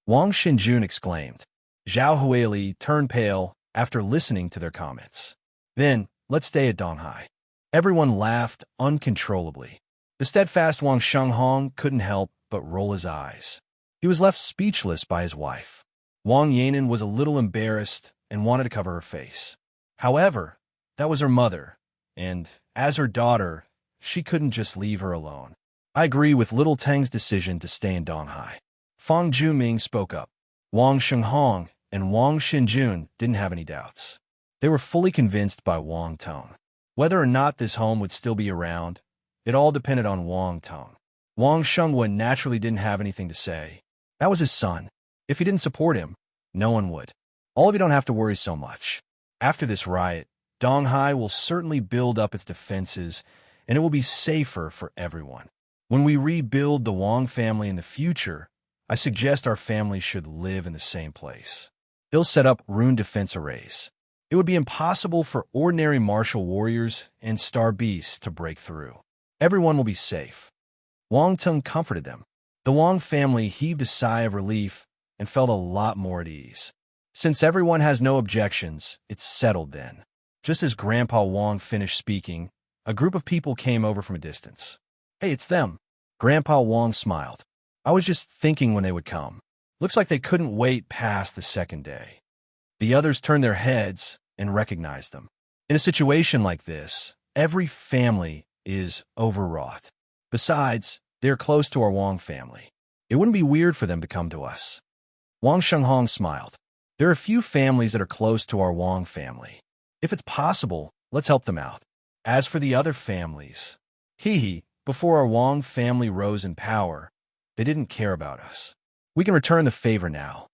Wang Xinjun exclaimed. Zhao Huili turned pale after listening to their comments. Then, let's stay at Donghai. Everyone laughed uncontrollably. The steadfast Wang Shenghong couldn't help but roll his eyes. He was left speechless by his wife. Wang Yanan was a little embarrassed and wanted to cover her face. However, that was her mother, and as her daughter, she couldn't just leave her alone. I agree with Little Tang's decision to stay in Donghai. Fang Juming spoke up. Wang Shenghong and Wang Xinjun didn't have any doubts. They were fully convinced by Wang Tong. Whether or not this home would still be around, it all depended on Wang Tong. Wang Shenghua naturally didn't have anything to say. That was his son. If he didn't support him, no one would. All of you don't have to worry so much. After this riot, Donghai will certainly build up its defenses, and it will be safer for everyone. When we rebuild the Wang family in the future, I suggest our families should live in the same place. They'll set up rune defense arrays. It would be impossible for ordinary martial warriors and star beasts to break through. Everyone will be safe. Wang Tong comforted them. The Wang family heaved a sigh of relief and felt a lot more at ease. Since everyone has no objections, it's settled then. Just as Grandpa Wang finished speaking, a group of people came over from a distance. Hey, it's them. Grandpa Wang smiled. I was just thinking when they would come. Looks like they couldn't wait past the second day. The others turned their heads and recognized them. In a situation like this, every family is overwrought. Besides, they're close to our Wang family. It wouldn't be weird for them to come to us. Wang Shenghong smiled. There are a few families that are close to our Wang family. If it's possible, let's help them out. As for the other families, before our Wang family rose in power, they didn't care about us. We can return the favor now.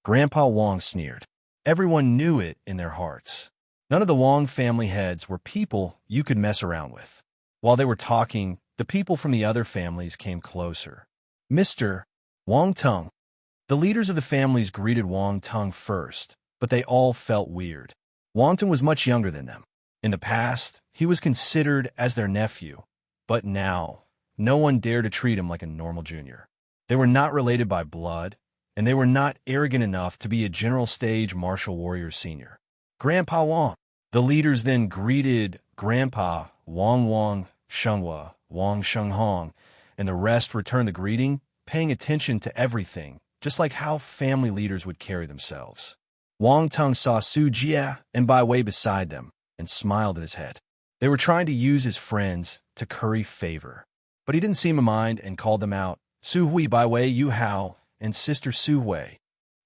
Grandpa Wang sneered. Everyone knew it in their hearts. None of the Wang family heads were people you could mess around with. While they were talking, the people from the other families came closer. Mr. Wang Tung. The leaders of the families greeted Wang Tung first, but they all felt weird. Wang Tung was much younger than them. In the past, he was considered as their nephew, but now, no one dared to treat him like a normal junior. They were not related by blood, and they were not arrogant enough to be a general stage martial warrior senior. Grandpa Wang. The leaders then greeted Grandpa Wang Shenghua, Wang Shenghong, and the rest returned the greeting, paying attention to everything, just like how family leaders would carry themselves. Wang Tung saw Su Jia and Bai Wei beside them and smiled in his head. They were trying to use his friends to curry favor, but he didn't seem to mind and called them out, Su Hui, Bai Wei, Yu Hao, and Sister Su Hui.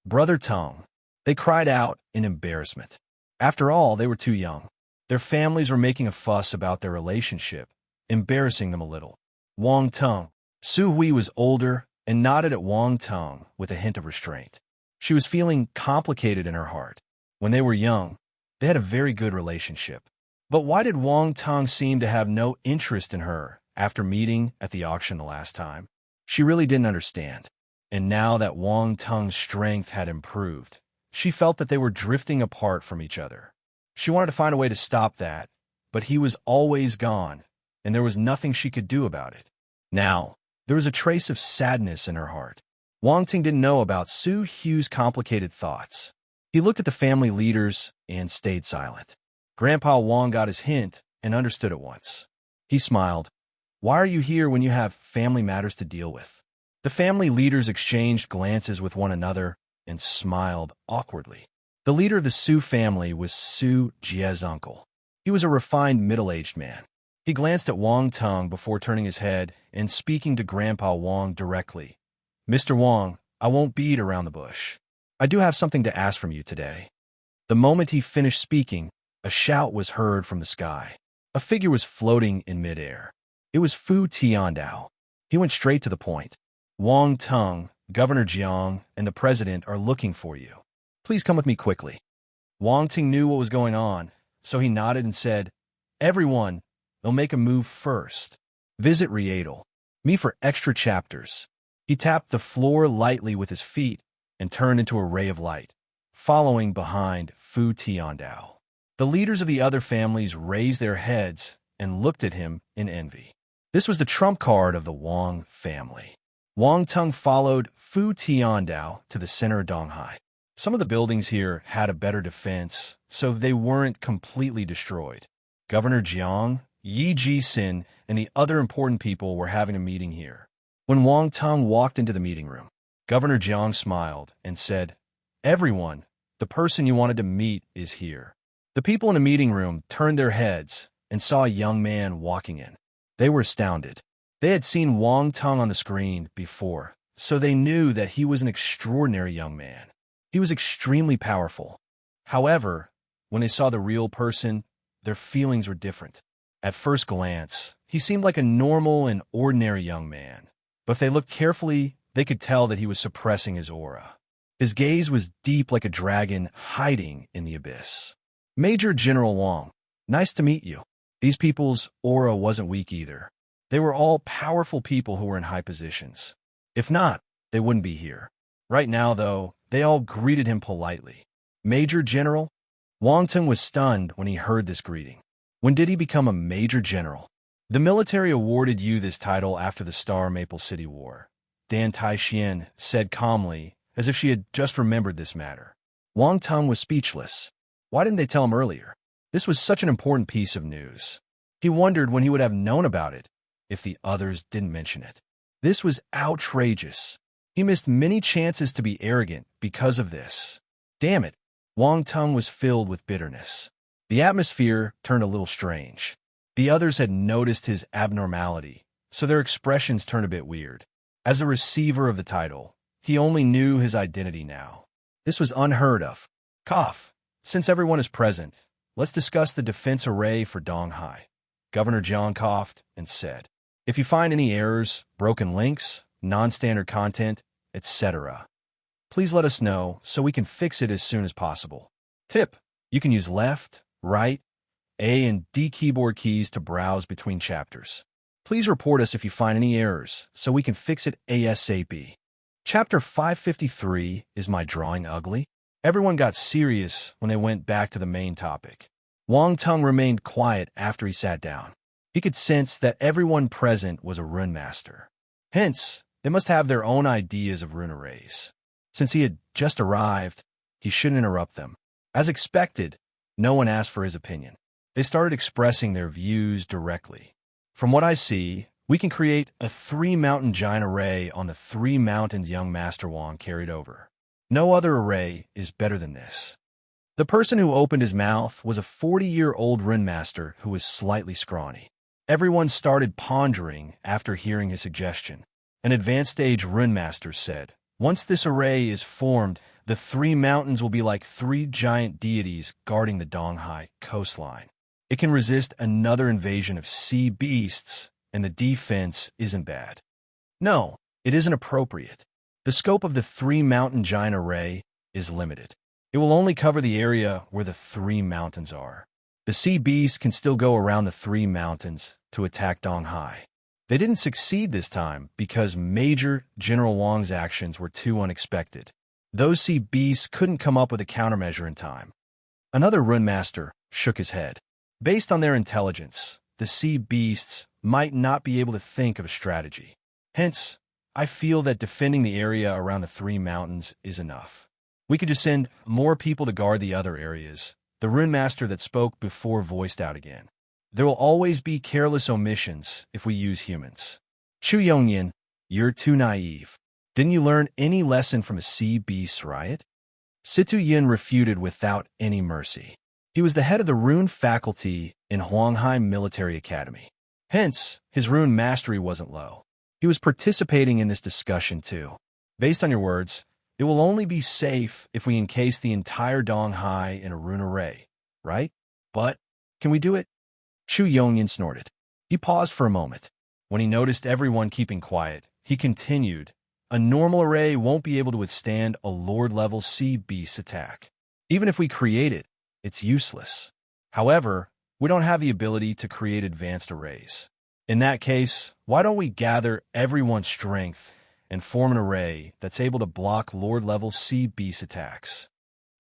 Brother Tung. They cried out in embarrassment. After all, they were too young. Their families were making a fuss about their relationship, embarrassing them a little. Wang Tung. Su Hui was older and nodded at Wang Tung with a hint of restraint. She was feeling complicated in her heart. When they were young, they had a very good relationship. But why did Wang Tung seem to have no interest in her after meeting at the auction the last time? She really didn't understand. And now that Wang Tung's strength had improved, she felt that they were drifting apart from each other. She wanted to find a way to stop that, but he was always gone, and there was nothing she could do about it. Now, there was a trace of sadness in her heart. Wang Ting didn't know about Su Hu's complicated thoughts. He looked at the family leaders and stayed silent. Grandpa Wang got his hint and understood at once. He smiled. Why are you here when you have family matters to deal with? The family leaders exchanged glances with one another and smiled awkwardly. The leader of the Su family was Su Jia's uncle. He was a refined middle-aged man. He glanced at Wang Tung before turning his head and speaking to Grandpa Wang directly. Mr. Wang, I won't beat around the bush. I do have something to ask from you today. The moment he finished speaking, a shout was heard from the sky. A figure was floating in midair. It was Fu Tiandao. He went straight to the point. Wang Tung, Governor Jiang, and the president are looking for you. Please come with me quickly. Wang Ting knew what was going on, so he nodded and said, Everyone, they'll make a move first. Visit Rietal. Me for extra chapters. He tapped the floor lightly with his feet and turned into a ray of light, following behind Fu Tiandao. The leaders of the other families raised their heads and looked at him in envy. This was the trump card of the Wang family. Wang Tung followed Fu Tiandao to the center of Donghai. Some of the buildings here had a better defense, so they weren't completely destroyed. Governor Jiang, Yi Ji-sin, and the other important people were having a meeting here. When Wang Tung walked into the meeting room, Governor Jiang smiled and said, Everyone, the person you wanted to meet is here. The people in the meeting room turned their heads and saw a young man walking in. They were astounded. They had seen Wang Tung on the screen before, so they knew that he was an extraordinary young man. He was extremely powerful. However, when they saw the real person, their feelings were different. At first glance, he seemed like a normal and ordinary young man. But if they looked carefully, they could tell that he was suppressing his aura. His gaze was deep like a dragon hiding in the abyss. Major General Wang, nice to meet you. These people's aura wasn't weak either. They were all powerful people who were in high positions. If not, they wouldn't be here. Right now, though, they all greeted him politely. Major General? Wang Tung was stunned when he heard this greeting. When did he become a Major General? The military awarded you this title after the Star Maple City War, Dan Taixian said calmly, as if she had just remembered this matter. Wang Tung was speechless. Why didn't they tell him earlier? This was such an important piece of news. He wondered when he would have known about it if the others didn't mention it. This was outrageous. He missed many chances to be arrogant because of this. Damn it, Wang Tung was filled with bitterness. The atmosphere turned a little strange. The others had noticed his abnormality, so their expressions turned a bit weird. As a receiver of the title, he only knew his identity now. This was unheard of. Cough. Since everyone is present, let's discuss the defense array for Donghai. Governor Jiang coughed and said, If you find any errors, broken links, non-standard content, etc., please let us know so we can fix it as soon as possible. Tip: you can use left, right, A and D keyboard keys to browse between chapters. Please report us if you find any errors so we can fix it ASAP. Chapter 553, Is My Drawing Ugly? Everyone got serious when they went back to the main topic. Wang Tung remained quiet after he sat down. He could sense that everyone present was a rune master. Hence, they must have their own ideas of rune arrays. Since he had just arrived, he shouldn't interrupt them. As expected, no one asked for his opinion. They started expressing their views directly. From what I see, we can create a 3-mountain giant array on the 3 mountains young Master Wang carried over. No other array is better than this. The person who opened his mouth was a 40-year-old rune master who was slightly scrawny. Everyone started pondering after hearing his suggestion. An advanced stage rune master said, "Once this array is formed, the 3 mountains will be like 3 giant deities guarding the Donghai coastline. It can resist another invasion of sea beasts, and the defense isn't bad." No, it isn't appropriate. The scope of the 3-mountain giant array is limited. It will only cover the area where the 3 mountains are. The sea beasts can still go around the 3 mountains to attack Donghai. They didn't succeed this time because Major General Wang's actions were too unexpected. Those sea beasts couldn't come up with a countermeasure in time. Another rune master shook his head. Based on their intelligence, the sea beasts might not be able to think of a strategy. Hence, I feel that defending the area around the 3 mountains is enough. We could just send more people to guard the other areas. The rune master that spoke before voiced out again. There will always be careless omissions if we use humans. Chu Yongyan, you're too naive. Didn't you learn any lesson from a sea beast's riot? Situ Yin refuted without any mercy. He was the head of the rune faculty in Huanghai Military Academy. Hence, his rune mastery wasn't low. He was participating in this discussion too. Based on your words, it will only be safe if we encase the entire Donghai in a rune array, right? But, can we do it? Chu Yongyan snorted. He paused for a moment. When he noticed everyone keeping quiet, he continued, "A normal array won't be able to withstand a Lord-level sea beast attack. Even if we create it, it's useless. However, we don't have the ability to create advanced arrays. In that case, why don't we gather everyone's strength and form an array that's able to block Lord-level sea beast attacks?"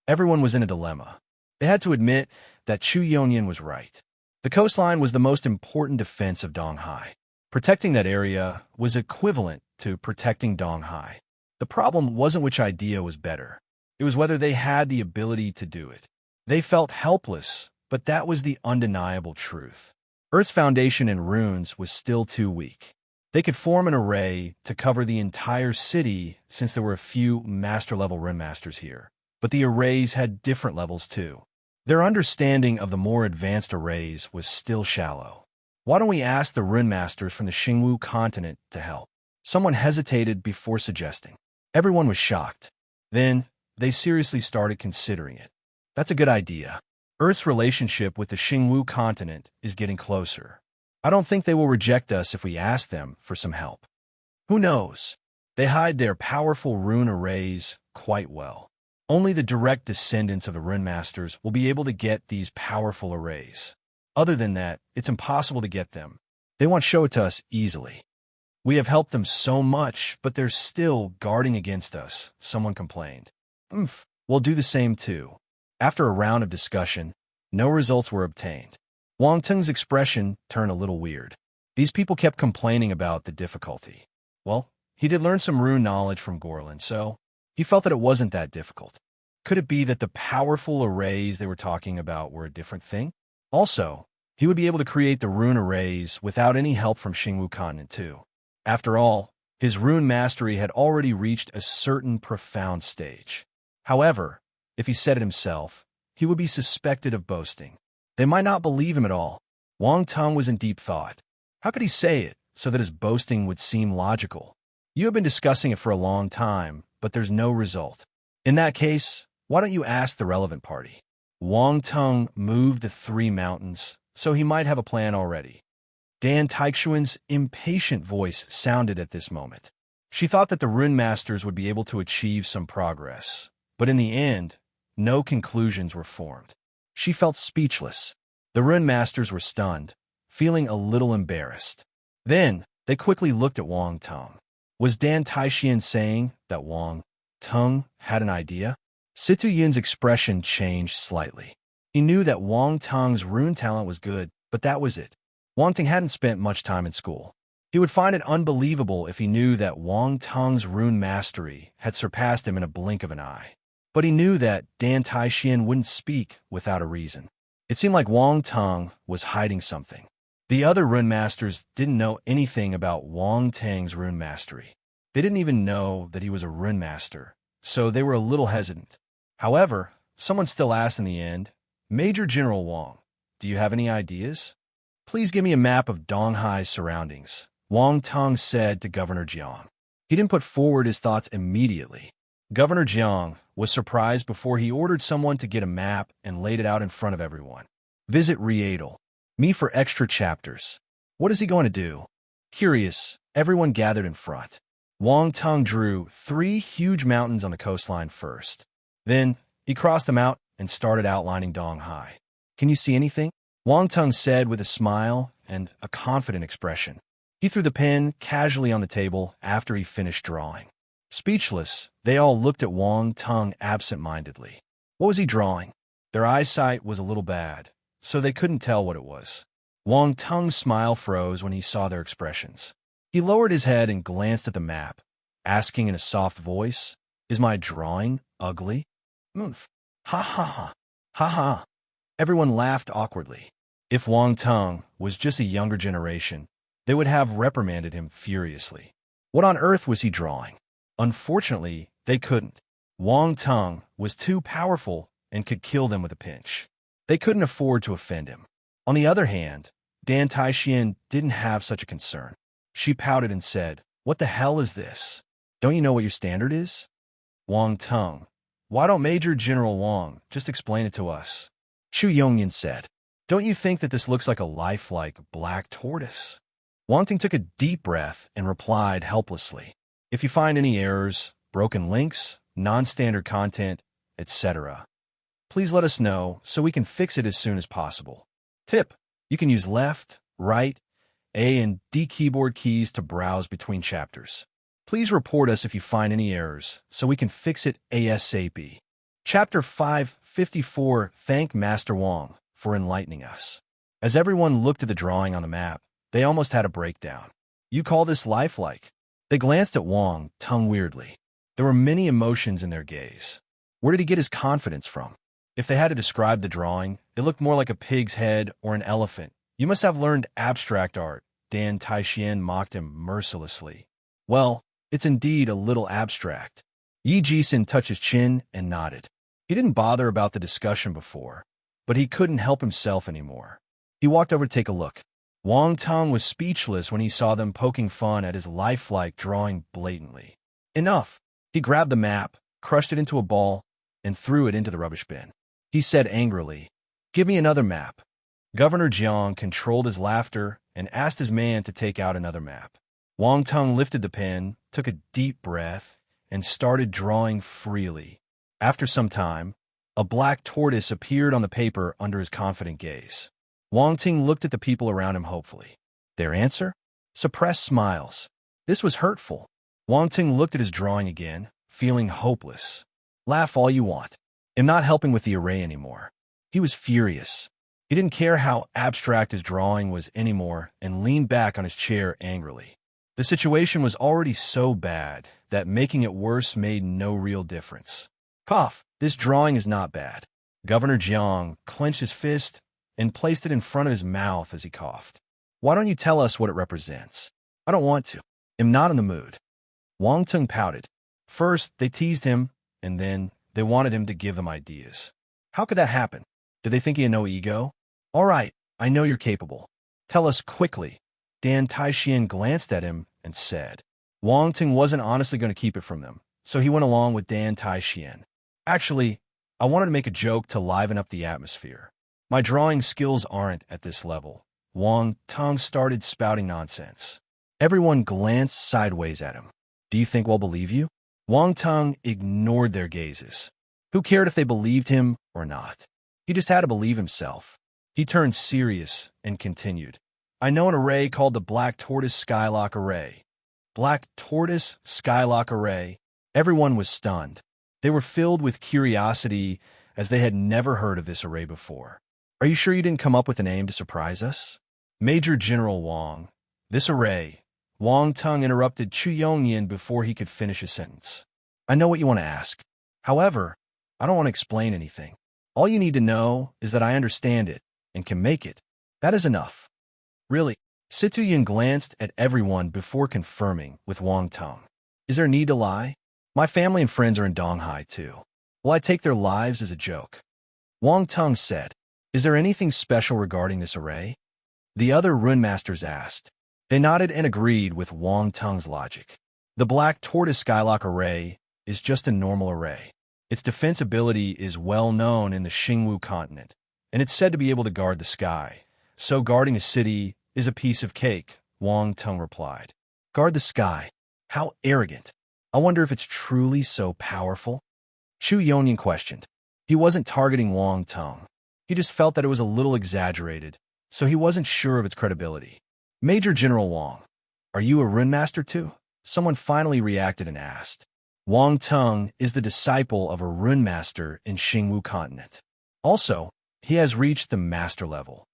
Everyone was in a dilemma. They had to admit that Chu Yongyan was right. The coastline was the most important defense of Donghai. Protecting that area was equivalent to protecting Donghai. The problem wasn't which idea was better. It was whether they had the ability to do it. They felt helpless, but that was the undeniable truth. Earth's foundation in runes was still too weak. They could form an array to cover the entire city since there were a few master-level rune masters here. But the arrays had different levels too. Their understanding of the more advanced arrays was still shallow. Why don't we ask the rune masters from the Xingwu continent to help? Someone hesitated before suggesting. Everyone was shocked. Then, they seriously started considering it. That's a good idea. Earth's relationship with the Xingwu continent is getting closer. I don't think they will reject us if we ask them for some help. Who knows? They hide their powerful rune arrays quite well. Only the direct descendants of the rune masters will be able to get these powerful arrays. Other than that, it's impossible to get them. They won't show it to us easily. We have helped them so much, but they're still guarding against us, someone complained. We'll do the same too. After a round of discussion, no results were obtained. Wang Teng's expression turned a little weird. These people kept complaining about the difficulty. Well, he did learn some rune knowledge from Gorlin, so he felt that it wasn't that difficult. Could it be that the powerful arrays they were talking about were a different thing? Also, he would be able to create the rune arrays without any help from Xingwu continent too. After all, his rune mastery had already reached a certain profound stage. However, if he said it himself, he would be suspected of boasting. They might not believe him at all. Wang Tung was in deep thought. How could he say it so that his boasting would seem logical? You have been discussing it for a long time, but there's no result. In that case, why don't you ask the relevant party? Wang Tung moved the 3 mountains, so he might have a plan already. Dan Taichuan's impatient voice sounded at this moment. She thought that the rune masters would be able to achieve some progress, but in the end, no conclusions were formed. She felt speechless. The rune masters were stunned, feeling a little embarrassed. Then, they quickly looked at Wang Tung. Was Dan Taixian saying that Wang Teng had an idea? Situ Yun's expression changed slightly. He knew that Wang Teng's rune talent was good, but that was it. Wang Teng hadn't spent much time in school. He would find it unbelievable if he knew that Wang Teng's rune mastery had surpassed him in a blink of an eye. But he knew that Dan Taixian wouldn't speak without a reason. It seemed like Wang Teng was hiding something. The other rune masters didn't know anything about Wang Teng's rune mastery. They didn't even know that he was a rune master, so they were a little hesitant. However, someone still asked in the end, "Major General Wang, do you have any ideas? Please give me a map of Donghai's surroundings," Wang Teng said to Governor Jiang. He didn't put forward his thoughts immediately. Governor Jiang was surprised before he ordered someone to get a map and laid it out in front of everyone. Visit Riedel. Me for extra chapters. What is he going to do? Curious, everyone gathered in front. Wang Teng drew 3 huge mountains on the coastline first. Then, he crossed them out and started outlining Donghai. "Can you see anything?" Wang Teng said with a smile and a confident expression. He threw the pen casually on the table after he finished drawing. Speechless, they all looked at Wang Teng absent-mindedly. What was he drawing? Their eyesight was a little bad, so they couldn't tell what it was. Wang Teng's smile froze when he saw their expressions. He lowered his head and glanced at the map, asking in a soft voice, "Is my drawing ugly?" "Oomph. Ha ha ha. Ha ha." Everyone laughed awkwardly. If Wang Teng was just a younger generation, they would have reprimanded him furiously. What on earth was he drawing? Unfortunately, they couldn't. Wang Teng was too powerful and could kill them with a pinch. They couldn't afford to offend him. On the other hand, Dan Taixian didn't have such a concern. She pouted and said, "What the hell is this? Don't you know what your standard is?" "Wang Teng, why don't Major General Wang just explain it to us?" Chu Yongyan said. "Don't you think that this looks like a lifelike black tortoise?" Wang Teng took a deep breath and replied helplessly, "If you find any errors, broken links, non-standard content, etc., please let us know so we can fix it as soon as possible. Tip: you can use left, right, A and D keyboard keys to browse between chapters. Please report us if you find any errors so we can fix it ASAP. Chapter 554. Thank Master Wang for enlightening us. As everyone looked at the drawing on the map, they almost had a breakdown. "You call this lifelike?" They glanced at Wang Teng weirdly. There were many emotions in their gaze. Where did he get his confidence from? If they had to describe the drawing, it looked more like a pig's head or an elephant. "You must have learned abstract art," Dan Taixian mocked him mercilessly. "Well, it's indeed a little abstract." Yi Jisun touched his chin and nodded. He didn't bother about the discussion before, but he couldn't help himself anymore. He walked over to take a look. Wang Teng was speechless when he saw them poking fun at his lifelike drawing blatantly. Enough! He grabbed the map, crushed it into a ball, and threw it into the rubbish bin. He said angrily, "Give me another map." Governor Jiang controlled his laughter and asked his man to take out another map. Wang Teng lifted the pen, took a deep breath, and started drawing freely. After some time, a black tortoise appeared on the paper under his confident gaze. Wang Teng looked at the people around him hopefully. Their answer? Suppressed smiles. This was hurtful. Wang Teng looked at his drawing again, feeling hopeless. Laugh all you want. I'm not helping with the array anymore. He was furious. He didn't care how abstract his drawing was anymore and leaned back on his chair angrily. The situation was already so bad that making it worse made no real difference. Cough, this drawing is not bad. Governor Jiang clenched his fist and placed it in front of his mouth as he coughed. Why don't you tell us what it represents? I don't want to. I'm not in the mood. Wang Teng pouted. First, they teased him, and then they wanted him to give them ideas. How could that happen? Did they think he had no ego? All right, I know you're capable. Tell us quickly. Dan Taixian glanced at him and said. Wang Teng wasn't honestly going to keep it from them, so he went along with Dan Taixian. Actually, I wanted to make a joke to liven up the atmosphere. My drawing skills aren't at this level. Wang Teng started spouting nonsense. Everyone glanced sideways at him. Do you think we'll believe you? Wang Teng ignored their gazes. Who cared if they believed him or not? He just had to believe himself. He turned serious and continued. I know an array called the Black Tortoise Skylock Array. black tortoise skylock array. Everyone was stunned. They were filled with curiosity as they had never heard of this array before. Are you sure you didn't come up with a name to surprise us? Major General Wang. This array. Wang Tung interrupted Chu Yongyan before he could finish his sentence. I know what you want to ask. However, I don't want to explain anything. All you need to know is that I understand it and can make it. That is enough. Really? Situyin glanced at everyone before confirming with Wang Tung. Is there a need to lie? My family and friends are in Donghai too. Will I take their lives as a joke? Wang Tung said. Is there anything special regarding this array? The other rune masters asked. They nodded and agreed with Wang Tung's logic. The black tortoise skylock array is just a normal array. Its defense ability is well known in the Xingwu continent, and it's said to be able to guard the sky. So guarding a city is a piece of cake, Wang Tung replied. Guard the sky? How arrogant. I wonder if it's truly so powerful? Chu Yongyan questioned. He wasn't targeting Wang Tung. He just felt that it was a little exaggerated, so he wasn't sure of its credibility. Major General Wang, are you a rune master too? Someone finally reacted and asked. Wang Tung is the disciple of a rune master in Xingwu continent. Also, he has reached the master level.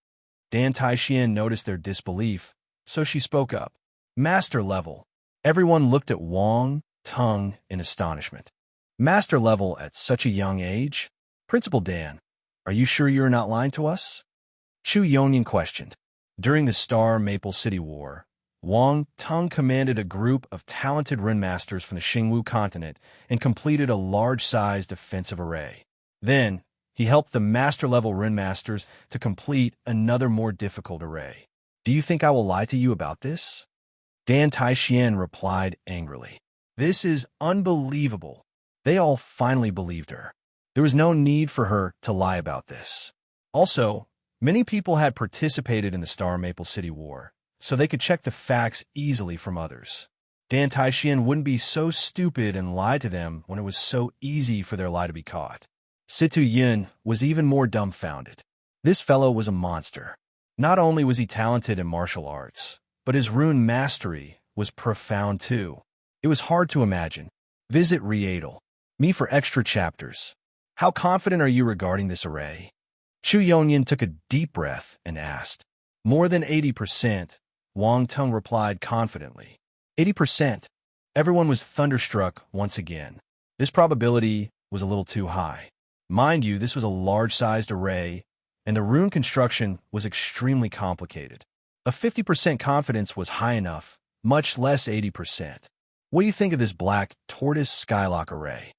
Dan Taixian noticed their disbelief, so she spoke up. Master level. Everyone looked at Wang Tung in astonishment. Master level at such a young age? Principal Dan, are you sure you're not lying to us? Chu Yongyan questioned. During the Star Maple City War, Wang Tung commanded a group of talented rune masters from the Xingwu continent and completed a large-sized defensive array. Then, he helped the master-level rune masters to complete another more difficult array. Do you think I will lie to you about this? Dan Taixian replied angrily. This is unbelievable. They all finally believed her. There was no need for her to lie about this. Also, many people had participated in the Star Maple City War, so they could check the facts easily from others. Dan Taixian wouldn't be so stupid and lie to them when it was so easy for their lie to be caught. Situ Yun was even more dumbfounded. This fellow was a monster. Not only was he talented in martial arts, but his rune mastery was profound too. It was hard to imagine. Visit Readel. Me for extra chapters. How confident are you regarding this array? Chu Yongyan took a deep breath and asked. More than 80%, Wang Tung replied confidently. 80%. Everyone was thunderstruck once again. This probability was a little too high. Mind you, this was a large-sized array, and the rune construction was extremely complicated. A 50% confidence was high enough, much less 80%. What do you think of this black tortoise skylock array?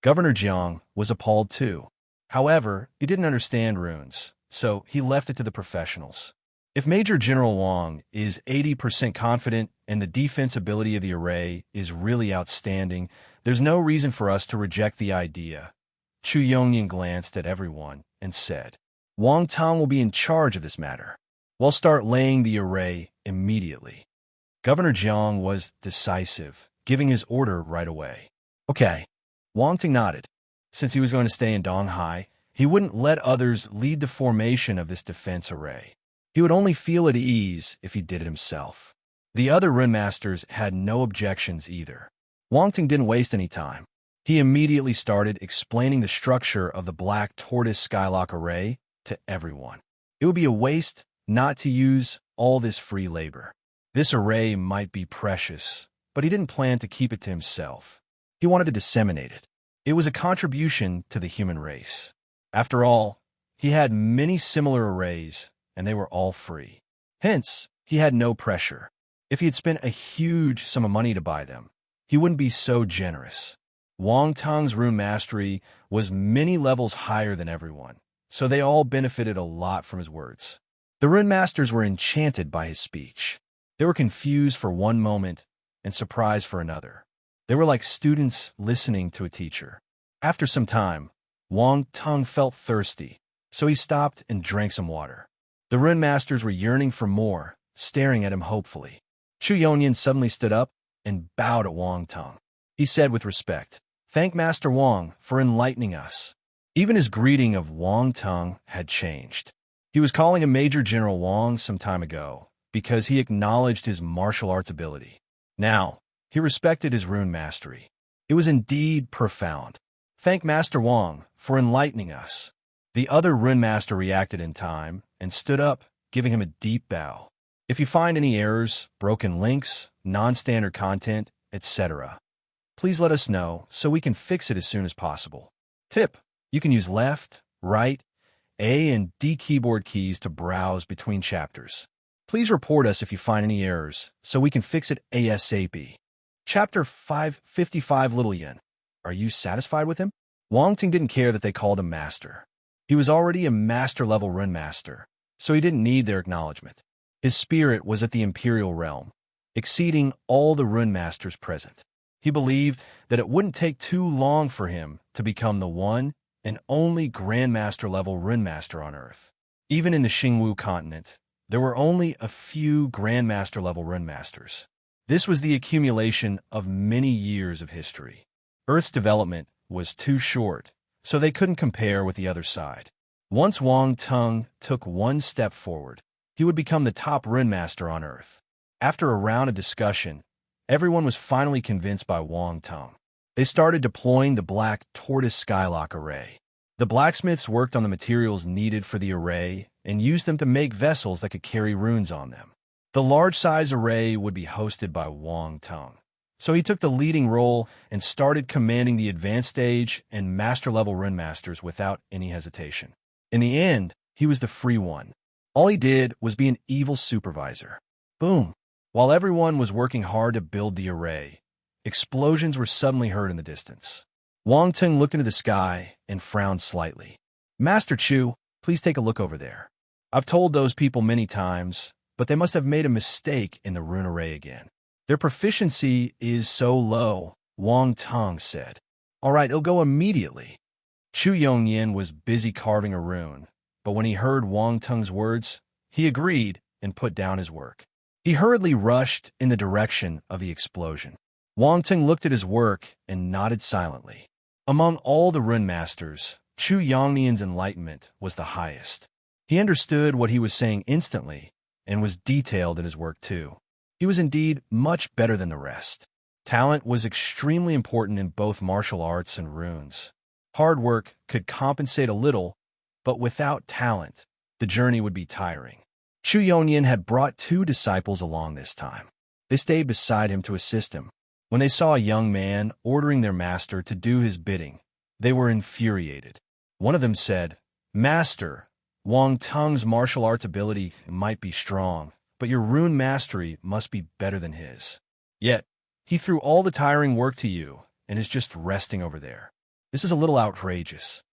Governor Jiang was appalled too. However, he didn't understand runes, so he left it to the professionals. If Major General Wang is 80% confident and the defense ability of the array is really outstanding, there's no reason for us to reject the idea. Chu Yongyan glanced at everyone and said, Wang Tung will be in charge of this matter. We'll start laying the array immediately. Governor Jiang was decisive, giving his order right away. Okay. Wang Tung nodded. Since he was going to stay in Donghai, he wouldn't let others lead the formation of this defense array. He would only feel at ease if he did it himself. The other rune masters had no objections either. Wang Tung didn't waste any time. He immediately started explaining the structure of the black tortoise skylock array to everyone. It would be a waste not to use all this free labor. This array might be precious, but he didn't plan to keep it to himself. He wanted to disseminate it. It was a contribution to the human race. After all, he had many similar arrays, and they were all free. Hence, he had no pressure. If he had spent a huge sum of money to buy them, he wouldn't be so generous. Wang Tung's rune mastery was many levels higher than everyone, so they all benefited a lot from his words. The rune masters were enchanted by his speech. They were confused for one moment and surprised for another. They were like students listening to a teacher. After some time, Wang Tung felt thirsty, so he stopped and drank some water. The rune masters were yearning for more, staring at him hopefully. Chu Yongyan suddenly stood up and bowed at Wang Tung. He said with respect, Thank Master Wang for enlightening us. Even his greeting of Wang Tung had changed. He was calling him Major General Wang some time ago because he acknowledged his martial arts ability. Now, He respected his rune mastery. It was indeed profound. Thank Master Wang for enlightening us. The other rune master reacted in time and stood up, giving him a deep bow. If you find any errors, broken links, non-standard content, etc., please let us know so we can fix it as soon as possible. Tip: you can use left, right, A and D keyboard keys to browse between chapters. Please report us if you find any errors so we can fix it ASAP. Chapter 555 Little Yin. Are you satisfied with him? Wang Ting didn't care that they called him master. He was already a master-level rune master, so he didn't need their acknowledgement. His spirit was at the imperial realm, exceeding all the rune masters present. He believed that it wouldn't take too long for him to become the one and only Grandmaster-level rune master on Earth. Even in the Xingwu continent, there were only a few Grandmaster-level rune masters. This was the accumulation of many years of history. Earth's development was too short, so they couldn't compare with the other side. Once Wang Tung took one step forward, he would become the top rune master on Earth. After a round of discussion, everyone was finally convinced by Wang Tung. They started deploying the black tortoise skylock array. The blacksmiths worked on the materials needed for the array and used them to make vessels that could carry runes on them. The large-size array would be hosted by Wang Tung, so he took the leading role and started commanding the advanced stage and master-level rune masters without any hesitation. In the end, he was the free one. All he did was be an evil supervisor. Boom! While everyone was working hard to build the array, explosions were suddenly heard in the distance. Wang Tung looked into the sky and frowned slightly. Master Chu, please take a look over there. I've told those people many times, but they must have made a mistake in the rune array again. Their proficiency is so low, Wang Tung said. All right, it'll go immediately. Chu Yongyin was busy carving a rune, but when he heard Wang Tung's words, he agreed and put down his work. He hurriedly rushed in the direction of the explosion. Wang Tung looked at his work and nodded silently. Among all the rune masters, Chu Yongnian's enlightenment was the highest. He understood what he was saying instantly and was detailed in his work too. He was indeed much better than the rest. Talent was extremely important in both martial arts and runes. Hard work could compensate a little, but without talent, the journey would be tiring. Chu Yongnian had brought 2 disciples along this time. They stayed beside him to assist him. When they saw a young man ordering their master to do his bidding, they were infuriated. One of them said, Master, Wang Tung's martial arts ability might be strong, but your rune mastery must be better than his. Yet, he threw all the tiring work to you and is just resting over there. This is a little outrageous.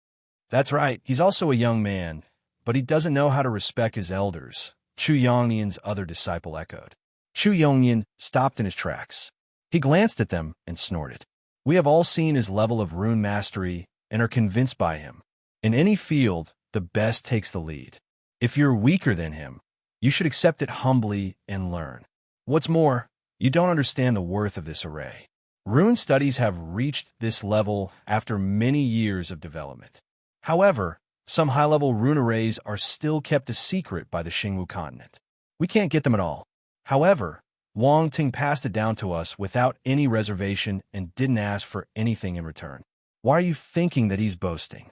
That's right, he's also a young man, but he doesn't know how to respect his elders, Chu Yongnian's other disciple echoed. Chu Yongnian stopped in his tracks. He glanced at them and snorted. We have all seen his level of rune mastery and are convinced by him. In any field, the best takes the lead. If you're weaker than him, you should accept it humbly and learn. What's more, you don't understand the worth of this array. Rune studies have reached this level after many years of development. However, some high-level rune arrays are still kept a secret by the Xingwu continent. We can't get them at all. However, Wang Ting passed it down to us without any reservation and didn't ask for anything in return. Why are you thinking that he's boasting?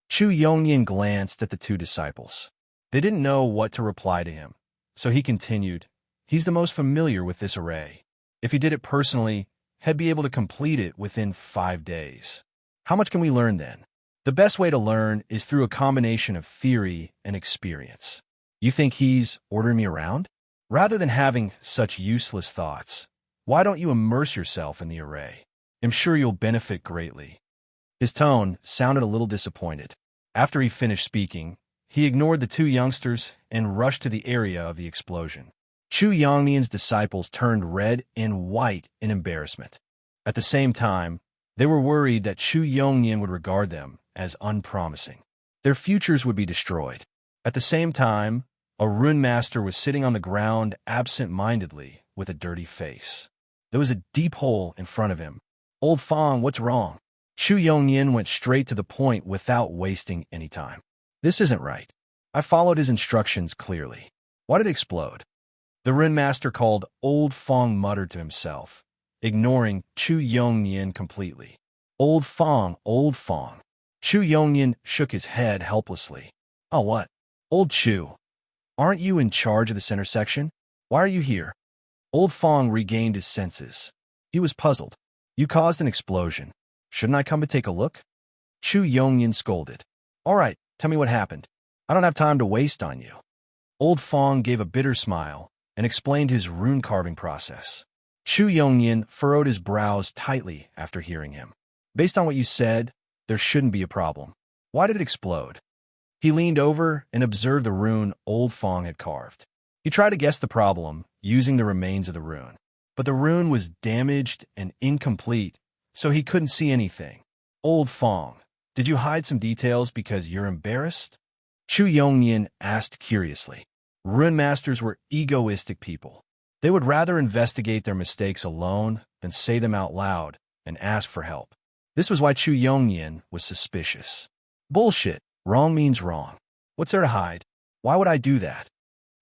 Chu Yongnian glanced at the 2 disciples. They didn't know what to reply to him, so he continued, He's the most familiar with this array. If he did it personally, he'd be able to complete it within 5 days. How much can we learn then? The best way to learn is through a combination of theory and experience. You think he's ordering me around? Rather than having such useless thoughts, why don't you immerse yourself in the array? I'm sure you'll benefit greatly. His tone sounded a little disappointed. After he finished speaking, he ignored the 2 youngsters and rushed to the area of the explosion. Chu Yongnian's disciples turned red and white in embarrassment. At the same time, they were worried that Chu Yongnian would regard them as unpromising. Their futures would be destroyed. At the same time, a rune master was sitting on the ground absent-mindedly with a dirty face. There was a deep hole in front of him. Old Fong, what's wrong? Chu Yongnian went straight to the point without wasting any time. This isn't right. I followed his instructions clearly. Why did it explode? The rune master called Old Fong muttered to himself. ignoring Chu Yongnian completely. Old Fong, Old Fong. Chu Yongnian shook his head helplessly. Oh, what? Old Chu, aren't you in charge of the center section? Why are you here? Old Fong regained his senses. He was puzzled. You caused an explosion. Shouldn't I come to take a look? Chu Yongnian scolded. All right, tell me what happened. I don't have time to waste on you. Old Fong gave a bitter smile and explained his rune carving process. Chu Yongnian furrowed his brows tightly after hearing him. Based on what you said, there shouldn't be a problem. Why did it explode? He leaned over and observed the rune Old Fong had carved. He tried to guess the problem using the remains of the rune, but the rune was damaged and incomplete, so he couldn't see anything. Old Fong, did you hide some details because you're embarrassed? Chu Yongnian asked curiously. Rune masters were egoistic people. They would rather investigate their mistakes alone than say them out loud and ask for help. This was why Chu Yongnian was suspicious. Bullshit. Wrong means wrong. What's there to hide? Why would I do that?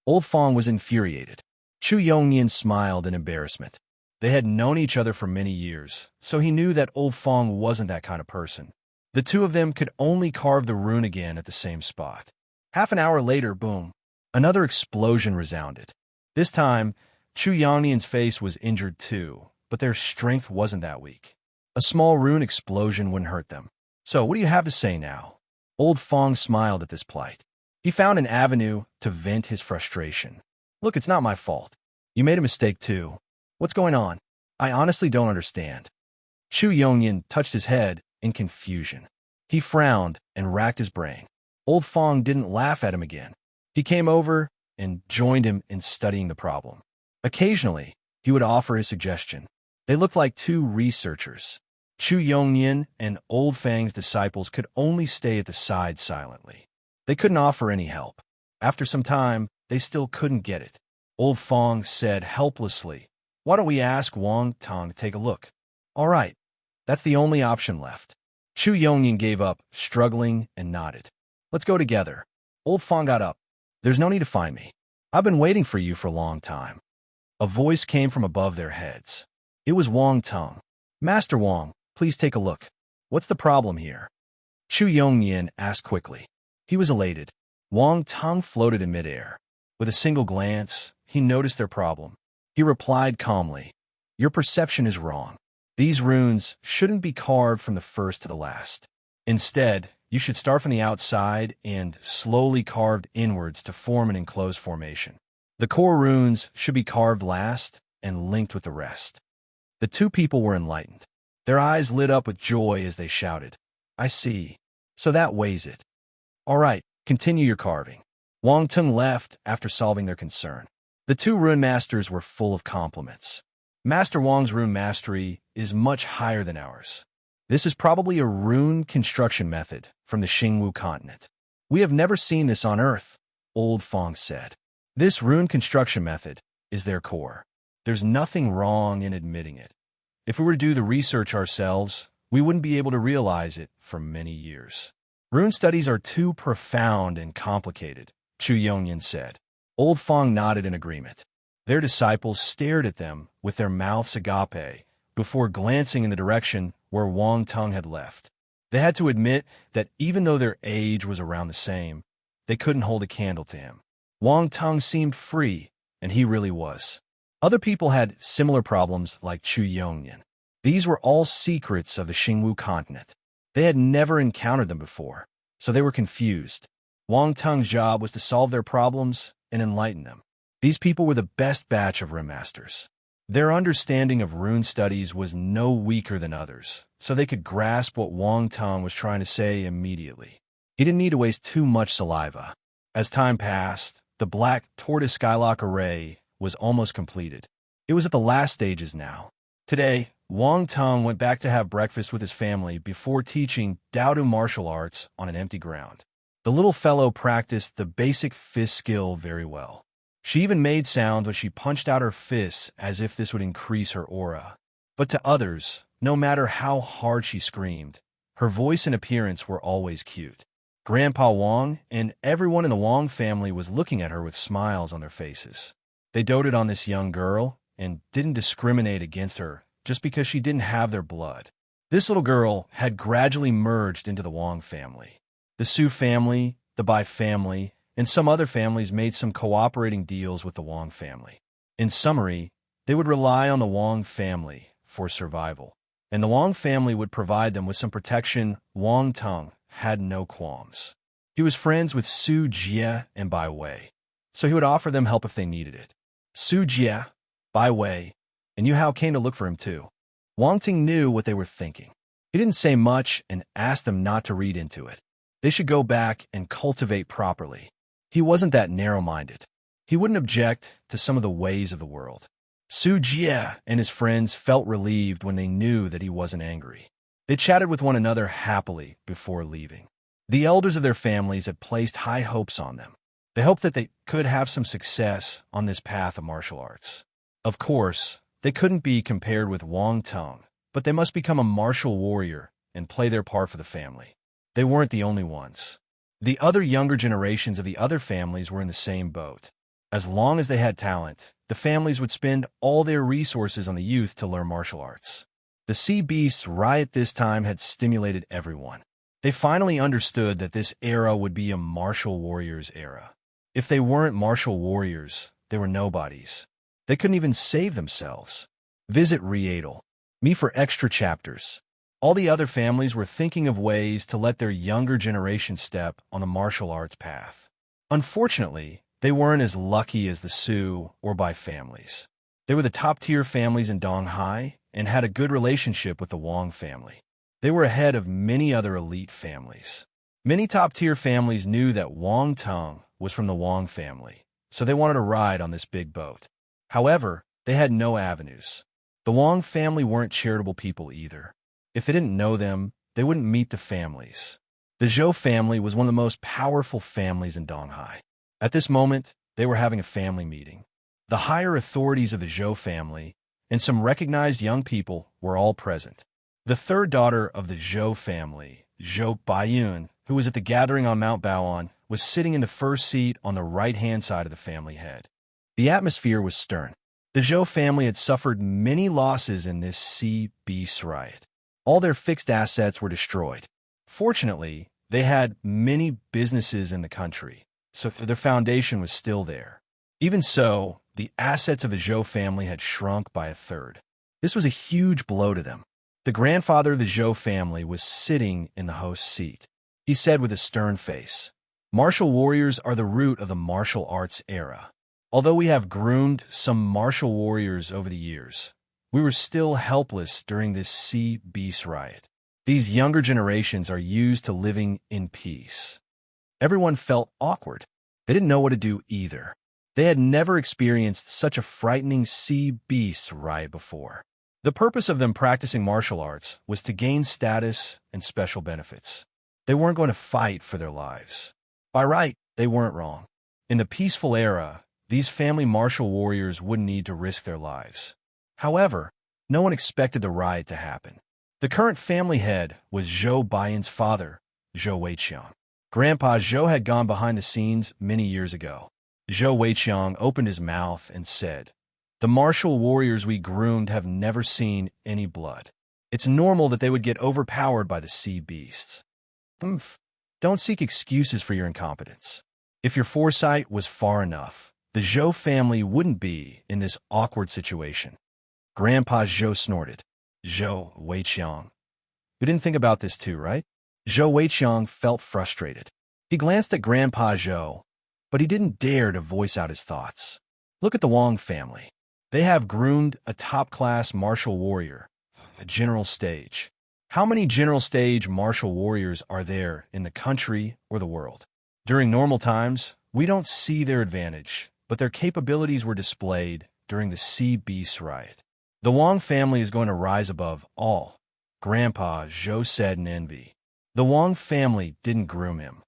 Old Fong was infuriated. Chu Yongnian smiled in embarrassment. They had known each other for many years, so he knew that Old Fong wasn't that kind of person. The two of them could only carve the rune again at the same spot. Half an hour later, boom, another explosion resounded. This time, Chu Yongnian's face was injured too, but their strength wasn't that weak. A small rune explosion wouldn't hurt them. So what do you have to say now? Old Fong smiled at this plight. He found an avenue to vent his frustration. Look, it's not my fault. You made a mistake too. What's going on? I honestly don't understand. Chu Yongnian touched his head in confusion. He frowned and racked his brain. Old Fong didn't laugh at him again. He came over and joined him in studying the problem. Occasionally, he would offer his suggestion. They looked like two researchers. Chu Yongnian and Old Fang's disciples could only stay at the side silently. They couldn't offer any help. After some time, they still couldn't get it. Old Fong said helplessly, "Why don't we ask Wang Tong to take a look?" All right, that's the only option left. Chu Yongnian gave up, struggling, and nodded. Let's go together. Old Fong got up. There's no need to find me. I've been waiting for you for a long time. A voice came from above their heads. It was Wang Tong. Master Wang, please take a look. What's the problem here? Chu Yongnian asked quickly. He was elated. Wang Tong floated in midair. With a single glance, he noticed their problem. He replied calmly, Your perception is wrong. These runes shouldn't be carved from the first to the last. Instead, you should start from the outside and slowly carved inwards to form an enclosed formation. The core runes should be carved last and linked with the rest. The two people were enlightened. Their eyes lit up with joy as they shouted, I see. So that weighs it. All right, continue your carving. Wang Tong left after solving their concern. The two rune masters were full of compliments. Master Wang's rune mastery is much higher than ours. This is probably a rune construction method from the Xingwu continent. We have never seen this on Earth, Old Fong said. This rune construction method is their core. There's nothing wrong in admitting it. If we were to do the research ourselves, we wouldn't be able to realize it for many years. Rune studies are too profound and complicated, Chu Yongnian said. Old Fong nodded in agreement. Their disciples stared at them with their mouths agape before glancing in the direction where Wang Tong had left. They had to admit that even though their age was around the same, they couldn't hold a candle to him. Wang Tong seemed free, and he really was. Other people had similar problems like Chu Yongnian. These were all secrets of the Xingwu continent. They had never encountered them before, so they were confused. Wang Tong's job was to solve their problems and enlighten them. These people were the best batch of rune masters. Their understanding of rune studies was no weaker than others, so they could grasp what Wang Tong was trying to say immediately. He didn't need to waste too much saliva. As time passed, the black tortoise skylock array was almost completed. It was at the last stages now. Today, Wang Tong went back to have breakfast with his family before teaching Daodu martial arts on an empty ground. The little fellow practiced the basic fist skill very well. She even made sounds when she punched out her fists as if this would increase her aura. But to others, no matter how hard she screamed, her voice and appearance were always cute. Grandpa Wang and everyone in the Wang family was looking at her with smiles on their faces. They doted on this young girl and didn't discriminate against her just because she didn't have their blood. This little girl had gradually merged into the Wang family. The Su family, the Bai family, and some other families made some cooperating deals with the Wang family. In summary, they would rely on the Wang family for survival, and the Wang family would provide them with some protection. Wang Teng had no qualms. He was friends with Su Jie and Bai Wei, so he would offer them help if they needed it. Su Jie, Bai Wei, and Yu Hao came to look for him too. Wang Ting knew what they were thinking. He didn't say much and asked them not to read into it. They should go back and cultivate properly. He wasn't that narrow-minded. He wouldn't object to some of the ways of the world. Su Jie and his friends felt relieved when they knew that he wasn't angry. They chatted with one another happily before leaving. The elders of their families had placed high hopes on them. They hoped that they could have some success on this path of martial arts. Of course, they couldn't be compared with Wang Teng, but they must become a martial warrior and play their part for the family. They weren't the only ones. The other younger generations of the other families were in the same boat. As long as they had talent, the families would spend all their resources on the youth to learn martial arts. The Sea Beasts riot this time had stimulated everyone. They finally understood that this era would be a martial warriors era. If they weren't martial warriors, they were nobodies. They couldn't even save themselves. Visit Readel. Me for extra chapters. All the other families were thinking of ways to let their younger generation step on the martial arts path. Unfortunately, they weren't as lucky as the Su or Bai families. They were the top-tier families in Donghai and had a good relationship with the Wang family. They were ahead of many other elite families. Many top-tier families knew that Wang Teng was from the Wang family, so they wanted to ride on this big boat. However, they had no avenues. The Wang family weren't charitable people either. If they didn't know them, they wouldn't meet the families. The Zhou family was one of the most powerful families in Donghai. At this moment, they were having a family meeting. The higher authorities of the Zhou family and some recognized young people were all present. The third daughter of the Zhou family, Zhou Baiyun, who was at the gathering on Mount Baoan, was sitting in the first seat on the right-hand side of the family head. The atmosphere was stern. The Zhou family had suffered many losses in this Sea Beast riot. All their fixed assets were destroyed. Fortunately, they had many businesses in the country, so their foundation was still there. Even so, the assets of the Zhou family had shrunk by a third. This was a huge blow to them. The grandfather of the Zhou family was sitting in the host's seat. He said with a stern face, "Martial warriors are the root of the martial arts era. Although we have groomed some martial warriors over the years, we were still helpless during this Sea Beast riot. These younger generations are used to living in peace." Everyone felt awkward. They didn't know what to do either. They had never experienced such a frightening Sea Beast riot before. The purpose of them practicing martial arts was to gain status and special benefits. They weren't going to fight for their lives. By right, they weren't wrong. In the peaceful era, these family martial warriors wouldn't need to risk their lives. However, no one expected the riot to happen. The current family head was Zhou Baiyun's father, Zhou Weiqiang. Grandpa Zhou had gone behind the scenes many years ago. Zhou Weiqiang opened his mouth and said, "The martial warriors we groomed have never seen any blood. It's normal that they would get overpowered by the Sea Beasts. Don't seek excuses for your incompetence. If your foresight was far enough, the Zhou family wouldn't be in this awkward situation." Grandpa Zhou snorted. "Zhou Weiqiang, you didn't think about this too, right?" Zhou Weiqiang felt frustrated. He glanced at Grandpa Zhou, but he didn't dare to voice out his thoughts. Look at the Wang family. They have groomed a top-class martial warrior, a general stage. How many general stage martial warriors are there in the country or the world? During normal times, we don't see their advantage, but their capabilities were displayed during the Sea Beast riot. The Wang family is going to rise above all, Grandpa Zhou said in envy. The Wang family didn't groom him.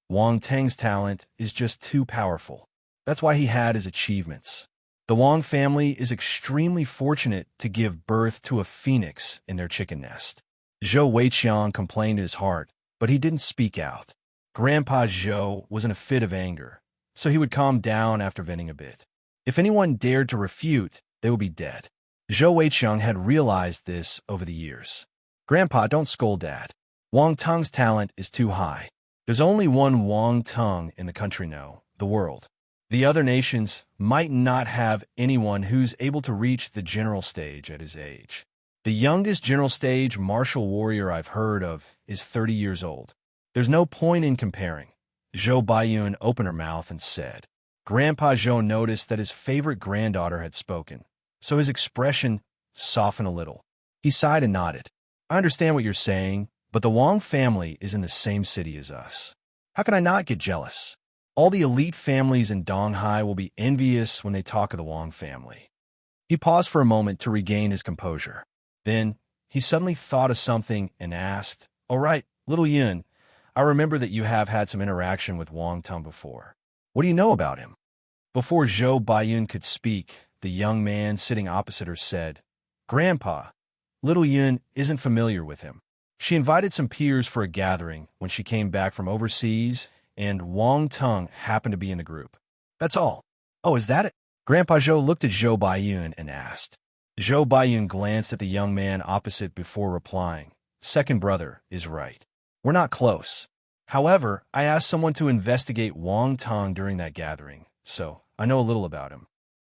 Wang Teng's talent is just too powerful. That's why he had his achievements. The Wang family is extremely fortunate to give birth to a phoenix in their chicken nest. Zhou Weiqiang complained in his heart, but he didn't speak out. Grandpa Zhou was in a fit of anger, so he would calm down after venting a bit. If anyone dared to refute, they would be dead. Zhou Weiqiang had realized this over the years. Grandpa, don't scold Dad. Wang Tung's talent is too high. There's only one Wang Tung in the country now, the world. The other nations might not have anyone who's able to reach the general stage at his age. The youngest general stage martial warrior I've heard of is 30 years old. There's no point in comparing. Zhou Baiyun opened her mouth and said. Grandpa Zhou noticed that his favorite granddaughter had spoken, so his expression softened a little. He sighed and nodded. I understand what you're saying, but the Wang family is in the same city as us. How can I not get jealous? All the elite families in Donghai will be envious when they talk of the Wang family. He paused for a moment to regain his composure. Then, he suddenly thought of something and asked, All right, little Yun, I remember that you have had some interaction with Wang Tung before. What do you know about him? Before Zhou Baiyun could speak, the young man sitting opposite her said, Grandpa, little Yun isn't familiar with him. She invited some peers for a gathering when she came back from overseas, and Wang Tung happened to be in the group. That's all. Oh, is that it? Grandpa Zhou looked at Zhou Baiyun and asked. Zhou Baiyun glanced at the young man opposite before replying. Second brother is right. We're not close. However, I asked someone to investigate Wang Tung during that gathering, so I know a little about him.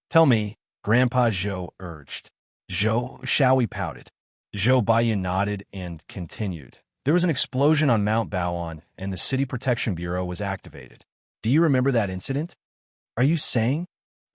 Tell me, Grandpa Zhou urged. Zhou Shaohui pouted. Zhou Baiyun nodded and continued. There was an explosion on Mount Baoan, and the City Protection Bureau was activated. Do you remember that incident? Are you saying?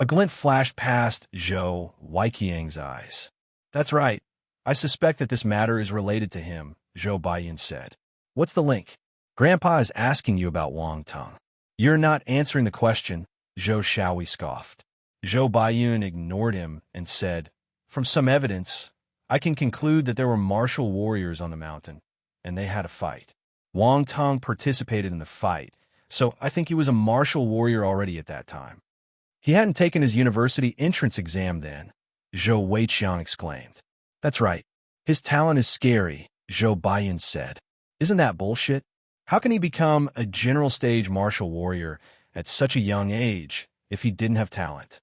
A glint flashed past Zhou Weiqiang's eyes. That's right. I suspect that this matter is related to him, Zhou Baiyun said. What's the link? Grandpa is asking you about Wang Tung. You're not answering the question, Zhou Shaohui scoffed. Zhou Baiyun ignored him and said, From some evidence, I can conclude that there were martial warriors on the mountain, and they had a fight. Wang Tung participated in the fight, so I think he was a martial warrior already at that time. He hadn't taken his university entrance exam then, Zhou Weiqiang exclaimed. That's right. His talent is scary, Zhou Baiyun said. Isn't that bullshit? How can he become a general stage martial warrior at such a young age if he didn't have talent?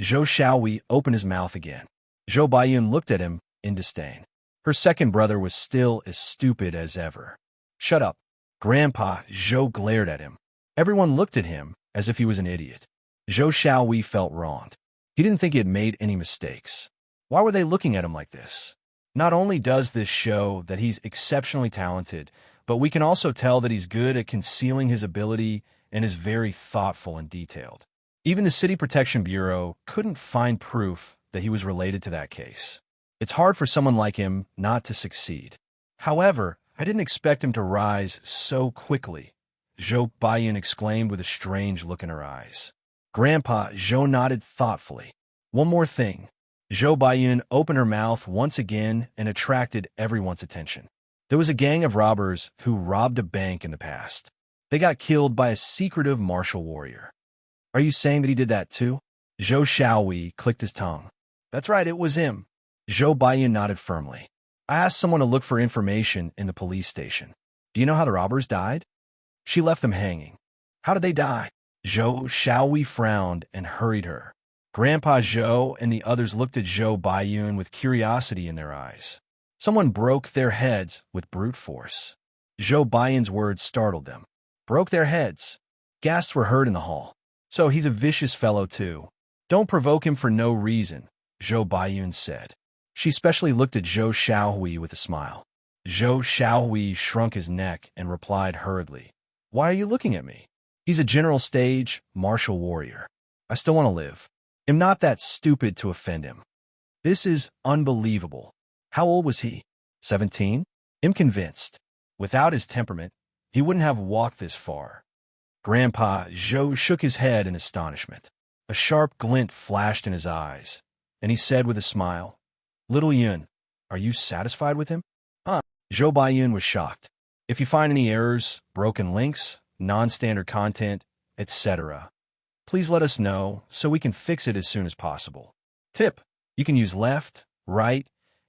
Zhou Shaohui opened his mouth again. Zhou Baiyun looked at him in disdain. Her second brother was still as stupid as ever. Shut up. Grandpa Zhou glared at him. Everyone looked at him as if he was an idiot. Zhou Shaohui felt wronged. He didn't think he had made any mistakes. Why were they looking at him like this? Not only does this show that he's exceptionally talented, but we can also tell that he's good at concealing his ability and is very thoughtful and detailed. Even the City Protection Bureau couldn't find proof that he was related to that case. It's hard for someone like him not to succeed. However, I didn't expect him to rise so quickly, Zhou Baiyun exclaimed with a strange look in her eyes. Grandpa Zhou nodded thoughtfully. One more thing. Zhou Baiyun opened her mouth once again and attracted everyone's attention. There was a gang of robbers who robbed a bank in the past. They got killed by a secretive martial warrior. Are you saying that he did that too? Zhou Shaohui clicked his tongue. That's right, it was him. Zhou Baiyun nodded firmly. I asked someone to look for information in the police station. Do you know how the robbers died? She left them hanging. How did they die? Zhou Shaohui frowned and hurried her. Grandpa Zhou and the others looked at Zhou Baiyun with curiosity in their eyes. Someone broke their heads with brute force. Zhou Baiyun's words startled them. Broke their heads. Gasps were heard in the hall. So he's a vicious fellow too. Don't provoke him for no reason, Zhou Baiyun said. She specially looked at Zhou Shaohui with a smile. Zhou Shaohui shrunk his neck and replied hurriedly. Why are you looking at me? He's a general stage martial warrior. I still want to live. I'm not that stupid to offend him. This is unbelievable. How old was he? 17? I'm convinced. Without his temperament, he wouldn't have walked this far. Grandpa Zhou shook his head in astonishment. A sharp glint flashed in his eyes, and he said with a smile, Little Yun, are you satisfied with him? Zhou Baiyun was shocked. If you find any errors, broken links, non-standard content, etc., please let us know so we can fix it as soon as possible. Tip: you can use left, right,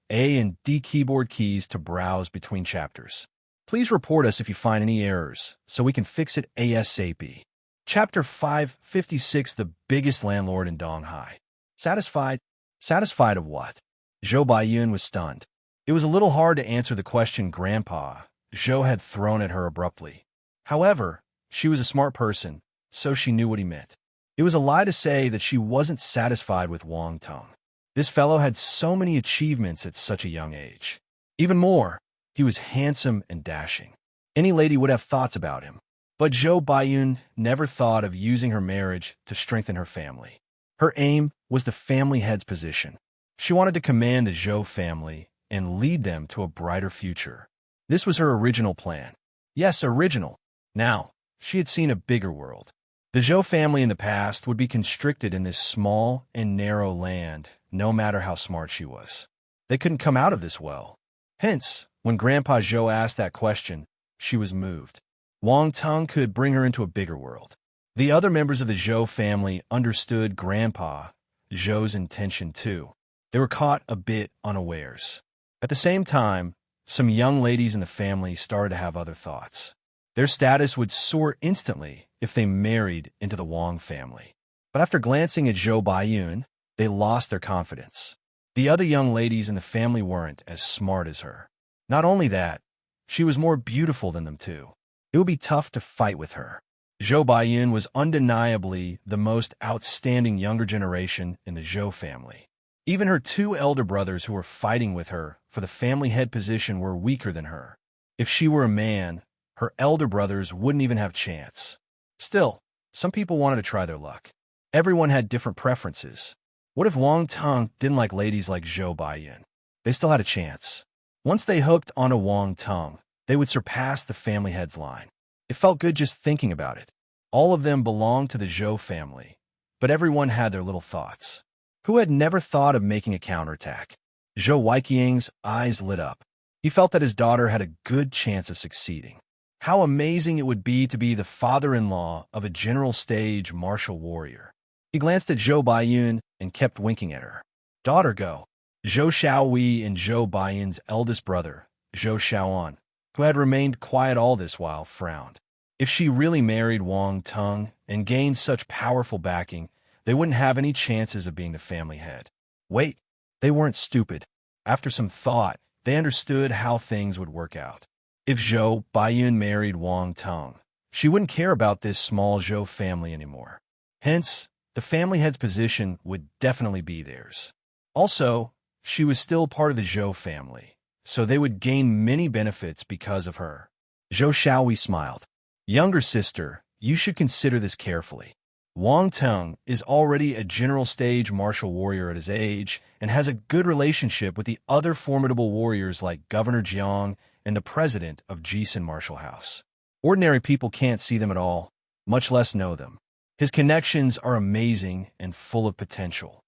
A and D keyboard keys to browse between chapters. Please report us if you find any errors so we can fix it ASAP. Chapter 556, The Biggest Landlord in Donghai. Satisfied? Satisfied of what? Zhou Baiyun was stunned. It was a little hard to answer the question Grandpa Zhou had thrown at her abruptly. However, she was a smart person, so she knew what he meant. It was a lie to say that she wasn't satisfied with Wang Tong. This fellow had so many achievements at such a young age. Even more, he was handsome and dashing. Any lady would have thoughts about him. But Zhou Baiyun never thought of using her marriage to strengthen her family. Her aim was the family head's position. She wanted to command the Zhou family and lead them to a brighter future. This was her original plan. Yes, original. Now, she had seen a bigger world. The Zhou family in the past would be constricted in this small and narrow land, no matter how smart she was. They couldn't come out of this well. Hence, when Grandpa Zhou asked that question, she was moved. Wang Tong could bring her into a bigger world. The other members of the Zhou family understood Grandpa Zhou's intention too. They were caught a bit unawares. At the same time, some young ladies in the family started to have other thoughts. Their status would soar instantly if they married into the Wang family. But after glancing at Zhou Baiyun, they lost their confidence. The other young ladies in the family weren't as smart as her. Not only that, she was more beautiful than them too. It would be tough to fight with her. Zhou Baiyun was undeniably the most outstanding younger generation in the Zhou family. Even her two elder brothers who were fighting with her for the family head position were weaker than her. If she were a man, her elder brothers wouldn't even have a chance. Still, some people wanted to try their luck. Everyone had different preferences. What if Wang Tong didn't like ladies like Zhou Baiyun? They still had a chance. Once they hooked onto Wang Tong, they would surpass the family head's line. It felt good just thinking about it. All of them belonged to the Zhou family, but everyone had their little thoughts. Who had never thought of making a counterattack? Zhou Weiqiang's eyes lit up. He felt that his daughter had a good chance of succeeding. How amazing it would be to be the father-in-law of a general stage martial warrior. He glanced at Zhou Baiyun and kept winking at her. Daughter, go. Zhou Xiaowei and Zhou Baiyun's eldest brother, Zhou Xiaoan, who had remained quiet all this while, frowned. If she really married Wang Tong and gained such powerful backing, they wouldn't have any chances of being the family head. Wait, they weren't stupid. After some thought, they understood how things would work out. If Zhou Baiyun married Wang Tong, she wouldn't care about this small Zhou family anymore. Hence, the family head's position would definitely be theirs. Also, she was still part of the Zhou family, so they would gain many benefits because of her. Zhou Xiaowei smiled. Younger sister, you should consider this carefully. Wang Tong is already a general stage martial warrior at his age and has a good relationship with the other formidable warriors like Governor Jiang and the president of Jisun Martial House. Ordinary people can't see them at all, much less know them. His connections are amazing and full of potential.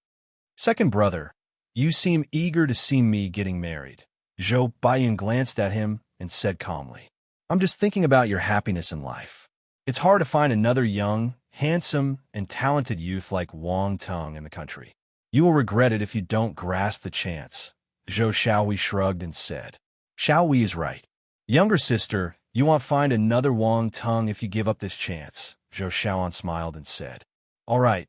Second brother, you seem eager to see me getting married. Zhou Baiyun glanced at him and said calmly, I'm just thinking about your happiness in life. It's hard to find another young, handsome, and talented youth like Wang Tong in the country. You will regret it if you don't grasp the chance. Zhou Xiaowei shrugged and said, Xiaowei is right. Younger sister, you won't find another Wang Tong if you give up this chance. Zhou Xiaoan smiled and said, All right,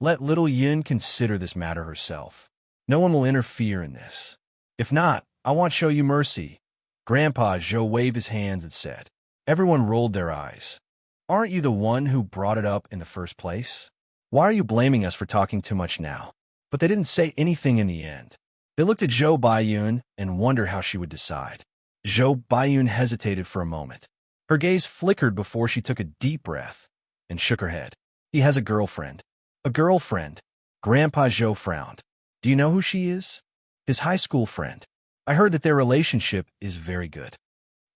let little Yin consider this matter herself. No one will interfere in this. If not, I won't show you mercy. Grandpa Zhou waved his hands and said. Everyone rolled their eyes. Aren't you the one who brought it up in the first place? Why are you blaming us for talking too much now? But they didn't say anything in the end. They looked at Zhou Baiyun and wondered how she would decide. Zhou Baiyun hesitated for a moment. Her gaze flickered before she took a deep breath and shook her head. He has a girlfriend. A girlfriend. Grandpa Zhou frowned. Do you know who she is? His high school friend. I heard that their relationship is very good.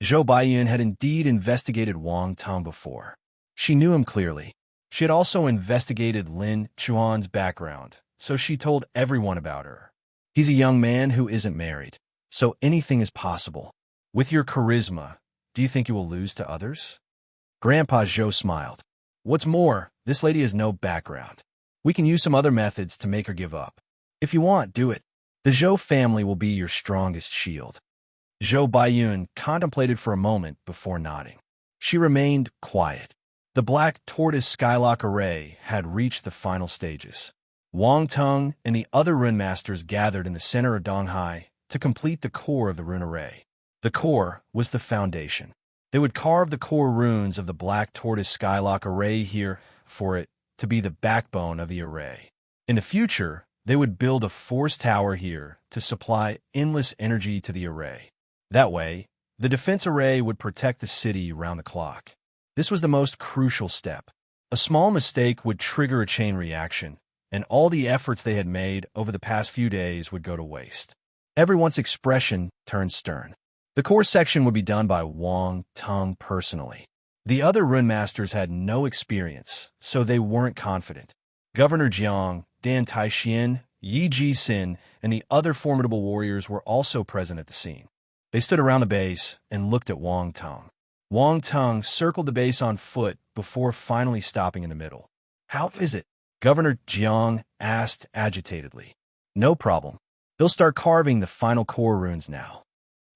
Zhou Baiyun had indeed investigated Wang Tong before. She knew him clearly. She had also investigated Lin Chuan's background, so she told everyone about her. He's a young man who isn't married, so anything is possible. With your charisma, do you think you will lose to others? Grandpa Zhou smiled. What's more, this lady has no background. We can use some other methods to make her give up. If you want, do it. The Zhou family will be your strongest shield. Zhou Baiyun contemplated for a moment before nodding. She remained quiet. The black tortoise skylock array had reached the final stages. Wang Tung and the other rune masters gathered in the center of Donghai to complete the core of the rune array. The core was the foundation. They would carve the core runes of the Black Tortoise Skylock array here for it to be the backbone of the array. In the future, they would build a force tower here to supply endless energy to the array. That way, the defense array would protect the city round the clock. This was the most crucial step. A small mistake would trigger a chain reaction, and all the efforts they had made over the past few days would go to waste. Everyone's expression turned stern. The core section would be done by Wang Tung personally. The other rune masters had no experience, so they weren't confident. Governor Jiang, Dan Taixian, Yi Ji-sin, and the other formidable warriors were also present at the scene. They stood around the base and looked at Wang Tung. Wang Tung circled the base on foot before finally stopping in the middle. "How is it?" Governor Jiang asked agitatedly. "No problem. They'll start carving the final core runes now."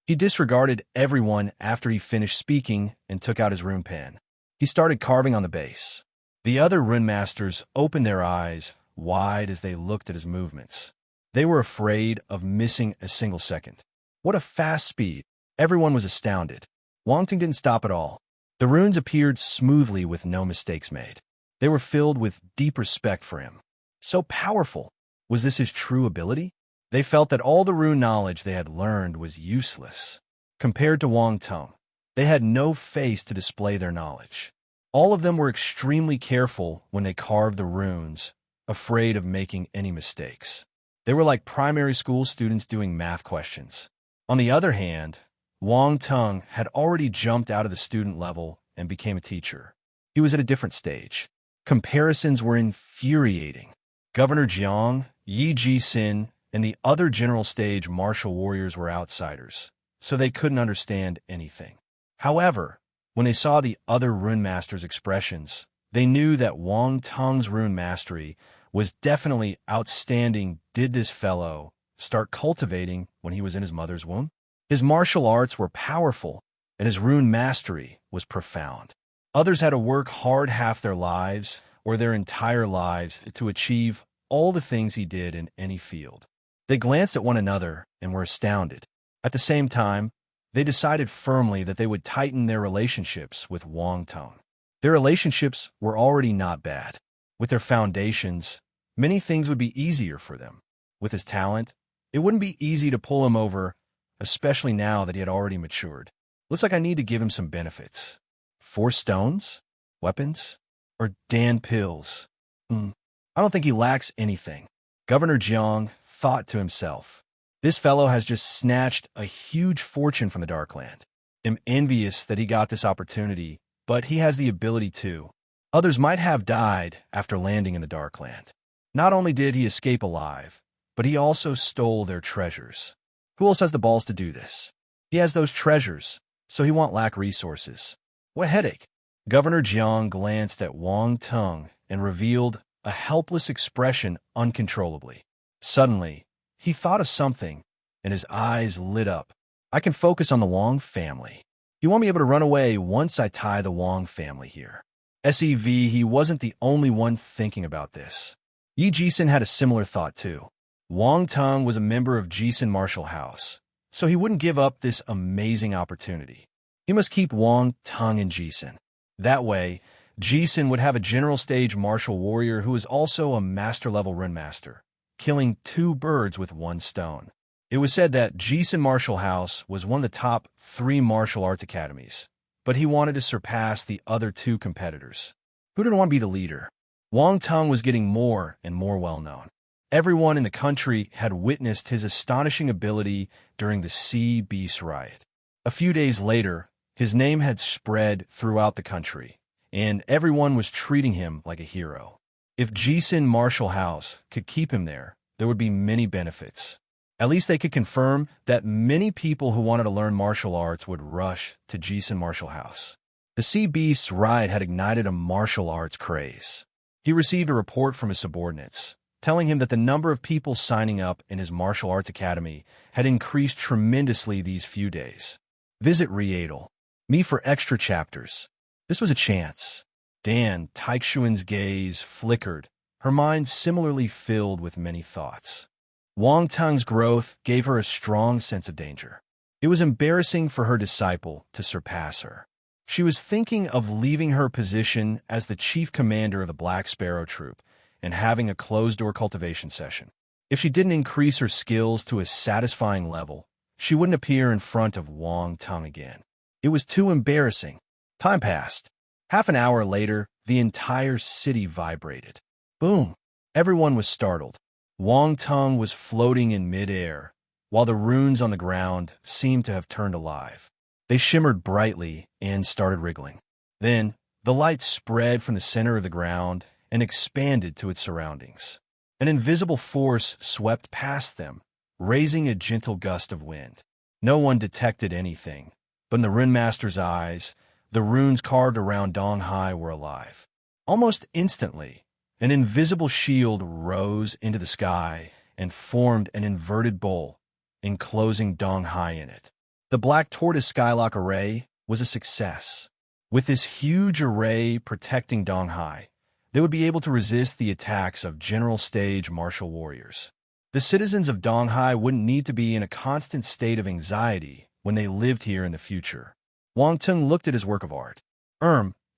He disregarded everyone after he finished speaking and took out his rune pen. He started carving on the base. The other rune masters opened their eyes wide as they looked at his movements. They were afraid of missing a single second. What a fast speed! Everyone was astounded. Wang Tung didn't stop at all. The runes appeared smoothly with no mistakes made. They were filled with deep respect for him. So powerful! Was this his true ability? They felt that all the rune knowledge they had learned was useless. Compared to Wang Tung, they had no face to display their knowledge. All of them were extremely careful when they carved the runes, afraid of making any mistakes. They were like primary school students doing math questions. On the other hand, Wang Tung had already jumped out of the student level and became a teacher. He was at a different stage. Comparisons were infuriating. Governor Jiang, Yi Ji-sin, and the other general stage martial warriors were outsiders, so they couldn't understand anything. However, when they saw the other rune masters' expressions, they knew that Wang Tung's rune mastery was definitely outstanding. Did this fellow start cultivating when he was in his mother's womb? His martial arts were powerful, and his rune mastery was profound. Others had to work hard half their lives or their entire lives to achieve all the things he did in any field. They glanced at one another and were astounded. At the same time, they decided firmly that they would tighten their relationships with Wang Tung. Their relationships were already not bad. With their foundations, many things would be easier for them. With his talent, it wouldn't be easy to pull him over, especially now that he had already matured. Looks like I need to give him some benefits. 4 stones? Weapons? Or Dan pills? I don't think he lacks anything. Governor Jiang thought to himself. This fellow has just snatched a huge fortune from the Darkland. I'm envious that he got this opportunity, but he has the ability to. Others might have died after landing in the Darkland. Not only did he escape alive, but he also stole their treasures. Who else has the balls to do this? He has those treasures, so he won't lack resources. What headache! Governor Jiang glanced at Wang Tung and revealed a helpless expression uncontrollably. Suddenly, he thought of something, and his eyes lit up. I can focus on the Wang family. He won't be able to run away once I tie the Wang family here. He wasn't the only one thinking about this. Yi Ji-sin had a similar thought too. Wang Tung was a member of Ji-sin Martial House, so he wouldn't give up this amazing opportunity. He must keep Wang Tung in Ji-sin. That way, Ji-sin would have a general stage martial warrior who is also a master-level rune master, killing 2 birds with 1 stone. It was said that Ji-sin Martial House was one of the top 3 martial arts academies, but he wanted to surpass the other 2 competitors. Who didn't want to be the leader? Wang Tung was getting more and more well-known. Everyone in the country had witnessed his astonishing ability during the Sea Beast riot. A few days later, his name had spread throughout the country, and everyone was treating him like a hero. If Ji-sin Martial House could keep him there would be many benefits. At least they could confirm that many people who wanted to learn martial arts would rush to Ji-sin Martial House. The Sea Beast's riot had ignited a martial arts craze. He received a report from his subordinates, telling him that the number of people signing up in his martial arts academy had increased tremendously these few days. Visit Readel. Me for extra chapters. This was a chance. Dan Taixian's gaze flickered. her mind similarly filled with many thoughts. Wang Tung's growth gave her a strong sense of danger. It was embarrassing for her disciple to surpass her. She was thinking of leaving her position as the chief commander of the Black Sparrow Troop and having a closed-door cultivation session. If she didn't increase her skills to a satisfying level, she wouldn't appear in front of Wang Tung again. It was too embarrassing. Time passed. Half an hour later, the entire city vibrated. Boom! Everyone was startled. Wang Tung was floating in midair, while the runes on the ground seemed to have turned alive. They shimmered brightly and started wriggling. Then, the light spread from the center of the ground and expanded to its surroundings. An invisible force swept past them, raising a gentle gust of wind. No one detected anything, but in the Rune Master's eyes, the runes carved around Donghai were alive. Almost instantly, an invisible shield rose into the sky and formed an inverted bowl, enclosing Donghai in it. The Black Tortoise Skylock Array was a success. With this huge array protecting Donghai, they would be able to resist the attacks of general stage martial warriors. The citizens of Donghai wouldn't need to be in a constant state of anxiety when they lived here in the future. Wang Tung looked at his work of art.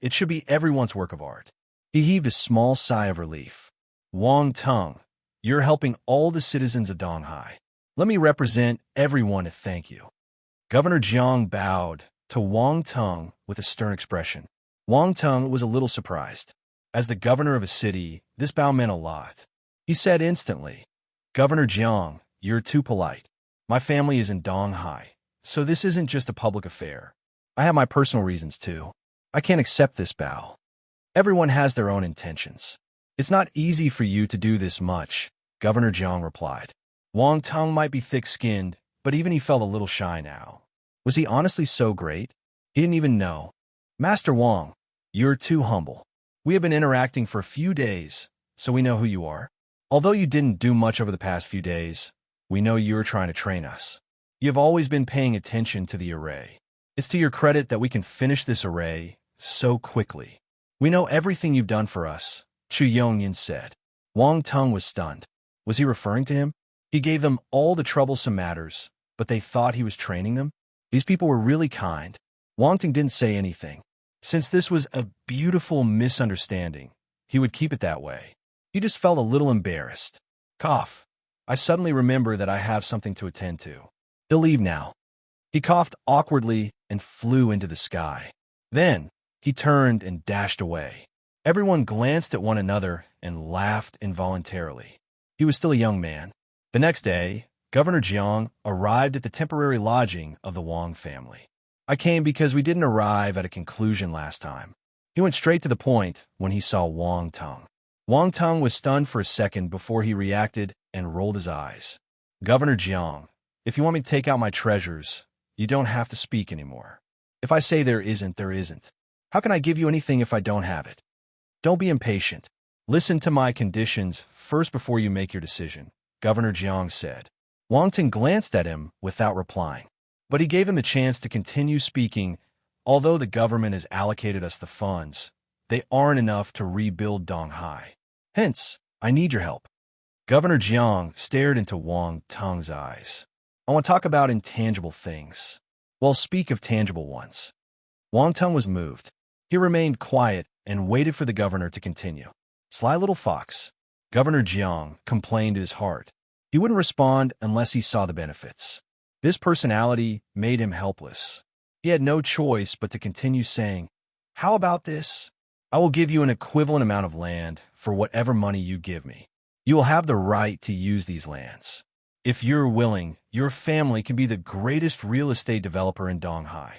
It should be everyone's work of art. He heaved a small sigh of relief. Wang Tung, you're helping all the citizens of Donghai. Let me represent everyone to thank you. Governor Jiang bowed to Wang Tung with a stern expression. Wang Tung was a little surprised. As the governor of a city, this bow meant a lot. He said instantly, Governor Jiang, you're too polite. My family is in Donghai, so this isn't just a public affair. I have my personal reasons too. I can't accept this bow. Everyone has their own intentions. It's not easy for you to do this much, Governor Jiang replied. Wang Tung might be thick-skinned, but even he felt a little shy now. Was he honestly so great? He didn't even know. Master Wang, you're too humble. We have been interacting for a few days, so we know who you are. Although you didn't do much over the past few days, we know you're trying to train us. You have always been paying attention to the array. It's to your credit that we can finish this array so quickly. We know everything you've done for us, Chu Yongyan said. Wang Tung was stunned. Was he referring to him? He gave them all the troublesome matters, but they thought he was training them? These people were really kind. Wang Tung didn't say anything. Since this was a beautiful misunderstanding, he would keep it that way. He just felt a little embarrassed. Cough. I suddenly remember that I have something to attend to. He'll leave now. He coughed awkwardly and flew into the sky. Then, he turned and dashed away. Everyone glanced at one another and laughed involuntarily. He was still a young man. The next day, Governor Jiang arrived at the temporary lodging of the Wang family. I came because we didn't arrive at a conclusion last time. He went straight to the point when he saw Wang Tung. Wang Tung was stunned for a second before he reacted and rolled his eyes. Governor Jiang, if you want me to take out my treasures, you don't have to speak anymore. If I say there isn't, there isn't. How can I give you anything if I don't have it? Don't be impatient. Listen to my conditions first before you make your decision, Governor Jiang said. Wang Tung glanced at him without replying. But he gave him the chance to continue speaking. Although the government has allocated us the funds, they aren't enough to rebuild Donghai. Hence, I need your help. Governor Jiang stared into Wang Tung's eyes. I want to talk about intangible things. Well, speak of tangible ones. Wang Tung was moved. He remained quiet and waited for the governor to continue. Sly little fox. Governor Jiang complained in his heart. He wouldn't respond unless he saw the benefits. This personality made him helpless. He had no choice but to continue saying, How about this? I will give you an equivalent amount of land for whatever money you give me. You will have the right to use these lands. If you're willing, your family can be the greatest real estate developer in Donghai.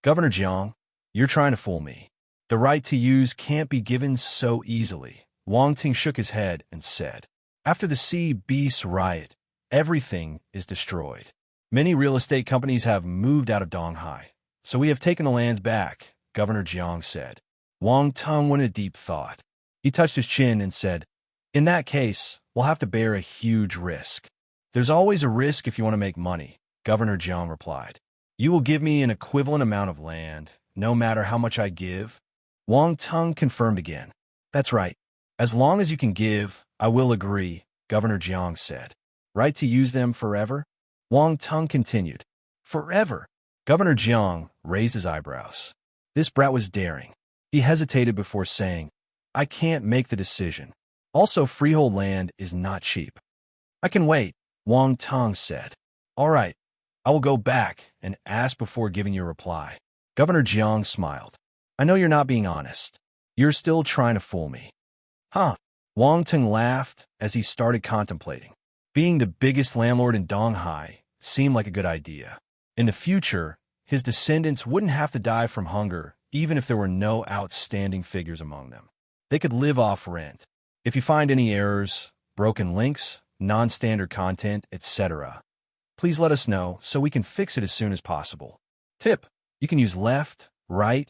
Governor Jiang, you're trying to fool me. The right to use can't be given so easily. Wang Tung shook his head and said, After the sea beasts riot, everything is destroyed. Many real estate companies have moved out of Donghai, so we have taken the lands back, Governor Jiang said. Wang Tung went into deep thought. He touched his chin and said, In that case, we'll have to bear a huge risk. There's always a risk if you want to make money, Governor Jiang replied. You will give me an equivalent amount of land, no matter how much I give? Wang Tung confirmed again. That's right. As long as you can give, I will agree, Governor Jiang said. Right to use them forever? Wang Tung continued. Forever? Governor Jiang raised his eyebrows. This brat was daring. He hesitated before saying, I can't make the decision. Also, freehold land is not cheap. I can wait, Wang Tung said. All right, I will go back and ask before giving you a reply. Governor Jiang smiled. I know you're not being honest. You're still trying to fool me. Huh? Wang Tung laughed as he started contemplating. Being the biggest landlord in Donghai seemed like a good idea. In the future, his descendants wouldn't have to die from hunger, even if there were no outstanding figures among them. They could live off rent. If you find any errors, broken links, non-standard content, etc., please let us know so we can fix it as soon as possible. Tip: you can use left, right,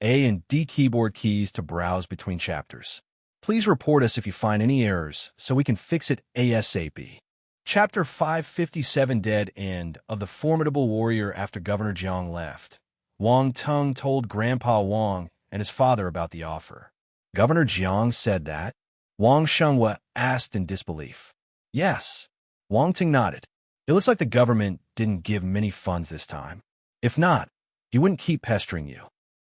A and D keyboard keys to browse between chapters. Please report us if you find any errors so we can fix it ASAP. Chapter 557 Dead End of the Formidable Warrior. After Governor Jiang left, Wang Tung told Grandpa Wang and his father about the offer. Governor Jiang said that? Wang Shenghua asked in disbelief. Yes. Wang Tung nodded. It looks like the government didn't give many funds this time. If not, he wouldn't keep pestering you.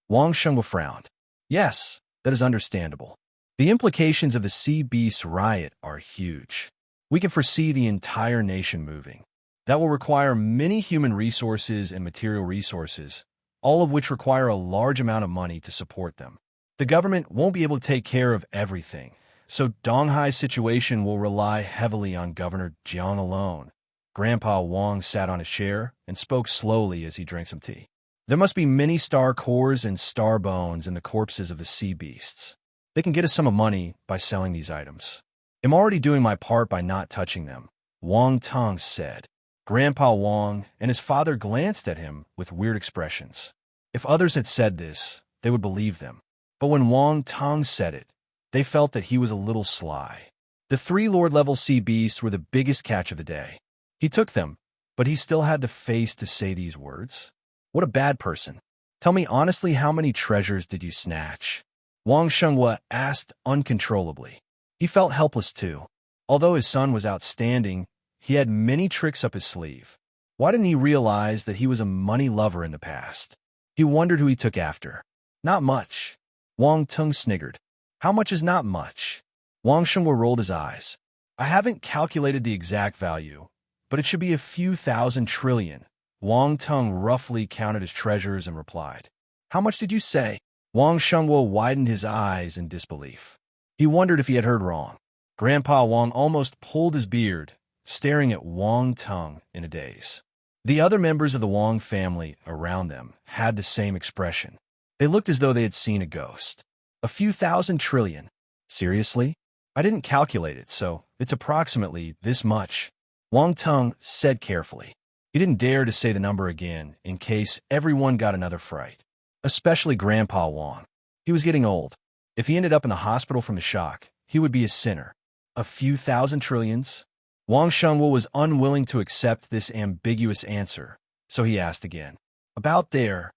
Wang Shenghua frowned. Yes, that is understandable. The implications of the Sea Beast riot are huge. We can foresee the entire nation moving. That will require many human resources and material resources, all of which require a large amount of money to support them. The government won't be able to take care of everything, so Donghai's situation will rely heavily on Governor Jiang alone. Grandpa Wang sat on his chair and spoke slowly as he drank some tea. There must be many star cores and star bones in the corpses of the sea beasts. They can get a sum of money by selling these items. I'm already doing my part by not touching them, Wang Tung said. Grandpa Wang and his father glanced at him with weird expressions. If others had said this, they would believe them. But when Wang Tung said it, they felt that he was a little sly. The 3 Lord-level sea beasts were the biggest catch of the day. He took them, but he still had the face to say these words. What a bad person. Tell me honestly, how many treasures did you snatch? Wang Shenghua asked uncontrollably. He felt helpless too. Although his son was outstanding, he had many tricks up his sleeve. Why didn't he realize that he was a money lover in the past? He wondered who he took after. Not much. Wang Tung sniggered. How much is not much? Wang Shenghua rolled his eyes. I haven't calculated the exact value, but it should be a few thousand trillion. Wang Tung roughly counted his treasures and replied. How much did you say? Wang Shenghua widened his eyes in disbelief. He wondered if he had heard wrong. Grandpa Wang almost pulled his beard, staring at Wang Tung in a daze. The other members of the Wang family around them had the same expression. They looked as though they had seen a ghost. A few thousand trillion. Seriously? I didn't calculate it, so it's approximately this much. Wang Tung said carefully. He didn't dare to say the number again in case everyone got another fright. Especially Grandpa Wang. He was getting old. If he ended up in the hospital from the shock, he would be a sinner. A few thousand trillions? Wang Shenghua was unwilling to accept this ambiguous answer, so he asked again. About there.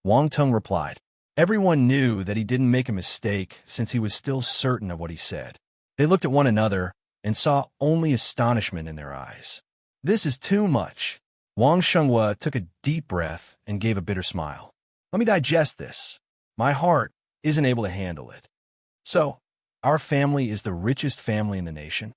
Wang Tung replied. Everyone knew that he didn't make a mistake since he was still certain of what he said. They looked at one another and saw only astonishment in their eyes. This is too much. Wang Shenghua took a deep breath and gave a bitter smile. Let me digest this. My heart isn't able to handle it. So, our family is the richest family in the nation?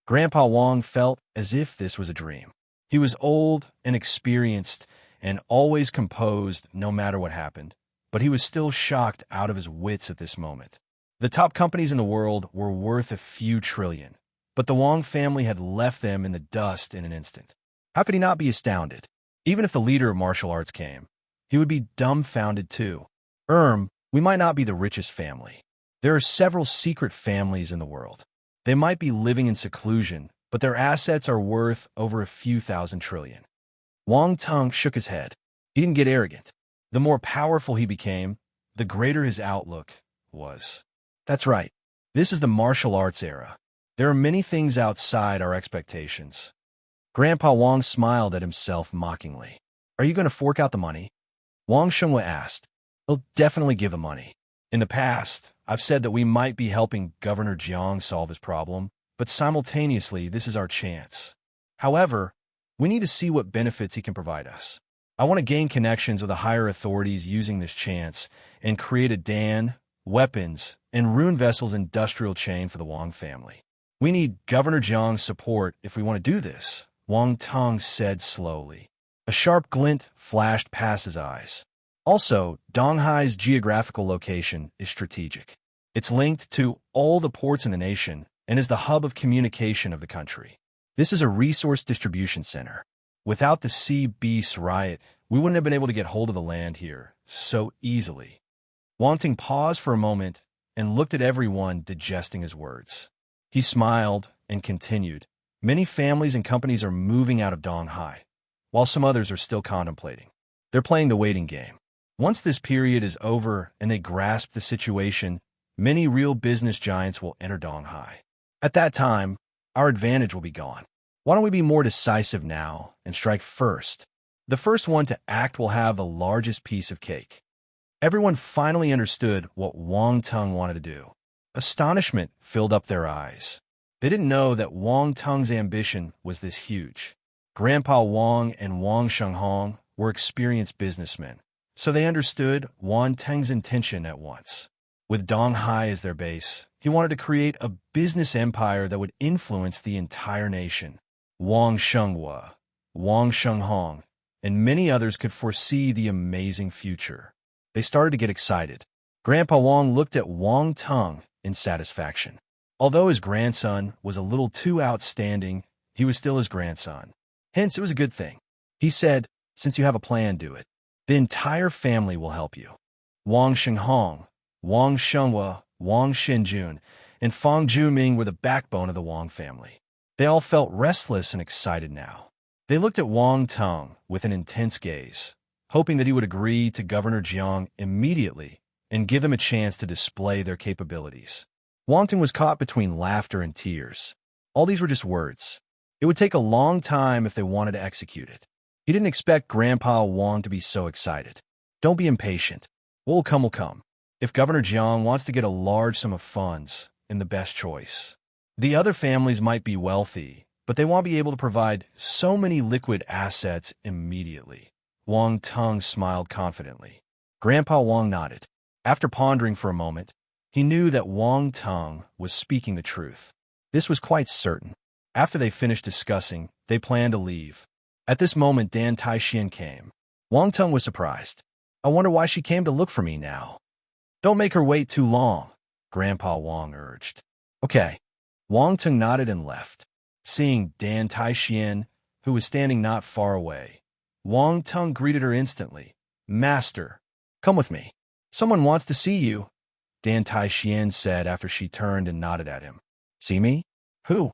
Grandpa Wang felt as if this was a dream. He was old and experienced and always composed no matter what happened, but he was still shocked out of his wits at this moment. The top companies in the world were worth a few trillion, but the Wang family had left them in the dust in an instant. How could he not be astounded? Even if the leader of martial arts came, he would be dumbfounded too. We might not be the richest family. There are several secret families in the world. They might be living in seclusion, but their assets are worth over a few thousand trillion. Wang Tung shook his head. He didn't get arrogant. The more powerful he became, the greater his outlook was. That's right. This is the martial arts era. There are many things outside our expectations. Grandpa Wang smiled at himself mockingly. Are you going to fork out the money? Wang Shenghua asked. He'll definitely give the money. In the past, I've said that we might be helping Governor Jiang solve his problem, but simultaneously, this is our chance. However, we need to see what benefits he can provide us. I want to gain connections with the higher authorities using this chance and create a Dan, weapons, and rune vessels industrial chain for the Wang family. We need Governor Jiang's support if we want to do this, Wang Tong said slowly. A sharp glint flashed past his eyes. Also, Donghai's geographical location is strategic. It's linked to all the ports in the nation and is the hub of communication of the country. This is a resource distribution center. Without the sea beast riot, we wouldn't have been able to get hold of the land here so easily. Wang Ting paused for a moment and looked at everyone, digesting his words. He smiled and continued. Many families and companies are moving out of Donghai, while some others are still contemplating. They're playing the waiting game. Once this period is over and they grasp the situation, many real business giants will enter Donghai. At that time, our advantage will be gone. Why don't we be more decisive now and strike first? The first one to act will have the largest piece of cake. Everyone finally understood what Wang Tong wanted to do. Astonishment filled up their eyes. They didn't know that Wang Tong's ambition was this huge. Grandpa Wang and Wang Shenghong were experienced businessmen, so they understood Wang Teng's intention at once. With Donghai as their base, he wanted to create a business empire that would influence the entire nation. Wang Shenghua, Wang Shenghong, and many others could foresee the amazing future. They started to get excited. Grandpa Wang looked at Wang Tong in satisfaction. Although his grandson was a little too outstanding, he was still his grandson. Hence, it was a good thing. He said, since you have a plan, do it. The entire family will help you. Wang Shenghong, Wang Shenghua, Wang Shenjun, and Fang Juming were the backbone of the Wang family. They all felt restless and excited now. They looked at Wang Tong with an intense gaze, hoping that he would agree to Governor Jiang immediately and give them a chance to display their capabilities. Wang Tong was caught between laughter and tears. All these were just words. It would take a long time if they wanted to execute it. He didn't expect Grandpa Wang to be so excited. Don't be impatient. What will come will come. If Governor Jiang wants to get a large sum of funds, then the best choice. The other families might be wealthy, but they won't be able to provide so many liquid assets immediately. Wang Tong smiled confidently. Grandpa Wang nodded. After pondering for a moment, he knew that Wang Tong was speaking the truth. This was quite certain. After they finished discussing, they planned to leave. At this moment, Dan Taixian came. Wang Tong was surprised. I wonder why she came to look for me now. Don't make her wait too long, Grandpa Wang urged. Okay. Wang Tong nodded and left. Seeing Dan Taixian, who was standing not far away, Wang Tong greeted her instantly. Master, come with me. Someone wants to see you, Dan Taixian said after she turned and nodded at him. See me? Who?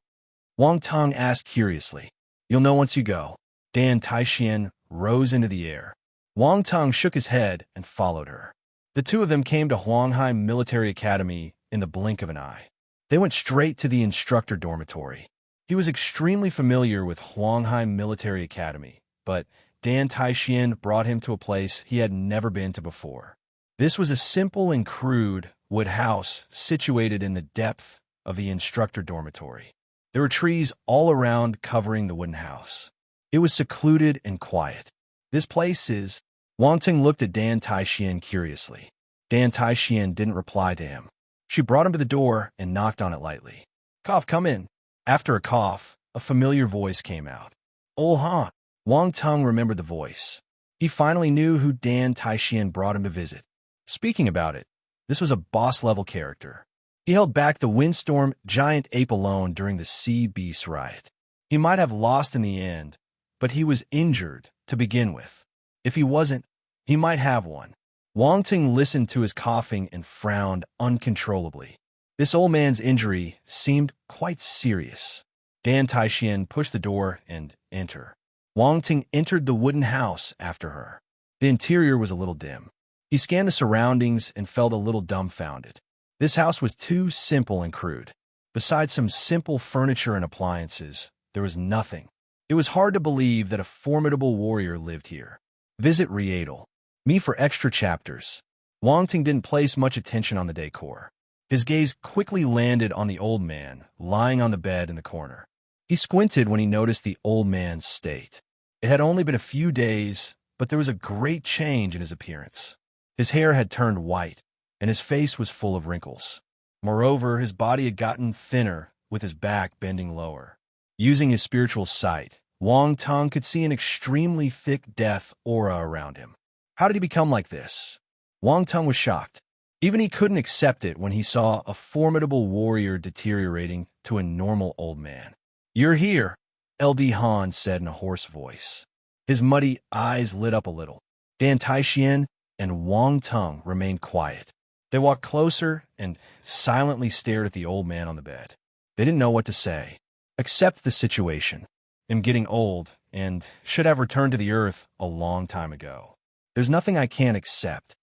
Wang Tong asked curiously. You'll know once you go. Dan Taixian rose into the air. Wang Tong shook his head and followed her. The two of them came to Huanghai Military Academy in the blink of an eye. They went straight to the instructor dormitory. He was extremely familiar with Huanghai Military Academy, but Dan Taixian brought him to a place he had never been to before. This was a simple and crude wood house situated in the depth of the instructor dormitory. There were trees all around covering the wooden house. It was secluded and quiet. This place is... Wang Ting looked at Dan Taixian curiously. Dan Taixian didn't reply to him. She brought him to the door and knocked on it lightly. Cough, come in. After a cough, a familiar voice came out. Oh, huh. Wang Tong remembered the voice. He finally knew who Dan Taixian brought him to visit. Speaking about it, this was a boss-level character. He held back the windstorm giant ape alone during the sea beast riot. He might have lost in the end, but he was injured to begin with. If he wasn't, he might have one. Wang Ting listened to his coughing and frowned uncontrollably. This old man's injury seemed quite serious. Dan Taixian pushed the door and entered. Wang Ting entered the wooden house after her. The interior was a little dim. He scanned the surroundings and felt a little dumbfounded. This house was too simple and crude. Besides some simple furniture and appliances, there was nothing. It was hard to believe that a formidable warrior lived here. Visit Rietal. Me for extra chapters. Wang Ting didn't place much attention on the decor. His gaze quickly landed on the old man, lying on the bed in the corner. He squinted when he noticed the old man's state. It had only been a few days, but there was a great change in his appearance. His hair had turned white, and his face was full of wrinkles. Moreover, his body had gotten thinner, with his back bending lower. Using his spiritual sight, Wang Tong could see an extremely thick death aura around him. How did he become like this? Wang Tong was shocked. Even he couldn't accept it when he saw a formidable warrior deteriorating to a normal old man. "You're here," LD Han said in a hoarse voice. His muddy eyes lit up a little. Dan Taixian and Wang Tong remained quiet. They walked closer and silently stared at the old man on the bed. They didn't know what to say. Accept the situation. I'm getting old and should have returned to the earth a long time ago. There's nothing I can't accept.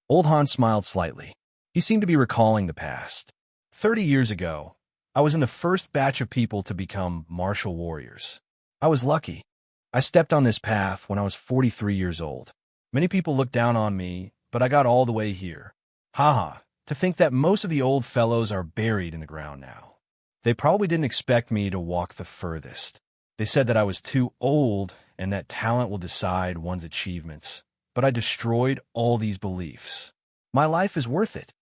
Old Han smiled slightly. He seemed to be recalling the past. 30 years ago, I was in the first batch of people to become martial warriors. I was lucky. I stepped on this path when I was 43 years old. Many people looked down on me, but I got all the way here. Haha, to think that most of the old fellows are buried in the ground now. They probably didn't expect me to walk the furthest. They said that I was too old and that talent will decide one's achievements. But I destroyed all these beliefs. My life is worth it.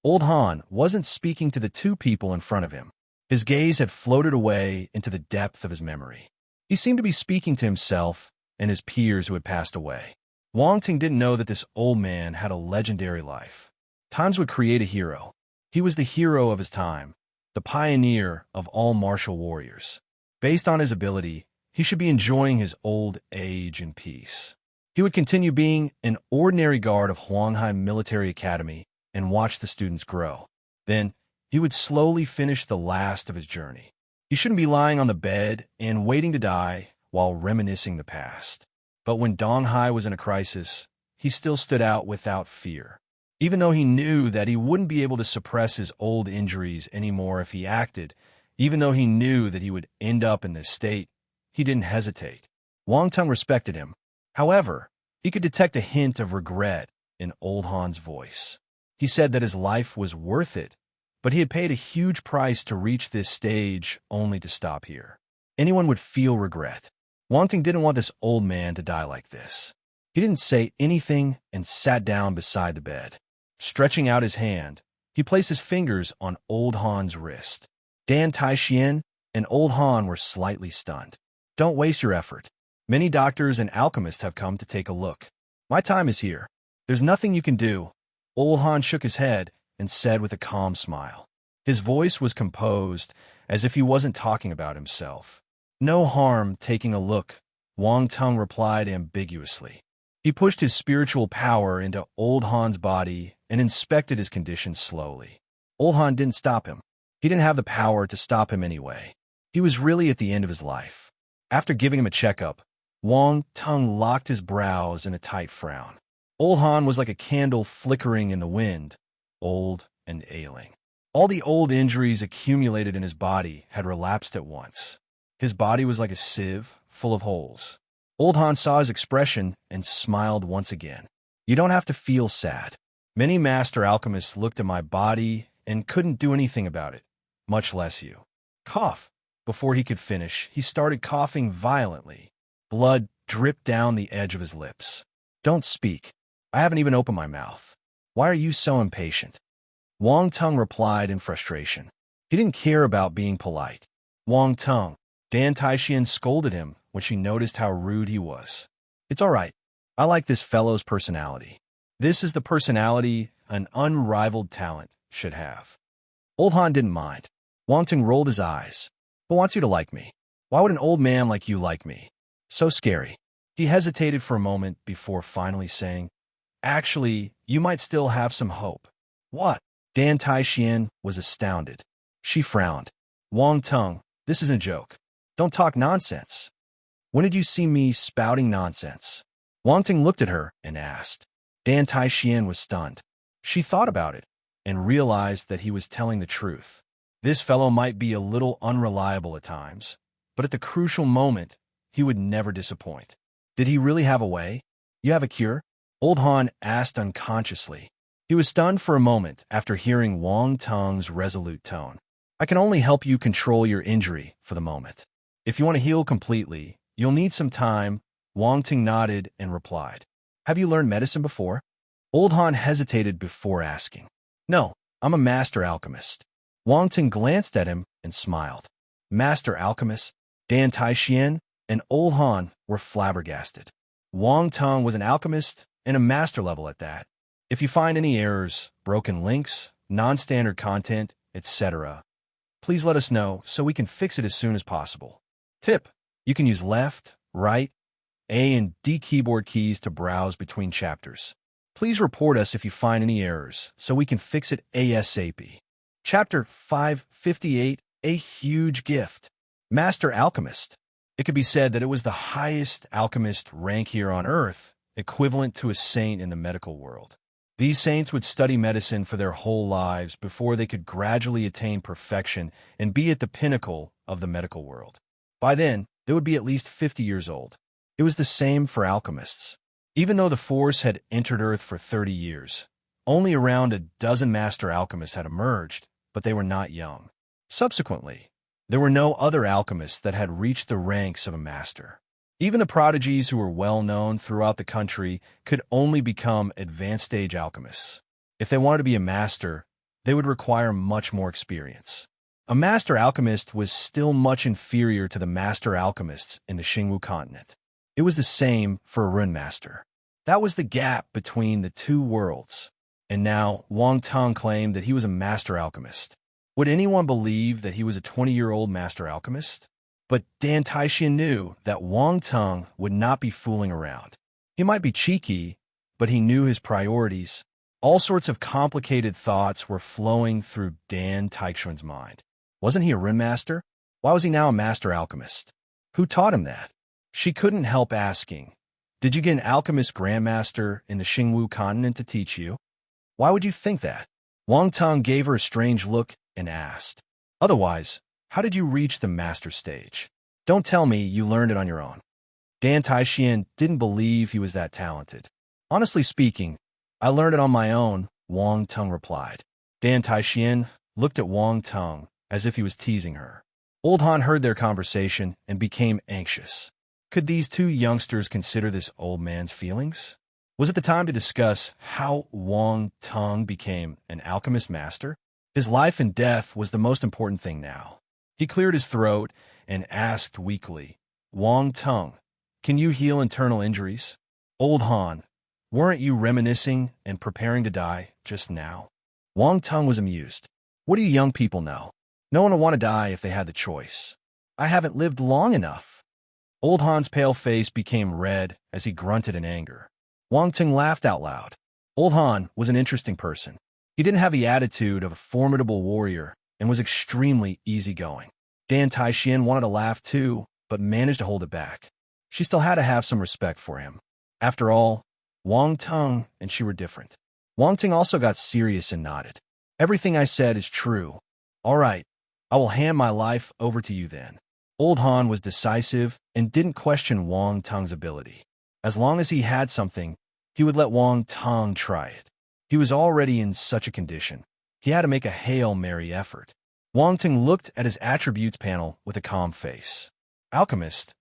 Old Han wasn't speaking to the two people in front of him. His gaze had floated away into the depth of his memory. He seemed to be speaking to himself and his peers who had passed away. Wang Ting didn't know that this old man had a legendary life. Times would create a hero. He was the hero of his time, the pioneer of all martial warriors. Based on his ability, he should be enjoying his old age in peace. He would continue being an ordinary guard of Huanghai Military Academy and watch the students grow. Then, he would slowly finish the last of his journey. He shouldn't be lying on the bed and waiting to die while reminiscing the past. But when Donghai was in a crisis, he still stood out without fear. Even though he knew that he wouldn't be able to suppress his old injuries anymore if he acted, even though he knew that he would end up in this state, he didn't hesitate. Wang Tong respected him. However, he could detect a hint of regret in Old Han's voice. He said that his life was worth it, but he had paid a huge price to reach this stage only to stop here. Anyone would feel regret. Wang Ting didn't want this old man to die like this. He didn't say anything and sat down beside the bed. Stretching out his hand, he placed his fingers on Old Han's wrist. Dan Taixian and Old Han were slightly stunned. "Don't waste your effort. Many doctors and alchemists have come to take a look. My time is here. There's nothing you can do." Old Han shook his head and said with a calm smile. His voice was composed, as if he wasn't talking about himself. "No harm taking a look," Wang Tong replied ambiguously. He pushed his spiritual power into Old Han's body and inspected his condition slowly. Old Han didn't stop him. He didn't have the power to stop him anyway. He was really at the end of his life. After giving him a checkup, Wang Tong locked his brows in a tight frown. Old Han was like a candle flickering in the wind, old and ailing. All the old injuries accumulated in his body had relapsed at once. His body was like a sieve, full of holes. Old Han saw his expression and smiled once again. "You don't have to feel sad. Many master alchemists looked at my body and couldn't do anything about it, much less you." Cough. Before he could finish, he started coughing violently. Blood dripped down the edge of his lips. "Don't speak. I haven't even opened my mouth. Why are you so impatient?" Wang Tong replied in frustration. He didn't care about being polite. "Wang Tong," Dan Taixian scolded him when she noticed how rude he was. "It's all right. I like this fellow's personality. This is the personality an unrivaled talent should have." Old Han didn't mind. Wang Tong rolled his eyes. "Who wants you to like me? Why would an old man like you like me? So scary." He hesitated for a moment before finally saying, "Actually, you might still have some hope." "What?" Dan Taixian was astounded. She frowned. "Wang Tong, this isn't a joke. Don't talk nonsense." "When did you see me spouting nonsense?" Wang Ting looked at her and asked. Dan Taixian was stunned. She thought about it and realized that he was telling the truth. This fellow might be a little unreliable at times, but at the crucial moment, he would never disappoint. Did he really have a way? "You have a cure?" Old Han asked unconsciously. He was stunned for a moment after hearing Wang Tung's resolute tone. I can only help you control your injury for the moment. If you want to heal completely, you'll need some time. Wang Ting nodded and replied. Have you learned medicine before? Old Han hesitated before asking. No, I'm a master alchemist. Wang Ting glanced at him and smiled. Master alchemist? Dan Taixian and Old Han were flabbergasted. Wang Tung was an alchemist and a master level at that. If you find any errors, broken links, non-standard content, etc., please let us know so we can fix it as soon as possible. Tip: you can use left, right, A and D keyboard keys to browse between chapters. Please report us if you find any errors so we can fix it ASAP. Chapter 558, A Huge Gift. Master Alchemist. It could be said that it was the highest alchemist rank here on Earth, equivalent to a saint in the medical world. These saints would study medicine for their whole lives before they could gradually attain perfection and be at the pinnacle of the medical world. By then, they would be at least 50 years old. It was the same for alchemists. Even though the Force had entered Earth for 30 years, only around a dozen master alchemists had emerged, but they were not young. Subsequently, there were no other alchemists that had reached the ranks of a master. Even the prodigies who were well known throughout the country could only become advanced stage alchemists. If they wanted to be a master, they would require much more experience. A master alchemist was still much inferior to the master alchemists in the Xingwu continent. It was the same for a rune master. That was the gap between the two worlds. And now Wang Tung claimed that he was a master alchemist. Would anyone believe that he was a 20-year-old master alchemist? But Dan Taixian knew that Wang Tung would not be fooling around. He might be cheeky, but he knew his priorities. All sorts of complicated thoughts were flowing through Dan Taixian's mind. Wasn't he a rune master? Why was he now a master alchemist? Who taught him that? She couldn't help asking, did you get an alchemist grandmaster in the Xingwu continent to teach you? Why would you think that? Wang Tung gave her a strange look and asked. Otherwise, how did you reach the master stage? Don't tell me you learned it on your own. Dan Taixian didn't believe he was that talented. Honestly speaking, I learned it on my own, Wang Tung replied. Dan Taixian looked at Wang Tung as if he was teasing her. Old Han heard their conversation and became anxious. Could these two youngsters consider this old man's feelings? Was it the time to discuss how Wang Tung became an alchemist master? His life and death was the most important thing now. He cleared his throat and asked weakly, Wang Tung, can you heal internal injuries? Old Han, weren't you reminiscing and preparing to die just now? Wang Tung was amused. What do you young people know? No one would want to die if they had the choice. I haven't lived long enough. Old Han's pale face became red as he grunted in anger. Wang Tung laughed out loud. Old Han was an interesting person. He didn't have the attitude of a formidable warrior and was extremely easygoing. Dan Taixian wanted to laugh too, but managed to hold it back. She still had to have some respect for him. After all, Wang Tung and she were different. Wang Ting also got serious and nodded. Everything I said is true. All right, I will hand my life over to you then. Old Han was decisive and didn't question Wang Tung's ability. As long as he had something, he would let Wang Tung try it. He was already in such a condition. He had to make a Hail Mary effort. Wang Ting looked at his attributes panel with a calm face. Alchemist,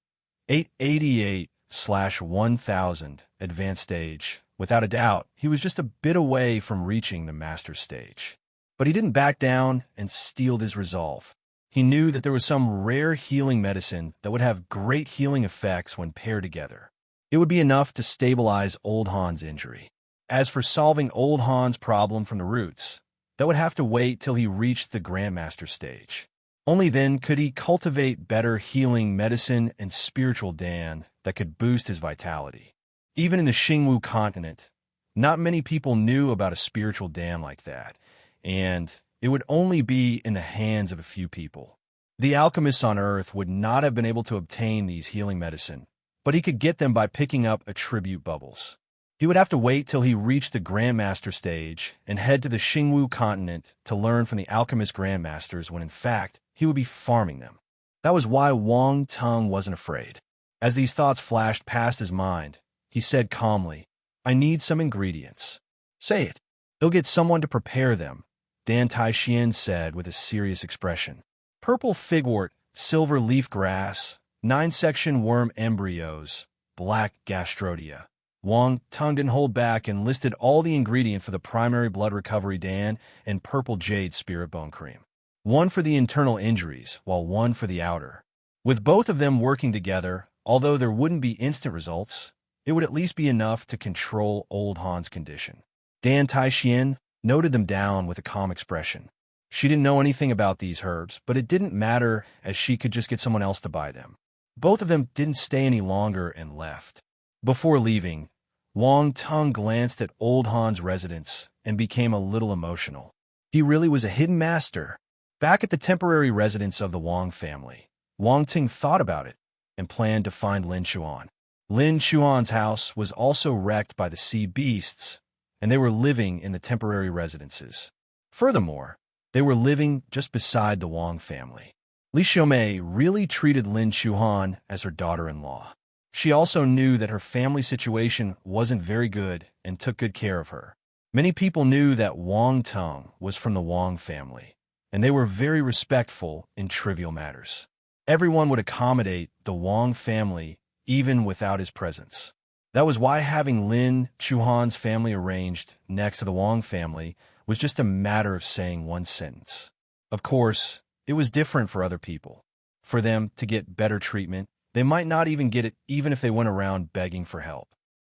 888/1000, advanced stage. Without a doubt, he was just a bit away from reaching the master stage. But he didn't back down and steeled his resolve. He knew that there was some rare healing medicine that would have great healing effects when paired together. It would be enough to stabilize Old Han's injury. As for solving Old Han's problem from the roots, that would have to wait till he reached the Grandmaster stage. Only then could he cultivate better healing medicine and spiritual Dan that could boost his vitality. Even in the Xingwu continent, not many people knew about a spiritual Dan like that, and it would only be in the hands of a few people. The alchemists on Earth would not have been able to obtain these healing medicine, but he could get them by picking up attribute bubbles. He would have to wait till he reached the Grandmaster stage and head to the Xingwu continent to learn from the alchemist Grandmasters when in fact he would be farming them. That was why Wang Tung wasn't afraid. As these thoughts flashed past his mind, he said calmly, I need some ingredients. Say it. They'll get someone to prepare them, Dan Taishian said with a serious expression. Purple figwort, silver leaf grass, 9-section worm embryos, black gastrodia. Wang Tung didn't hold back and listed all the ingredients for the primary blood recovery Dan and purple jade spirit bone cream. One for the internal injuries, while one for the outer. With both of them working together, although there wouldn't be instant results, it would at least be enough to control old Han's condition. Dan Taishian noted them down with a calm expression. She didn't know anything about these herbs, but it didn't matter as she could just get someone else to buy them. Both of them didn't stay any longer and left. Before leaving, Wang Tung glanced at old Han's residence and became a little emotional. He really was a hidden master. Back at the temporary residence of the Wang family, Wang Tung thought about it and planned to find Lin Chuan. Lin Chuan's house was also wrecked by the sea beasts, and they were living in the temporary residences. Furthermore, they were living just beside the Wang family. Li Xiaomei really treated Lin Chuan as her daughter-in-law. She also knew that her family situation wasn't very good and took good care of her. Many people knew that Wang Tung was from the Wang family, and they were very respectful in trivial matters. Everyone would accommodate the Wang family even without his presence. That was why having Lin Chuan's family arranged next to the Wang family was just a matter of saying one sentence. Of course, it was different for other people. For them to get better treatment, they might not even get it even if they went around begging for help.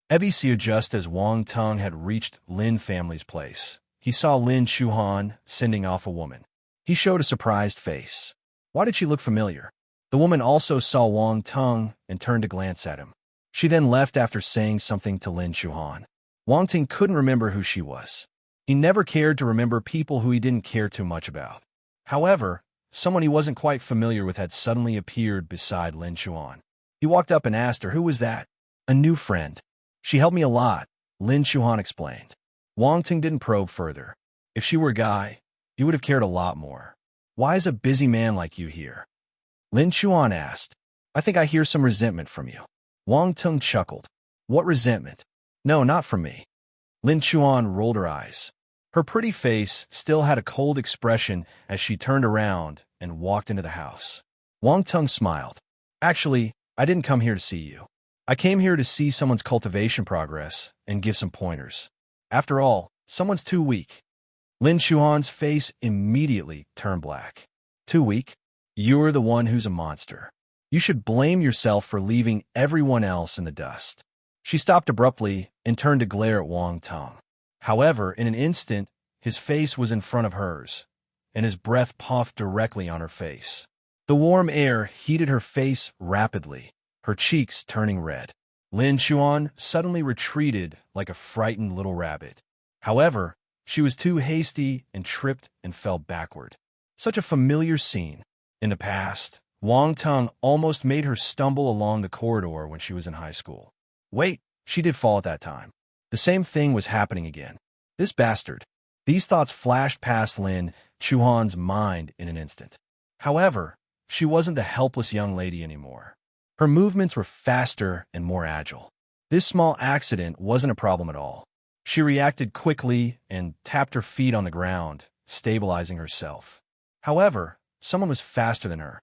Evicio, just as Wang Tung had reached Lin family's place, he saw Lin Chuan sending off a woman. He showed a surprised face. Why did she look familiar? The woman also saw Wang Tung and turned to glance at him. She then left after saying something to Lin Chuan. Wang Tung couldn't remember who she was. He never cared to remember people who he didn't care too much about. However, someone he wasn't quite familiar with had suddenly appeared beside Lin Chuan. He walked up and asked her, "Who was that?" "A new friend. She helped me a lot," Lin Chuan explained. Wang Tung didn't probe further. If she were a guy, he would have cared a lot more. "Why is a busy man like you here?" Lin Chuan asked. "I think I hear some resentment from you." Wang Tung chuckled. "What resentment?" "No, not from me." Lin Chuan rolled her eyes. Her pretty face still had a cold expression as she turned around and walked into the house. Wang Tung smiled. "Actually, I didn't come here to see you. I came here to see someone's cultivation progress and give some pointers. After all, someone's too weak." Lin Chuan's face immediately turned black. "Too weak? You're the one who's a monster. You should blame yourself for leaving everyone else in the dust." She stopped abruptly and turned to glare at Wang Tung. However, in an instant, his face was in front of hers, and his breath puffed directly on her face. The warm air heated her face rapidly, her cheeks turning red. Lin Chuan suddenly retreated like a frightened little rabbit. However, she was too hasty and tripped and fell backward. Such a familiar scene. In the past, Wang Tung almost made her stumble along the corridor when she was in high school. Wait, she did fall at that time. The same thing was happening again. This bastard. These thoughts flashed past Lin Chuan's mind in an instant. However, she wasn't the helpless young lady anymore. Her movements were faster and more agile. This small accident wasn't a problem at all. She reacted quickly and tapped her feet on the ground, stabilizing herself. However, someone was faster than her.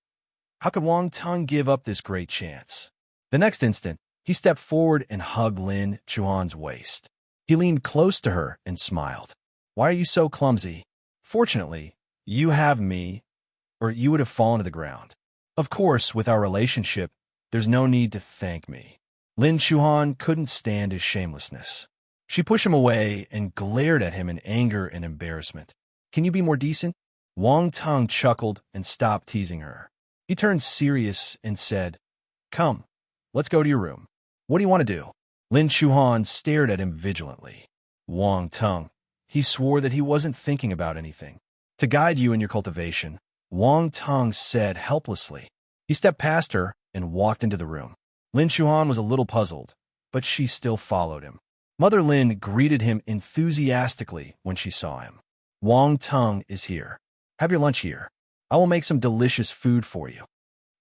How could Wang Tung give up this great chance? The next instant, he stepped forward and hugged Lin Chuan's waist. He leaned close to her and smiled. "Why are you so clumsy? Fortunately, you have me, or you would have fallen to the ground. Of course, with our relationship, there's no need to thank me." Lin Chuan couldn't stand his shamelessness. She pushed him away and glared at him in anger and embarrassment. "Can you be more decent?" Wang Tung chuckled and stopped teasing her. He turned serious and said, "Come, let's go to your room. What do you want to do?" Lin Chuan stared at him vigilantly. "Wang Tung." He swore that he wasn't thinking about anything. "To guide you in your cultivation," Wang Tung said helplessly. He stepped past her and walked into the room. Lin Chuan was a little puzzled, but she still followed him. Mother Lin greeted him enthusiastically when she saw him. "Wang Tung is here. Have your lunch here. I will make some delicious food for you."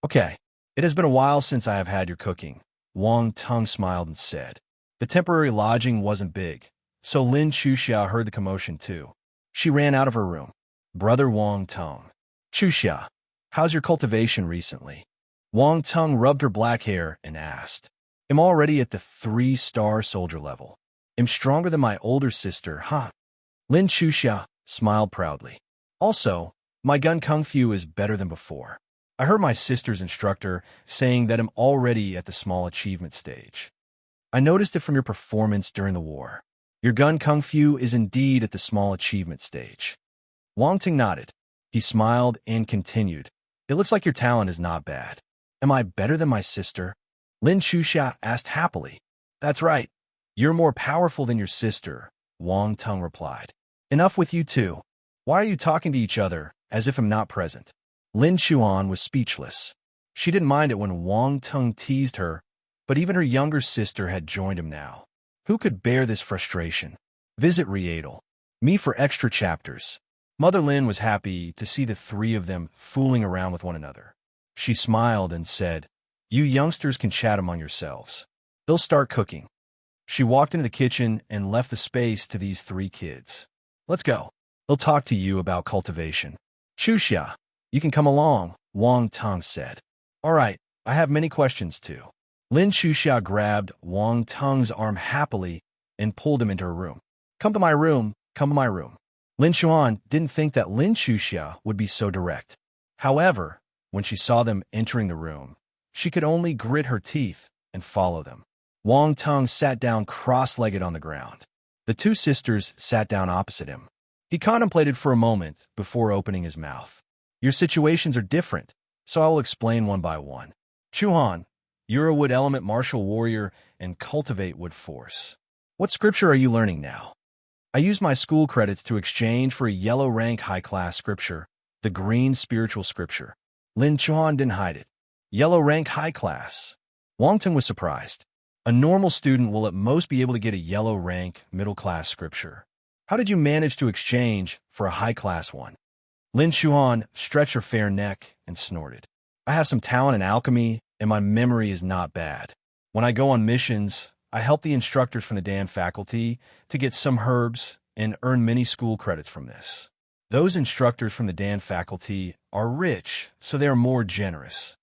"Okay. It has been a while since I have had your cooking," Wang Tung smiled and said. The temporary lodging wasn't big, So Lin Chuxia heard the commotion too. She ran out of her room. Brother Wang Tong. Chuxia, how's your cultivation recently? Wang Tong rubbed her black hair and asked. I'm already at the 3-star soldier level. I'm stronger than my older sister, huh? Lin Chuxia smiled proudly. Also, my gun kung fu is better than before. I heard my sister's instructor saying that I'm already at the small achievement stage. I noticed it from your performance during the war. Your gun kung fu is indeed at the small achievement stage. Wang Ting nodded. He smiled and continued. It looks like your talent is not bad. Am I better than my sister? Lin Chuxia asked happily. That's right. You're more powerful than your sister, Wang Tung replied. Enough with you two. Why are you talking to each other as if I'm not present? Lin Chuan was speechless. She didn't mind it when Wang Tung teased her, but even her younger sister had joined him now. Who could bear this frustration? Visit Riedel. Me for extra chapters. Mother Lin was happy to see the three of them fooling around with one another. She smiled and said, You youngsters can chat among yourselves. They'll start cooking. She walked into the kitchen and left the space to these 3 kids. Let's go. They'll talk to you about cultivation. Chuxia, you can come along, Wang Tong said. All right, I have many questions too. Lin Chuxia grabbed Wang Tong's arm happily and pulled him into her room. Come to my room, come to my room. Lin Chuan didn't think that Lin Chuxia would be so direct. However, when she saw them entering the room, she could only grit her teeth and follow them. Wang Tong sat down cross-legged on the ground. The 2 sisters sat down opposite him. He contemplated for a moment before opening his mouth. Your situations are different, so I will explain one by one. Chuan, you're a wood element martial warrior and cultivate wood force. What scripture are you learning now? I used my school credits to exchange for a yellow rank high-class scripture, the green spiritual scripture. Lin Chuan didn't hide it. Yellow rank high class. Wang Ting was surprised. A normal student will at most be able to get a yellow rank middle class scripture. How did you manage to exchange for a high class one? Lin Chuan stretched her fair neck and snorted. I have some talent in alchemy, and my memory is not bad. When I go on missions, I help the instructors from the Dan faculty to get some herbs and earn many school credits from this. Those instructors from the Dan faculty are rich, so they are more generous.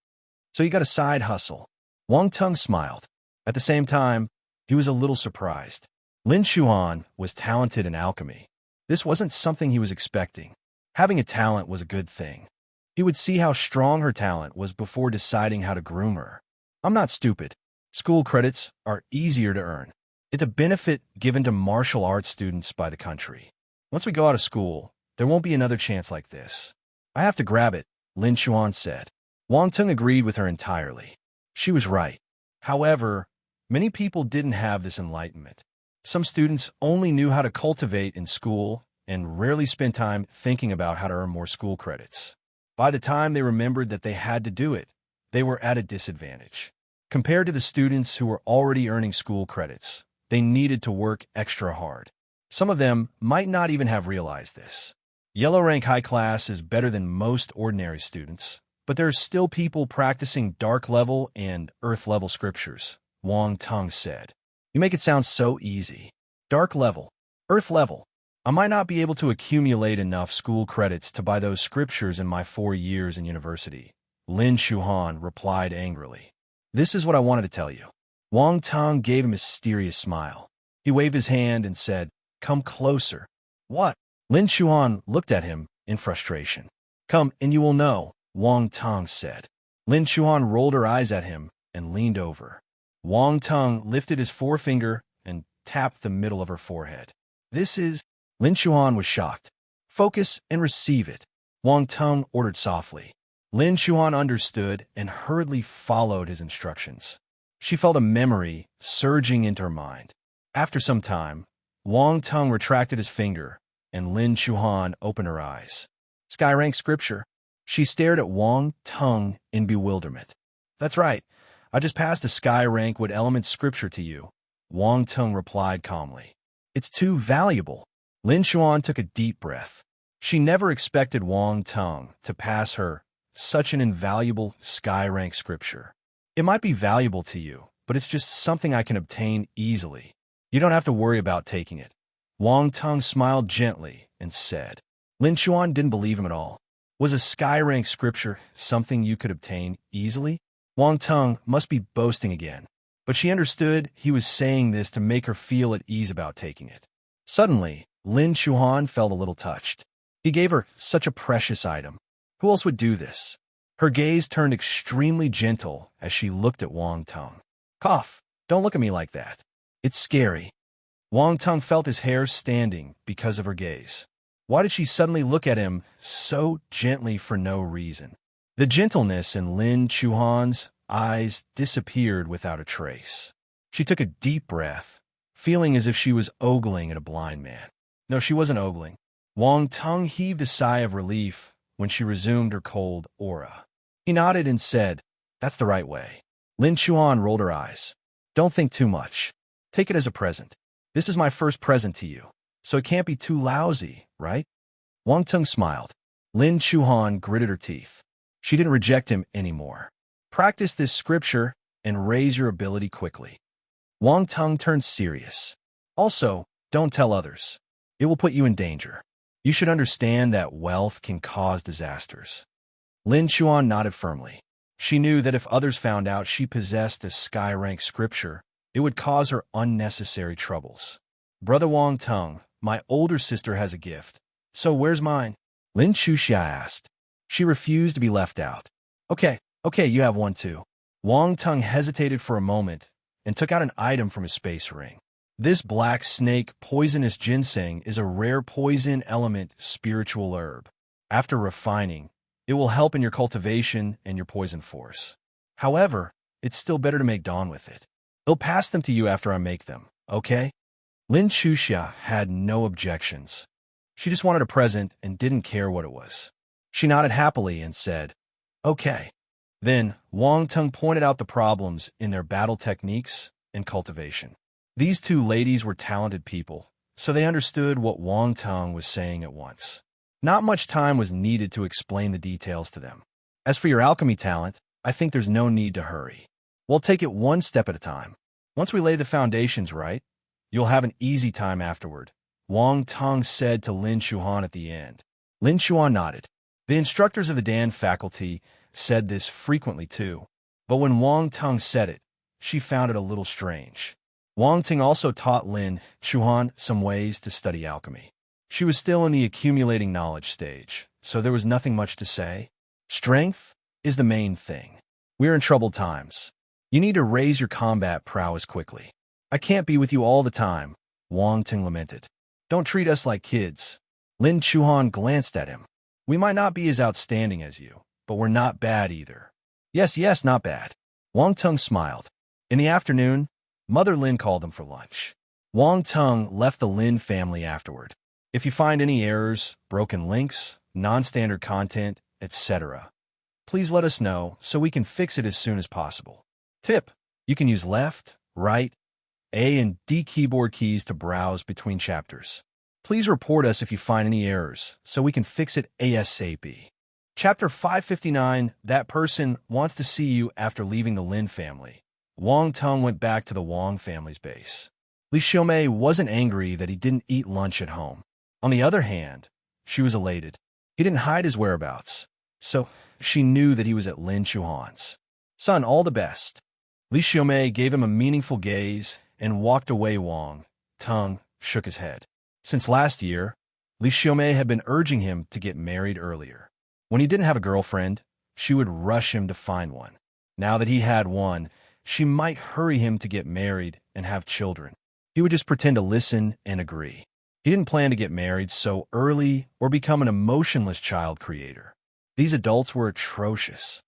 So you got a side hustle. Wang Tung smiled. At the same time, he was a little surprised. Lin Chuan was talented in alchemy. This wasn't something he was expecting. Having a talent was a good thing. He would see how strong her talent was before deciding how to groom her. I'm not stupid. School credits are easier to earn. It's a benefit given to martial arts students by the country. Once we go out of school, there won't be another chance like this. I have to grab it, Lin Chuan said. Wang Tung agreed with her entirely. She was right. However, many people didn't have this enlightenment. Some students only knew how to cultivate in school and rarely spent time thinking about how to earn more school credits. By the time they remembered that they had to do it, they were at a disadvantage. Compared to the students who were already earning school credits, they needed to work extra hard. Some of them might not even have realized this. Yellow rank high class is better than most ordinary students, but there are still people practicing dark level and earth level scriptures, Wang Tung said. You make it sound so easy. Dark level, earth level. I might not be able to accumulate enough school credits to buy those scriptures in my 4 years in university, Lin Chuan replied angrily. This is what I wanted to tell you. Wang Tung gave a mysterious smile. He waved his hand and said, Come closer. What? Lin Chuan looked at him in frustration. Come and you will know, Wang Tung said. Lin Chuan rolled her eyes at him and leaned over. Wang Tung lifted his forefinger and tapped the middle of her forehead. This is... Lin Chuan was shocked. Focus and receive it, Wang Tung ordered softly. Lin Chuan understood and hurriedly followed his instructions. She felt a memory surging into her mind. After some time, Wang Tung retracted his finger, and Lin Chuan opened her eyes. Sky rank scripture. She stared at Wang Tung in bewilderment. That's right. I just passed a sky rank wood element scripture to you, Wang Tung replied calmly. It's too valuable. Lin Chuan took a deep breath. She never expected Wang Tung to pass her such an invaluable sky rank scripture. It might be valuable to you, but it's just something I can obtain easily. You don't have to worry about taking it. Wang Teng smiled gently and said. Lin Chuan didn't believe him at all. Was a sky-rank scripture something you could obtain easily? Wang Teng must be boasting again, but she understood he was saying this to make her feel at ease about taking it. Suddenly, Lin Chuan felt a little touched. He gave her such a precious item. Who else would do this? Her gaze turned extremely gentle as she looked at Wang Teng. Cough, don't look at me like that. It's scary. Wang Teng felt his hair standing because of her gaze. Why did she suddenly look at him so gently for no reason? The gentleness in Lin Chuan's eyes disappeared without a trace. She took a deep breath, feeling as if she was ogling at a blind man. No, she wasn't ogling. Wang Teng heaved a sigh of relief when she resumed her cold aura. He nodded and said, That's the right way. Lin Chuan rolled her eyes. Don't think too much. Take it as a present. This is my first present to you, so it can't be too lousy, right? Wang Teng smiled. Lin Chuan gritted her teeth. She didn't reject him anymore. Practice this scripture and raise your ability quickly. Wang Teng turned serious. Also, don't tell others. It will put you in danger. You should understand that wealth can cause disasters. Lin Chuan nodded firmly. She knew that if others found out she possessed a sky-rank scripture, it would cause her unnecessary troubles. Brother Wang Teng, my older sister has a gift. So where's mine? Lin Chuxia asked. She refused to be left out. Okay, you have one too. Wang Teng hesitated for a moment and took out an item from his space ring. This black snake poisonous ginseng is a rare poison element spiritual herb. After refining, it will help in your cultivation and your poison force. However, it's still better to make dawn with it. I'll pass them to you after I make them, okay? Lin Chuxia had no objections. She just wanted a present and didn't care what it was. She nodded happily and said, Okay. Then, Wang Teng pointed out the problems in their battle techniques and cultivation. These two ladies were talented people, so they understood what Wang Teng was saying at once. Not much time was needed to explain the details to them. As for your alchemy talent, I think there's no need to hurry. We'll take it one step at a time. Once we lay the foundations right, you'll have an easy time afterward, Wang Teng said to Lin Chuan at the end. Lin Chuan nodded. The instructors of the Dan faculty said this frequently too, but when Wang Teng said it, she found it a little strange. Wang Teng also taught Lin Chuan some ways to study alchemy. She was still in the accumulating knowledge stage, so there was nothing much to say. Strength is the main thing. We're in troubled times. You need to raise your combat prowess quickly. I can't be with you all the time, Wang Teng lamented. Don't treat us like kids. Lin Chuan glanced at him. We might not be as outstanding as you, but we're not bad either. Yes, not bad. Wang Teng smiled. In the afternoon, Mother Lin called them for lunch. Wang Teng left the Lin family afterward. If you find any errors, broken links, non-standard content, etc., please let us know so we can fix it as soon as possible. Tip: you can use left, right, A and D keyboard keys to browse between chapters. Please report us if you find any errors so we can fix it ASAP. Chapter 559, That Person Wants to See You After Leaving the Lin Family. Wang Teng went back to the Wang family's base. Li Xiaomei wasn't angry that he didn't eat lunch at home. On the other hand, she was elated. He didn't hide his whereabouts, so she knew that he was at Lin Chuan's. Son, all the best. Li Xiaomei gave him a meaningful gaze and walked away. Wang Teng shook his head. Since last year, Li Xiaomei had been urging him to get married earlier. When he didn't have a girlfriend, she would rush him to find one. Now that he had one, she might hurry him to get married and have children. He would just pretend to listen and agree. He didn't plan to get married so early or become an emotionless child creator. These adults were atrocious.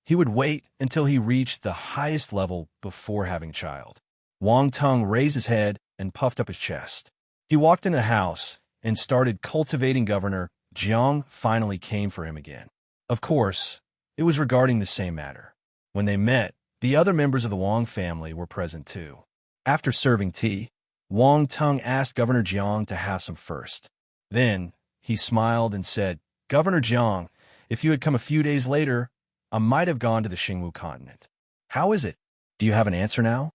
He would wait until he reached the highest level before having a child. Wang Teng raised his head and puffed up his chest. He walked into the house and started cultivating. Governor Jiang finally came for him again. Of course, it was regarding the same matter. When they met, the other members of the Wang family were present too. After serving tea, Wang Teng asked Governor Jiang to have some first. Then, he smiled and said, Governor Jiang, if you had come a few days later, I might have gone to the Xingwu continent. How is it? Do you have an answer now?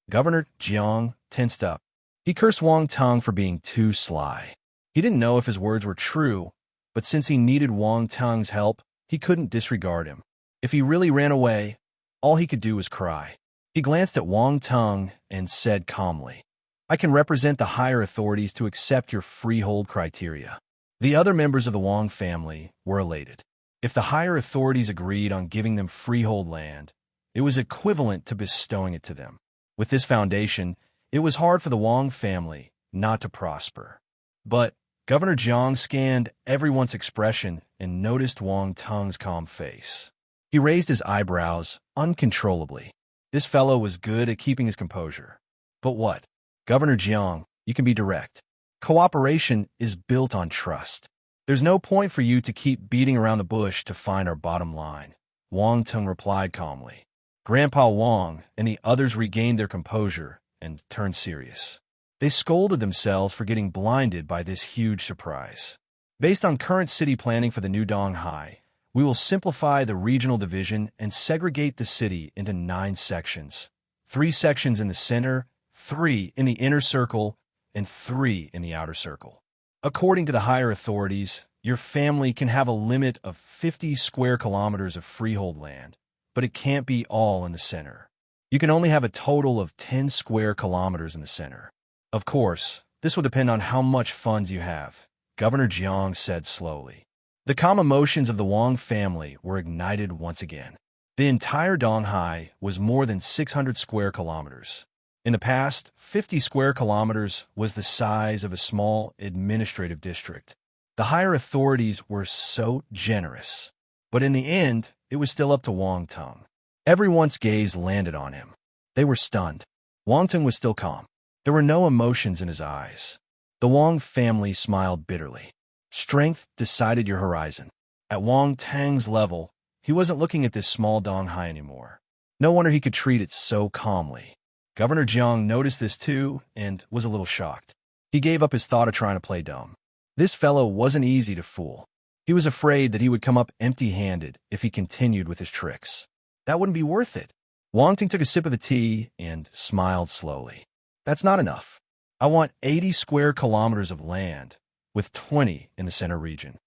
Governor Jiang tensed up. He cursed Wang Tang for being too sly. He didn't know if his words were true, but since he needed Wang Tang's help, he couldn't disregard him. If he really ran away, all he could do was cry. He glanced at Wang Tang and said calmly, "I can represent the higher authorities to accept your freehold criteria." The other members of the Wang family were elated. If the higher authorities agreed on giving them freehold land, it was equivalent to bestowing it to them. With this foundation, it was hard for the Wang family not to prosper. But Governor Jiang scanned everyone's expression and noticed Wang Tang's calm face. He raised his eyebrows uncontrollably. This fellow was good at keeping his composure. But what? Governor Jiang, you can be direct. Cooperation is built on trust. There's no point for you to keep beating around the bush to find our bottom line, Wang Tang replied calmly. Grandpa Wang and the others regained their composure and turned serious. They scolded themselves for getting blinded by this huge surprise. Based on current city planning for the new Donghai, we will simplify the regional division and segregate the city into 9 sections. 3 sections in the center, 3 in the inner circle, and 3 in the outer circle. According to the higher authorities, your family can have a limit of 50 square kilometers of freehold land, but it can't be all in the center. You can only have a total of 10 square kilometers in the center. Of course, this will depend on how much funds you have, Governor Jiang said slowly. The calm emotions of the Wang family were ignited once again. The entire Donghai was more than 600 square kilometers. In the past, 50 square kilometers was the size of a small administrative district. The higher authorities were so generous. But in the end, it was still up to Wang Tang. Everyone's gaze landed on him. They were stunned. Wang Tang was still calm. There were no emotions in his eyes. The Wang family smiled bitterly. Strength decided your horizon. At Wang Tang's level, he wasn't looking at this small Donghai anymore. No wonder he could treat it so calmly. Governor Jiang noticed this too and was a little shocked. He gave up his thought of trying to play dumb. This fellow wasn't easy to fool. He was afraid that he would come up empty-handed if he continued with his tricks. That wouldn't be worth it. Wang Ting took a sip of the tea and smiled slowly. That's not enough. I want 80 square kilometers of land, with 20 in the center region.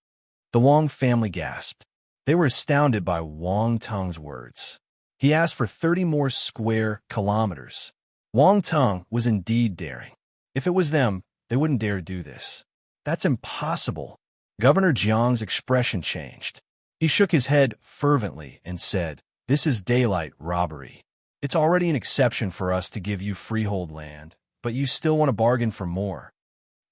The Wang family gasped. They were astounded by Wang Tang's words. He asked for 30 more square kilometers. Wang Tang was indeed daring. If it was them, they wouldn't dare do this. That's impossible. Governor Jiang's expression changed. He shook his head fervently and said, "This is daylight robbery. It's already an exception for us to give you freehold land, but you still want to bargain for more.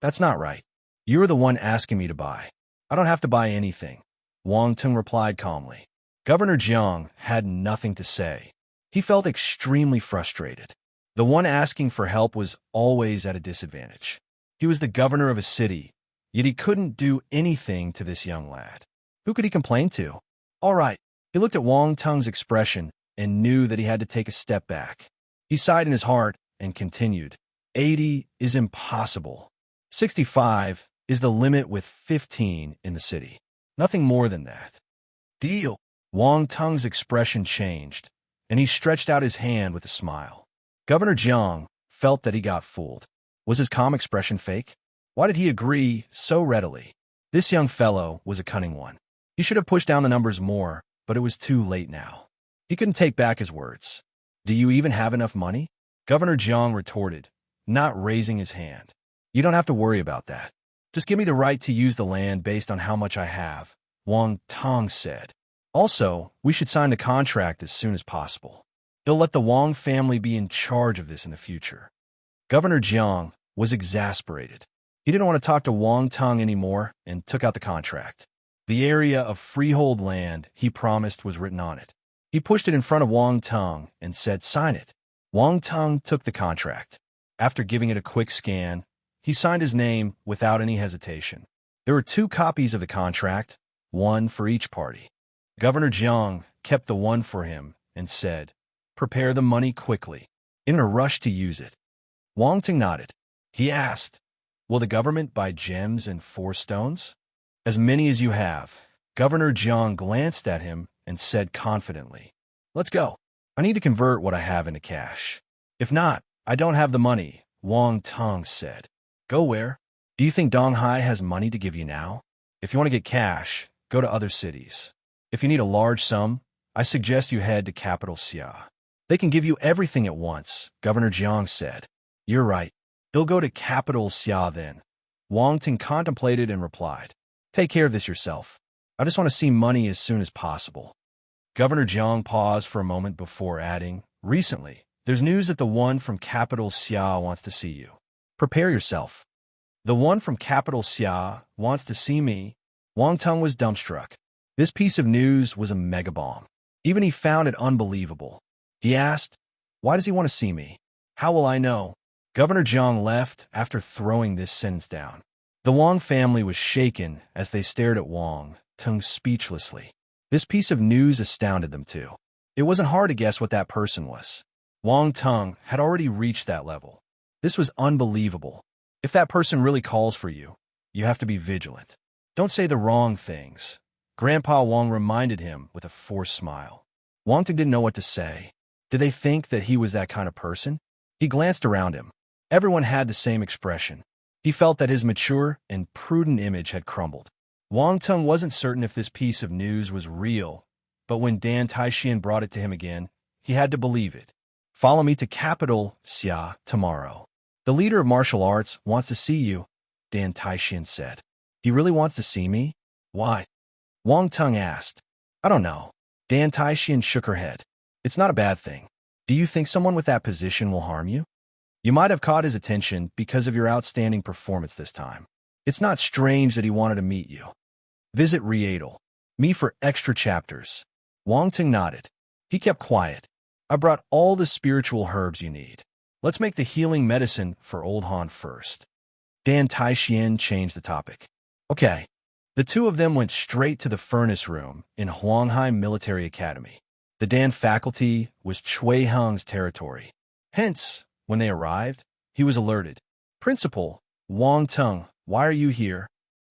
That's not right. You're the one asking me to buy. I don't have to buy anything," Wang Tang replied calmly. Governor Jiang had nothing to say. He felt extremely frustrated. The one asking for help was always at a disadvantage. He was the governor of a city, yet he couldn't do anything to this young lad. Who could he complain to? All right. He looked at Wang Tang's expression and knew that he had to take a step back. He sighed in his heart and continued, 80 is impossible. 65 is the limit with 15 in the city. Nothing more than that. Deal. Wang Tang's expression changed, and he stretched out his hand with a smile. Governor Jiang felt that he got fooled. Was his calm expression fake? Why did he agree so readily? This young fellow was a cunning one. He should have pushed down the numbers more, but it was too late now. He couldn't take back his words. Do you even have enough money? Governor Jiang retorted, not raising his hand. You don't have to worry about that. Just give me the right to use the land based on how much I have, Wang Tang said. Also, we should sign the contract as soon as possible. He'll let the Wang family be in charge of this in the future. Governor Jiang was exasperated. He didn't want to talk to Wang Tang anymore and took out the contract. The area of freehold land he promised was written on it. He pushed it in front of Wang Tang and said, "Sign it." Wang Tang took the contract. After giving it a quick scan, he signed his name without any hesitation. There were 2 copies of the contract, one for each party. Governor Jiang kept the one for him and said, "Prepare the money quickly. In a rush to use it." Wang Ting nodded. He asked, "Will the government buy gems and 4 stones?" "As many as you have." Governor Jiang glanced at him and said confidently, "Let's go. I need to convert what I have into cash. If not, I don't have the money," Wang Tong said. Go where? Do you think Donghai has money to give you now? If you want to get cash, go to other cities. If you need a large sum, I suggest you head to capital Xia. They can give you everything at once, Governor Jiang said. You're right. He'll go to capital Xia then. Wang Ting contemplated and replied. Take care of this yourself. I just want to see money as soon as possible. Governor Jiang paused for a moment before adding, Recently, there's news that the one from capital Xia wants to see you. Prepare yourself. The one from capital Xia wants to see me? Wang Tung was dumbstruck. This piece of news was a megabomb. Even he found it unbelievable. He asked, Why does he want to see me? How will I know? Governor Jiang left after throwing this sentence down. The Wang family was shaken as they stared at Wang Tung speechlessly. This piece of news astounded them too. It wasn't hard to guess what that person was. Wang Tung had already reached that level. This was unbelievable. If that person really calls for you, you have to be vigilant. Don't say the wrong things. Grandpa Wang reminded him with a forced smile. Wang Tung didn't know what to say. Did they think that he was that kind of person? He glanced around him. Everyone had the same expression. He felt that his mature and prudent image had crumbled. Wang Tung wasn't certain if this piece of news was real, but when Dan Taixian brought it to him again, he had to believe it. Follow me to capital Xia tomorrow. The leader of martial arts wants to see you, Dan Taixian said. He really wants to see me? Why? Wang Tung asked. I don't know. Dan Taixian shook her head. It's not a bad thing. Do you think someone with that position will harm you? You might have caught his attention because of your outstanding performance this time. It's not strange that he wanted to meet you. Visit Rietal. Me for extra chapters. Wang Tung nodded. He kept quiet. I brought all the spiritual herbs you need. Let's make the healing medicine for Old Han first. Dan Taixian changed the topic. Okay. The two of them went straight to the furnace room in Huanghai Military Academy. The Dan faculty was Chui Heng's territory. Hence, when they arrived, he was alerted. Principal, Wang Tung, why are you here?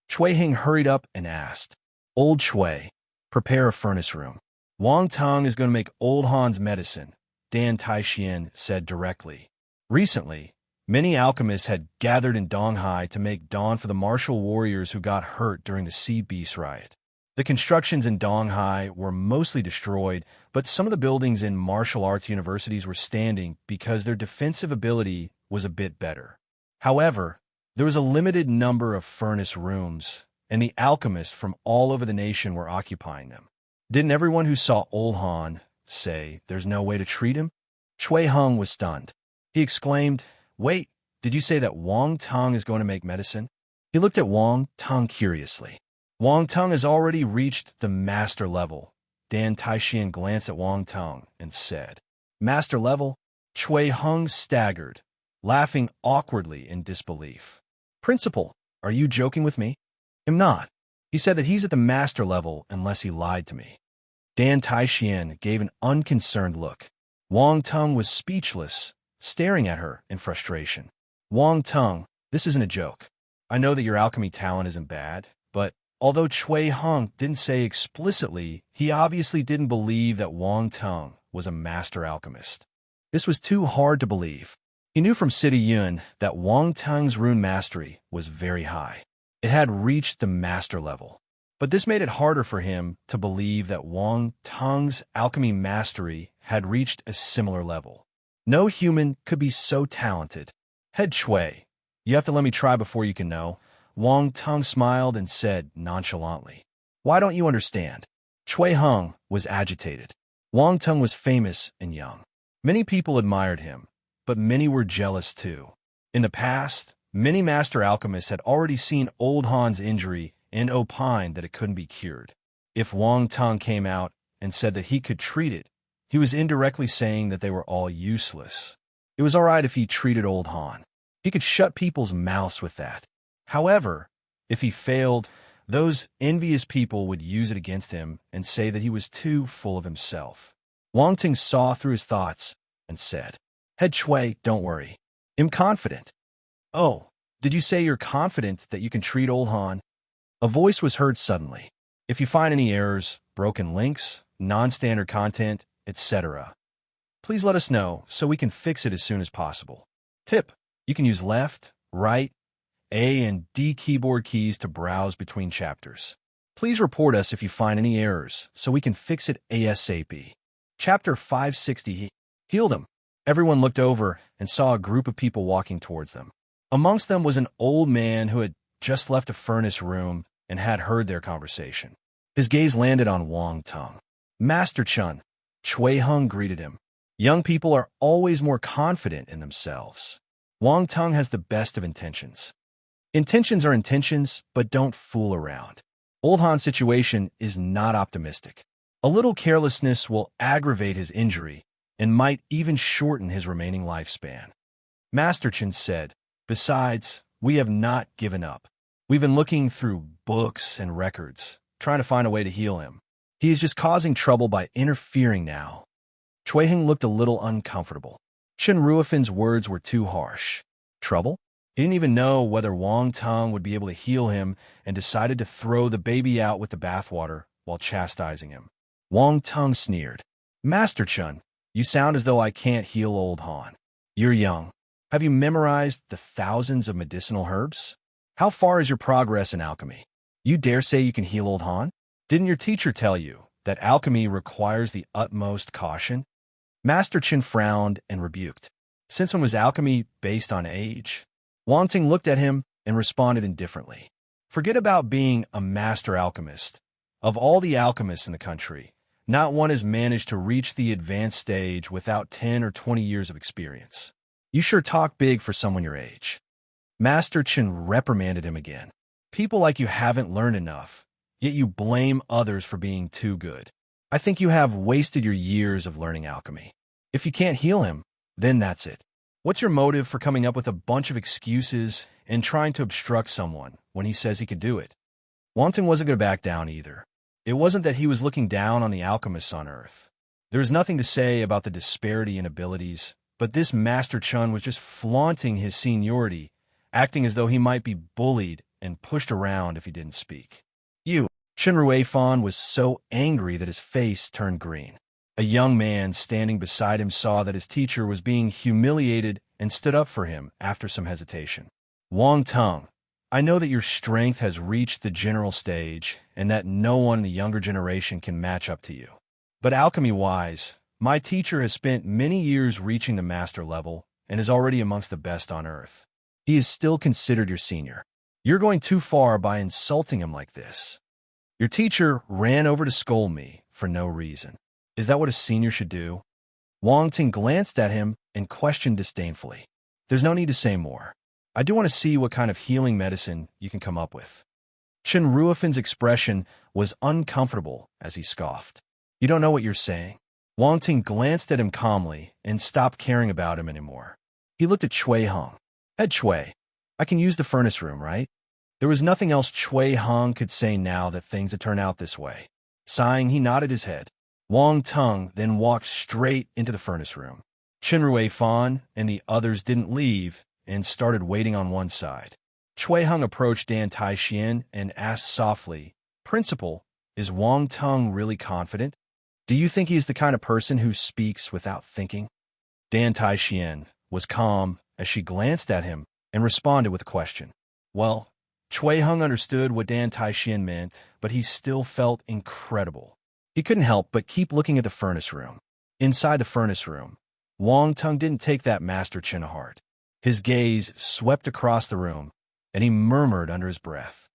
Chui Heng hurried up and asked. Old Chui, prepare a furnace room. Wang Tung is going to make Old Han's medicine, Dan Taixian said directly. Recently, many alchemists had gathered in Donghai to make dawn for the martial warriors who got hurt during the Sea Beast riot. The constructions in Donghai were mostly destroyed, but some of the buildings in martial arts universities were standing because their defensive ability was a bit better. However, there was a limited number of furnace rooms, and the alchemists from all over the nation were occupying them. Didn't everyone who saw Old Han say there's no way to treat him? Chui Heng was stunned. He exclaimed, Wait, did you say that Wang Tung is going to make medicine? He looked at Wang Tung curiously. Wang Tung has already reached the master level. Dan Taixian glanced at Wang Tung and said, Master level? Chui Heng staggered, laughing awkwardly in disbelief. Principal, are you joking with me? I'm not. He said that he's at the master level unless he lied to me. Dan Taixian gave an unconcerned look. Wang Tung was speechless, staring at her in frustration. Wang Tung, this isn't a joke. I know that your alchemy talent isn't bad, but although Chui Heng didn't say explicitly, he obviously didn't believe that Wang Tung was a master alchemist. This was too hard to believe. He knew from City Yun that Wang Tung's rune mastery was very high. It had reached the master level. But this made it harder for him to believe that Wang Tung's alchemy mastery had reached a similar level. No human could be so talented. Head Chui, you have to let me try before you can know. Wang Tung smiled and said nonchalantly. Why don't you understand? Chui Heng was agitated. Wang Tung was famous and young. Many people admired him, but many were jealous too. In the past, many master alchemists had already seen Old Han's injury and opined that it couldn't be cured. If Wang Tung came out and said that he could treat it, he was indirectly saying that they were all useless. It was all right if he treated Old Han. He could shut people's mouths with that. However, if he failed, those envious people would use it against him and say that he was too full of himself. Wang Tung saw through his thoughts and said, Head Chui, don't worry. I'm confident. Oh, did you say you're confident that you can treat Old Han? A voice was heard suddenly. If you find any errors, broken links, non-standard content, etc., please let us know so we can fix it as soon as possible. Tip: You can use left, right, A, and D keyboard keys to browse between chapters. Please report us if you find any errors so we can fix it ASAP. Chapter 560. Healed him. Everyone looked over and saw a group of people walking towards them. Amongst them was an old man who had just left a furnace room and had heard their conversation. His gaze landed on Wang Tung. Master Chun, Chui Hung greeted him. Young people are always more confident in themselves. Wang Tung has the best of intentions. Intentions are intentions, but don't fool around. Old Han's situation is not optimistic. A little carelessness will aggravate his injury and might even shorten his remaining lifespan. Master Chen said, besides, we have not given up. We've been looking through books and records, trying to find a way to heal him. He is just causing trouble by interfering now. Chui Hing looked a little uncomfortable. Chen Ruofan's words were too harsh. Trouble? He didn't even know whether Wang Tung would be able to heal him and decided to throw the baby out with the bathwater while chastising him. Wang Tung sneered. Master Chun, you sound as though I can't heal old Han. You're young. Have you memorized the thousands of medicinal herbs? How far is your progress in alchemy? You dare say you can heal old Han? Didn't your teacher tell you that alchemy requires the utmost caution? Master Chen frowned and rebuked. Since when was alchemy based on age? Wang Ting looked at him and responded indifferently. Forget about being a master alchemist. Of all the alchemists in the country, not one has managed to reach the advanced stage without 10 or 20 years of experience. You sure talk big for someone your age. Master Chen reprimanded him again. People like you haven't learned enough, yet you blame others for being too good. I think you have wasted your years of learning alchemy. If you can't heal him, then that's it. What's your motive for coming up with a bunch of excuses and trying to obstruct someone when he says he could do it? Wang Ting wasn't going to back down either. It wasn't that he was looking down on the alchemists on Earth. There was nothing to say about the disparity in abilities, but this Master Chun was just flaunting his seniority, acting as though he might be bullied and pushed around if he didn't speak. Chen Ruifan was so angry that his face turned green. A young man standing beside him saw that his teacher was being humiliated and stood up for him after some hesitation. Wang Tung, I know that your strength has reached the general stage and that no one in the younger generation can match up to you. But alchemy-wise, my teacher has spent many years reaching the master level and is already amongst the best on Earth. He is still considered your senior. You're going too far by insulting him like this. Your teacher ran over to scold me for no reason. Is that what a senior should do? Wang Ting glanced at him and questioned disdainfully. There's no need to say more. I do want to see what kind of healing medicine you can come up with. Chen Ruofan's expression was uncomfortable as he scoffed. You don't know what you're saying? Wang Ting glanced at him calmly and stopped caring about him anymore. He looked at Chui Hung. Head Chui, I can use the furnace room, right? There was nothing else Chui Hung could say now that things had turned out this way. Sighing, he nodded his head. Wang Tung then walked straight into the furnace room. Chen Ruifan and the others didn't leave and started waiting on one side. Chui Hung approached Dan Taixian and asked softly, Principal, is Wang Tung really confident? Do you think he is the kind of person who speaks without thinking? Dan Taixian was calm as she glanced at him and responded with a question. Well, Chui Hung understood what Dan Taixian meant, but he still felt incredible. He couldn't help but keep looking at the furnace room. Inside the furnace room, Wang Tung didn't take that Master Chen to heart. His gaze swept across the room, and he murmured under his breath.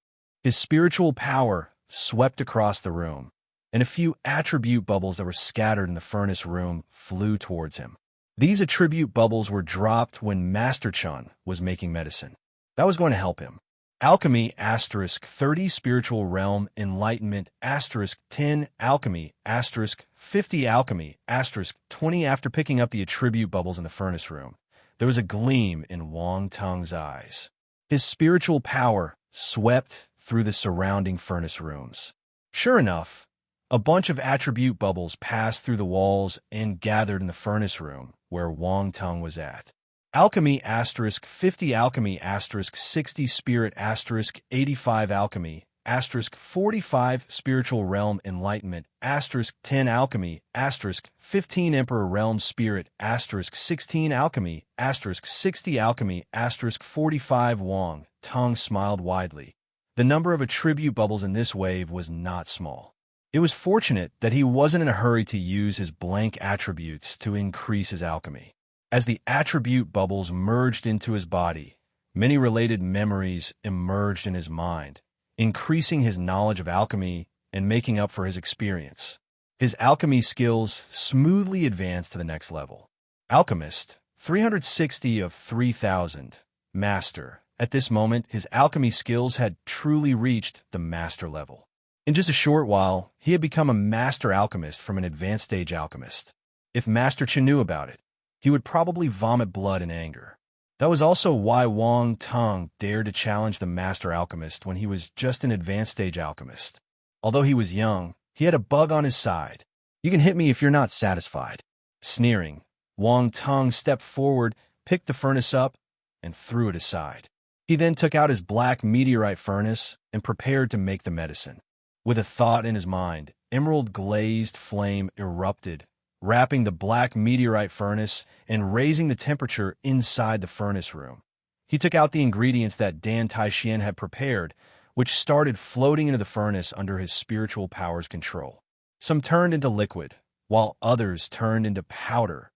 His spiritual power swept across the room, and a few attribute bubbles that were scattered in the furnace room flew towards him. These attribute bubbles were dropped when Master Chun was making medicine. That was going to help him. Alchemy *30 Spiritual Realm Enlightenment *10 Alchemy *50 Alchemy *20 After picking up the attribute bubbles in the furnace room, there was a gleam in Wang Tung's eyes. His spiritual power swept through the surrounding furnace rooms. Sure enough, a bunch of attribute bubbles passed through the walls and gathered in the furnace room where Wang Tung was at. Alchemy *50 Alchemy *60 Spirit *85 Alchemy *45 Spiritual Realm Enlightenment, *10 Alchemy, *15 Emperor Realm Spirit, *16 Alchemy, *60 Alchemy, *45 Wang Tong smiled widely. The number of attribute bubbles in this wave was not small. It was fortunate that he wasn't in a hurry to use his blank attributes to increase his alchemy. As the attribute bubbles merged into his body, many related memories emerged in his mind, increasing his knowledge of alchemy and making up for his experience. His alchemy skills smoothly advanced to the next level. Alchemist, 360 of 3,000. Master. At this moment, his alchemy skills had truly reached the master level. In just a short while, he had become a master alchemist from an advanced stage alchemist. If Master Chen knew about it, he would probably vomit blood in anger. That was also why Wang Tong dared to challenge the master alchemist when he was just an advanced stage alchemist. Although he was young, he had a bug on his side. "You can hit me if you're not satisfied." Sneering, Wang Tong stepped forward, picked the furnace up, and threw it aside. He then took out his black meteorite furnace and prepared to make the medicine. With a thought in his mind, emerald-glazed flame erupted, wrapping the black meteorite furnace and raising the temperature inside the furnace room. He took out the ingredients that Dan Taixian had prepared, which started floating into the furnace under his spiritual power's control. Some turned into liquid, while others turned into powder.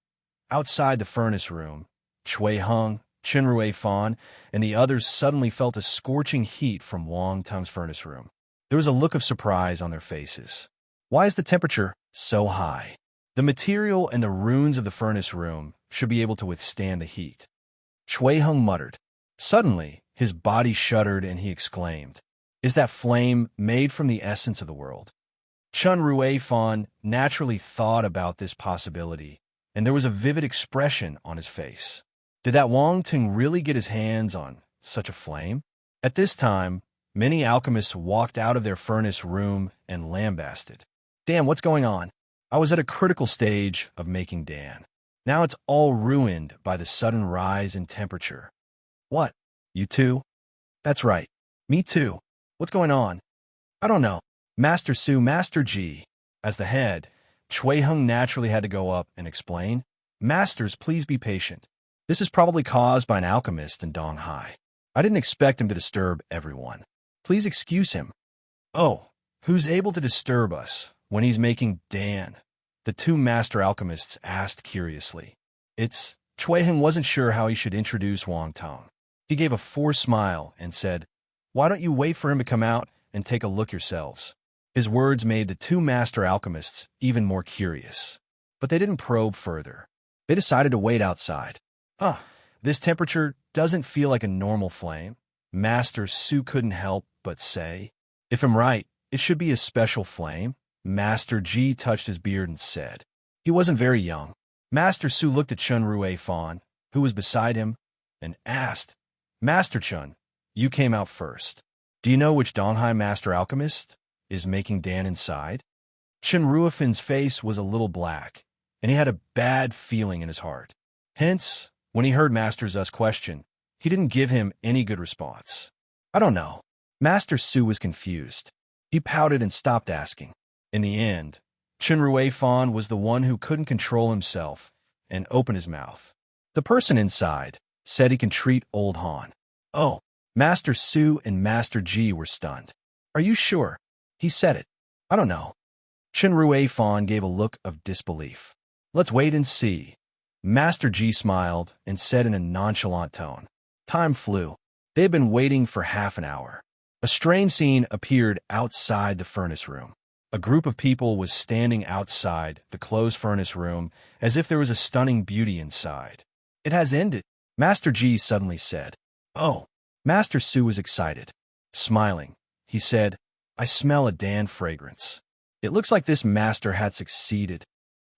Outside the furnace room, Cui Heng, Chen Rui Fan, and the others suddenly felt a scorching heat from Wang Tong's furnace room. There was a look of surprise on their faces. Why is the temperature so high? The material and the runes of the furnace room should be able to withstand the heat. Cui Heng muttered. Suddenly, his body shuddered and he exclaimed, "Is that flame made from the essence of the world?" Chen Rui Fan naturally thought about this possibility, and there was a vivid expression on his face. Did that Wang Ting really get his hands on such a flame? At this time, many alchemists walked out of their furnace room and lambasted. "Dan, what's going on? I was at a critical stage of making Dan. Now it's all ruined by the sudden rise in temperature." "What? You too?" "That's right. Me too. What's going on?" "I don't know. Master Su, Master Ji." As the head, Cui Heng naturally had to go up and explain. "Masters, please be patient. This is probably caused by an alchemist in Donghai. I didn't expect him to disturb everyone. Please excuse him." "Oh, who's able to disturb us when he's making Dan?" the two master alchemists asked curiously. Cui Heng wasn't sure how he should introduce Wang Tong. He gave a forced smile and said, "Why don't you wait for him to come out and take a look yourselves?" His words made the two master alchemists even more curious. But they didn't probe further. They decided to wait outside. This temperature doesn't feel like a normal flame," Master Su couldn't help but say. "If I'm right, it should be a special flame," Master Ji touched his beard and said. He wasn't very young. Master Su looked at Chen Rui Fan, who was beside him, and asked, "Master Chen, you came out first. Do you know which Donghai master alchemist is making Dan inside?" Chen Ruifan's face was a little black, and he had a bad feeling in his heart. Hence, when he heard Master Zu's question, he didn't give him any good response. "I don't know." Master Su was confused. He pouted and stopped asking. In the end, Chen Rui Fan was the one who couldn't control himself and opened his mouth. The person inside said he can treat old Han. "Oh." Master Su and Master Ji were stunned. "Are you sure? He said it." "I don't know." Chen Rui Fan gave a look of disbelief. "Let's wait and see." Master Ji smiled and said in a nonchalant tone. Time flew. They had been waiting for half an hour. A strange scene appeared outside the furnace room. A group of people was standing outside the closed furnace room as if there was a stunning beauty inside. "It has ended," Master Ji suddenly said. "Oh." Master Su was excited. Smiling, he said, "I smell a Dan fragrance. It looks like this master had succeeded."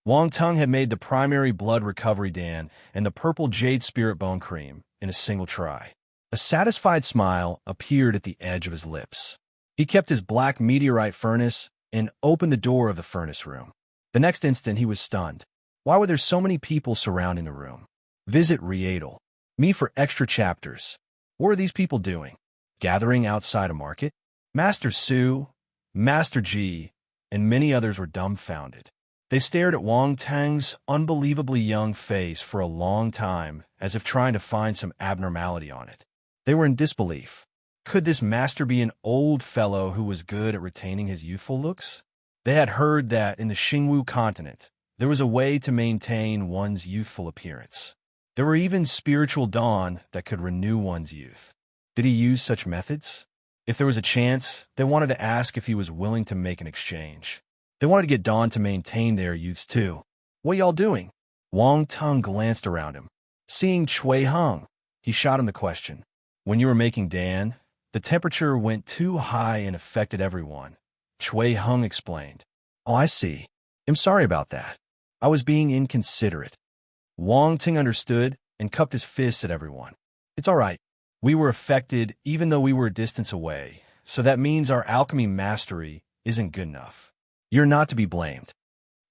Wang Tong had made the primary blood recovery Dan and the purple jade spirit bone cream in a single try. A satisfied smile appeared at the edge of his lips. He kept his black meteorite furnace and opened the door of the furnace room. The next instant, he was stunned. Why were there so many people surrounding the room? Visit Riedel. Me for extra chapters. What are these people doing? Gathering outside a market? Master Su, Master Ji, and many others were dumbfounded. They stared at Wang Tang's unbelievably young face for a long time, as if trying to find some abnormality on it. They were in disbelief. Could this master be an old fellow who was good at retaining his youthful looks? They had heard that in the Xingwu continent, there was a way to maintain one's youthful appearance. There were even spiritual dawn that could renew one's youth. Did he use such methods? If there was a chance, they wanted to ask if he was willing to make an exchange. They wanted to get Dawn to maintain their youths too. What y'all doing? Wang Tang glanced around him. Seeing Cui Hung, he shot him the question. When you were making Dan, the temperature went too high and affected everyone. Cui Hung explained. Oh, I see. I'm sorry about that. I was being inconsiderate. Wang Ting understood and cupped his fists at everyone. It's all right. We were affected even though we were a distance away, so that means our alchemy mastery isn't good enough. You're not to be blamed.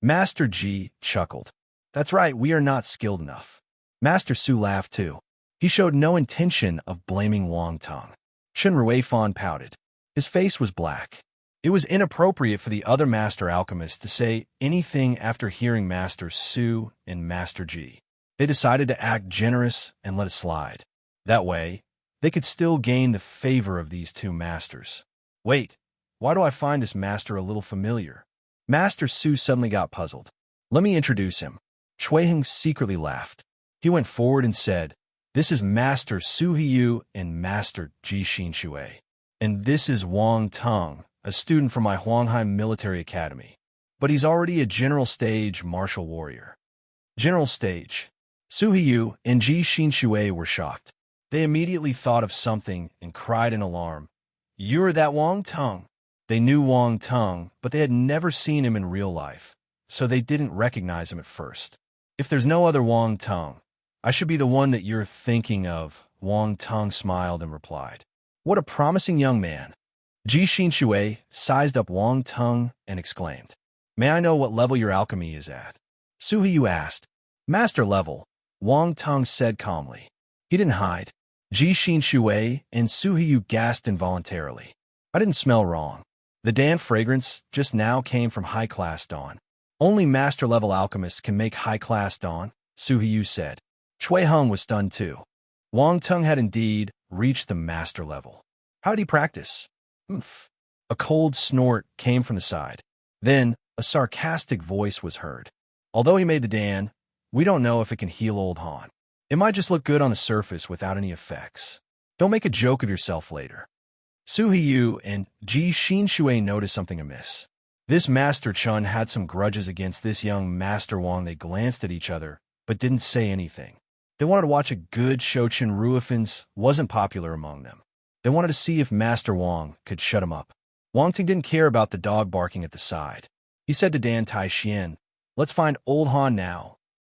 Master Ji chuckled. That's right, we are not skilled enough. Master Su laughed too. He showed no intention of blaming Wang Tang. Chen Ruifan pouted. His face was black. It was inappropriate for the other master alchemists to say anything after hearing Master Su and Master Ji. They decided to act generous and let it slide. That way, they could still gain the favor of these two masters. Wait, why do I find this master a little familiar? Master Su suddenly got puzzled. Let me introduce him. Cui Heng secretly laughed. He went forward and said, This is Master Su Hiyu and Master Ji Xinshui. And this is Wang Tang, a student from my Huanghai Military Academy. But he's already a general stage martial warrior. General stage. Su Hiyu and Ji Xinshui were shocked. They immediately thought of something and cried in alarm. You're that Wang Tang. They knew Wang Tang, but they had never seen him in real life, so they didn't recognize him at first. If there's no other Wang Tang, I should be the one that you're thinking of, Wang Tang smiled and replied. What a promising young man. Ji Xinshui sized up Wang Tang and exclaimed, May I know what level your alchemy is at? Su Hiyu asked. Master level, Wang Tang said calmly. He didn't hide. Ji Xinshui and Su Hiyu gasped involuntarily. I didn't smell wrong. The Dan fragrance just now came from high-class dawn. Only master-level alchemists can make high-class dawn, Su Hiyu said. Cui Hung was stunned too. Wang Tang had indeed reached the master level. How'd he practice? Oomph. A cold snort came from the side. Then, a sarcastic voice was heard. Although he made the Dan, we don't know if it can heal old Han. It might just look good on the surface without any effects. Don't make a joke of yourself later. Su Hiyu and Ji Xinshui noticed something amiss. This Master Chun had some grudges against this young Master Wang. They glanced at each other, but didn't say anything. They wanted to watch a good show. Chen Ruifan's wasn't popular among them. They wanted to see if Master Wang could shut him up. Wang Ting didn't care about the dog barking at the side. He said to Dan Taixian, Let's find old Han now.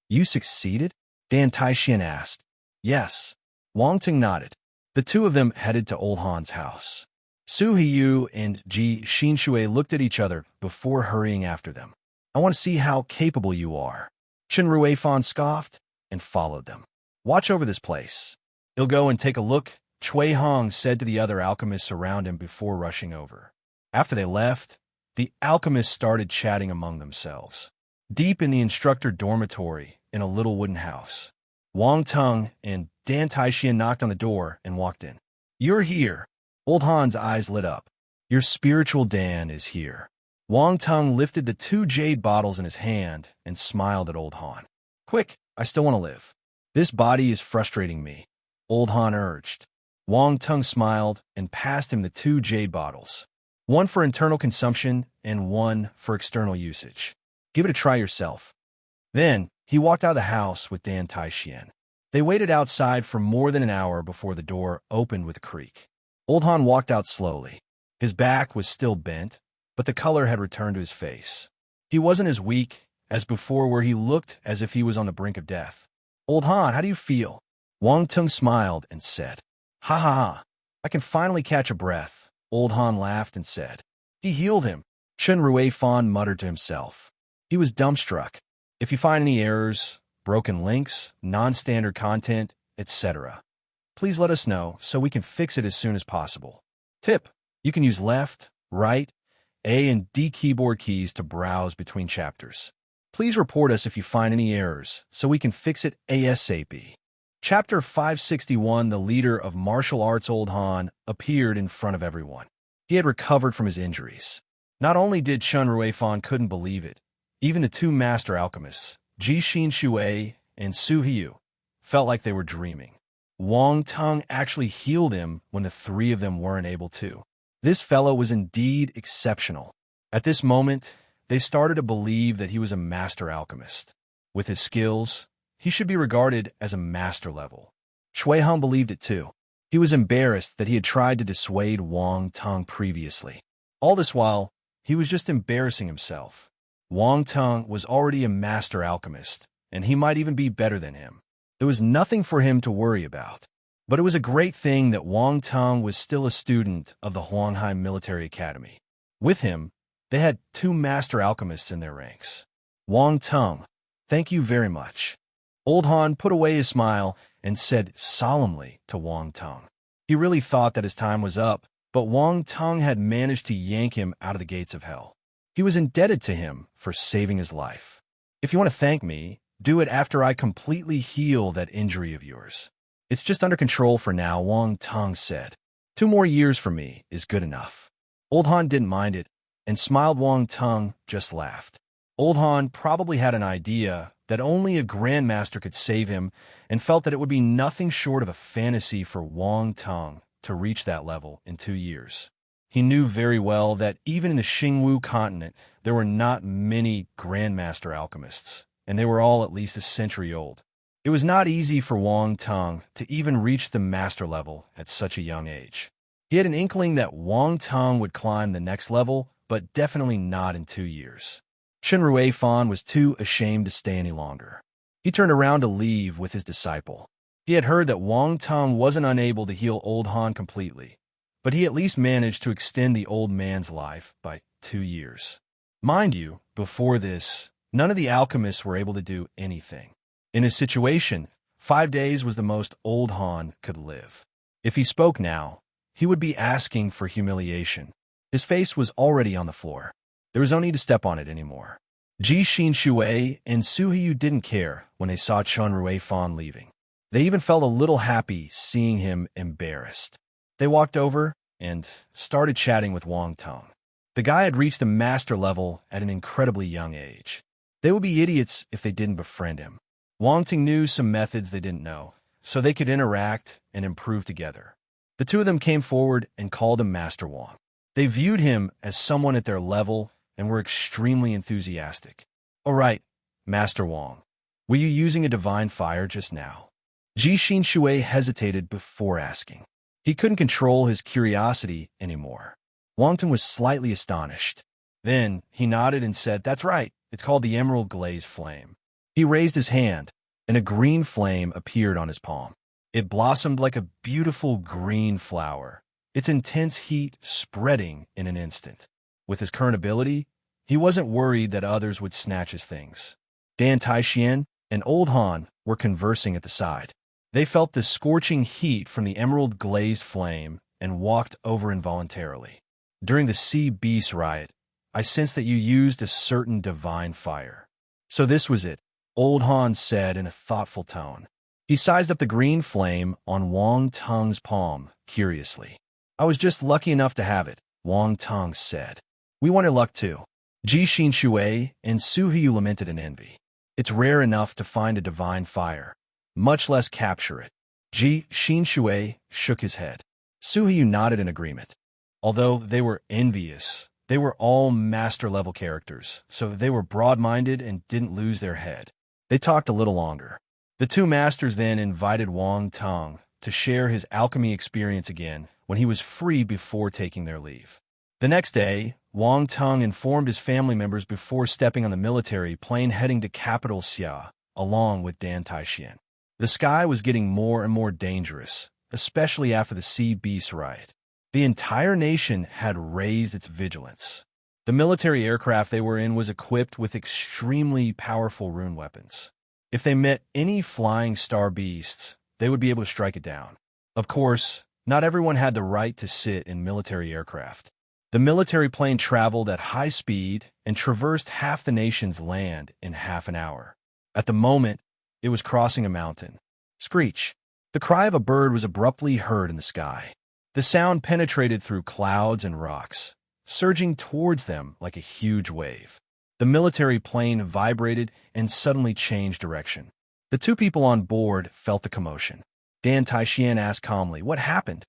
You succeeded? Dan Taixian asked. Yes. Wang Ting nodded. The two of them headed to old Han's house. Su Hiyu and Ji Xinshui looked at each other before hurrying after them. I want to see how capable you are. Chen Ruifan scoffed and followed them. Watch over this place. He'll go and take a look, Cui Hong said to the other alchemists around him before rushing over. After they left, the alchemists started chatting among themselves. Deep in the instructor dormitory in a little wooden house, Wang Tang and Dan Taixian knocked on the door and walked in. You're here. Old Han's eyes lit up. Your spiritual Dan is here. Wang Tang lifted the 2 jade bottles in his hand and smiled at Old Han. Quick, I still want to live. This body is frustrating me, Old Han urged. Wang Tang smiled and passed him the 2 jade bottles. One for internal consumption and one for external usage. Give it a try yourself. Then, he walked out of the house with Dan Taixian. They waited outside for more than an hour before the door opened with a creak. Old Han walked out slowly. His back was still bent, but the color had returned to his face. He wasn't as weak as before, where he looked as if he was on the brink of death. Old Han, how do you feel? Wang Tung smiled and said, Ha ha ha, I can finally catch a breath. Old Han laughed and said, He healed him. Chen Ruifan muttered to himself. He was dumbstruck. If you find any errors, broken links, non-standard content, etc., please let us know so we can fix it as soon as possible. Tip: You can use left, right, A and D keyboard keys to browse between chapters. Please report us if you find any errors, so we can fix it ASAP. Chapter 561, the leader of martial arts Old Han, appeared in front of everyone. He had recovered from his injuries. Not only did Chun Ruifan couldn't believe it, even the two master alchemists, Ji Xin Shui and Su Hiyu, felt like they were dreaming. Wang Tung actually healed him when the three of them weren't able to. This fellow was indeed exceptional. At this moment, they started to believe that he was a master alchemist. With his skills, he should be regarded as a master level. Shui Hong believed it too. He was embarrassed that he had tried to dissuade Wang Tung previously. All this while, he was just embarrassing himself. Wang Tung was already a master alchemist, and he might even be better than him. There was nothing for him to worry about. But it was a great thing that Wang Tung was still a student of the Huangheim Military Academy. With him, they had two master alchemists in their ranks. Wang Tung, thank you very much. Old Han put away his smile and said solemnly to Wang Tung. He really thought that his time was up, but Wang Tung had managed to yank him out of the gates of hell. He was indebted to him for saving his life. If you want to thank me, do it after I completely heal that injury of yours. It's just under control for now, Wang Tung said. 2 more years for me is good enough. Old Han didn't mind it and smiled. Wang Tung just laughed. Old Han probably had an idea that only a grandmaster could save him and felt that it would be nothing short of a fantasy for Wang Tung to reach that level in 2 years. He knew very well that even in the Xingwu continent, there were not many grandmaster alchemists, and they were all at least a century old. It was not easy for Wang Tung to even reach the master level at such a young age. He had an inkling that Wang Tung would climb the next level, but definitely not in 2 years. Chun Ruifan was too ashamed to stay any longer. He turned around to leave with his disciple. He had heard that Wang Tung wasn't unable to heal Old Han completely, but he at least managed to extend the old man's life by 2 years. Mind you, before this, none of the alchemists were able to do anything. In his situation, 5 days was the most Old Han could live. If he spoke now, he would be asking for humiliation. His face was already on the floor. There was no need to step on it anymore. Ji Xin Shui and Su Hiyu didn't care when they saw Chun Ruifan leaving. They even felt a little happy seeing him embarrassed. They walked over and started chatting with Wang Tung. The guy had reached the master level at an incredibly young age. They would be idiots if they didn't befriend him. Wang Tung knew some methods they didn't know, so they could interact and improve together. The two of them came forward and called him Master Wang. They viewed him as someone at their level and were extremely enthusiastic. All right, Master Wang, were you using a divine fire just now? Ji Xin Shui hesitated before asking. He couldn't control his curiosity anymore. Wang Tung was slightly astonished. Then he nodded and said, "That's right, it's called the Emerald Glaze Flame." He raised his hand, and a green flame appeared on his palm. It blossomed like a beautiful green flower, its intense heat spreading in an instant. With his current ability, he wasn't worried that others would snatch his things. Dan Taixian and Old Han were conversing at the side. They felt the scorching heat from the emerald glazed flame and walked over involuntarily. During the Sea Beast riot, I sensed that you used a certain divine fire. So this was it, Old Han said in a thoughtful tone. He sized up the green flame on Wang Tung's palm curiously. I was just lucky enough to have it, Wang Tung said. We wanted luck too. Ji Xin Shui and Su Hiyu lamented in envy. It's rare enough to find a divine fire, much less capture it. Ji Xin Shui shook his head. Su Hiyu nodded in agreement. Although they were envious, they were all master-level characters, so they were broad-minded and didn't lose their head. They talked a little longer. The two masters then invited Wang Tung to share his alchemy experience again when he was free before taking their leave. The next day, Wang Tung informed his family members before stepping on the military plane heading to capital Xia, along with Dan Taixian. The sky was getting more and more dangerous, especially after the Sea Beast riot. The entire nation had raised its vigilance. The military aircraft they were in was equipped with extremely powerful rune weapons. If they met any flying star beasts, they would be able to strike it down. Of course, Not everyone had the right to sit in military aircraft. The military plane traveled at high speed and traversed half the nation's land in half an hour. At the moment, it was crossing a mountain. Screech. The cry of a bird was abruptly heard in the sky. The sound penetrated through clouds and rocks, surging towards them like a huge wave. The military plane vibrated and suddenly changed direction. The two people on board felt the commotion. Dan Taixian asked calmly, "What happened?"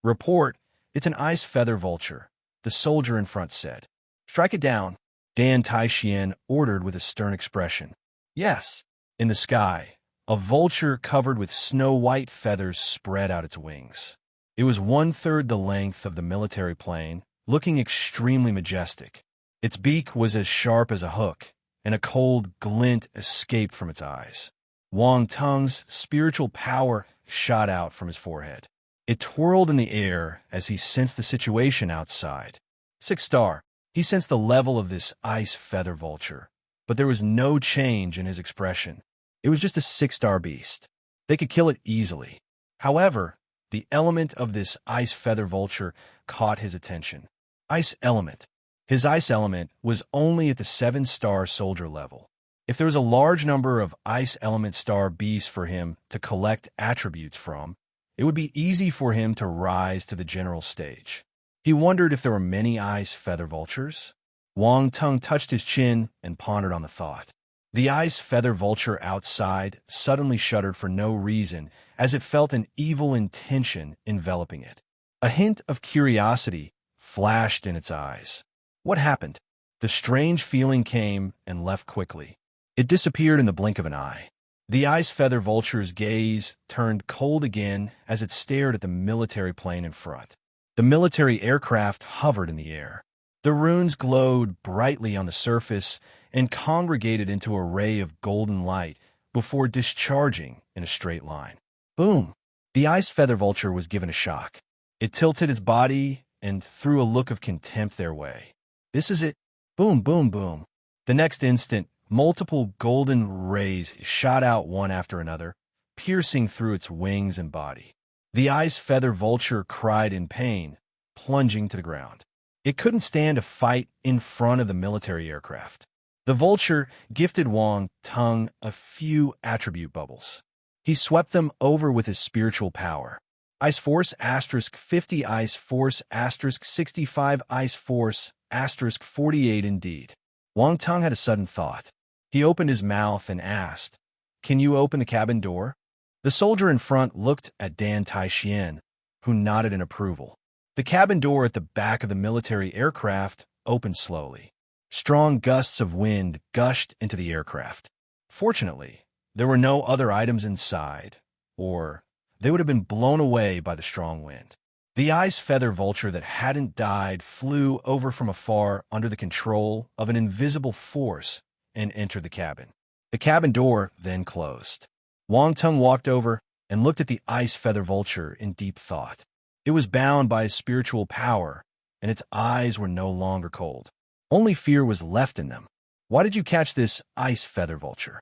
"Report, it's an ice feather vulture," the soldier in front said. "Strike it down," Dan Taixian ordered with a stern expression. "Yes." In the sky, a vulture covered with snow-white feathers spread out its wings. It was 1/3 the length of the military plane, looking extremely majestic. Its beak was as sharp as a hook, and a cold glint escaped from its eyes. Wang Tung's spiritual power shot out from his forehead. It twirled in the air as he sensed the situation outside. 6-star. He sensed the level of this ice feather vulture, but there was no change in his expression. It was just a 6-star beast. They could kill it easily. However, the element of this ice feather vulture caught his attention. Ice element. His ice element was only at the 7-star soldier level. If there was a large number of ice element star beasts for him to collect attributes from, it would be easy for him to rise to the general stage. He wondered if there were many ice feather vultures. Wang Tung touched his chin and pondered on the thought. The ice feather vulture outside suddenly shuddered for no reason, as it felt an evil intention enveloping it. A hint of curiosity flashed in its eyes. What happened? The strange feeling came and left quickly. It disappeared in the blink of an eye. The ice feather vulture's gaze turned cold again as it stared at the military plane in front. The military aircraft hovered in the air. The runes glowed brightly on the surface and congregated into a ray of golden light before discharging in a straight line. Boom! The ice feather vulture was given a shock. It tilted its body and threw a look of contempt their way. This is it. Boom, boom, boom. The next instant, multiple golden rays shot out one after another, piercing through its wings and body. The ice feather vulture cried in pain, plunging to the ground. It couldn't stand a fight in front of the military aircraft. The vulture gifted Wang Tung a few attribute bubbles. He swept them over with his spiritual power. Ice Force *50, Ice Force *65, Ice Force *48 indeed. Wang Tung had a sudden thought. He opened his mouth and asked, "Can you open the cabin door?" The soldier in front looked at Dan Taixian, who nodded in approval. The cabin door at the back of the military aircraft opened slowly. Strong gusts of wind gushed into the aircraft. Fortunately, there were no other items inside, or they would have been blown away by the strong wind. The ice feather vulture that hadn't died flew over from afar under the control of an invisible force and entered the cabin. The cabin door then closed. Wang Tung walked over and looked at the ice feather vulture in deep thought. It was bound by his spiritual power, and its eyes were no longer cold. Only fear was left in them. "Why did you catch this ice feather vulture?"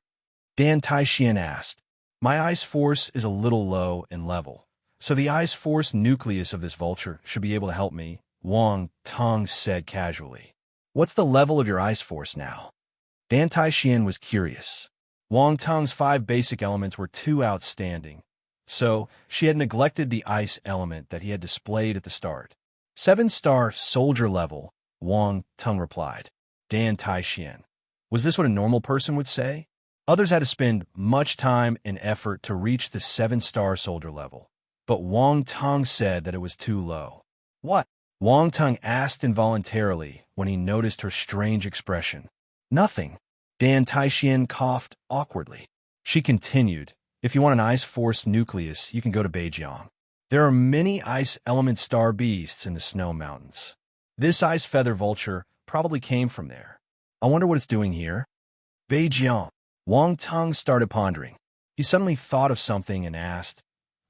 Dan Taixian asked. "My ice force is a little low in level, so the ice force nucleus of this vulture should be able to help me," Wang Tung said casually. "What's the level of your ice force now?" Dan Taixian was curious. Wang Tung's 5 basic elements were too outstanding, so she had neglected the ice element that he had displayed at the start. 7-star soldier level, Wang Tung replied. Dan Taixian. Was this what a normal person would say? Others had to spend much time and effort to reach the 7-star soldier level, but Wang Tung said that it was too low. What? Wang Tung asked involuntarily when he noticed her strange expression. Nothing. Dan Taixian coughed awkwardly. She continued, "If you want an ice force nucleus, you can go to Beijiang. There are many ice element star beasts in the snow mountains. This ice feather vulture probably came from there. I wonder what it's doing here." Beijiang. Wang Tung started pondering. He suddenly thought of something and asked,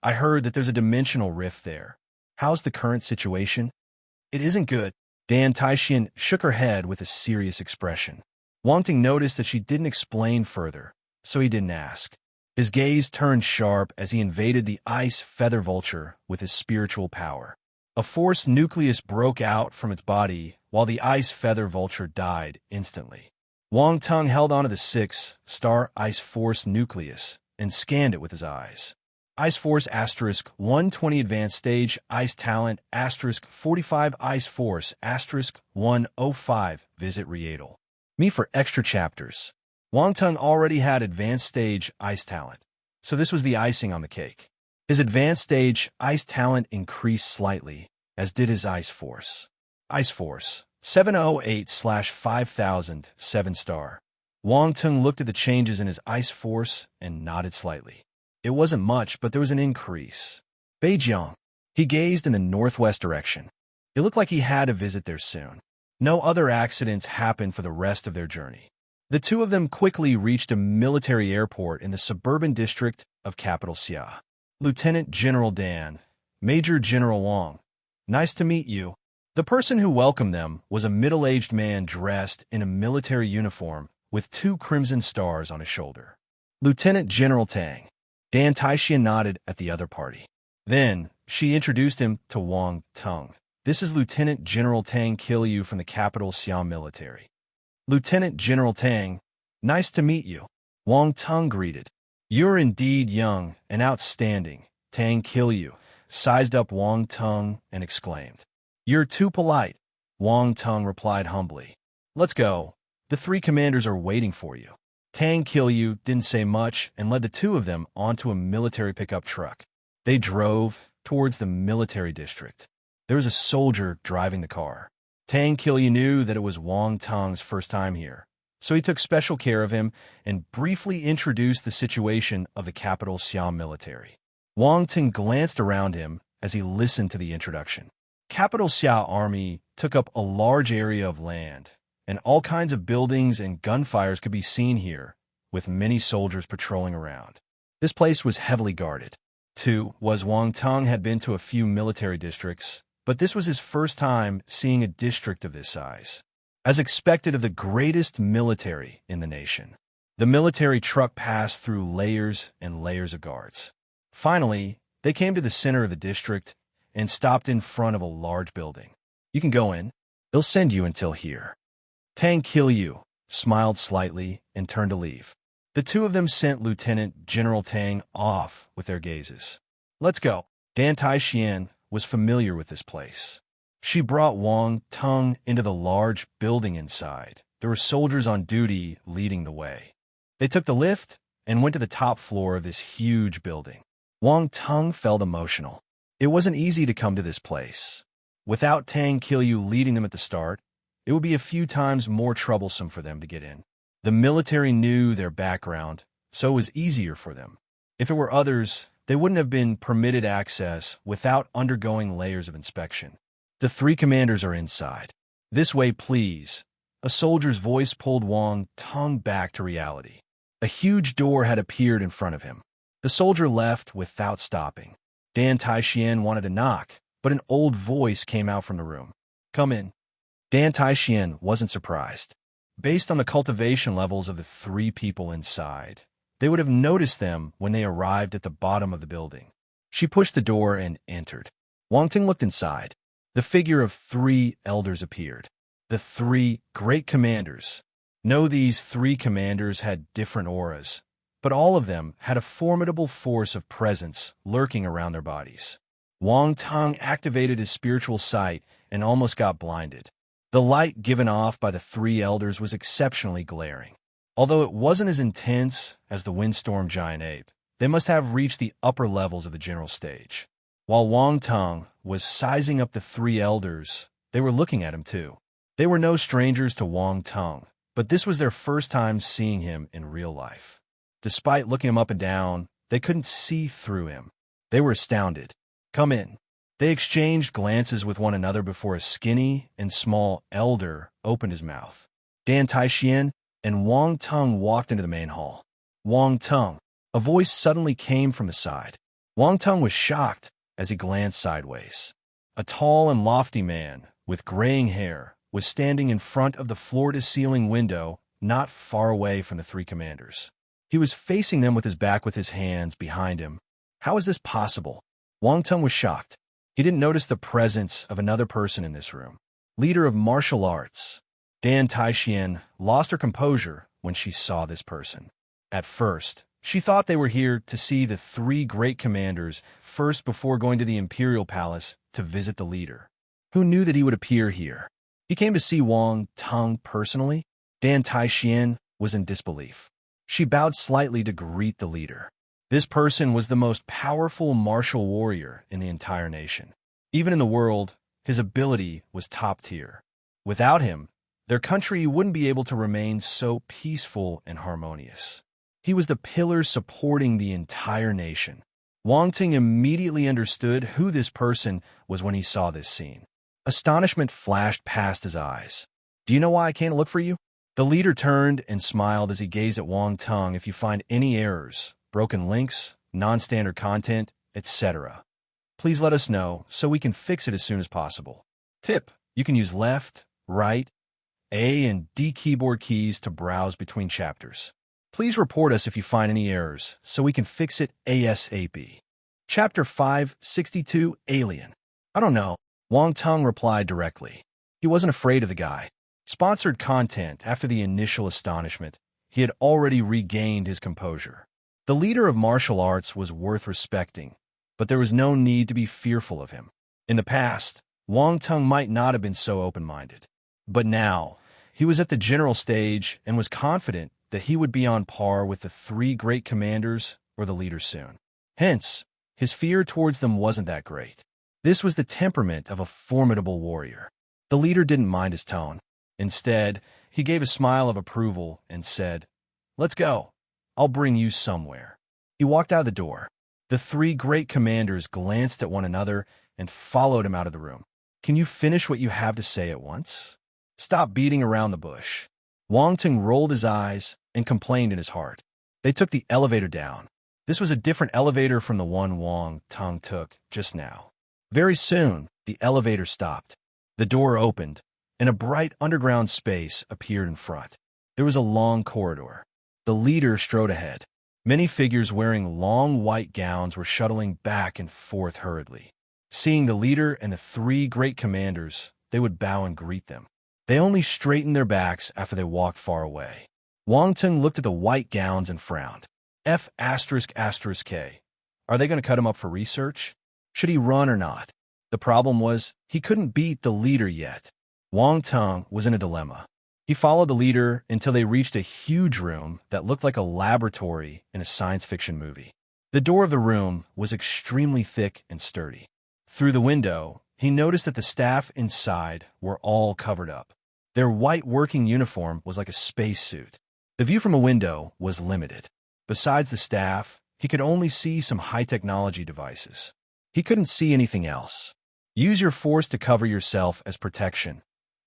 "I heard that there's a dimensional rift there. How's the current situation?" "It isn't good." Dan Taixian shook her head with a serious expression. Wang Tung noticed that she didn't explain further, so he didn't ask. His gaze turned sharp as he invaded the ice feather vulture with his spiritual power. A force nucleus broke out from its body, while the ice feather vulture died instantly. Wang Tung held onto the 6-star ice force nucleus and scanned it with his eyes. Ice Force * 120 Advanced Stage, Ice Talent * 45 Ice Force * 105 Visit Rietal. Me for extra chapters. Wang Tung already had Advanced Stage Ice Talent, so this was the icing on the cake. His Advanced Stage Ice Talent increased slightly, as did his Ice Force. Ice Force 708/5000 7-star. Wang Tung looked at the changes in his Ice Force and nodded slightly. It wasn't much, but there was an increase. Beijiang. He gazed in the northwest direction. It looked like he had to visit there soon. No other accidents happened for the rest of their journey. The two of them quickly reached a military airport in the suburban district of capital Xia. Lieutenant General Dan, Major General Wang. Nice to meet you. The person who welcomed them was a middle-aged man dressed in a military uniform with 2 crimson stars on his shoulder. Lieutenant General Tang. Dan Taixian nodded at the other party. Then, she introduced him to Wang Tung. This is Lieutenant General Tang Kilyu from the capital Xi'an military. Lieutenant General Tang, nice to meet you. Wang Tung greeted. You're indeed young and outstanding, Tang Kilyu, sized up Wang Tung and exclaimed. You're too polite, Wang Tung replied humbly. Let's go. The 3 commanders are waiting for you. Tang Kilyu didn't say much and led the 2 of them onto a military pickup truck. They drove towards the military district. There was a soldier driving the car. Tang Kilyu knew that it was Wang Tung's first time here, so he took special care of him and briefly introduced the situation of the capital Xi'an military. Wang Tung glanced around him as he listened to the introduction. Capital Xia Army took up a large area of land, and all kinds of buildings and gunfires could be seen here, with many soldiers patrolling around. This place was heavily guarded. Wang Tung had been to a few military districts, but this was his first time seeing a district of this size. As expected of the greatest military in the nation, the military truck passed through layers and layers of guards. Finally, they came to the center of the district and stopped in front of a large building. You can go in. They'll send you until here. Tang Kilyu smiled slightly and turned to leave. The 2 of them sent Lieutenant General Tang off with their gazes. Let's go. Dan Taixian was familiar with this place. She brought Wang Tung into the large building inside. There were soldiers on duty leading the way. They took the lift and went to the top floor of this huge building. Wang Tung felt emotional. It wasn't easy to come to this place. Without Tang Kilyu leading them at the start, it would be a few times more troublesome for them to get in. The military knew their background, so it was easier for them. If it were others, they wouldn't have been permitted access without undergoing layers of inspection. The 3 commanders are inside. This way, please. A soldier's voice pulled Wang Tung back to reality. A huge door had appeared in front of him. The soldier left without stopping. Dan Taixian wanted to knock, but an old voice came out from the room. Come in. Dan Taixian wasn't surprised. Based on the cultivation levels of the 3 people inside, they would have noticed them when they arrived at the bottom of the building. She pushed the door and entered. Wang Tung looked inside. The figure of 3 elders appeared. The 3 great commanders. No, these 3 commanders had different auras, but all of them had a formidable force of presence lurking around their bodies. Wang Tung activated his spiritual sight and almost got blinded. The light given off by the 3 elders was exceptionally glaring. Although it wasn't as intense as the windstorm giant ape, they must have reached the upper levels of the general stage. While Wang Tung was sizing up the 3 elders, they were looking at him too. They were no strangers to Wang Tung, but this was their first time seeing him in real life. Despite looking him up and down, they couldn't see through him. They were astounded. Come in. They exchanged glances with one another before a skinny and small elder opened his mouth. Dan Taixian and Wang Tung walked into the main hall. Wang Tung. A voice suddenly came from the side. Wang Tung was shocked as he glanced sideways. A tall and lofty man with graying hair was standing in front of the floor-to-ceiling window not far away from the 3 commanders. He was facing them with his hands behind him. How is this possible? Wang Tung was shocked. He didn't notice the presence of another person in this room. Leader of martial arts. Dan Taixian lost her composure when she saw this person. At first, she thought they were here to see the three great commanders first before going to the Imperial Palace to visit the leader. Who knew that he would appear here? He came to see Wang Tung personally. Dan Taixian was in disbelief. She bowed slightly to greet the leader. This person was the most powerful martial warrior in the entire nation. Even in the world, his ability was top tier. Without him, their country wouldn't be able to remain so peaceful and harmonious. He was the pillar supporting the entire nation. Wang Tung immediately understood who this person was when he saw this scene. Astonishment flashed past his eyes. Do you know why I can't look for you? The leader turned and smiled as he gazed at Wang Tung. If you find any errors, broken links, non-standard content, etc., please let us know so we can fix it as soon as possible. Tip: you can use left, right, A and D keyboard keys to browse between chapters. Please report us if you find any errors so we can fix it ASAP. Chapter 562, Alien. I don't know. Wang Tung replied directly. He wasn't afraid of the guy. Sponsored content. After the initial astonishment, he had already regained his composure. The leader of martial arts was worth respecting, but there was no need to be fearful of him. In the past, Wang Tung might not have been so open-minded. But now, he was at the general stage and was confident that he would be on par with the three great commanders or the leader soon. Hence, his fear towards them wasn't that great. This was the temperament of a formidable warrior. The leader didn't mind his tone. Instead, he gave a smile of approval and said, "Let's go. I'll bring you somewhere." He walked out the door. The three great commanders glanced at one another and followed him out of the room. Can you finish what you have to say at once? Stop beating around the bush. Wang Tung rolled his eyes and complained in his heart. They took the elevator down. This was a different elevator from the one Wang Tung took just now. Very soon, the elevator stopped. The door opened, and a bright underground space appeared in front. There was a long corridor. The leader strode ahead. Many figures wearing long white gowns were shuttling back and forth hurriedly. Seeing the leader and the three great commanders, they would bow and greet them. They only straightened their backs after they walked far away. Wang Tung looked at the white gowns and frowned. F***K. Are they going to cut him up for research? Should he run or not? The problem was, he couldn't beat the leader yet. Wang Tung was in a dilemma. He followed the leader until they reached a huge room that looked like a laboratory in a science fiction movie. The door of the room was extremely thick and sturdy. Through the window, he noticed that the staff inside were all covered up. Their white working uniform was like a spacesuit. The view from a window was limited. Besides the staff, he could only see some high-technology devices. He couldn't see anything else. Use your force to cover yourself as protection.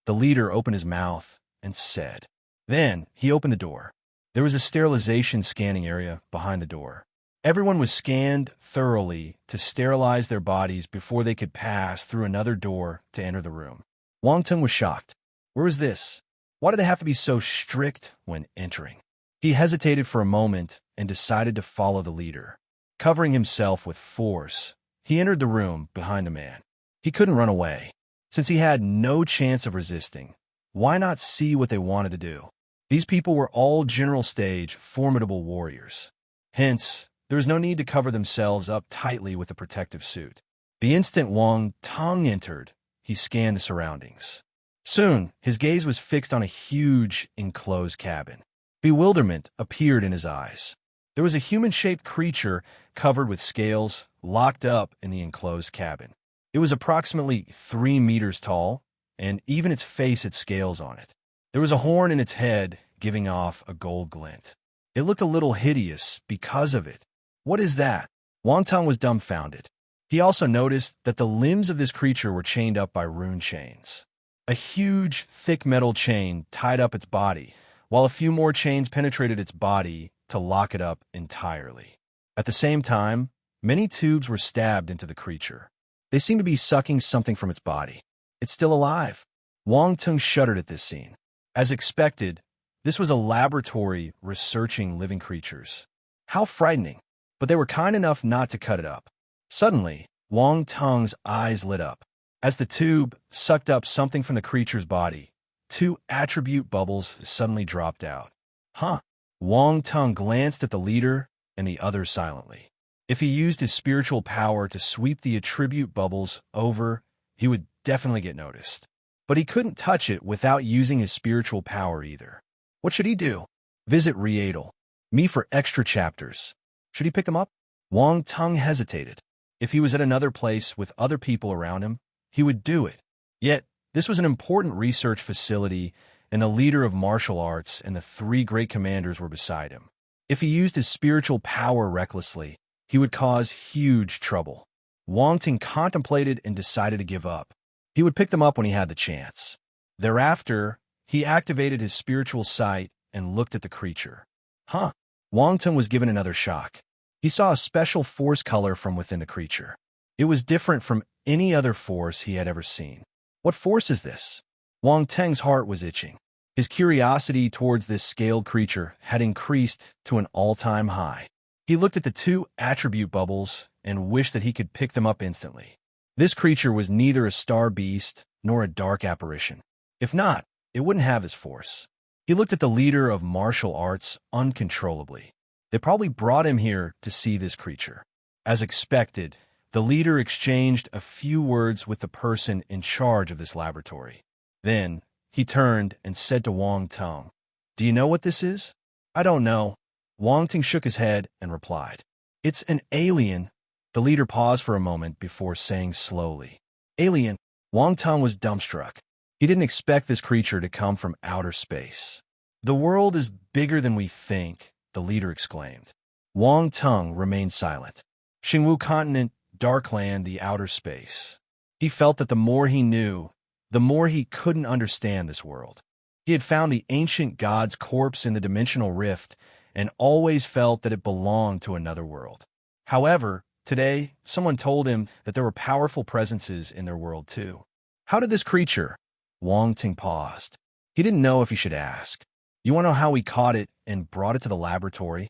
The leader opened his mouth and said. Then he opened the door. There was a sterilization scanning area behind the door. Everyone was scanned thoroughly to sterilize their bodies before they could pass through another door to enter the room. Wang Tung was shocked. Where is this? Why do they have to be so strict when entering? He hesitated for a moment and decided to follow the leader. Covering himself with force, he entered the room behind the man. He couldn't run away. Since he had no chance of resisting, why not see what they wanted to do? These people were all general stage, formidable warriors. Hence, there was no need to cover themselves up tightly with a protective suit. The instant Wang Tung entered, he scanned the surroundings. Soon, his gaze was fixed on a huge, enclosed cabin. Bewilderment appeared in his eyes. There was a human-shaped creature covered with scales, locked up in the enclosed cabin. It was approximately 3 meters tall, and even its face had scales on it. There was a horn in its head, giving off a gold glint. It looked a little hideous because of it. What is that? Wang Tung was dumbfounded. He also noticed that the limbs of this creature were chained up by rune chains. A huge, thick metal chain tied up its body, while a few more chains penetrated its body to lock it up entirely. At the same time, many tubes were stabbed into the creature. They seemed to be sucking something from its body. It's still alive. Wang Tung shuddered at this scene. As expected, This was a laboratory researching living creatures. How frightening, but they were kind enough not to cut it up. Suddenly, Wang Tung's eyes lit up. As the tube sucked up something from the creature's body, two attribute bubbles suddenly dropped out. Huh? Wang Tung glanced at the leader and the others silently. If he used his spiritual power to sweep the attribute bubbles over, he would definitely get noticed. But he couldn't touch it without using his spiritual power either. What should he do? Visit Readle. Me for extra chapters. Should he pick them up? Wang Tung hesitated. If he was at another place with other people around him, he would do it. Yet, this was an important research facility, and the leader of martial arts and the three great commanders were beside him. If he used his spiritual power recklessly, he would cause huge trouble. Wang Tung contemplated and decided to give up. He would pick them up when he had the chance. Thereafter, he activated his spiritual sight and looked at the creature. Huh? Wang Tung was given another shock. He saw a special force color from within the creature. It was different from any other force he had ever seen. What force is this? Wang Tung's heart was itching. His curiosity towards this scaled creature had increased to an all-time high. He looked at the two attribute bubbles and wished that he could pick them up instantly. This creature was neither a star beast nor a dark apparition. If not, it wouldn't have his force. He looked at the leader of martial arts uncontrollably. They probably brought him here to see this creature. As expected, the leader exchanged a few words with the person in charge of this laboratory. Then, he turned and said to Wang Tung, "Do you know what this is?" "I don't know." Wang Tung shook his head and replied, "It's an alien." The leader paused for a moment before saying slowly, "Alien." Wang Tung was dumbstruck. He didn't expect this creature to come from outer space. "The world is bigger than we think," the leader exclaimed. Wang Tung remained silent. Xingwu continent, Darkland, the outer space. He felt that the more he knew, the more he couldn't understand this world. He had found the ancient god's corpse in the dimensional rift and always felt that it belonged to another world. However, today, someone told him that there were powerful presences in their world too. How did this creature? Wang Tung paused. He didn't know if he should ask. "You want to know how we caught it and brought it to the laboratory?"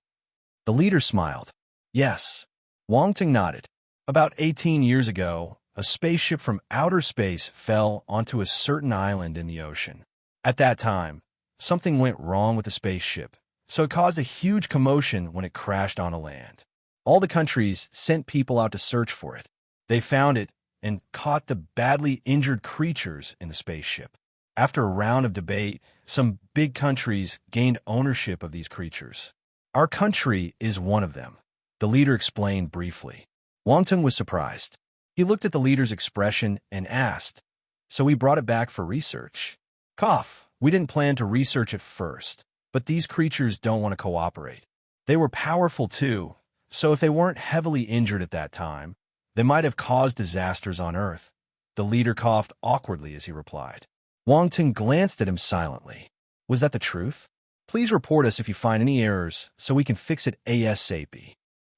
The leader smiled. "Yes." Wang Tung nodded. About 18 years ago, a spaceship from outer space fell onto a certain island in the ocean. At that time, something went wrong with the spaceship, so it caused a huge commotion when it crashed on land. All the countries sent people out to search for it. They found it and caught the badly injured creatures in the spaceship. After a round of debate, some big countries gained ownership of these creatures. Our country is one of them, the leader explained briefly. Wang Tung was surprised. He looked at the leader's expression and asked, "So we brought it back for research?" "Cough. We didn't plan to research it first, but these creatures don't want to cooperate. They were powerful too, so if they weren't heavily injured at that time, they might have caused disasters on Earth." The leader coughed awkwardly as he replied. Wang Tung glanced at him silently. "Was that the truth? Please report us if you find any errors so we can fix it ASAP."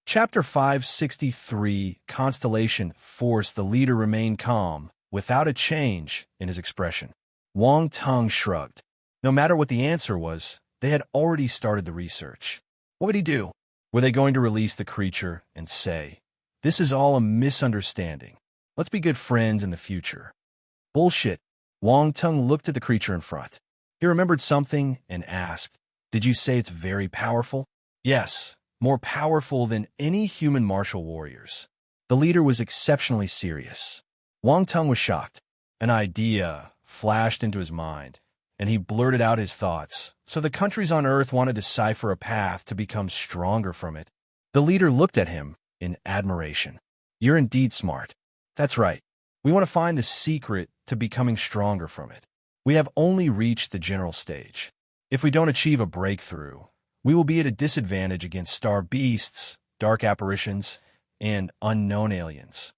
Chapter 563, Constellation Force. The leader remained calm, without a change in his expression. Wang Tung shrugged. No matter what the answer was, they had already started the research. What would he do? Were they going to release the creature and say, "This is all a misunderstanding. Let's be good friends in the future"? Bullshit. Wang Tung looked at the creature in front. He remembered something and asked, "Did you say it's very powerful?" "Yes. More powerful than any human martial warriors." The leader was exceptionally serious. Wang Tung was shocked. An idea flashed into his mind, and he blurted out his thoughts. So the countries on Earth want to decipher a path to become stronger from it. The leader looked at him in admiration. "You're indeed smart." "That's right. We want to find the secret to becoming stronger from it. We have only reached the general stage. If we don't achieve a breakthrough, we will be at a disadvantage against star beasts, dark apparitions, and unknown aliens."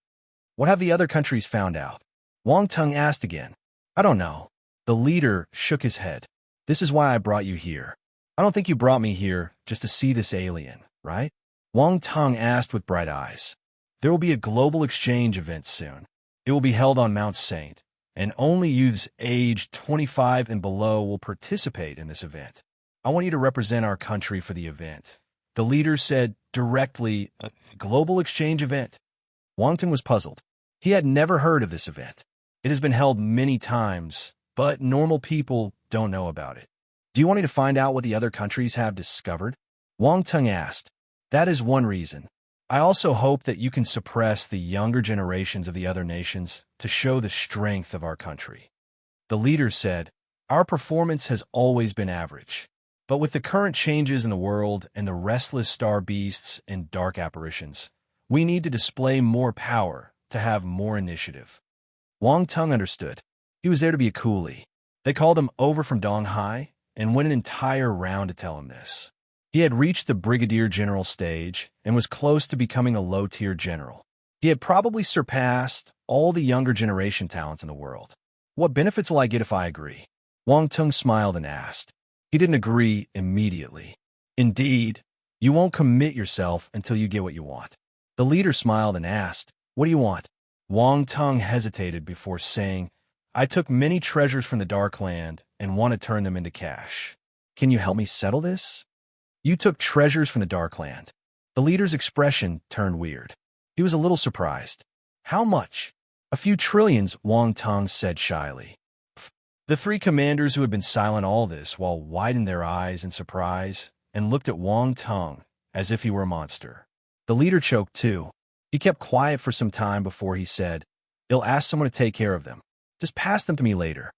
"What have the other countries found out?" Wang Tung asked again. "I don't know." The leader shook his head. "This is why I brought you here. I don't think you brought me here just to see this alien, right?" Wang Tung asked with bright eyes. "There will be a global exchange event soon. It will be held on Mount Saint, and only youths aged 25 and below will participate in this event. I want you to represent our country for the event. The leader said directly, a global exchange event. Wang Tung was puzzled. He had never heard of this event. It has been held many times, but normal people don't know about it. Do you want me to find out what the other countries have discovered? Wang Tung asked. That is one reason. I also hope that you can suppress the younger generations of the other nations to show the strength of our country. The leader said, our performance has always been average. But with the current changes in the world and the restless star beasts and dark apparitions, we need to display more power to have more initiative. Wang Tung understood. He was there to be a coolie. They called him over from Donghai and went an entire round to tell him this. He had reached the brigadier general stage and was close to becoming a low-tier general. He had probably surpassed all the younger generation talents in the world. What benefits will I get if I agree? Wang Tung smiled and asked. He didn't agree immediately. Indeed, you won't commit yourself until you get what you want. The leader smiled and asked, what do you want? Wang Tung hesitated before saying, I took many treasures from the Dark Land and want to turn them into cash. Can you help me settle this? You took treasures from the Dark Land. The leader's expression turned weird. He was a little surprised. How much? A few trillions, Wang Tung said shyly. The three commanders who had been silent all this while widened their eyes in surprise and looked at Wang Tung as if he were a monster. The leader choked too. He kept quiet for some time before he said, I'll ask someone to take care of them. Just pass them to me later.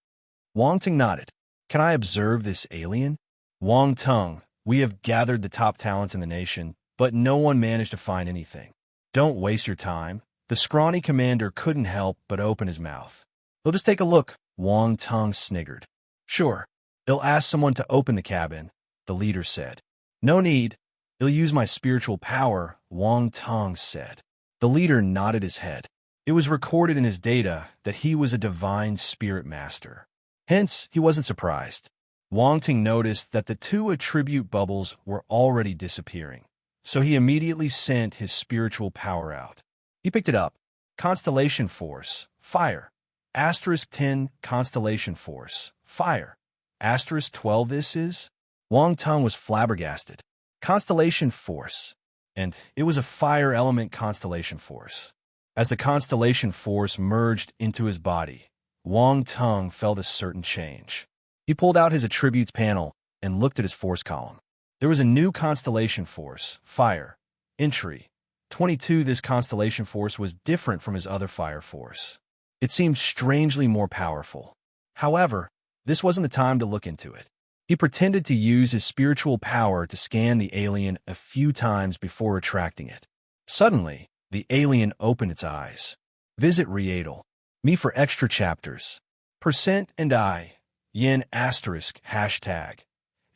Wang Tung nodded. Can I observe this alien? Wang Tung, we have gathered the top talents in the nation, but no one managed to find anything. Don't waste your time. The scrawny commander couldn't help but open his mouth. We'll just take a look, Wang Tung sniggered. Sure. I'll ask someone to open the cabin, the leader said. No need. I'll use my spiritual power, Wang Tung said. The leader nodded his head. It was recorded in his data that he was a divine spirit master. Hence, he wasn't surprised. Wang Tung noticed that the two attribute bubbles were already disappearing, so he immediately sent his spiritual power out. He picked it up. Constellation Force, fire. *10, Constellation Force, fire. *12 this is? Wang Tung was flabbergasted. Constellation Force. And it was a fire element constellation force. As the constellation force merged into his body, Wang Tung felt a certain change. He pulled out his attributes panel and looked at his force column. There was a new constellation force, fire, entry. 22. This constellation force was different from his other fire force. It seemed strangely more powerful. However, this wasn't the time to look into it. He pretended to use his spiritual power to scan the alien a few times before retracting it. Suddenly, the alien opened its eyes. Visit Readel. Me for extra chapters. Percent and I. Yen asterisk hashtag.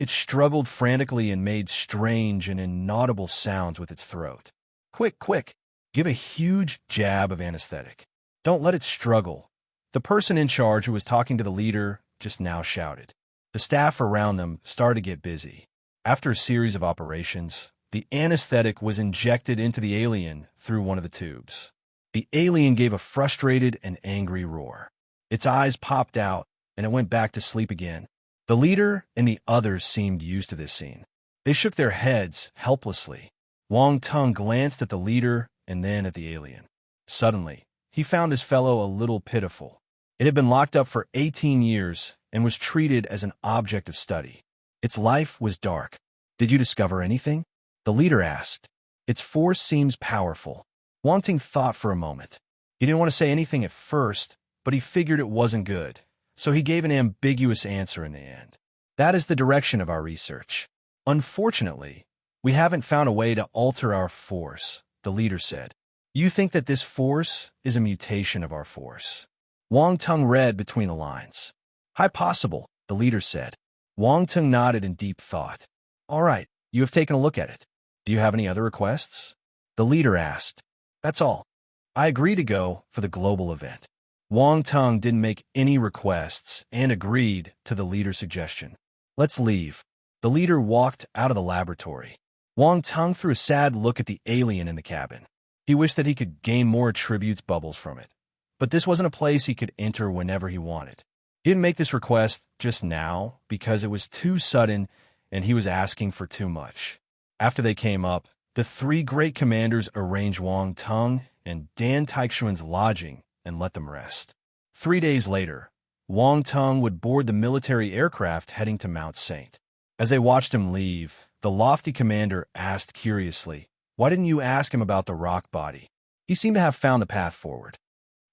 It struggled frantically and made strange and inaudible sounds with its throat. Quick, quick. Give a huge jab of anesthetic. Don't let it struggle. The person in charge who was talking to the leader just now shouted. The staff around them started to get busy. After a series of operations, the anesthetic was injected into the alien through one of the tubes. The alien gave a frustrated and angry roar. Its eyes popped out, and it went back to sleep again. The leader and the others seemed used to this scene. They shook their heads helplessly. Wang Tung glanced at the leader and then at the alien. Suddenly, he found this fellow a little pitiful. It had been locked up for 18 years and was treated as an object of study. Its life was dark. Did you discover anything? The leader asked. Its force seems powerful. Wang Tung thought for a moment. He didn't want to say anything at first, but he figured it wasn't good, so he gave an ambiguous answer in the end. That is the direction of our research. Unfortunately, we haven't found a way to alter our force, the leader said. You think that this force is a mutation of our force? Wang Tung read between the lines. High possible, the leader said. Wang Tung nodded in deep thought. All right, you have taken a look at it. Do you have any other requests? The leader asked. That's all. I agree to go for the global event. Wang Tung didn't make any requests and agreed to the leader's suggestion. Let's leave. The leader walked out of the laboratory. Wang Tung threw a sad look at the alien in the cabin. He wished that he could gain more attributes bubbles from it. But this wasn't a place he could enter whenever he wanted. He didn't make this request just now because it was too sudden and he was asking for too much. After they came up, the three great commanders arranged Wang Tung and Dan Taichuan's lodging and let them rest. 3 days later, Wang Tung would board the military aircraft heading to Mount Saint. As they watched him leave, the lofty commander asked curiously, "Why didn't you ask him about the rock body? He seemed to have found the path forward.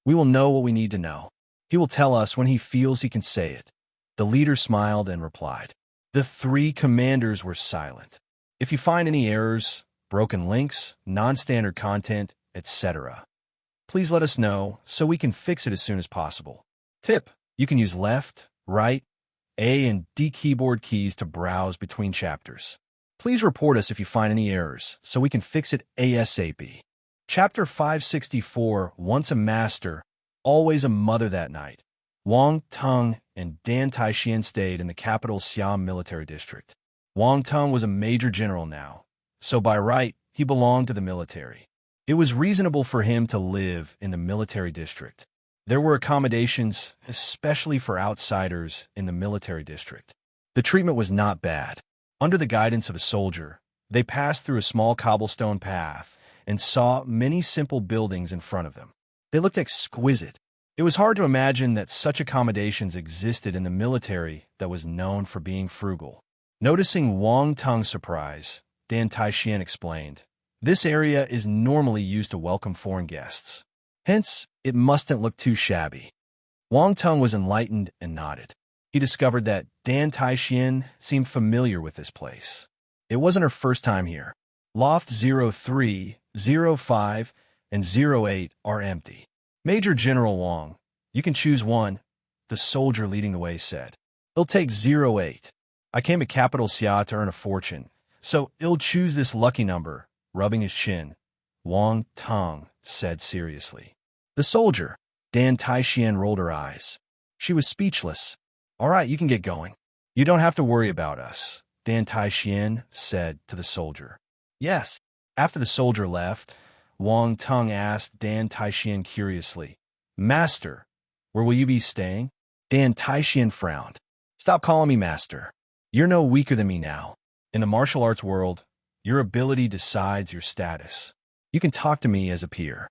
We will know what we need to know. He will tell us when he feels he can say it." The leader smiled and replied. The three commanders were silent. "If you find any errors, broken links, non-standard content, etc., please let us know so we can fix it as soon as possible." Tip: you can use left, right, A and D keyboard keys to browse between chapters. Please report us if you find any errors so we can fix it ASAP. Chapter 564, Once a Master, Always a Mother. That night, Wang Tung and Dan Taixian stayed in the capital Xi'an military district. Wang Tung was a major general now, so by right, he belonged to the military. It was reasonable for him to live in the military district. There were accommodations, especially for outsiders in the military district. The treatment was not bad. Under the guidance of a soldier, they passed through a small cobblestone path and saw many simple buildings in front of them. They looked exquisite. It was hard to imagine that such accommodations existed in the military that was known for being frugal. Noticing Wang Tung's surprise, Dan Taixian explained, "This area is normally used to welcome foreign guests. Hence, it mustn't look too shabby." Wang Tung was enlightened and nodded. He discovered that Dan Taixian seemed familiar with this place. It wasn't her first time here. Loft 03, 05, and 08 are empty. "Major General Wang, you can choose one," the soldier leading the way said. "It'll take 08. I came to Capital Xia to earn a fortune, so it'll choose this lucky number," rubbing his chin. Wang Tung said seriously. "The soldier," Dan Taixian rolled her eyes. She was speechless. "All right, you can get going. You don't have to worry about us," Dan Taixian said to the soldier. "Yes." After the soldier left, Wang Tung asked Dan Taixian curiously, "Master, where will you be staying?" Dan Taixian frowned. "Stop calling me master. You're no weaker than me now. In the martial arts world, your ability decides your status. You can talk to me as a peer."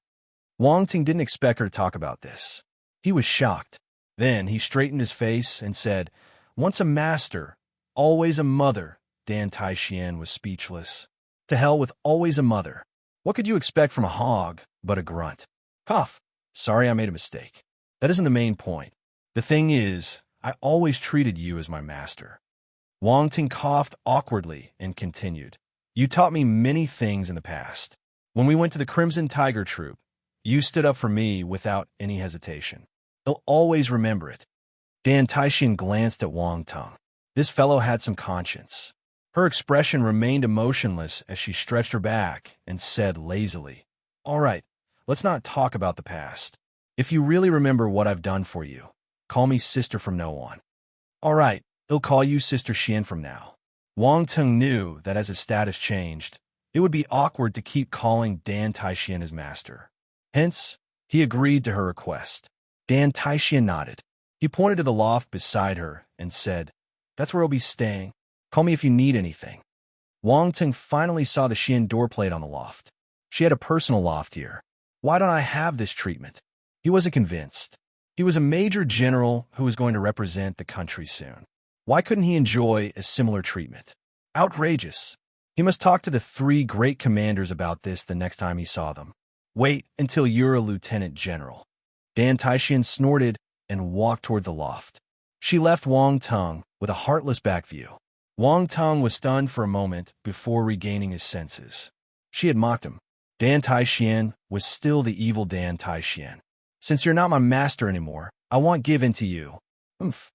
Wang Tung didn't expect her to talk about this. He was shocked. Then he straightened his face and said, "Once a master, always a mother." Dan Taixian was speechless. To hell with always a mother. What could you expect from a hog but a grunt? Cough. "Sorry, I made a mistake. That isn't the main point. The thing is, I always treated you as my master." Wang Tung coughed awkwardly and continued, "You taught me many things in the past. When we went to the Crimson Tiger Troop, you stood up for me without any hesitation. I'll always remember it." Dan Taixian glanced at Wang Tung. This fellow had some conscience. Her expression remained emotionless as she stretched her back and said lazily, "All right, let's not talk about the past. If you really remember what I've done for you, call me sister from now on." "All right, I'll call you Sister Xian from now." Wang Tung knew that as his status changed, it would be awkward to keep calling Dan Taixian his master. Hence, he agreed to her request. Dan Taixian nodded. He pointed to the loft beside her and said, "That's where I'll be staying. Call me if you need anything." Wang Tung finally saw the Xian doorplate on the loft. She had a personal loft here. Why don't I have this treatment? He wasn't convinced. He was a major general who was going to represent the country soon. Why couldn't he enjoy a similar treatment? Outrageous. He must talk to the three great commanders about this the next time he saw them. "Wait until you're a lieutenant general." Dan Taixian snorted and walked toward the loft. She left Wang Tung with a heartless back view. Wang Tung was stunned for a moment before regaining his senses. She had mocked him. Dan Taixian was still the evil Dan Taixian. "Since you're not my master anymore, I won't give in to you." "Oomph."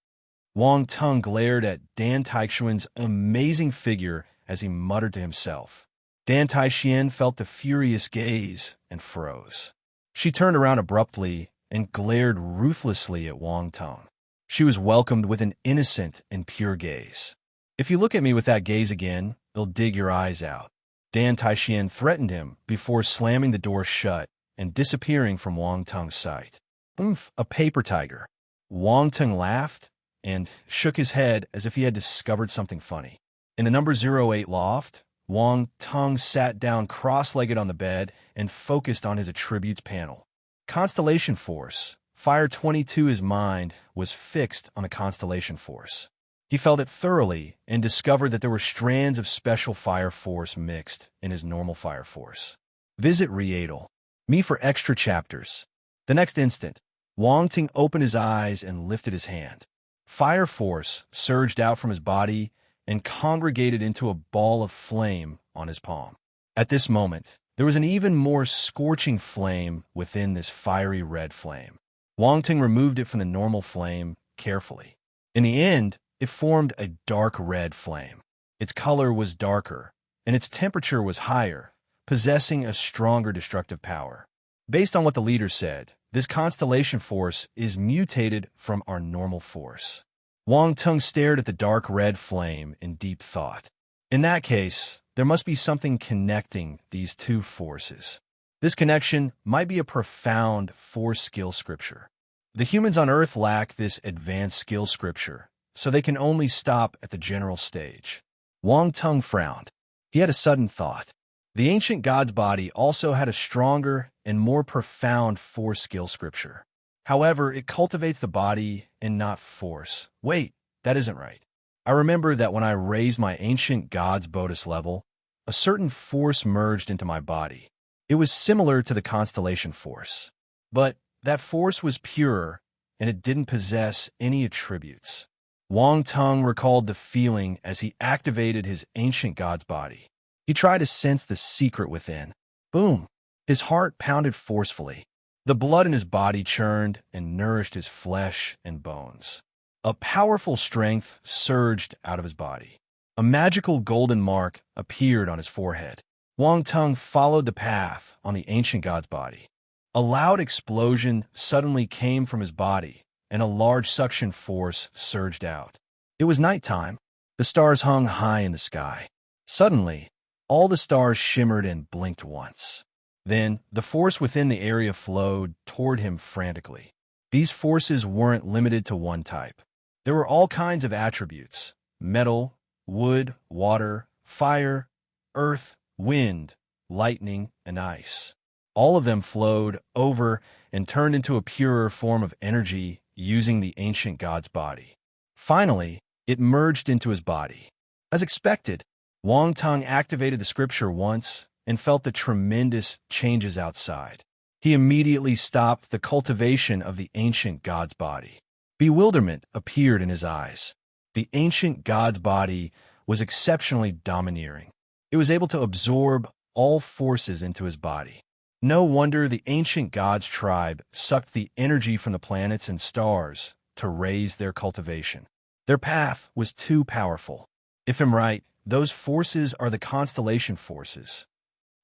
Wang Tung glared at Dan Taichuan's amazing figure as he muttered to himself. Dan Taixian felt the furious gaze and froze. She turned around abruptly and glared ruthlessly at Wang Tung. She was welcomed with an innocent and pure gaze. "If you look at me with that gaze again, they'll dig your eyes out." Dan Taixian threatened him before slamming the door shut and disappearing from Wang Tung's sight. "Oomph, a paper tiger." Wang Tung laughed and shook his head as if he had discovered something funny. In the number 08 loft, Wang Tung sat down cross-legged on the bed and focused on his attributes panel. Constellation Force. Fire 22. His mind was fixed on the Constellation Force. He felt it thoroughly and discovered that there were strands of special fire force mixed in his normal fire force. Visit Readle. Me for extra chapters. The next instant, Wang Ting opened his eyes and lifted his hand. Fire force surged out from his body and congregated into a ball of flame on his palm. At this moment, there was an even more scorching flame within this fiery red flame. Wang Ting removed it from the normal flame carefully. In the end, it formed a dark red flame. Its color was darker, and its temperature was higher, possessing a stronger destructive power. Based on what the leader said, this constellation force is mutated from our normal force. Wang Tung stared at the dark red flame in deep thought. In that case, there must be something connecting these two forces. This connection might be a profound force skill scripture. The humans on Earth lack this advanced skill scripture, so they can only stop at the general stage. Wang Tung frowned. He had a sudden thought. The ancient god's body also had a stronger and more profound force skill scripture. However, it cultivates the body and not force. Wait, that isn't right. I remember that when I raised my ancient god's Bodhis level, a certain force merged into my body. It was similar to the constellation force, but that force was pure and it didn't possess any attributes. Wang Tung recalled the feeling as he activated his ancient god's body. He tried to sense the secret within. Boom! His heart pounded forcefully. The blood in his body churned and nourished his flesh and bones. A powerful strength surged out of his body. A magical golden mark appeared on his forehead. Wang Tung followed the path on the ancient god's body. A loud explosion suddenly came from his body, and a large suction force surged out. It was nighttime. The stars hung high in the sky. Suddenly, all the stars shimmered and blinked once. Then, the force within the area flowed toward him frantically. These forces weren't limited to one type. There were all kinds of attributes: metal, wood, water, fire, earth, wind, lightning, and ice. All of them flowed over and turned into a purer form of energy using the ancient god's body. Finally, it merged into his body. As expected, Wang Tung activated the scripture once and felt the tremendous changes outside. He immediately stopped the cultivation of the ancient god's body. Bewilderment appeared in his eyes. The ancient god's body was exceptionally domineering. It was able to absorb all forces into his body. No wonder the ancient god's tribe sucked the energy from the planets and stars to raise their cultivation. Their path was too powerful. If I'm right, those forces are the constellation forces.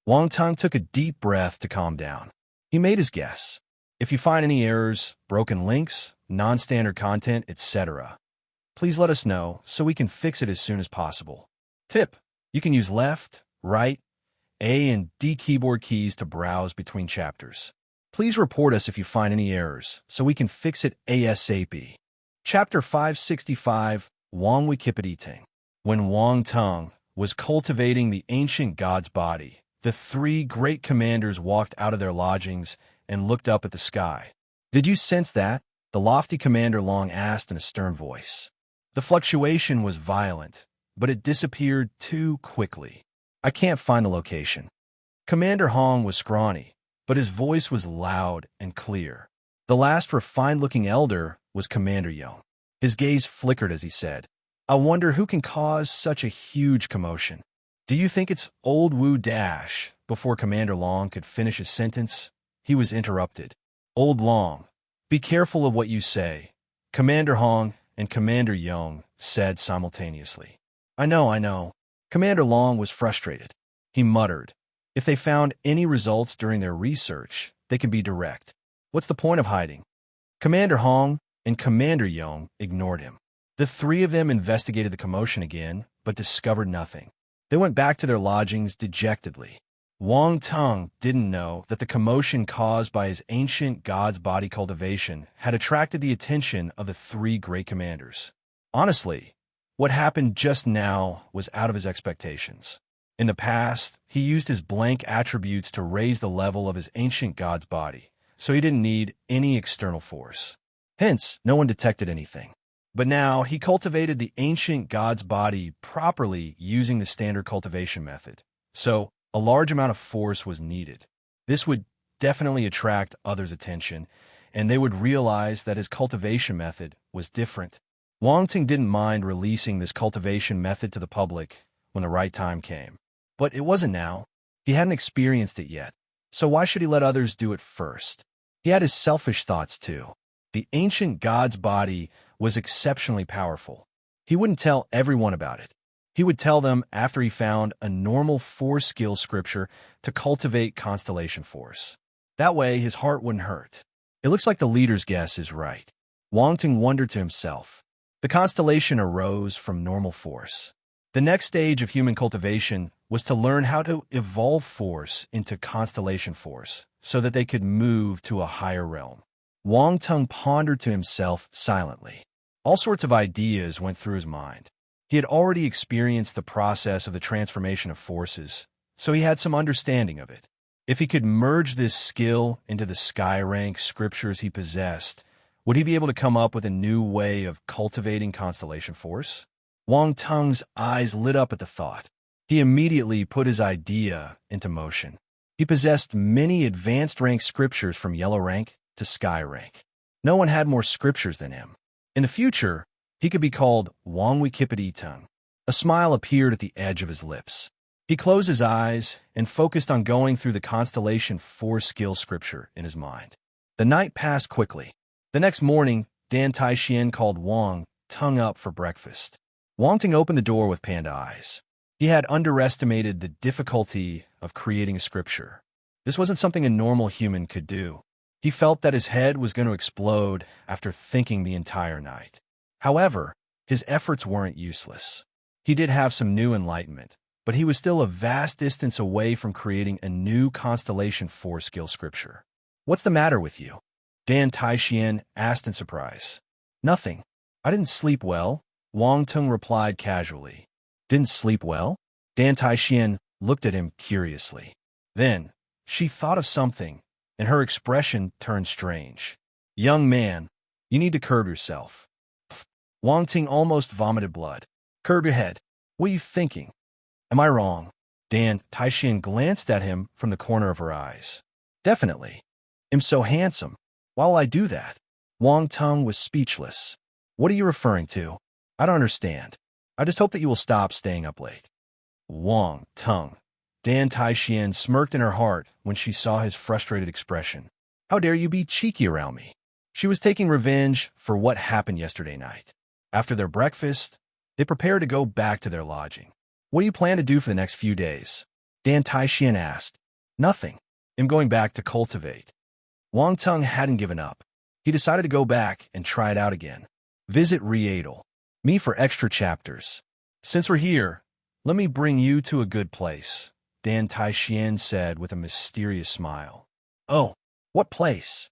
Wang Tung took a deep breath to calm down. He made his guess. If you find any errors, broken links, non-standard content, etc., please let us know so we can fix it as soon as possible. Tip: you can use left, right, A and D keyboard keys to browse between chapters. Please report us if you find any errors so we can fix it ASAP. Chapter 565, Wang Wikipedia. When Wang Tung was cultivating the ancient god's body, the three great commanders walked out of their lodgings and looked up at the sky. Did you sense that? The lofty Commander Long asked in a stern voice. The fluctuation was violent, but it disappeared too quickly. I can't find the location. Commander Hong was scrawny, but his voice was loud and clear. The last refined-looking elder was Commander Young. His gaze flickered as he said, I wonder who can cause such a huge commotion. Do you think it's old Wu Dash? Before Commander Long could finish his sentence, he was interrupted. Old Long, be careful of what you say, Commander Hong and Commander Young said simultaneously. I know. Commander Long was frustrated. He muttered, if they found any results during their research, they can be direct. What's the point of hiding? Commander Hong and Commander Young ignored him. The three of them investigated the commotion again, but discovered nothing. They went back to their lodgings dejectedly. Wang Tung didn't know that the commotion caused by his ancient god's body cultivation had attracted the attention of the three great commanders. Honestly, What happened just now was out of his expectations. In the past, he used his blank attributes to raise the level of his ancient god's body, so he didn't need any external force. Hence, no one detected anything. But now, he cultivated the ancient god's body properly using the standard cultivation method. So, a large amount of force was needed. This would definitely attract others' attention, and they would realize that his cultivation method was different. Wang Ting didn't mind releasing this cultivation method to the public when the right time came. But it wasn't now. He hadn't experienced it yet. So why should he let others do it first? He had his selfish thoughts too. The ancient god's body was exceptionally powerful. He wouldn't tell everyone about it. He would tell them after he found a normal 4-skill scripture to cultivate constellation force. That way, his heart wouldn't hurt. It looks like the leader's guess is right. Wang Ting wondered to himself. The constellation arose from normal force. The next stage of human cultivation was to learn how to evolve force into constellation force so that they could move to a higher realm. Wang Ting pondered to himself silently. All sorts of ideas went through his mind. He had already experienced the process of the transformation of forces, so he had some understanding of it. If he could merge this skill into the sky rank scriptures he possessed, would he be able to come up with a new way of cultivating constellation force? Wang Tung's eyes lit up at the thought. He immediately put his idea into motion. He possessed many advanced rank scriptures from yellow rank to sky rank. No one had more scriptures than him. In the future, he could be called Wang Wikipedi Tung. A smile appeared at the edge of his lips. He closed his eyes and focused on going through the constellation 4-skill scripture in his mind. The night passed quickly. The next morning, Dan Taixian called Wang Tung up for breakfast. Wang Ting opened the door with panda eyes. He had underestimated the difficulty of creating a scripture. This wasn't something a normal human could do. He felt that his head was going to explode after thinking the entire night. However, his efforts weren't useless. He did have some new enlightenment, but he was still a vast distance away from creating a new constellation 4-skill scripture. What's the matter with you? Dan Taixian asked in surprise. Nothing. I didn't sleep well, Wang Tung replied casually. Didn't sleep well? Dan Taixian looked at him curiously. Then, she thought of something, and her expression turned strange. Young man, you need to curb yourself. Wang Ting almost vomited blood. Curb your head. What are you thinking? Am I wrong? Dan Taixian glanced at him from the corner of her eyes. Definitely. I'm so handsome. Why will I do that? Wang Tung was speechless. What are you referring to? I don't understand. I just hope that you will stop staying up late. Wang Tung. Dan Taixian smirked in her heart when she saw his frustrated expression. How dare you be cheeky around me? She was taking revenge for what happened yesterday night. After their breakfast, they prepared to go back to their lodging. What do you plan to do for the next few days? Dan Taixian asked. Nothing. I'm going back to cultivate. Wang Tung hadn't given up. He decided to go back and try it out again. Visit Readel. Me for extra chapters. Since we're here, let me bring you to a good place, Dan Taixian said with a mysterious smile. Oh, what place?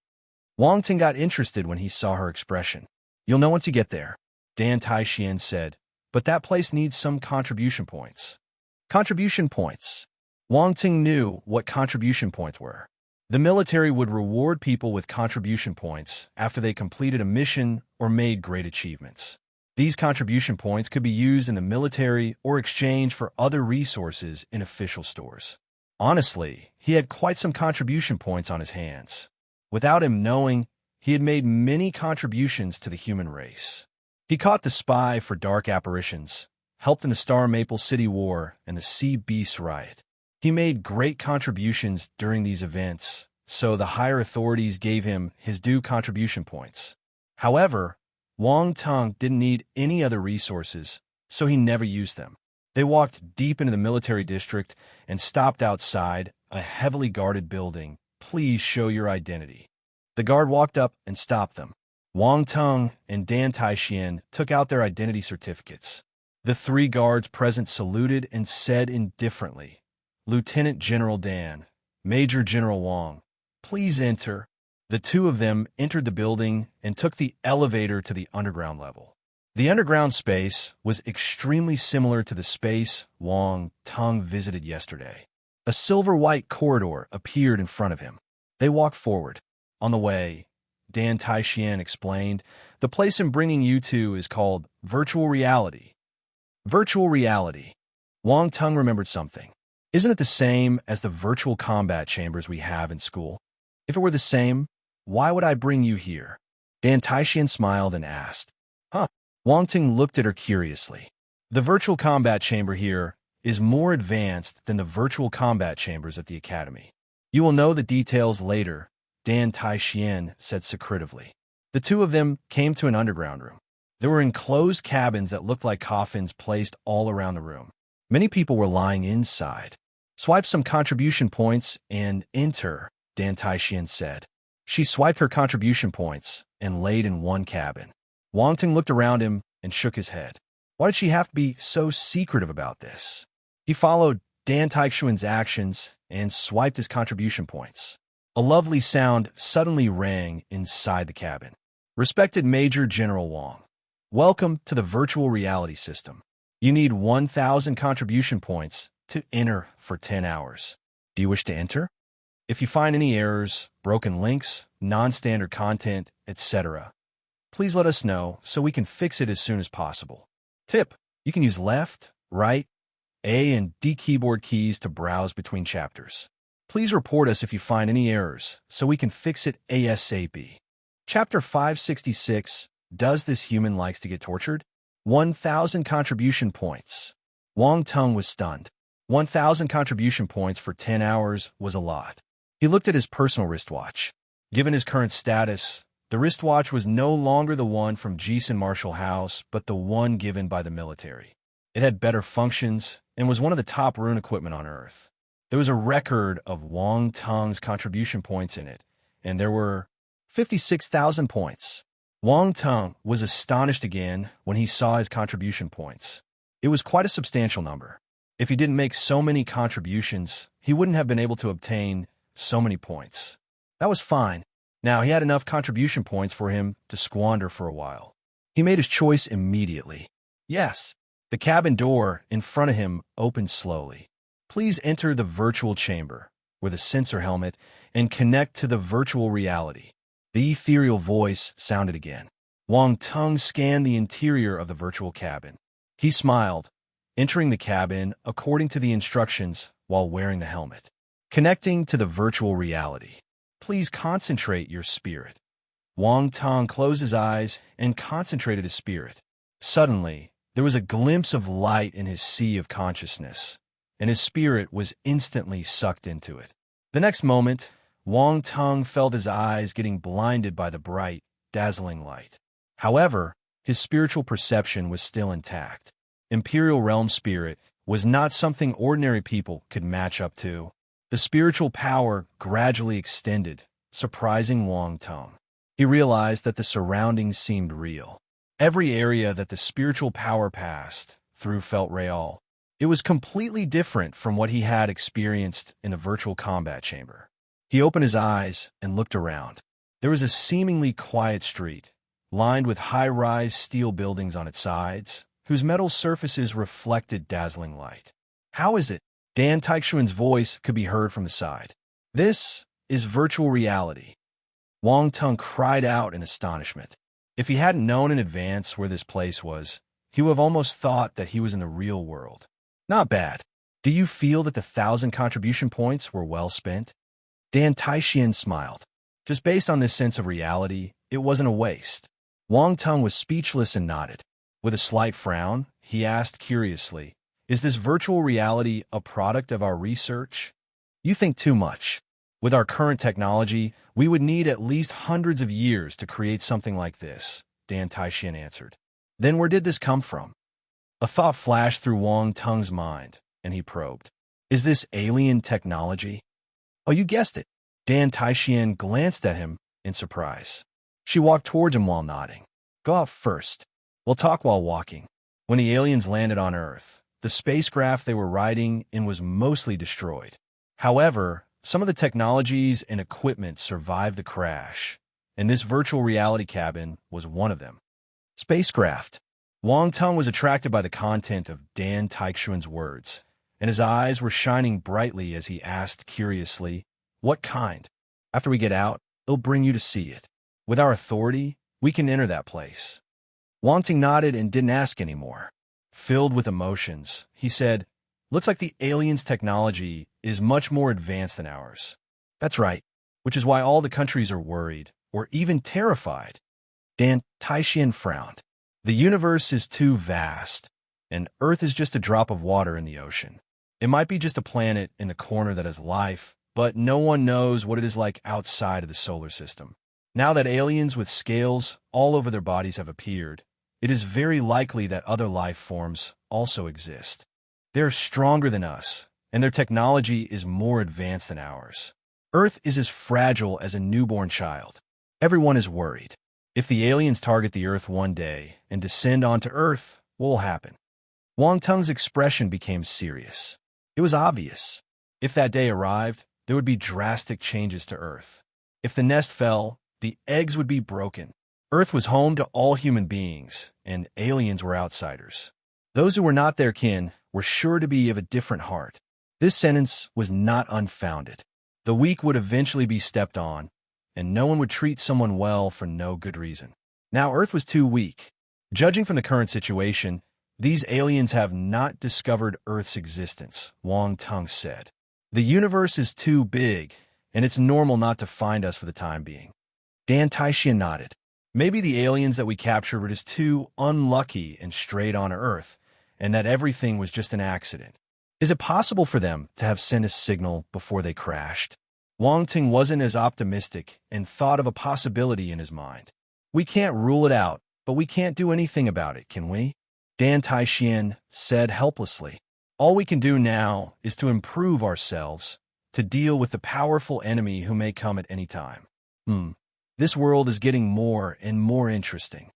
Wang Ting got interested when he saw her expression. You'll know once you get there, Dan Taixian said, but that place needs some contribution points. Contribution points. Wang Ting knew what contribution points were. The military would reward people with contribution points after they completed a mission or made great achievements. These contribution points could be used in the military or exchanged for other resources in official stores. Honestly, he had quite some contribution points on his hands. Without him knowing, he had made many contributions to the human race. He caught the spy for dark apparitions, helped in the Star Maple City War and the Sea Beast riot. He made great contributions during these events, so the higher authorities gave him his due contribution points. However, Wang Tung didn't need any other resources, so he never used them. They walked deep into the military district and stopped outside a heavily guarded building. Please show your identity. The guard walked up and stopped them. Wang Tung and Dan Taixian took out their identity certificates. The 3 guards present saluted and said indifferently, Lieutenant General Dan, Major General Wang, please enter. The 2 of them entered the building and took the elevator to the underground level. The underground space was extremely similar to the space Wang Tung visited yesterday. A silver-white corridor appeared in front of him. They walked forward. On the way, Dan Taixian explained, "The place I'm bringing you to is called virtual reality." Virtual reality. Wang Tung remembered something. Isn't it the same as the virtual combat chambers we have in school? If it were the same, why would I bring you here? Dan Taixian smiled and asked. Huh? Wang Tung looked at her curiously. The virtual combat chamber here is more advanced than the virtual combat chambers at the academy. You will know the details later, Dan Taixian said secretively. The two of them came to an underground room. There were enclosed cabins that looked like coffins placed all around the room. Many people were lying inside. Swipe some contribution points and enter, Dan Taixian said. She swiped her contribution points and laid in one cabin. Wang Tung looked around him and shook his head. Why did she have to be so secretive about this? He followed Dan Taixian's actions and swiped his contribution points. A lovely sound suddenly rang inside the cabin. Respected Major General Wang, welcome to the virtual reality system. You need 1,000 contribution points to enter for 10 hours. Do you wish to enter? If you find any errors, broken links, non-standard content, etc., please let us know so we can fix it as soon as possible. Tip: you can use left, right, A and D keyboard keys to browse between chapters. Please report us if you find any errors so we can fix it ASAP. Chapter 566, Does This Human Likes to Get Tortured? 1,000 contribution points. Wang Tung was stunned. 1,000 contribution points for 10 hours was a lot. He looked at his personal wristwatch. Given his current status, the wristwatch was no longer the one from Jisun Marshall House, but the one given by the military. It had better functions and was one of the top rune equipment on Earth. There was a record of Wang Tung's contribution points in it, and there were 56,000 points. Wang Tung was astonished again when he saw his contribution points. It was quite a substantial number. If he didn't make so many contributions, he wouldn't have been able to obtain so many points. That was fine. Now he had enough contribution points for him to squander for a while. He made his choice immediately. Yes. The cabin door in front of him opened slowly. Please enter the virtual chamber with a sensor helmet and connect to the virtual reality. The ethereal voice sounded again. Wang Tung scanned the interior of the virtual cabin. He smiled, entering the cabin according to the instructions while wearing the helmet. Connecting to the virtual reality. Please concentrate your spirit. Wang Tung closed his eyes and concentrated his spirit. Suddenly, there was a glimpse of light in his sea of consciousness, and his spirit was instantly sucked into it. The next moment, Wang Tung felt his eyes getting blinded by the bright, dazzling light. However, his spiritual perception was still intact. Imperial Realm spirit was not something ordinary people could match up to. The spiritual power gradually extended, surprising Wang Tung. He realized that the surroundings seemed real. Every area that the spiritual power passed through felt real. It was completely different from what he had experienced in the virtual combat chamber. He opened his eyes and looked around. There was a seemingly quiet street, lined with high-rise steel buildings on its sides, whose metal surfaces reflected dazzling light. How is it? Dan Taixian's voice could be heard from the side. This is virtual reality. Wang Tung cried out in astonishment. If he hadn't known in advance where this place was, he would have almost thought that he was in the real world. Not bad. Do you feel that the 1,000 contribution points were well spent? Dan Taixian smiled. Just based on this sense of reality, it wasn't a waste. Wang Tung was speechless and nodded. With a slight frown, he asked curiously, "Is this virtual reality a product of our research?" "You think too much. With our current technology, we would need at least hundreds of years to create something like this," Dan Taixian answered. "Then where did this come from?" A thought flashed through Wang Tung's mind, and he probed. "Is this alien technology?" "Oh, you guessed it." Dan Taixian glanced at him in surprise. She walked towards him while nodding. "Go out first. We'll talk while walking." When the aliens landed on Earth, the spacecraft they were riding in was mostly destroyed. However, some of the technologies and equipment survived the crash, and this virtual reality cabin was one of them. Spacecraft. Wang Tung was attracted by the content of Dan Taichuan's words, and his eyes were shining brightly as he asked curiously, "What kind? After we get out, it'll bring you to see it. With our authority, we can enter that place." Wang Tung nodded and didn't ask anymore. Filled with emotions, he said, "Looks like the aliens' technology is much more advanced than ours." "That's right, which is why all the countries are worried, or even terrified." Dan Taixian frowned. "The universe is too vast, and Earth is just a drop of water in the ocean. It might be just a planet in the corner that has life, but no one knows what it is like outside of the solar system. Now that aliens with scales all over their bodies have appeared, it is very likely that other life forms also exist. They're stronger than us, and their technology is more advanced than ours. Earth is as fragile as a newborn child. Everyone is worried. If the aliens target the Earth one day and descend onto Earth, what will happen?" Wang Tung's expression became serious. It was obvious. If that day arrived, there would be drastic changes to Earth. If the nest fell, the eggs would be broken. Earth was home to all human beings, and aliens were outsiders. Those who were not their kin were sure to be of a different heart. This sentence was not unfounded. The weak would eventually be stepped on, and no one would treat someone well for no good reason. Now Earth was too weak. Judging from the current situation, these aliens have not discovered Earth's existence, Wang Tung said. The universe is too big, and it's normal not to find us for the time being. Dan Taixian nodded. Maybe the aliens that we captured were just too unlucky and strayed on Earth, and that everything was just an accident. Is it possible for them to have sent a signal before they crashed? Wang Tung wasn't as optimistic and thought of a possibility in his mind. "We can't rule it out, but we can't do anything about it, can we?" Dan Taixian said helplessly. "All we can do now is to improve ourselves, to deal with the powerful enemy who may come at any time. This world is getting more and more interesting."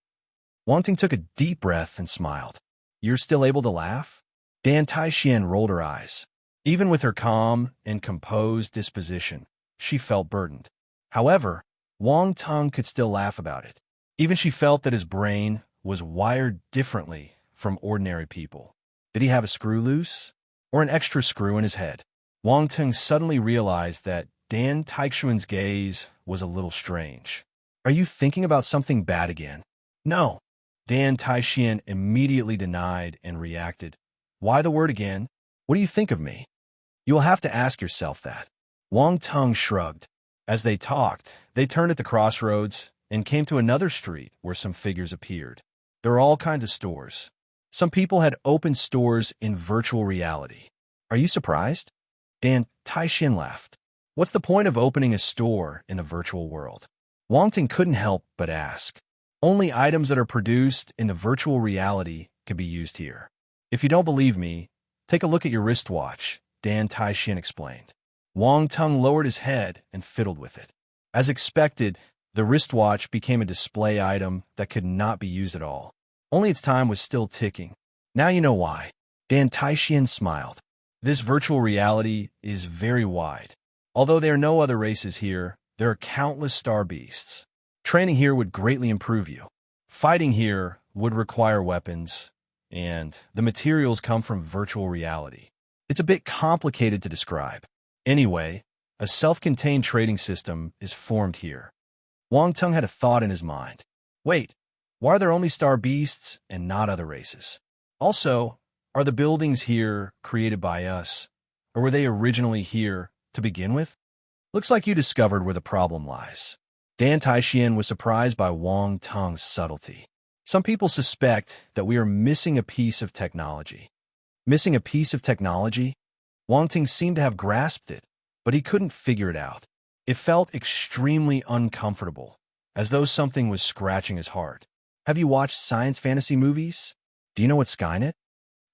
Wang Tung took a deep breath and smiled. "You're still able to laugh?" Dan Taixian rolled her eyes. Even with her calm and composed disposition, she felt burdened. However, Wang Tung could still laugh about it. Even she felt that his brain was wired differently from ordinary people. Did he have a screw loose? Or an extra screw in his head? Wang Tung suddenly realized that Dan Taichuan's gaze was a little strange. "Are you thinking about something bad again?" "No." Dan Taixian immediately denied and reacted. "Why the word again? What do you think of me?" "You will have to ask yourself that." Wang Tung shrugged. As they talked, they turned at the crossroads and came to another street where some figures appeared. There were all kinds of stores. Some people had opened stores in virtual reality. "Are you surprised?" Dan Taixian laughed. "What's the point of opening a store in the virtual world?" Wang Tung couldn't help but ask. "Only items that are produced in the virtual reality can be used here. If you don't believe me, take a look at your wristwatch," Dan Taixian explained. Wang Tung lowered his head and fiddled with it. As expected, the wristwatch became a display item that could not be used at all. Only its time was still ticking. "Now you know why." Dan Taixian smiled. "This virtual reality is very wide. Although there are no other races here, there are countless star beasts. Training here would greatly improve you. Fighting here would require weapons, and the materials come from virtual reality. It's a bit complicated to describe. Anyway, a self-contained trading system is formed here." Wang Tung had a thought in his mind. "Wait, why are there only star beasts and not other races? Also, are the buildings here created by us, or were they originally here to begin with?" "Looks like you discovered where the problem lies." Dan Taixian was surprised by Wang Tung's subtlety. "Some people suspect that we are missing a piece of technology." Missing a piece of technology? Wang Tung seemed to have grasped it, but he couldn't figure it out. It felt extremely uncomfortable, as though something was scratching his heart. "Have you watched science fantasy movies? Do you know what Skynet?"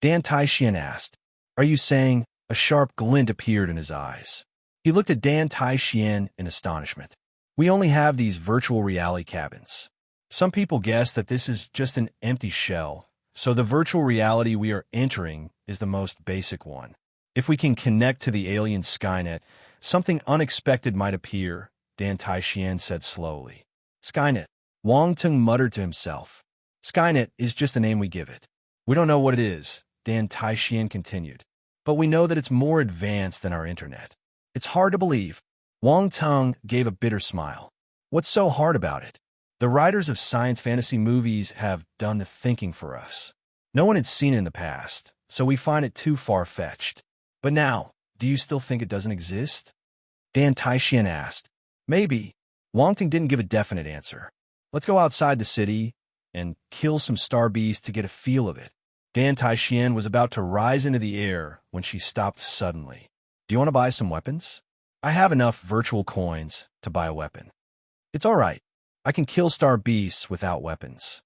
Dan Taixian asked. "Are you saying?" A sharp glint appeared in his eyes. He looked at Dan Taixian in astonishment. "We only have these virtual reality cabins. Some people guess that this is just an empty shell, so the virtual reality we are entering is the most basic one. If we can connect to the alien Skynet, something unexpected might appear," Dan Taixian said slowly. "Skynet." Wang Tung muttered to himself. Skynet is just the name we give it. We don't know what it is, Dan Taixian continued. But we know that it's more advanced than our internet. It's hard to believe. Wang Teng gave a bitter smile. What's so hard about it? The writers of science fantasy movies have done the thinking for us. No one had seen it in the past, so we find it too far-fetched. But now, do you still think it doesn't exist? Dan Taixian asked. Maybe. Wang Teng didn't give a definite answer. Let's go outside the city and kill some star beasts to get a feel of it. Dan Taixian was about to rise into the air when she stopped suddenly. Do you want to buy some weapons? I have enough virtual coins to buy a weapon. It's all right. I can kill star beasts without weapons.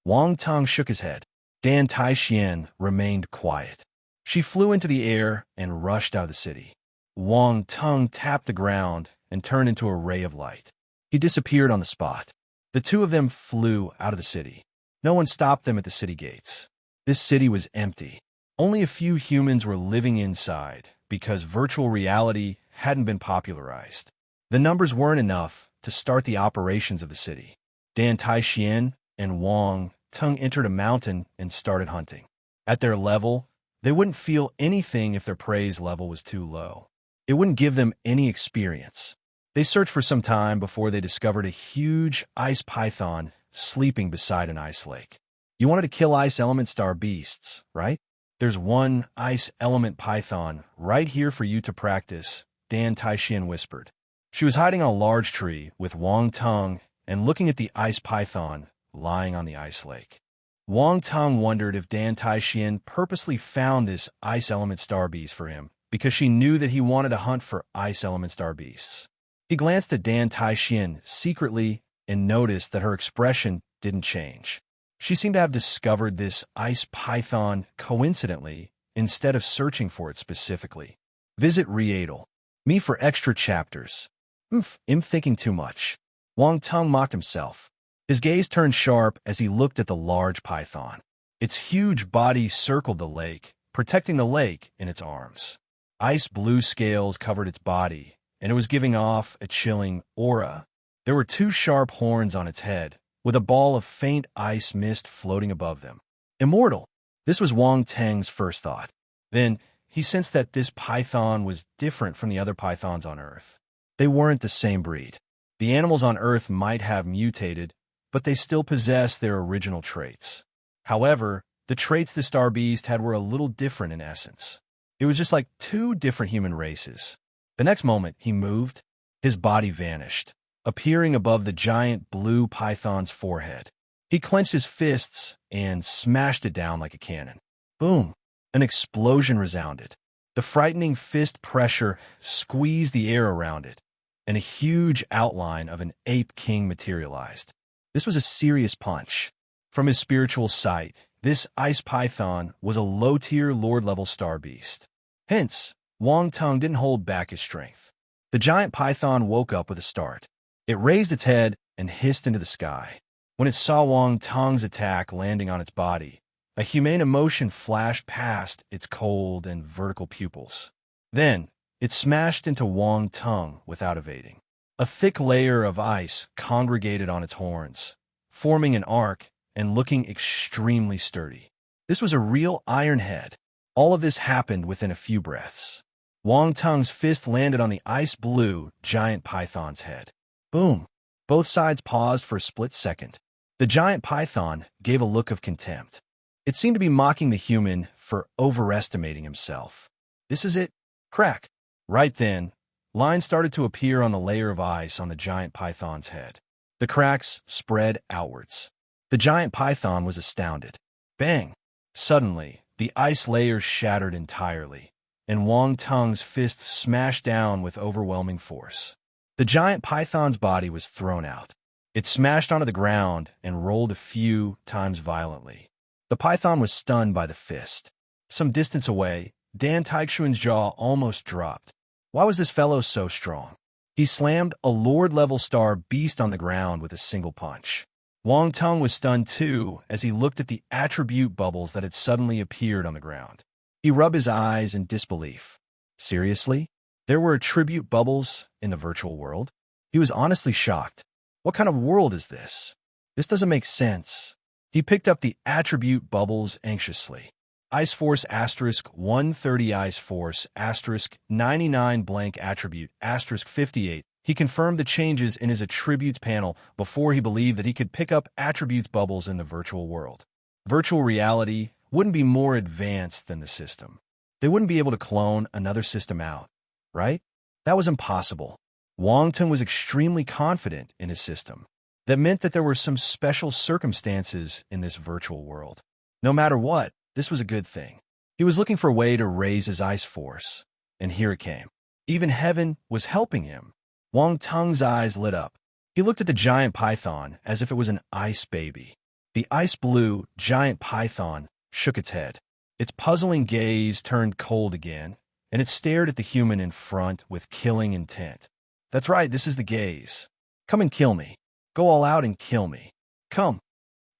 Wang Teng shook his head. Dan Taixian remained quiet. She flew into the air and rushed out of the city. Wang Teng tapped the ground and turned into a ray of light. He disappeared on the spot. The two of them flew out of the city. No one stopped them at the city gates. This city was empty. Only a few humans were living inside because virtual reality hadn't been popularized. The numbers weren't enough to start the operations of the city. Dan Taixian and Wang Teng entered a mountain and started hunting. At their level, they wouldn't feel anything if their prey's level was too low. It wouldn't give them any experience. They searched for some time before they discovered a huge ice python sleeping beside an ice lake. You wanted to kill ice element star beasts, right? There's one ice element python right here for you to practice, Dan Taixian whispered. She was hiding on a large tree with Wang Teng and looking at the ice python lying on the ice lake. Wang Teng wondered if Dan Taixian purposely found this ice element star beast for him because she knew that he wanted to hunt for ice element star beasts. He glanced at Dan Taixian secretly and noticed that her expression didn't change. She seemed to have discovered this ice python coincidentally instead of searching for it specifically. Visit Readle. Me for extra chapters. I'm thinking too much. Wang Teng mocked himself. His gaze turned sharp as he looked at the large python. Its huge body circled the lake, protecting the lake in its arms. Ice blue scales covered its body, and it was giving off a chilling aura. There were two sharp horns on its head, with a ball of faint ice mist floating above them. Immortal! This was Wang Teng's first thought. Then, he sensed that this python was different from the other pythons on Earth. They weren't the same breed. The animals on Earth might have mutated, but they still possessed their original traits. However, the traits the star beast had were a little different in essence. It was just like two different human races. The next moment he moved, his body vanished, appearing above the giant blue python's forehead. He clenched his fists and smashed it down like a cannon. Boom! An explosion resounded. The frightening fist pressure squeezed the air around it, and a huge outline of an ape king materialized. This was a serious punch. From his spiritual sight, this ice python was a low-tier lord-level star beast. Hence, Wang Teng didn't hold back his strength. The giant python woke up with a start. It raised its head and hissed into the sky. When it saw Wang Teng's attack landing on its body, a humane emotion flashed past its cold and vertical pupils. Then, it smashed into Wang Teng without evading. A thick layer of ice congregated on its horns, forming an arc and looking extremely sturdy. This was a real iron head. All of this happened within a few breaths. Wang Teng's fist landed on the ice-blue giant python's head. Boom! Both sides paused for a split second. The giant python gave a look of contempt. It seemed to be mocking the human for overestimating himself. This is it. Crack! Right then, lines started to appear on the layer of ice on the giant python's head. The cracks spread outwards. The giant python was astounded. Bang! Suddenly, the ice layers shattered entirely, and Wang Teng's fist smashed down with overwhelming force. The giant python's body was thrown out. It smashed onto the ground and rolled a few times violently. The python was stunned by the fist. Some distance away, Dan Taixian's jaw almost dropped. Why was this fellow so strong? He slammed a lord-level star beast on the ground with a single punch. Wang Teng was stunned too as he looked at the attribute bubbles that had suddenly appeared on the ground. He rubbed his eyes in disbelief. Seriously? There were attribute bubbles in the virtual world? He was honestly shocked. What kind of world is this? This doesn't make sense. He picked up the attribute bubbles anxiously. Ice Force asterisk 130 Ice Force asterisk 99 blank attribute asterisk 58. He confirmed the changes in his attributes panel before he believed that he could pick up attributes bubbles in the virtual world. Virtual reality wouldn't be more advanced than the system. They wouldn't be able to clone another system out, right? That was impossible. Wang Teng was extremely confident in his system. That meant that there were some special circumstances in this virtual world. No matter what, this was a good thing. He was looking for a way to raise his ice force, and here it came. Even heaven was helping him. Wang Teng's eyes lit up. He looked at the giant python as if it was an ice baby. The ice-blue giant python shook its head. Its puzzling gaze turned cold again, and it stared at the human in front with killing intent. That's right, this is the gaze. Come and kill me. Go all out and kill me. Come.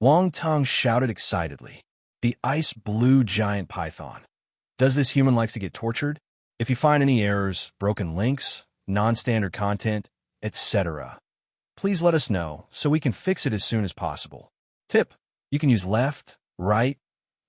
Wang Teng shouted excitedly. The ice-blue giant python. Does this human likes to get tortured? If you find any errors, broken links, non-standard content, etc., please let us know so we can fix it as soon as possible. Tip: you can use left, right,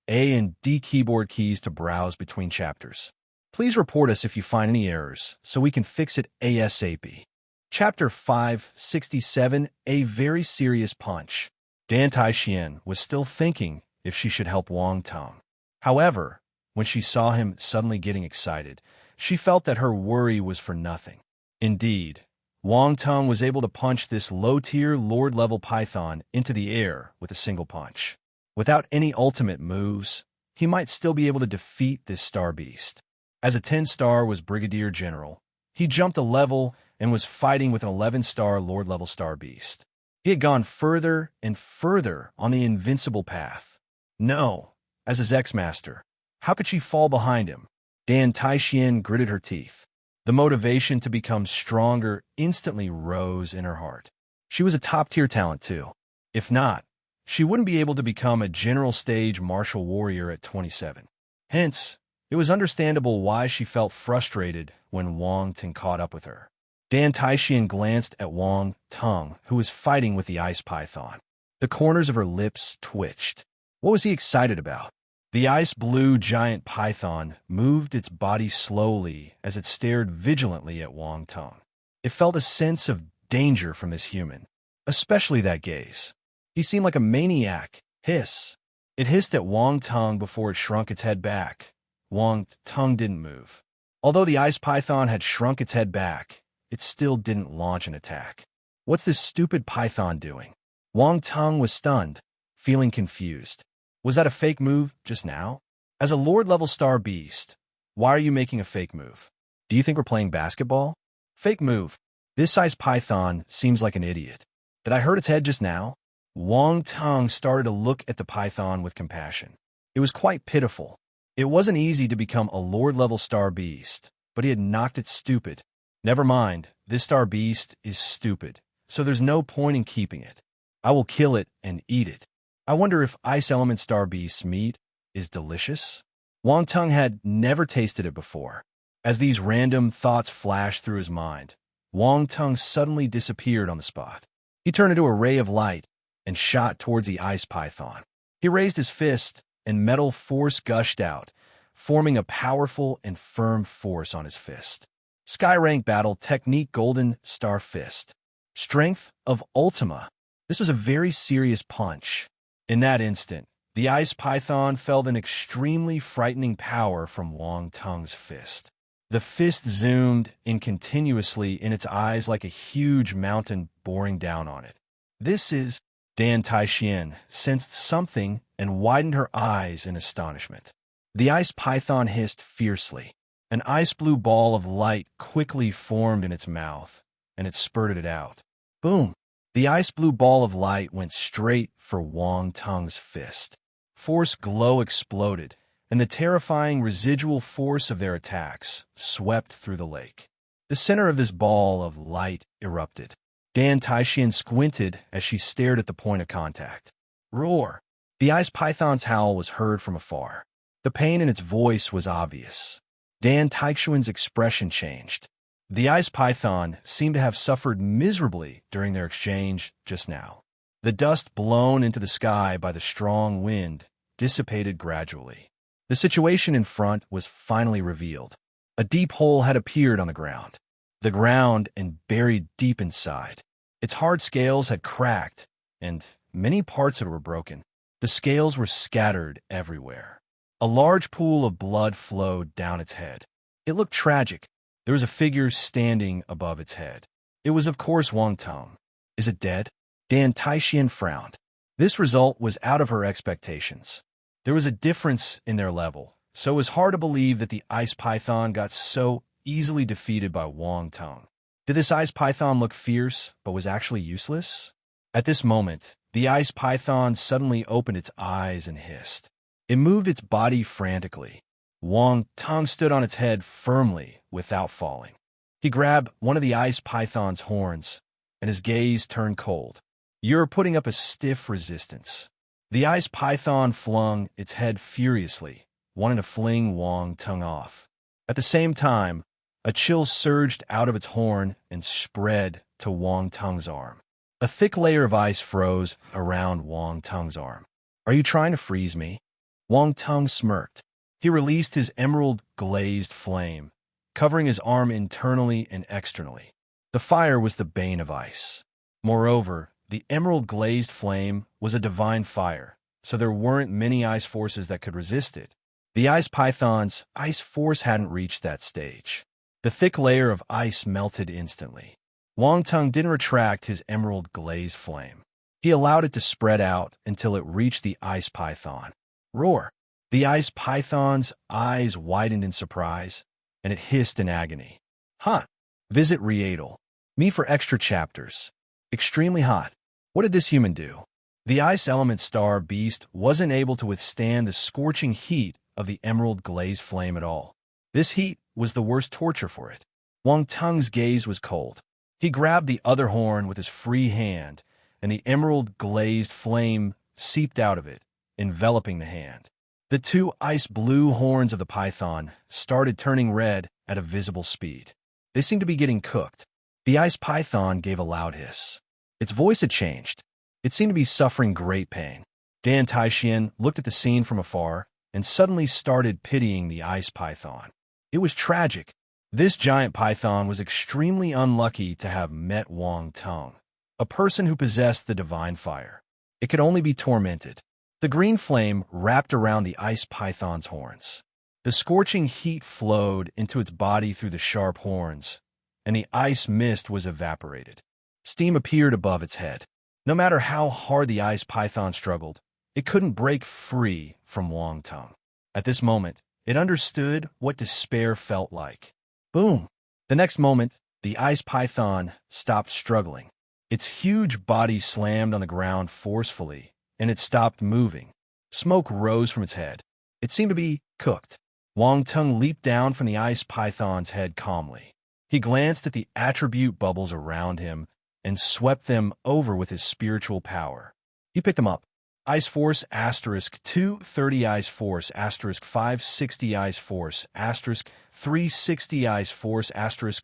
A and D keyboard keys to browse between chapters. Please report us if you find any errors so we can fix it ASAP. Chapter 567, A Very Serious Punch. Dan Taixian was still thinking if she should help Wang Teng. However, when she saw him suddenly getting excited, she felt that her worry was for nothing. Indeed, Wang Teng was able to punch this low-tier Lord-level python into the air with a single punch. Without any ultimate moves, he might still be able to defeat this star beast. As a 10-star was Brigadier General, he jumped a level and was fighting with an 11-star Lord-level star beast. He had gone further and further on the invincible path. No, as his ex-master, how could she fall behind him? Dan Taixian gritted her teeth. The motivation to become stronger instantly rose in her heart. She was a top-tier talent, too. If not, she wouldn't be able to become a general stage martial warrior at 27. Hence, it was understandable why she felt frustrated when Wang Teng caught up with her. Dan Taixian glanced at Wang Teng, who was fighting with the ice python. The corners of her lips twitched. What was he excited about? The ice-blue giant python moved its body slowly as it stared vigilantly at Wang Teng. It felt a sense of danger from this human, especially that gaze. He seemed like a maniac. Hiss. It hissed at Wang Teng before it shrunk its head back. Wang Teng didn't move. Although the ice python had shrunk its head back, it still didn't launch an attack. What's this stupid python doing? Wang Teng was stunned, feeling confused. Was that a fake move just now? As a Lord-level star beast, why are you making a fake move? Do you think we're playing basketball? Fake move. This ice python seems like an idiot. Did I hurt its head just now? Wang Teng started to look at the python with compassion. It was quite pitiful. It wasn't easy to become a Lord-level star beast, but he had knocked it stupid. Never mind, this star beast is stupid, so there's no point in keeping it. I will kill it and eat it. I wonder if ice element star beast's meat is delicious? Wang Teng had never tasted it before. As these random thoughts flashed through his mind, Wang Teng suddenly disappeared on the spot. He turned into a ray of light and shot towards the ice python. He raised his fist, and metal force gushed out, forming a powerful and firm force on his fist. Sky Rank Battle Technique Golden Star Fist. Strength of Ultima. This was a very serious punch. In that instant, the ice python felt an extremely frightening power from Wang Teng's fist. The fist zoomed in continuously in its eyes like a huge mountain boring down on it. This is... Dan Taixian sensed something and widened her eyes in astonishment. The ice python hissed fiercely. An ice-blue ball of light quickly formed in its mouth, and it spurted it out. Boom! The ice-blue ball of light went straight for Wang Teng's fist. Force glow exploded, and the terrifying residual force of their attacks swept through the lake. The center of this ball of light erupted. Dan Taixian squinted as she stared at the point of contact. Roar! The ice python's howl was heard from afar. The pain in its voice was obvious. Dan Taixian's expression changed. The ice python seemed to have suffered miserably during their exchange just now. The dust blown into the sky by the strong wind dissipated gradually. The situation in front was finally revealed. A deep hole had appeared on the ground and buried deep inside. Its hard scales had cracked, and many parts of it were broken. The scales were scattered everywhere. A large pool of blood flowed down its head. It looked tragic. There was a figure standing above its head. It was, of course, Wang Tong. Is it dead? Dan Taixian frowned. This result was out of her expectations. There was a difference in their level, so it was hard to believe that the ice python got so easily defeated by Wang Tong. Did this ice python look fierce, but was actually useless? At this moment, the ice python suddenly opened its eyes and hissed. It moved its body frantically. Wang Tong stood on its head firmly without falling. He grabbed one of the ice python's horns, and his gaze turned cold. You're putting up a stiff resistance. The ice python flung its head furiously, wanting to fling Wang Tong off. At the same time, a chill surged out of its horn and spread to Wang Tong's arm. A thick layer of ice froze around Wang Tong's arm. Are you trying to freeze me? Wang Tong smirked. He released his emerald-glazed flame, covering his arm internally and externally. The fire was the bane of ice. Moreover, the emerald-glazed flame was a divine fire, so there weren't many ice forces that could resist it. The ice python's ice force hadn't reached that stage. The thick layer of ice melted instantly. Wang Tong didn't retract his emerald-glazed flame. He allowed it to spread out until it reached the ice python. Roar! The ice python's eyes widened in surprise, and it hissed in agony. Huh. Visit Readel. Me for extra chapters. Extremely hot. What did this human do? The ice element star beast wasn't able to withstand the scorching heat of the emerald-glazed flame at all. This heat was the worst torture for it. Wang Tong's gaze was cold. He grabbed the other horn with his free hand, and the emerald-glazed flame seeped out of it, enveloping the hand. The two ice-blue horns of the python started turning red at a visible speed. They seemed to be getting cooked. The ice python gave a loud hiss. Its voice had changed. It seemed to be suffering great pain. Dan Taixian looked at the scene from afar and suddenly started pitying the ice python. It was tragic. This giant python was extremely unlucky to have met Wang Tong, a person who possessed the divine fire. It could only be tormented. The green flame wrapped around the ice python's horns. The scorching heat flowed into its body through the sharp horns, and the ice mist was evaporated. Steam appeared above its head. No matter how hard the ice python struggled, it couldn't break free from Wang Tong. At this moment, it understood what despair felt like. Boom! The next moment, the ice python stopped struggling. Its huge body slammed on the ground forcefully, and it stopped moving. Smoke rose from its head. It seemed to be cooked. Wang Tong leaped down from the ice python's head calmly. He glanced at the attribute bubbles around him and swept them over with his spiritual power. He picked them up. Ice Force * 230 Ice Force * 560 Ice Force * 360 Ice Force *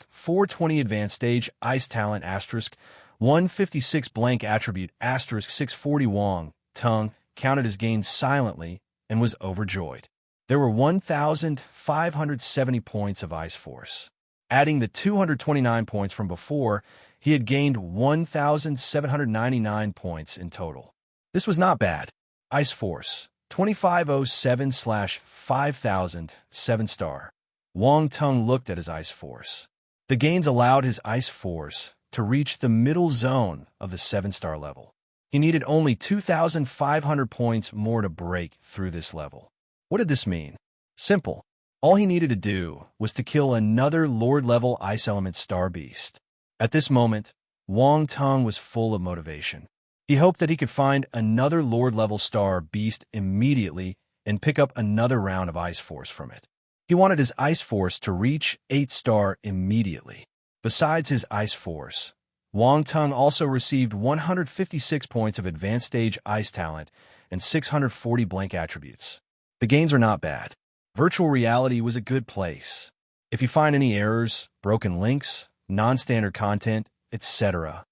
420 Advanced Stage Ice Talent * 156 Blank Attribute * 640 Wang Tong counted his gains silently and was overjoyed. There were 1,570 points of Ice Force. Adding the 229 points from before, he had gained 1,799 points in total. This was not bad. Ice Force 2507/5000 7-star. Wang Tong looked at his Ice Force. The gains allowed his Ice Force to reach the middle zone of the 7-star level. He needed only 2,500 points more to break through this level. What did this mean? Simple. All he needed to do was to kill another Lord-level Ice Element Star Beast. At this moment, Wang Tong was full of motivation. He hoped that he could find another Lord-level Star Beast immediately and pick up another round of Ice Force from it. He wanted his Ice Force to reach 8-star immediately. Besides his Ice Force, Wang Tong also received 156 points of Advanced Stage Ice Talent and 640 Blank Attributes. The gains are not bad. Virtual reality was a good place. If you find any errors, broken links, non-standard content, etc.,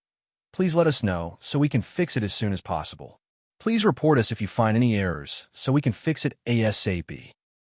Please let us know so we can fix it as soon as possible. Please report us if you find any errors so we can fix it ASAP.